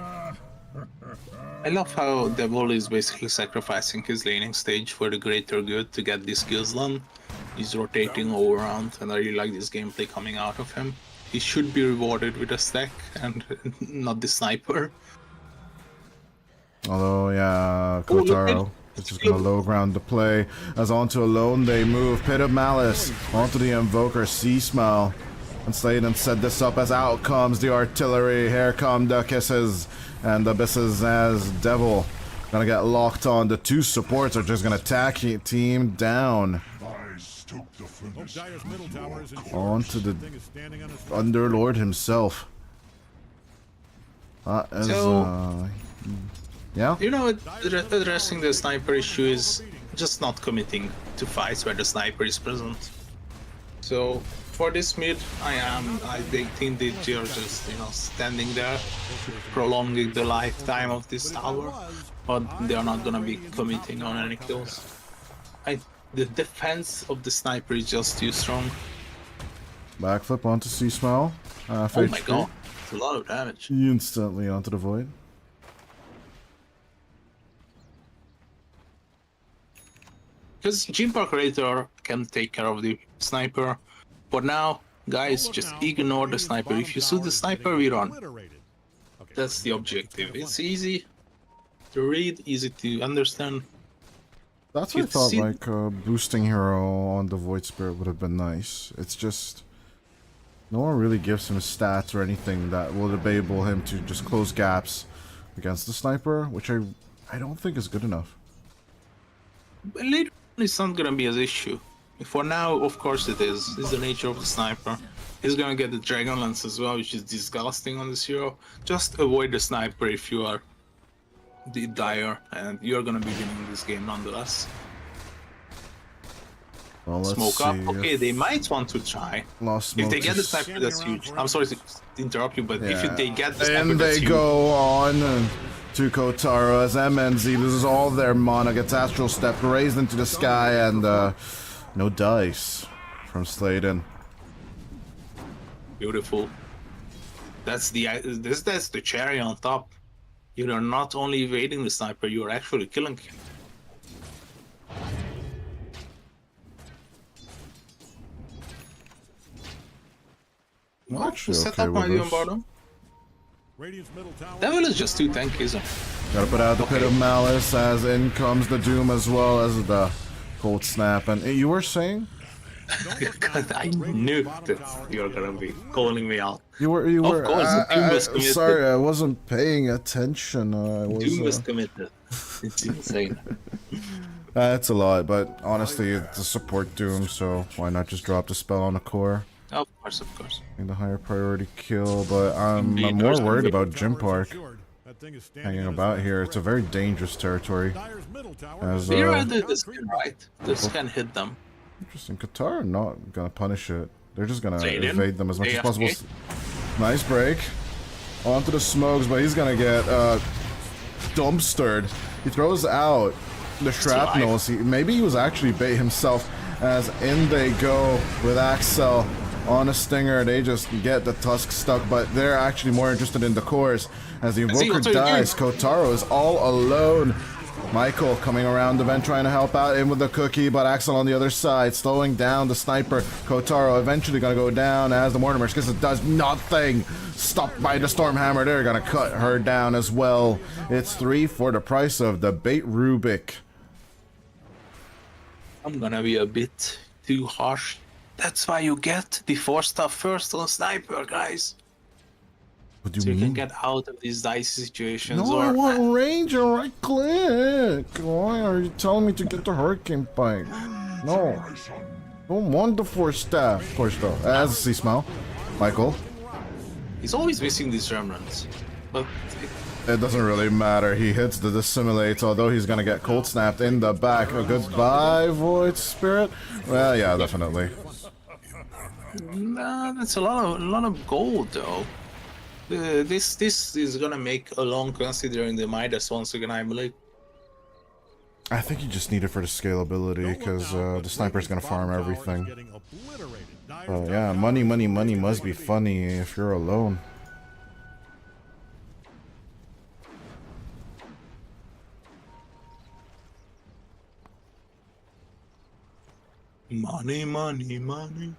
I love how Devil is basically sacrificing his laning stage for the greater good to get these kills done. He's rotating all around, and I really like this gameplay coming out of him. He should be rewarded with a stack and not the sniper. Although, yeah, Kotaro is just gonna low ground the play. As onto Alone they move. Pit of Malice onto the Invoker. C-Smile. And Sladen set this up as out comes the artillery. Here come the kisses and the abysses as Devil. Gonna get locked on. The two supports are just gonna attack team down. Dire's middle tower is in Onto the Thing is standing on its Underlord himself. Yeah? You know, addressing the sniper issue is just not committing to fights where the sniper is present. So for this mid, I think that you're just, you know, standing there, prolonging the lifetime of this tower, but they're not gonna be committing on any kills. The defense of the sniper is just too strong. Backflip onto C-Smile. Oh my god, it's a lot of damage. Instantly onto the void. Because Gene Park Raider can take care of the sniper, but now, guys, just ignore the sniper. If you shoot the sniper, we run. That's the objective. It's easy to read, easy to understand. That's what I thought, like, boosting hero on the Void Spirit would have been nice. It's just... no one really gives him stats or anything that will enable him to just close gaps against the sniper, which I don't think is good enough. But later on, it's not gonna be an issue. For now, of course it is. It's the nature of the sniper. He's gonna get the Dragon Lance as well, which is disgusting on this hero. Just avoid the sniper if you are the Dire, and you're gonna be winning this game nonetheless. Well, let's Smoke see up. Okay, they might want to try. Lost If they get the Motis. sniper, that's huge. I'm sorry to interrupt you, but if they get the sniper, And that's they huge. go on to Kotaro as MNZ loses all their mana, gets Astral Step raised into the sky, and no dice from Sladen. Beautiful. That's the cherry on top. You are not only evading the sniper, you are actually killing him. Actually, Set okay up my with on this. bottom. Radiant's middle tower. Devil is just too tanky, isn't it? Gotta put out the Pit of Malice as in comes the Doom as well as the Cold Snap. And you were saying? I knew that you were gonna be calling me out. You were. Of course, Doom was committed. Sorry, I wasn't paying attention. I was. Doom was committed. It's insane. It's a lot, but honestly, it's a support Doom, so why not just drop the spell on the core? Of course, of course. In the higher priority kill, but I'm Indeed, more there's worried the- about Gym Park That thing is standing hanging on its about own. here. It's a very dangerous territory. Dire's middle tower As is They uh, rather the skin, right? The skin hit them. interesting. Qatar are not gonna punish it. They're just gonna They didn't. evade them as much as AFK. possible. Nice break. Onto the smokes, but he's gonna get dumpstered. He throws out the shrapnels. Maybe he was actually bait himself as in they go with Axel. on a Stinger. They just get the Tusk stuck, but they're actually more interested in the cores. As the Invoker dies, Kotaro is all alone. Michael coming around the vent trying to help out in with the cookie, but Axel on the other side slowing down the sniper. Kotaro eventually gonna go down as the Mortimer Skissa does nothing. Stopped by the Stormhammer. They're gonna cut her down as well. It's 3 for the price of the Bait Rubik. I'm gonna be a bit too harsh. That's why you get the 4-star first on sniper, guys. What do you So you mean? can get out of these dicey situations. No, I want range and right click. Why are you telling me to get the Hurricane Pike? No. Don't want the 4-star. 4-star. As a C smell. Michael. He's always missing these remnants. But It doesn't really matter. He hits the dissimulates, although he's gonna get cold snapped in the back. Oh, goodbye, Void Spirit. Well, yeah, definitely. nah, that's a lot of gold though. This is gonna make a long considering the Midas once again, I believe. I think you just need it for the scalability, because the sniper's gonna farm everything. Yeah, money must be funny if you're alone. Money.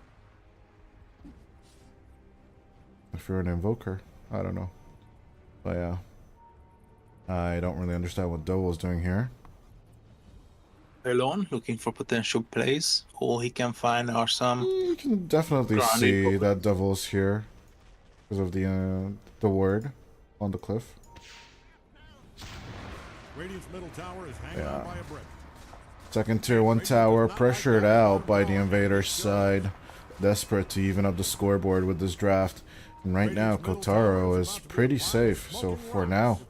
If you're an Invoker, I don't know. But yeah. I don't really understand what Doel's doing here. Alone, looking for potential plays. All he can find are some. You can definitely see that Devil's here because of the word on the cliff. Radiant's middle tower is hanging on by a brick. Second tier 1 tower pressured out by the Invaders side. Desperate to even up the scoreboard with this draft. And right now, Kotaro is pretty safe. So for now,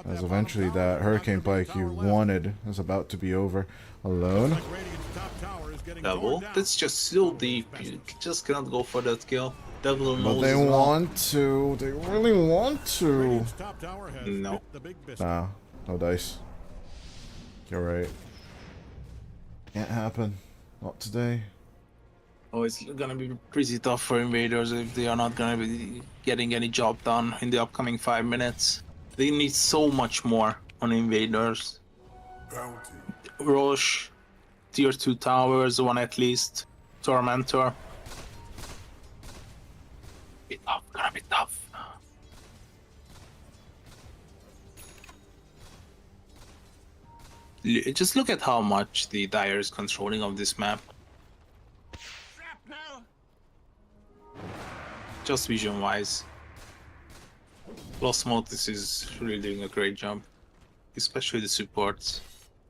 as eventually that Hurricane Pike you wanted is about to be over. Alone. Devil, that's just still deep. You just cannot go for that kill. Devil knows. But they want to. They really want to. No. Nah, no dice. You're right. Can't happen. Not today. Oh, it's gonna be pretty tough for Invaders if they are not gonna be getting any job done in the upcoming 5 minutes. They need so much more on Invaders. Roche, tier 2 towers, one at least. Tormentor. Gonna be tough. Just look at how much the Dire is controlling of this map. Just vision-wise. Plus Motis is really doing a great job. Especially the supports.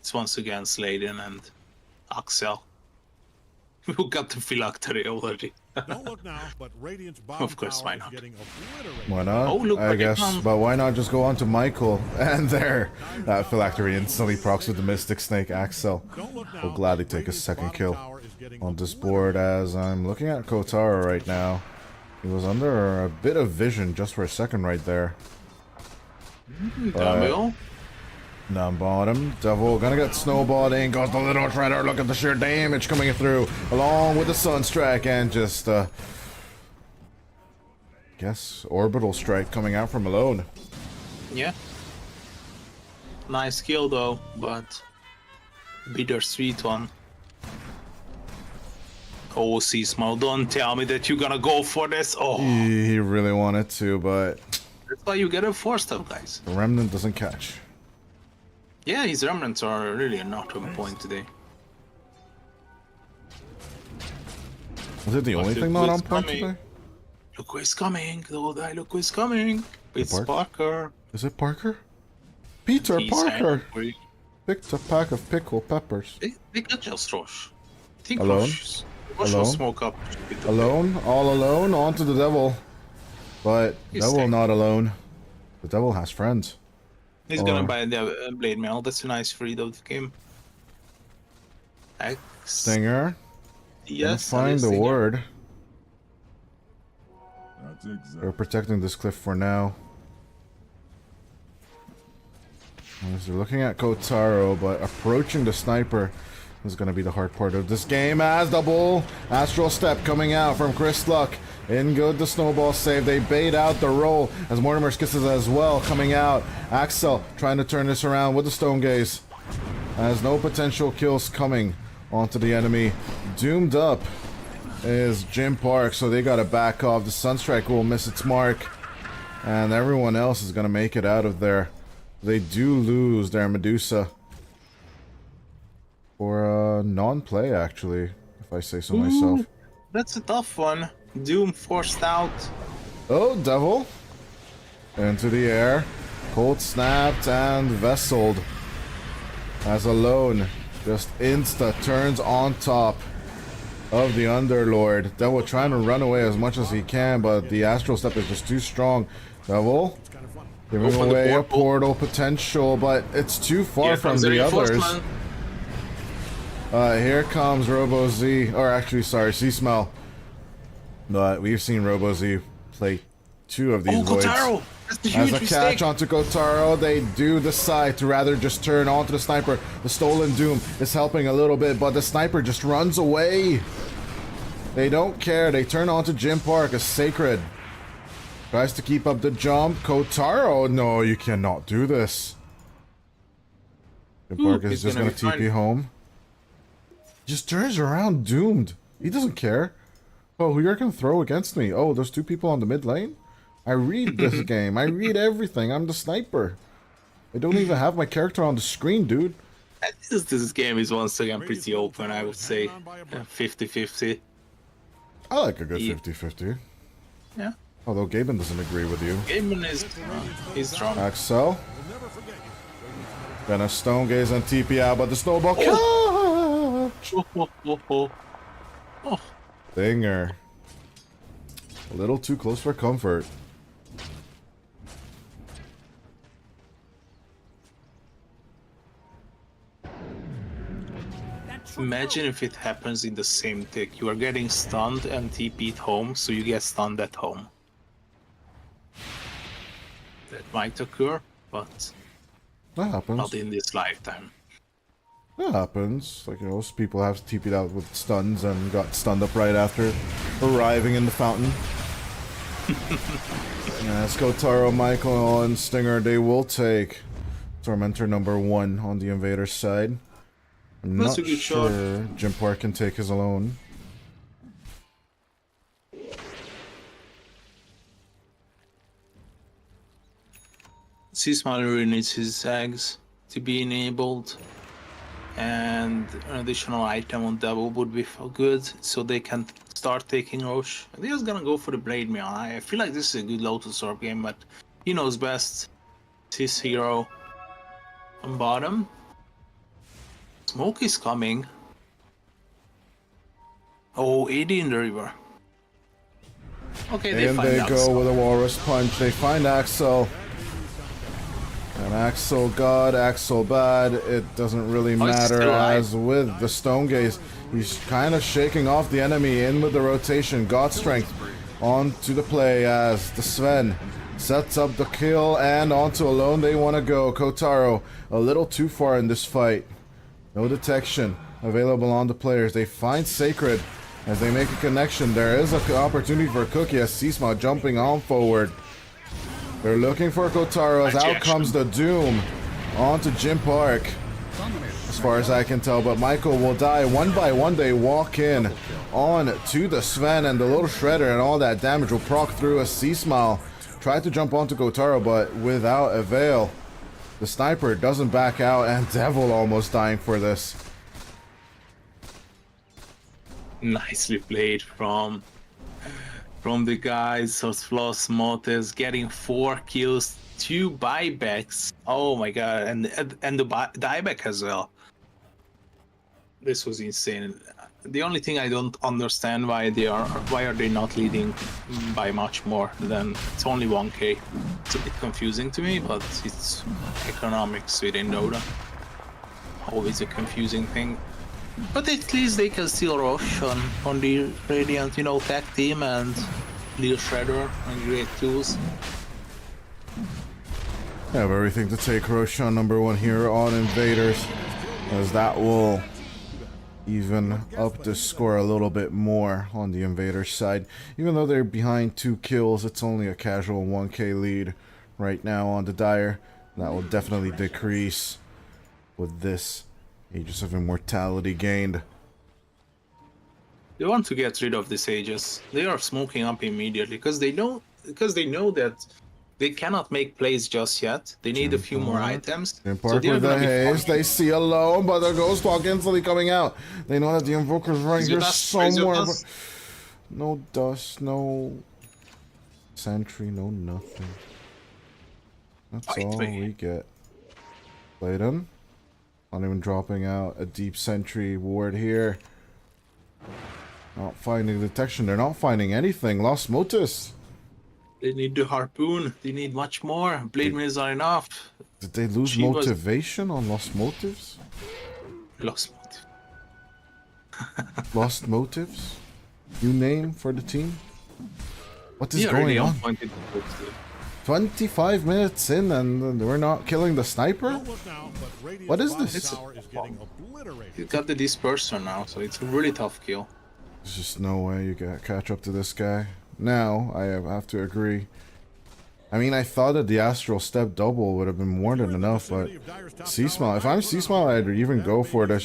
It's once again Sladen and Axel. Who got the phylactery already. Don't look now, but Radiant's bottom of course, why not? Why not? Oh, look, I guess, but why not just go on to Michael and there? That phylactery instantly procs with the Mystic Snake Axel. Will gladly take a second kill on this board as I'm looking at Kotaro right now. He was under a bit of vision just for a second right there. Down bottom, Devil gonna get snowballed in, goes the little shredder, look at the sheer damage coming through, along with the Sunstrike and just, guess, Orbital Strike coming out from Malone. Yeah. Nice kill though, but bittersweet one. Oh, Seasmo, don't tell me that you're gonna go for this. Oh, He really wanted to, but that's why you get a 4-star, guys. the Remnant doesn't catch. Yeah, his remnants are really not on point today. Was it the only thing not on point coming. today? Look who is coming, little guy, look who is coming. It's Parker. Is it Parker? Peter He's Parker! angry. Picked a pack of pickle peppers. They got just Roche. I think Alone? Roche will Alone? smoke up. Alone? All alone? Onto the Devil. But He's Devil safe. not alone. The Devil has friends. He's Or- gonna buy the Blade Mail. That's a nice read of the game. X. Stinger. Yes. Find the Stinger. word. They're protecting this cliff for now. As they're looking at Kotaro, but approaching the sniper. is going to be the hard part of this game, as double Astral Step coming out from Chris Luck. In good the snowball save. They bait out the roll as Mortimer's Kisses as well coming out. Axel trying to turn this around with the Stone Gaze. Has no potential kills coming onto the enemy. Doomed up is Jim Park, so they got to back off. The Sunstrike will miss its mark, and everyone else is going to make it out of there. They do lose their Medusa for non-play, actually, if I say so myself. That's a tough one. Doom forced out. Oh, Devil. Into the air. Cold snapped and vesseled. As Alone just insta turns on top of the Underlord. Devil trying to run away as much as he can, but the Astral Step is just too strong. Devil giving away a portal potential, but it's too far from the others. Here comes Robo Z, or actually, sorry, Sea Smell. But we've seen Robo Z play 2 of these voids. Kotaro! As a catch onto Kotaro, they do decide to rather just turn onto the Sniper. The Stolen Doom is helping a little bit, but the Sniper just runs away. They don't care. They turn onto Jim Park, a Sacred. Tries to keep up the jump. Kotaro, no, you cannot do this. Jim Park is just going to TP home. Just turns around, doomed. He doesn't care. Oh, who you're going to throw against me? Oh, there's 2 people on the mid lane? I read this game. I read everything. I'm the sniper. I don't even have my character on the screen, dude. This game is once again pretty open, I would say. 50-50. I like a good 50-50. Yeah. Although Gaben doesn't agree with you. Gaben is strong. Axel. Gonna Stone Gaze and TP out, but the snowball catch! Dinger. A little too close for comfort. Imagine if it happens in the same tick. You are getting stunned and TP'd home, so you get stunned at home. That might occur, but That happens. not in this lifetime. That happens. Like, you know, most people have TP'd out with stuns and got stunned up right after arriving in the fountain. Yeah, let's go Taro, Michael, and Stinger. They will take Tormentor number 1 on the Invaders side. I'm That's not a good sure shot. Jim Park can take his alone. Seasmile really needs his eggs to be enabled, and an additional item on Devil would be good, so they can start taking Roche. They're just gonna go for the Blade Mail. I feel like this is a good Lotus Orb game, but he knows best. It's his hero. On bottom. Smoke is coming. Oh, 80 in the river. Okay, they And find they Axel. go with a Walrus Punch. They find Axel. And Axel God, Axel bad. It doesn't really Oh, he's matter, still alive. as with the Stone Gaze, he's kind of shaking off the enemy in with the rotation. God Strength onto the play as the Sven sets up the kill, and onto Alone they want to go. Kotaro a little too far in this fight. No detection available on the players. They find Sacred as they make a connection. There is an opportunity for Cookie as Seasma jumping on forward. They're looking for Kotaro as out comes the Doom onto Jim Park, as far as I can tell, but Michael will die. One by one they walk in on to the Sven, and the little Shredder and all that damage will proc through as Sea-Smile tried to jump onto Kotaro, but without avail. The Sniper doesn't back out, and Devil almost dying for this. Nicely played from the guys. So Floss Motis getting 4 kills, 2 buybacks. Oh my god, and the dieback as well. This was insane. The only thing I don't understand why are they not leading by much more than it's only 1k. It's a bit confusing to me, but it's economics within Dota. Always a confusing thing. But at least they can steal Roche on the Radiant, you know, tag team, and Lil Shredder and great tools. Have everything to take Roshan number 1 here on Invaders, as that will even up the score a little bit more on the Invaders side. Even though they're behind 2 kills, it's only a casual 1k lead right now on the Dire. That will definitely decrease with this Aegis of Immortality gained. They want to get rid of these Aegis. They are smoking up immediately because they know that they cannot make plays just yet. They need a few more items. So they are with the gonna be haze, farming. they see a low, but the Ghost Walk instantly coming out. They know that the Invoker's right here somewhere. But no dust, no sentry, no nothing. That's all we get. Bladen. Not even dropping out a deep sentry ward here. Not finding detection. They're not finding anything. Lost Motis. They need the harpoon. They need much more. Blade mills are enough. Did they lose motivation on Lost Motives? Lost motive. Lost Motives? New name for the team? What is Yeah, going really on? 25 minutes in and we're not killing the sniper? What is this? You got the disperser now, so it's a really tough kill. There's just no way you can catch up to this guy. Now, I have to agree. I mean, I thought that the Astral Step double would have been more than enough, but C-Smile, if I'm C-Smile, I'd even go for the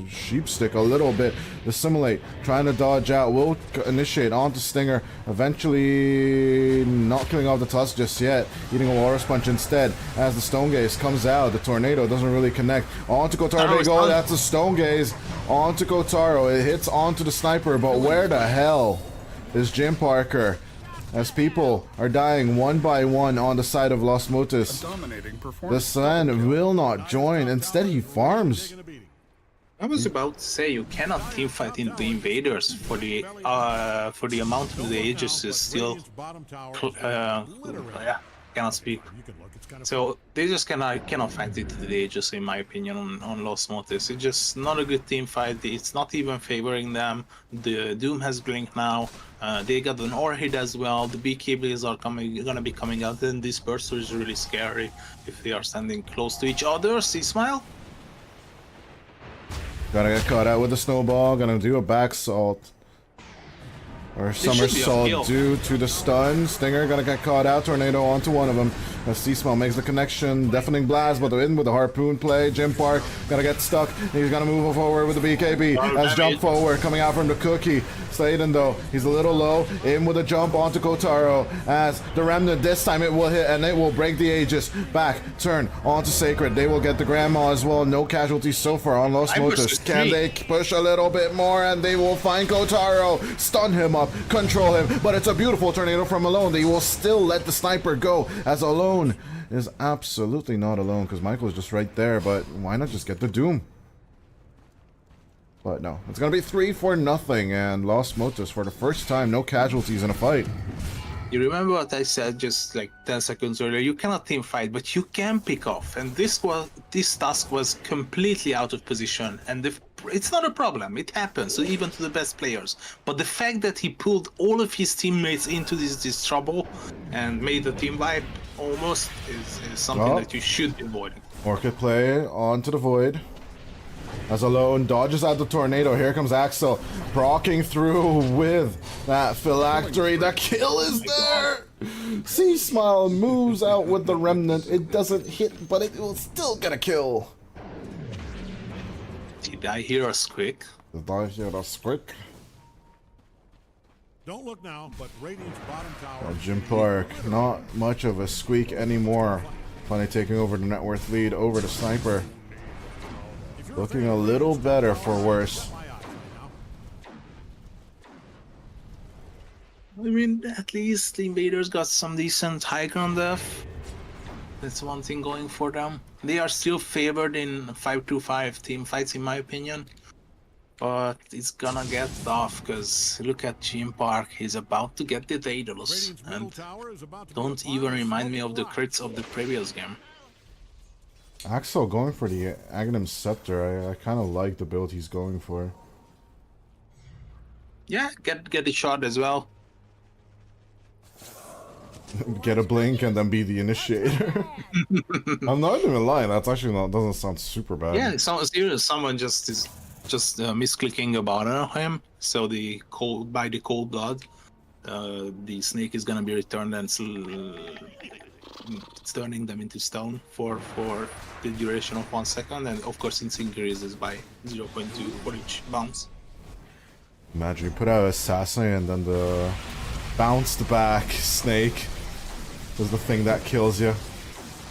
sheep stick a little bit. Dissimulate, trying to dodge out, will initiate onto Stinger, eventually not killing off the Tusk just yet, eating a Walrus Punch instead. As the Stone Gaze comes out, the Tornado doesn't really connect. Onto Kotaro they go, that's a Stone Gaze. Onto Kotaro, it hits onto the Sniper, but where the hell is Jim Parker? As people are dying one by one on the side of Lost Motis. The Sun will not join. Instead, he farms. I was about to say you cannot teamfight in the Invaders for the amount of the Aegis is still yeah, cannot speak. So they just cannot fight it to the Aegis, in my opinion, on Lost Motis. It's just not a good team fight. It's not even favoring them. The Doom has blinked now. They got an Orchid as well. The BKBs are gonna be coming out, and this Burster is really scary if they are standing close to each other. See, Smile? Gonna get caught out with the snowball. Gonna do a back salt. Or somersault due to the stun. Stinger gonna get caught out. Tornado onto one of them. As C-Smell makes the connection. Deafening blast, but in with the harpoon play. Jim Park gonna get stuck. He's gonna move forward with the BKB. As jump forward coming out from the cookie. Sladen though, he's a little low. In with a jump onto Kotaro. As the Remnant, this time it will hit and it will break the Aegis. Back, turn onto Sacred. They will get the Grandma as well. No casualties so far on Lost Motis. Can they push a little bit more and they will find Kotaro. Stun him up. Control him, but it's a beautiful tornado from Alone. They will still let the Sniper go, as Alone is absolutely not alone, because Michael is just right there, but why not just get the Doom? But no, it's gonna be 3-0, and Lost Motis for the first time, no casualties in a fight. You remember what I said just like 10 seconds earlier? You cannot team fight, but you can pick off, and this task was completely out of position, and it's not a problem. It happens, even to the best players. But the fact that he pulled all of his teammates into this trouble and made the team wipe almost is something that you should be avoiding. Orchid play onto the Void. As Alone dodges out the tornado, here comes Axel, procking through with that phylactery. The kill is there! C-Smile moves out with the Remnant. It doesn't hit, but it will still get a kill. Did I hear a squeak? Did I hear a squeak? Don't look now, but Radiant's bottom tower. Jim Park, not much of a squeak anymore. Finally taking over the net worth lead over the Sniper. Looking a little better for worse. I mean, at least the Invaders got some decent high ground def. That's one thing going for them. They are still favored in 5-2-5 team fights, in my opinion. But it's gonna get tough, because look at Jim Park. He's about to get the Daedalus. And don't even remind me of the crits of the previous game. Axel going for the Aghanim Scepter. I kind of like the build he's going for. Yeah, get the shot as well. Get a blink and then be the initiator. I'm not even lying. That's actually not doesn't sound super bad. Yeah, someone just is just misclicking a button on him. So by the cold blood, the snake is gonna be returned and it's turning them into stone for the duration of 1 second, and of course it increases by 0.2 for each bounce. Imagine you put out assassin and then the bounced back snake is the thing that kills you.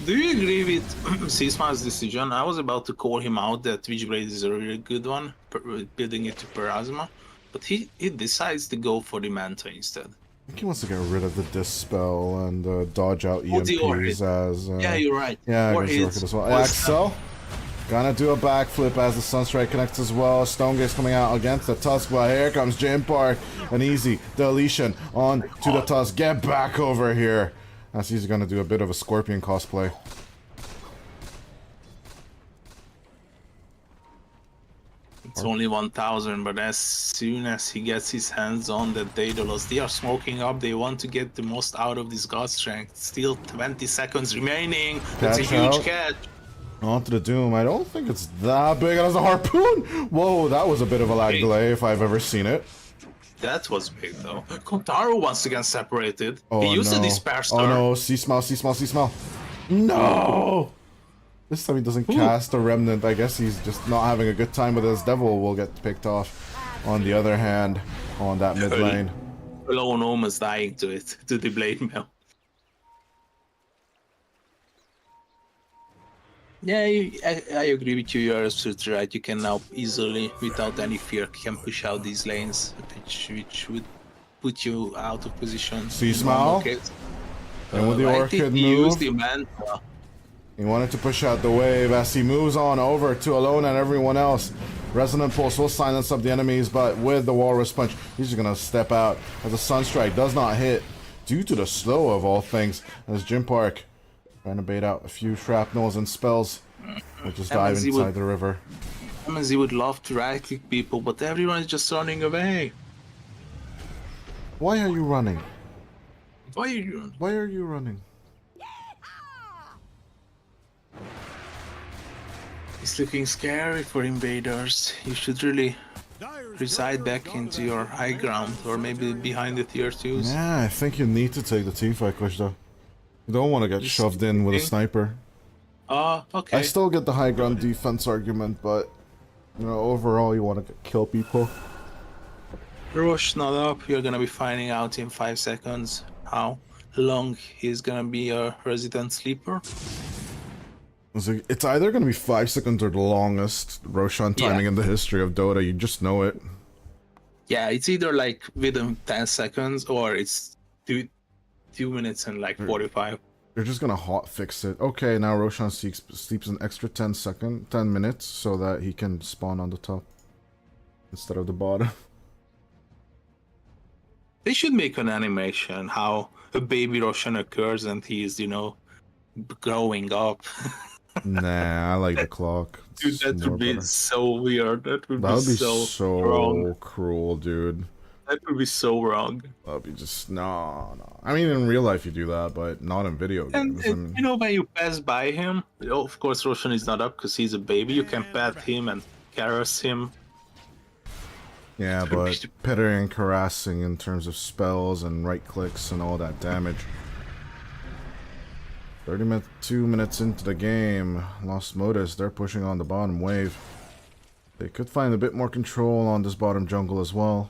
Do you agree with Sisma's decision? I was about to call him out that Witchblade is a really good one, building it to Parasma, but he decides to go for the Manta instead. I think he wants to get rid of the Dispel and dodge out EMPs as... yeah, you're right. Yeah, Or against the Orchid as well. Axel, gonna do a backflip as the Sunstrike connects as well. Stonegate's coming out against the Tusk, but here comes Jim Park. An easy deletion on to the Tusk. Get back over here. As he's gonna do a bit of a Scorpion cosplay. It's only 1,000, but as soon as he gets his hands on the Daedalus, they are smoking up. They want to get the most out of this God Strength. Still 20 seconds remaining. That's a huge catch. Onto the Doom. I don't think it's that big as a harpoon. Whoa, that was a bit of a lag delay if I've ever seen it. That was big though. Kotaro once again separated. Oh, he used no. the Despair Star. Oh no, see smell. No! This time he doesn't cast a Remnant. I guess he's just not having a good time with his Devil will get picked off. On the other hand, on that mid lane. Lone almost dying to it, to the Blade Mail. Yeah, I agree with you. You're absolutely right. You can now easily, without any fear, can push out these lanes, which would put you out of position. See smile? And with the Orchid move, he wanted to push out the wave as he moves on over to Alone and everyone else. Resonant Pulse will silence up the enemies, but with the Walrus Punch, he's just gonna step out as the Sunstrike does not hit due to the slow of all things. As Jim Park trying to bait out a few shrapnels and spells, or just dive inside the river. MSZ would love to right click people, but everyone is just running away. Why are you running? Why are you running? Why are you running? It's looking scary for Invaders. You should really reside back into your high ground, or maybe behind the tier 2s. Yeah, I think you need to take the teamfight push though. You don't want to get shoved in with a sniper. Okay. I still get the high ground defense argument, but you know, overall you want to kill people. Rush not up. You're gonna be finding out in 5 seconds how long he's gonna be a resident sleeper. It's either gonna be 5 seconds or the longest Roshan timing in the history of Dota. You just know it. Yeah, it's either like within 10 seconds or it's 2 minutes and like 45. They're just gonna hot fix it. Okay, now Roshan sleeps an extra 10 minutes so that he can spawn on the top instead of the bottom. They should make an animation how a baby Roshan occurs and he's, growing up. Nah, I like the clock. Dude, that would be so weird. That would be so wrong. Cruel, dude. That would be so wrong. That'd be just no. I mean, in real life you do that, but not in video games. And when you pass by him, of course Roshan is not up because he's a baby. You can pet him and caress him. Yeah, but petting and caressing in terms of spells and right clicks and all that damage. 2 minutes into the game, Lost Motis, they're pushing on the bottom wave. They could find a bit more control on this bottom jungle as well.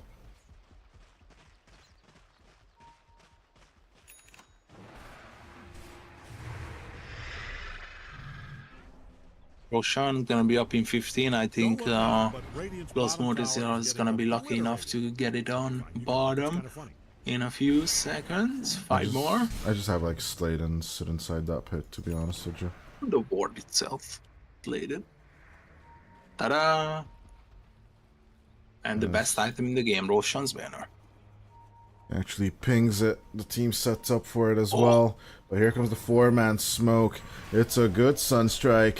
Roshan gonna be up in 15. I think Lost Motis is gonna be lucky enough to get it on bottom in a few seconds. 5 more. I just have like Sladen sit inside that pit, to be honest with you. The ward itself, Sladen. Ta-da! And the best item in the game, Roshan's banner. Actually pings it. The team sets up for it as well. But here comes the 4-man smoke. It's a good Sunstrike.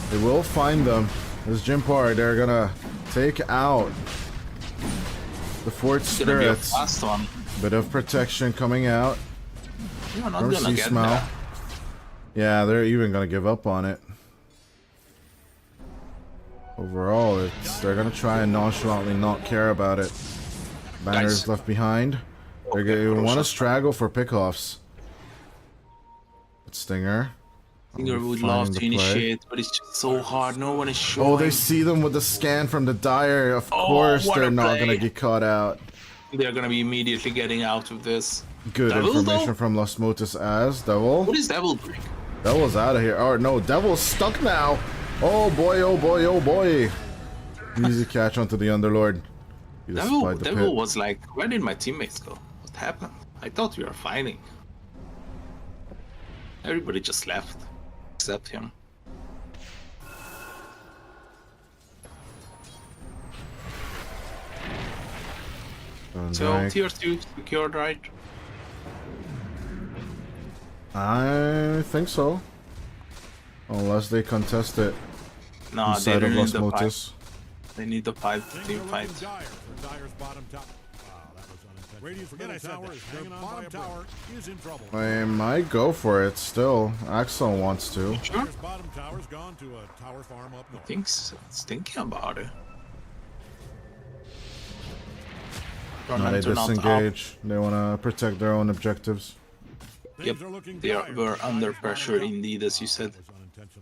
They will find them. There's Jimpar. They're gonna take out the Fort Spirits. Bit of protection coming out. You're not gonna get that. Yeah, they're even gonna give up on it. Overall, they're gonna try and nonchalantly not care about it. Banner's left behind. They're gonna want to straggle for pickoffs. But Stinger. Stinger would love to initiate, but it's just so hard. No one is showing. Oh, they see them with the scan from the Dire. Of course, they're not gonna get caught out. They're gonna be immediately getting out of this. Good Devil, information though? from Los Motis as Devil. What is Devil doing? Devil's out of here. Oh no, Devil's stuck now. Oh boy, oh boy, oh boy. Easy catch onto the Underlord. Devil was like, where did my teammates go? What happened? I thought we were fighting. Everybody just left, except him. So tier 2 secured, right? I think so. Unless they contest it. No, they inside don't of need Los the Motis. They need the 5-team fight. Dyer's bottom tower. Wow, that was unintentional. Radiant's middle tower is hanging on by a tower is in trouble. I might go for it still. Axel wants to. Sure. Bottom tower's gone to a tower farm up north. It's thinking about it. No, they disengage. They want to protect their own objectives. Yep, they were under pressure indeed, as you said.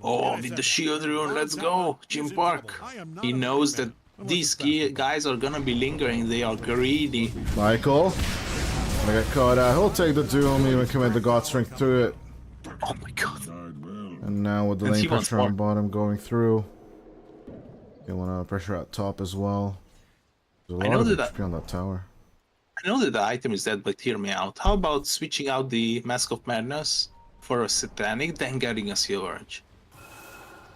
Oh, with the shield rune, let's go, Jim Park. He knows that these guys are gonna be lingering. They are greedy. Michael, I get caught out. He'll take the Doom, even commit the God Strength to it. Oh my god. And now with the lane pressure on bottom going through, they want to pressure at top as well. There's a lot of HP on that tower. I know that the item is dead, but hear me out. How about switching out the Mask of Madness for a Satanic, then getting a Silver Edge?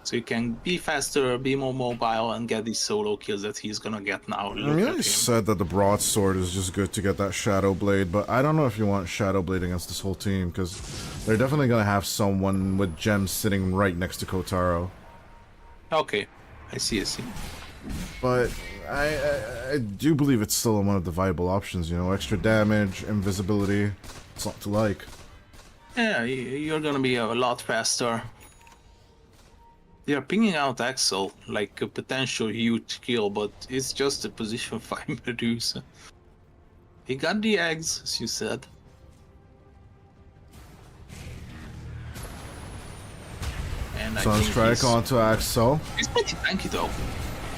So you can be faster, be more mobile, and get these solo kills that he's gonna get now. I mean, I said that the broadsword is just good to get that Shadow Blade, but I don't know if you want Shadow Blade against this whole team, because they're definitely gonna have someone with gems sitting right next to Kotaro. Okay, I see. But I do believe it's still one of the viable options, you know, extra damage, invisibility, it's not to like. Yeah, you're gonna be a lot faster. They are pinging out Axel like a potential huge kill, but it's just a position 5 Medusa. He got the eggs, as you said. And Sunstrike onto Axel. He's pretty tanky though.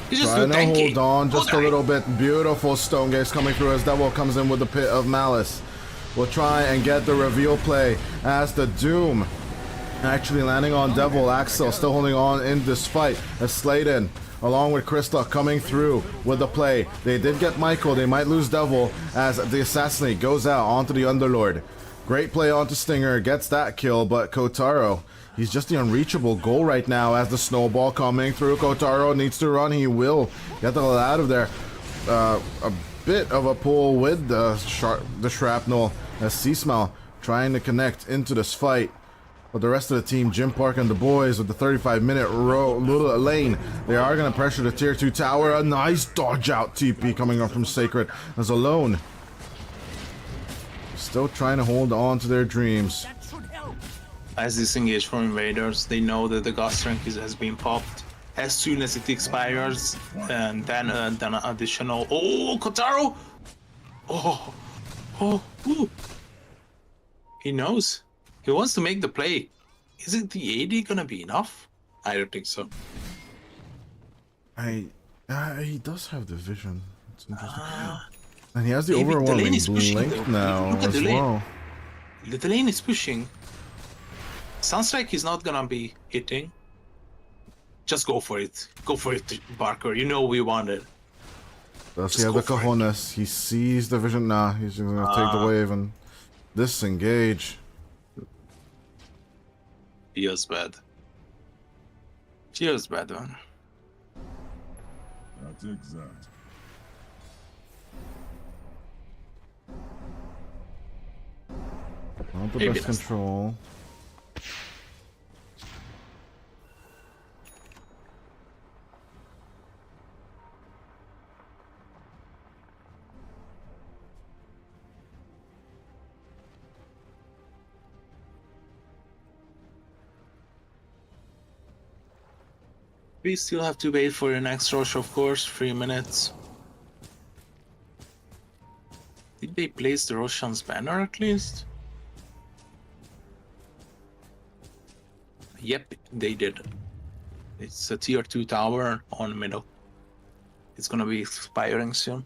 He's just trying to tanky. hold on just a little bit. Beautiful Stone Gaze coming through as Devil comes in with the Pit of Malice. We'll try and get the reveal play as the Doom actually landing on Devil. Axel still holding on in this fight as Sladen along with Krista coming through with the play. They did get Michael. They might lose Devil as the Assassinate goes out onto the Underlord. Great play onto Stinger. Gets that kill, but Kotaro, he's just the unreachable goal right now as the snowball coming through. Kotaro needs to run. He will get the hell out of there. A bit of a pull with the shrapnel as Seasmell trying to connect into this fight. But the rest of the team, Jim Park and the boys with the 35-minute little lane, they are going to pressure the tier 2 tower. A nice dodge out TP coming up from Sacred as Alone. Still trying to hold on to their dreams. As disengaged from Invaders, they know that the Ghost Strength has been popped as soon as it expires, and then an additional. Oh, Kotaro! Ooh. He knows. He wants to make the play. Isn't the AD gonna be enough? I don't think so. He does have the vision. It's interesting. And he has the overwhelming blink now as well. The lane is pushing. Sounds like he's not gonna be hitting. Just go for it. Go for it, Barker. You know we want it. Does he have the cojones? He sees the vision. Nah, he's just gonna take the wave and disengage. Feels bad. Feels bad, man. That's exact. Not the best control. We still have to wait for the next rush, of course. 3 minutes. Did they place the Roshan's banner at least? Yep, they did. It's a tier 2 tower on the middle. It's gonna be expiring soon.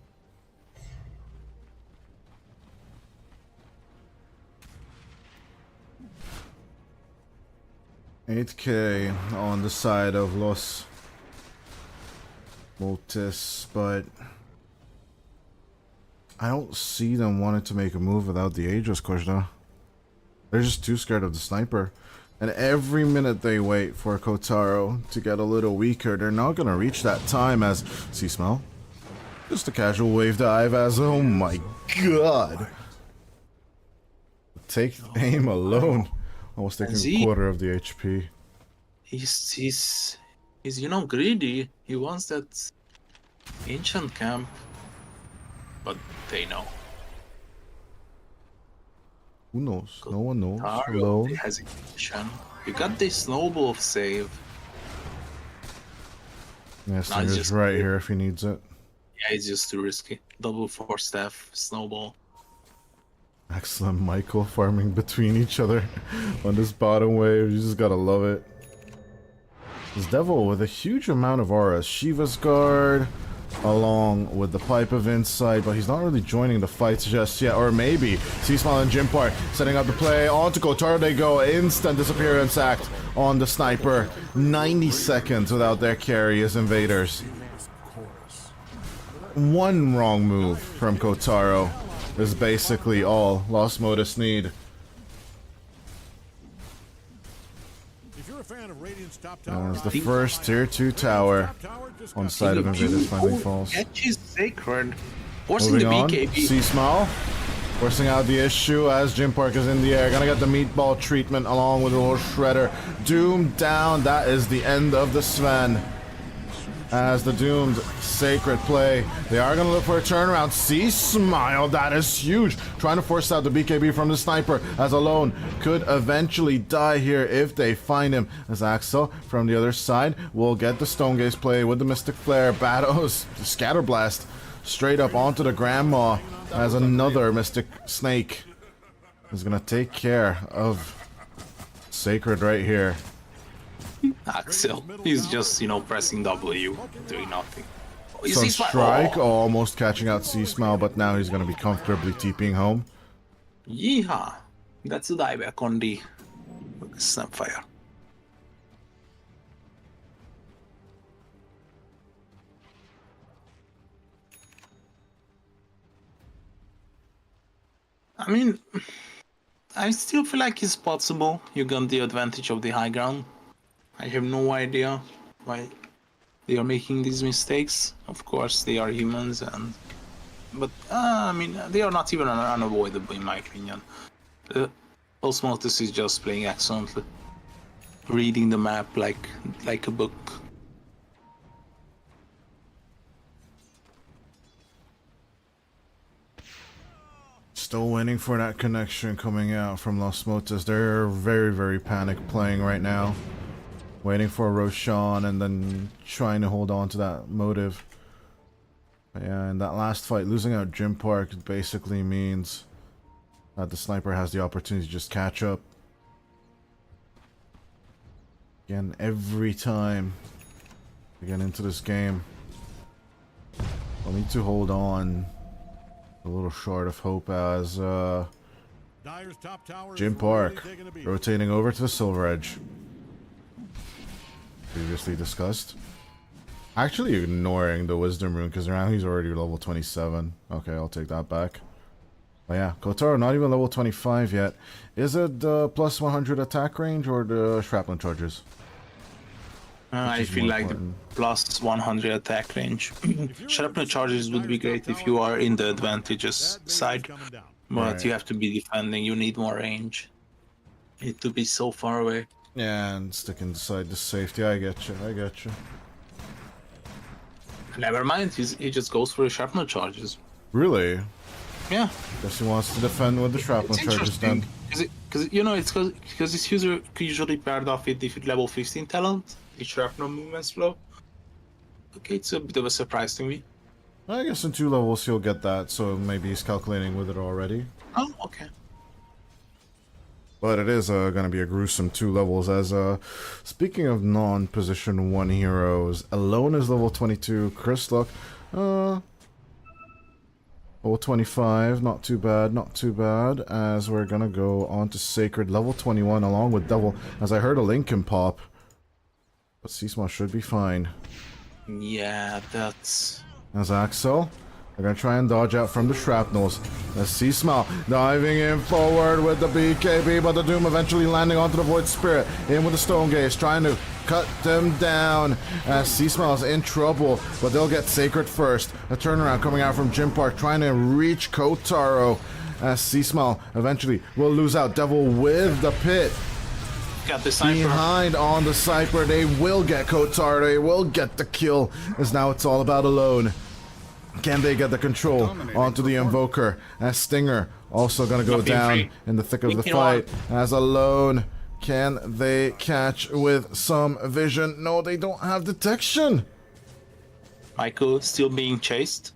$8K on the side of Los Motis, but I don't see them wanting to make a move without the Aegis, Kojda. They're just too scared of the sniper. And every minute they wait for Kotaro to get a little weaker, they're not going to reach that time as... See, smell? Just a casual wave dive as... Oh my god! Take aim alone. Almost taking a quarter of the HP. He's you know, greedy. He wants that ancient camp. But they know. Who knows? No one knows. Hello. Hesitation. You got this snowball save. Yeah, Stinger's right here if he needs it. Yeah, it's just too risky. Double force staff, snowball. Excellent Michael farming between each other on this bottom wave. You just gotta love it. This Devil with a huge amount of auras. Shiva's Guard along with the Pipe of Insight, but he's not really joining the fights just yet. Or maybe Seasmile and Jimpar setting up the play. On to Kotaro they go. Instant disappearance act on the sniper. 90 seconds without their carry as Invaders. One wrong move from Kotaro is basically all Lost Motis need. As the first tier 2 tower on the side of Invaders finally falls. She's sacred. Forcing Moving the on, BKB. Seasmile forcing out the issue as Jimpark is in the air. Gonna get the meatball treatment along with a little shredder. Doom down. That is the end of the Sven. As the Doomed sacred play, they are going to look for a turnaround. Seasmile, that is huge. Trying to force out the BKB from the sniper, as Alone could eventually die here if they find him. As Axel from the other side will get the Stone Gaze play with the Mystic Flare. Battles, Scatterblast straight up onto the Grandma as another Mystic Snake is going to take care of Sacred right here. Axel, he's just, you know, pressing W, doing nothing. Sunstrike, almost catching out Seasmile, but now he's going to be comfortably TPing home. Yeehaw! That's a dieback on the Snapfire. I mean, I still feel like it's possible you got the advantage of the high ground. I have no idea why they are making these mistakes. Of course, they are humans, but I mean, they are not even unavoidable in my opinion. Motis is just playing excellently, reading the map like a book. Still waiting for that connection coming out from Lost Motis. They're very, very panic playing right now. Waiting for Roshan and then trying to hold on to that motive. But yeah, in that last fight, losing out Jimpark basically means that the sniper has the opportunity to just catch up. Again, every time we get into this game, we'll need to hold on a little short of hope as Jimpark rotating over to the Silver Edge. Previously discussed. Actually ignoring the Wisdom Rune because now he's already level 27. Okay, I'll take that back. But yeah, Kotaro not even level 25 yet. Is it the plus 100 attack range or the shrapnel charges? I feel like the plus 100 attack range. Shrapnel charges would be great if you are in the advantageous side. But you have to be defending, you need more range. You need to be so far away. Yeah, and stick inside the safety. I get you. I get you. Never mind. He just goes for the shrapnel charges. Really? Yeah. Guess he wants to defend with the shrapnel charges then. Because you know, it's because it's usually paired off with the level 15 talent, the shrapnel movement flow. Okay, it's a bit of a surprise to me. I guess in 2 levels he'll get that, so maybe he's calculating with it already. Oh, okay. But it is gonna be a gruesome 2 levels. As speaking of non-position 1 heroes, Alone is level 22. Chris Luck, level 25. Not too bad, not too bad. As we're gonna go on to Sacred, level 21, along with Devil. As I heard a Lincoln pop, but Seasmall should be fine. Yeah, that's... As Axel, they're gonna try and dodge out from the shrapnels. Let's see Smell diving in forward with the BKB, but the Doom eventually landing onto the Void Spirit. In with the Stone Gaze, trying to cut them down. As Seasmell is in trouble, but they'll get Sacred first. A turnaround coming out from Gym Park, trying to reach Kotaro. As Seasmell eventually will lose out. Devil with the pit. Got the Cypher. Behind on the Cypher, they will get Kotaro, they will get the kill, as now it's all about Alone. Can they get the control onto the Invoker? As Stinger also gonna go down in the thick of the fight. As Alone, can they catch with some vision? No, they don't have detection. Michael still being chased.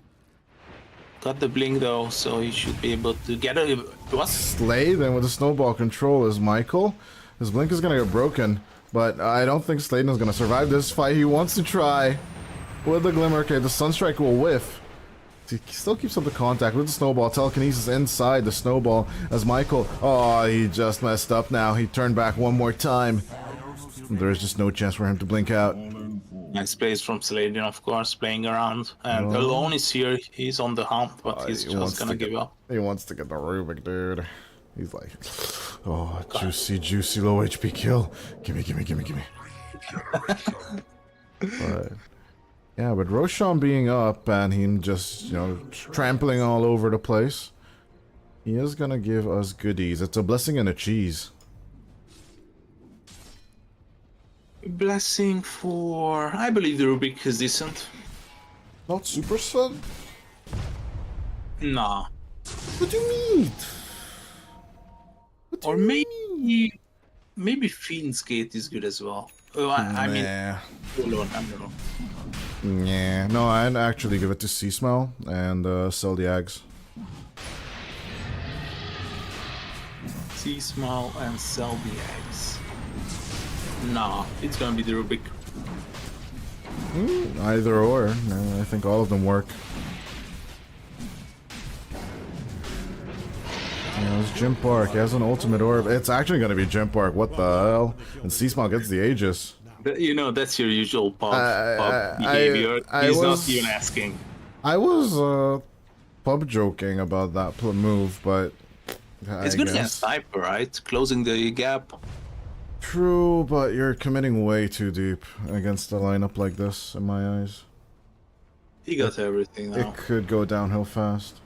Got the blink though, so he should be able to get a... What? Slay then with the snowball control is Michael. His blink is gonna get broken, but I don't think Sladen is gonna survive this fight. He wants to try with the Glimmer. Okay, the Sunstrike will whiff. He still keeps up the contact with the snowball. Telekinesis inside the snowball as Michael... Oh, he just messed up now. He turned back one more time. There's just no chance for him to blink out. Nice plays from Sladen, of course, playing around. And Alone is here. He's on the hump, but he's just gonna give up. He wants to get the Rubik, dude. He's like, oh, juicy, juicy, low HP kill. Gimme, gimme, gimme, gimme. But, yeah, but Roshan being up and him just, you know, trampling all over the place, he is gonna give us goodies. It's a blessing and a cheese. Blessing for... I believe the Rubik is decent. Not Super Sun? Nah. What do you mean? Or maybe Fiend's Gate is good as well. Oh, I mean, Alone, I don't know. Yeah, no, I'd actually give it to Seasmell and sell the eggs. Seasmell and sell the eggs. Nah, it's gonna be the Rubik. Either or. No, I think all of them work. It's Gym Park. He has an ultimate orb. It's actually going to be Gym Park. What the hell? And Seasmall gets the Aegis. You know, that's your usual pub behavior. He's not even asking. I was pub joking about that move, but it's good against Sniper, right? Closing the gap. True, but you're committing way too deep against a lineup like this, in my eyes. He got everything now. It could go downhill fast.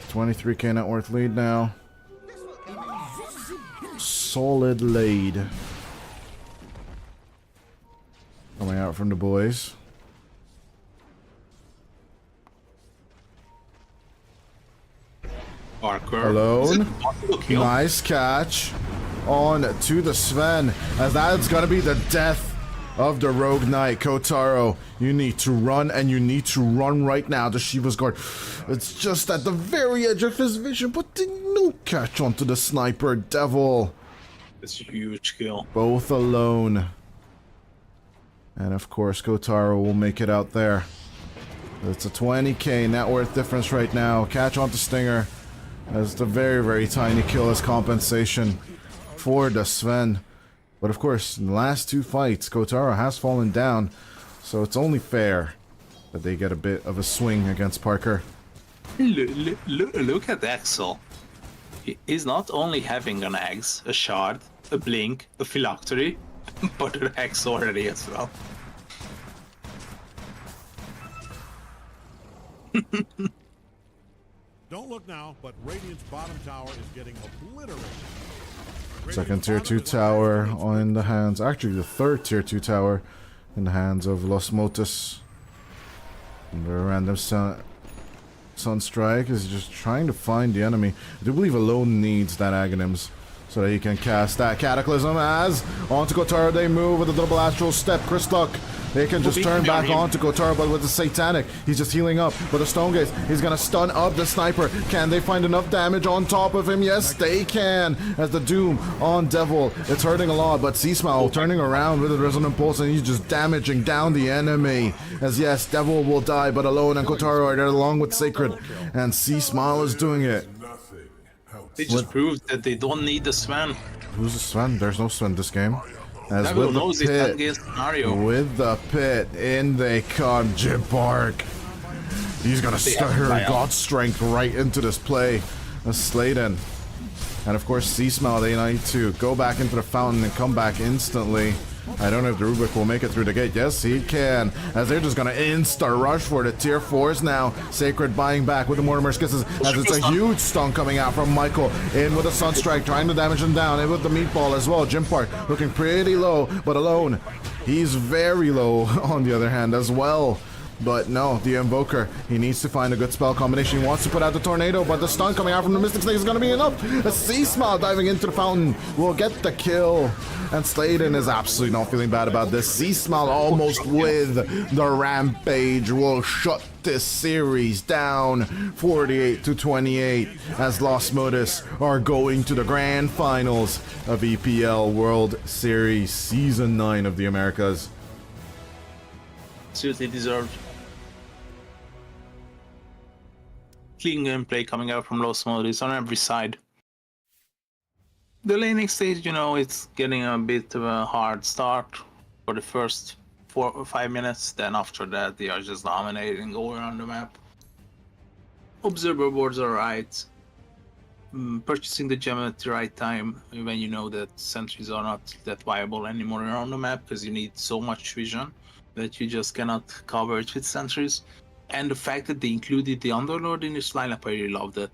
$23K net worth lead now. Solid lead. Coming out from the boys. Parker. Alone. Nice catch. On to the Sven. As that's gonna be the death of the Rogue Knight. Kotaro, you need to run, and you need to run right now. The Shiva's Guard. It's just at the very edge of his vision, but no catch onto the Sniper. Devil. It's a huge kill. Both alone. And of course, Kotaro will make it out there. It's a 20K net worth difference right now. Catch onto Stinger. As the very, very tiny kill as compensation for the Sven. But of course, in the last two fights, Kotaro has fallen down. So it's only fair that they get a bit of a swing against Parker. Look at Axel. He's not only having an Axe, a Shard, a Blink, a Phylactery, but an Axe already as well. Don't look now, but Radiant's bottom tower is getting obliterated. Second tier 2 tower in the hands, actually the third tier 2 tower in the hands of Los Motis. And the random Sunstrike is just trying to find the enemy. I do believe Alone needs that Aghanims, so that he can cast that Cataclysm. As onto Kotaro they move with a double astral step. Christuck, they can just turn back onto Kotaro, but with the Satanic, he's just healing up. With the Stone Gaze, he's gonna stun up the Sniper. Can they find enough damage on top of him? Yes, they can. As the Doom on Devil, it's hurting a lot, but Seasmile turning around with the Resonant Pulse, and he's just damaging down the enemy. As yes, Devil will die, but Alone and Kotaro are there along with Sacred, and Seasmile is doing it. They just proved that they don't need the Sven. Who's the Sven? There's no Sven this game. As Devil with the knows it's pit, against Mario. with the pit, in they come, Jim Park. He's gonna stir God's strength right into this play. A Sladen. And of course, Seasmile, they need to go back into the fountain and come back instantly. I don't know if the Rubik will make it through the gate. Yes, he can. As they're just gonna insta-rush for the tier 4s now. Sacred buying back with the Mortimer's Kisses. As it's a huge stun coming out from Michael. In with a Sunstrike, trying to damage him down. In with the Meatball as well. Jim Park looking pretty low, but Alone, he's very low on the other hand as well. But no, the Invoker, he needs to find a good spell combination. He wants to put out the Tornado, but the stun coming out from the Mystic Snake is going to be enough. A Seasmile diving into the fountain will get the kill. And Sladen is absolutely not feeling bad about this. Seasmile almost with the Rampage will shut this series down 48-28 as Lost Motis are going to the grand finals of EPL World Series Season 9 of the Americas. Seriously deserved. Clean gameplay coming out from Lost Motis on every side. The laning stage, you know, it's getting a bit of a hard start for the first 4 or 5 minutes. Then after that, they are just dominating, going around the map. Observer boards are right. Purchasing the gem at the right time when you know that sentries are not that viable anymore around the map because you need so much vision that you just cannot cover it with sentries. And the fact that they included the Underlord in this lineup, I really love that.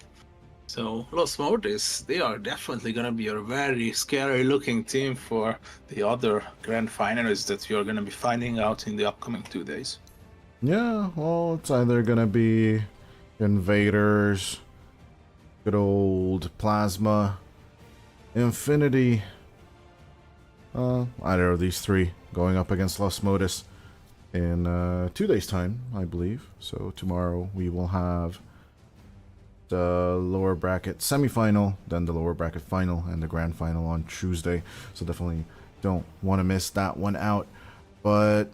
So, Lost Motis, they are definitely gonna be a very scary looking team for the other grand finalists that we are gonna be finding out in the upcoming 2 days. Yeah, well, it's either gonna be Invaders, good old Plasma, Infinity, either of these 3 going up against Lost Motis in 2 days' time, I believe. So tomorrow we will have the lower bracket semifinal, then the lower bracket final, and the grand final on Tuesday. So definitely don't want to miss that one out. But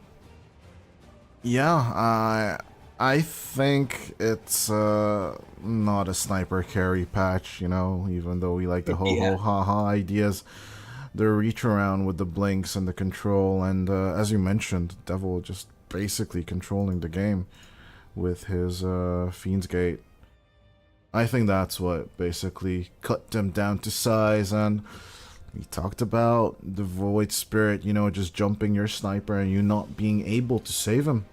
yeah, I think it's not a sniper carry patch, you know, even though we like the ho-ho-ha-ha ideas. The reach around with the blinks and the control, and as you mentioned, Devil just basically controlling the game with his Fiend's Gate. I think that's what basically cut them down to size. And we talked about the Void Spirit, you know, just jumping your sniper and you not being able to save him.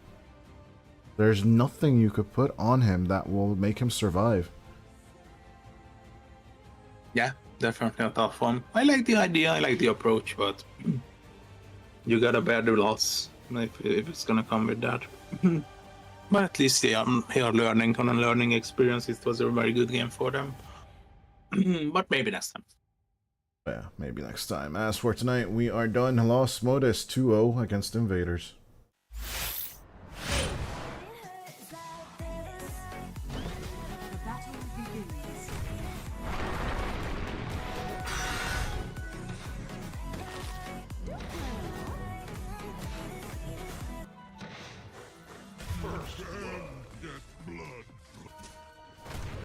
There's nothing you could put on him that will make him survive. Yeah, definitely a tough one. I like the idea, I like the approach, but you gotta bear the loss if it's gonna come with that. But at least they are learning on a learning experience. It was a very good game for them. But maybe next time. Yeah, maybe next time. As for tonight, we are done. Lost Motis 2-0 against Invaders.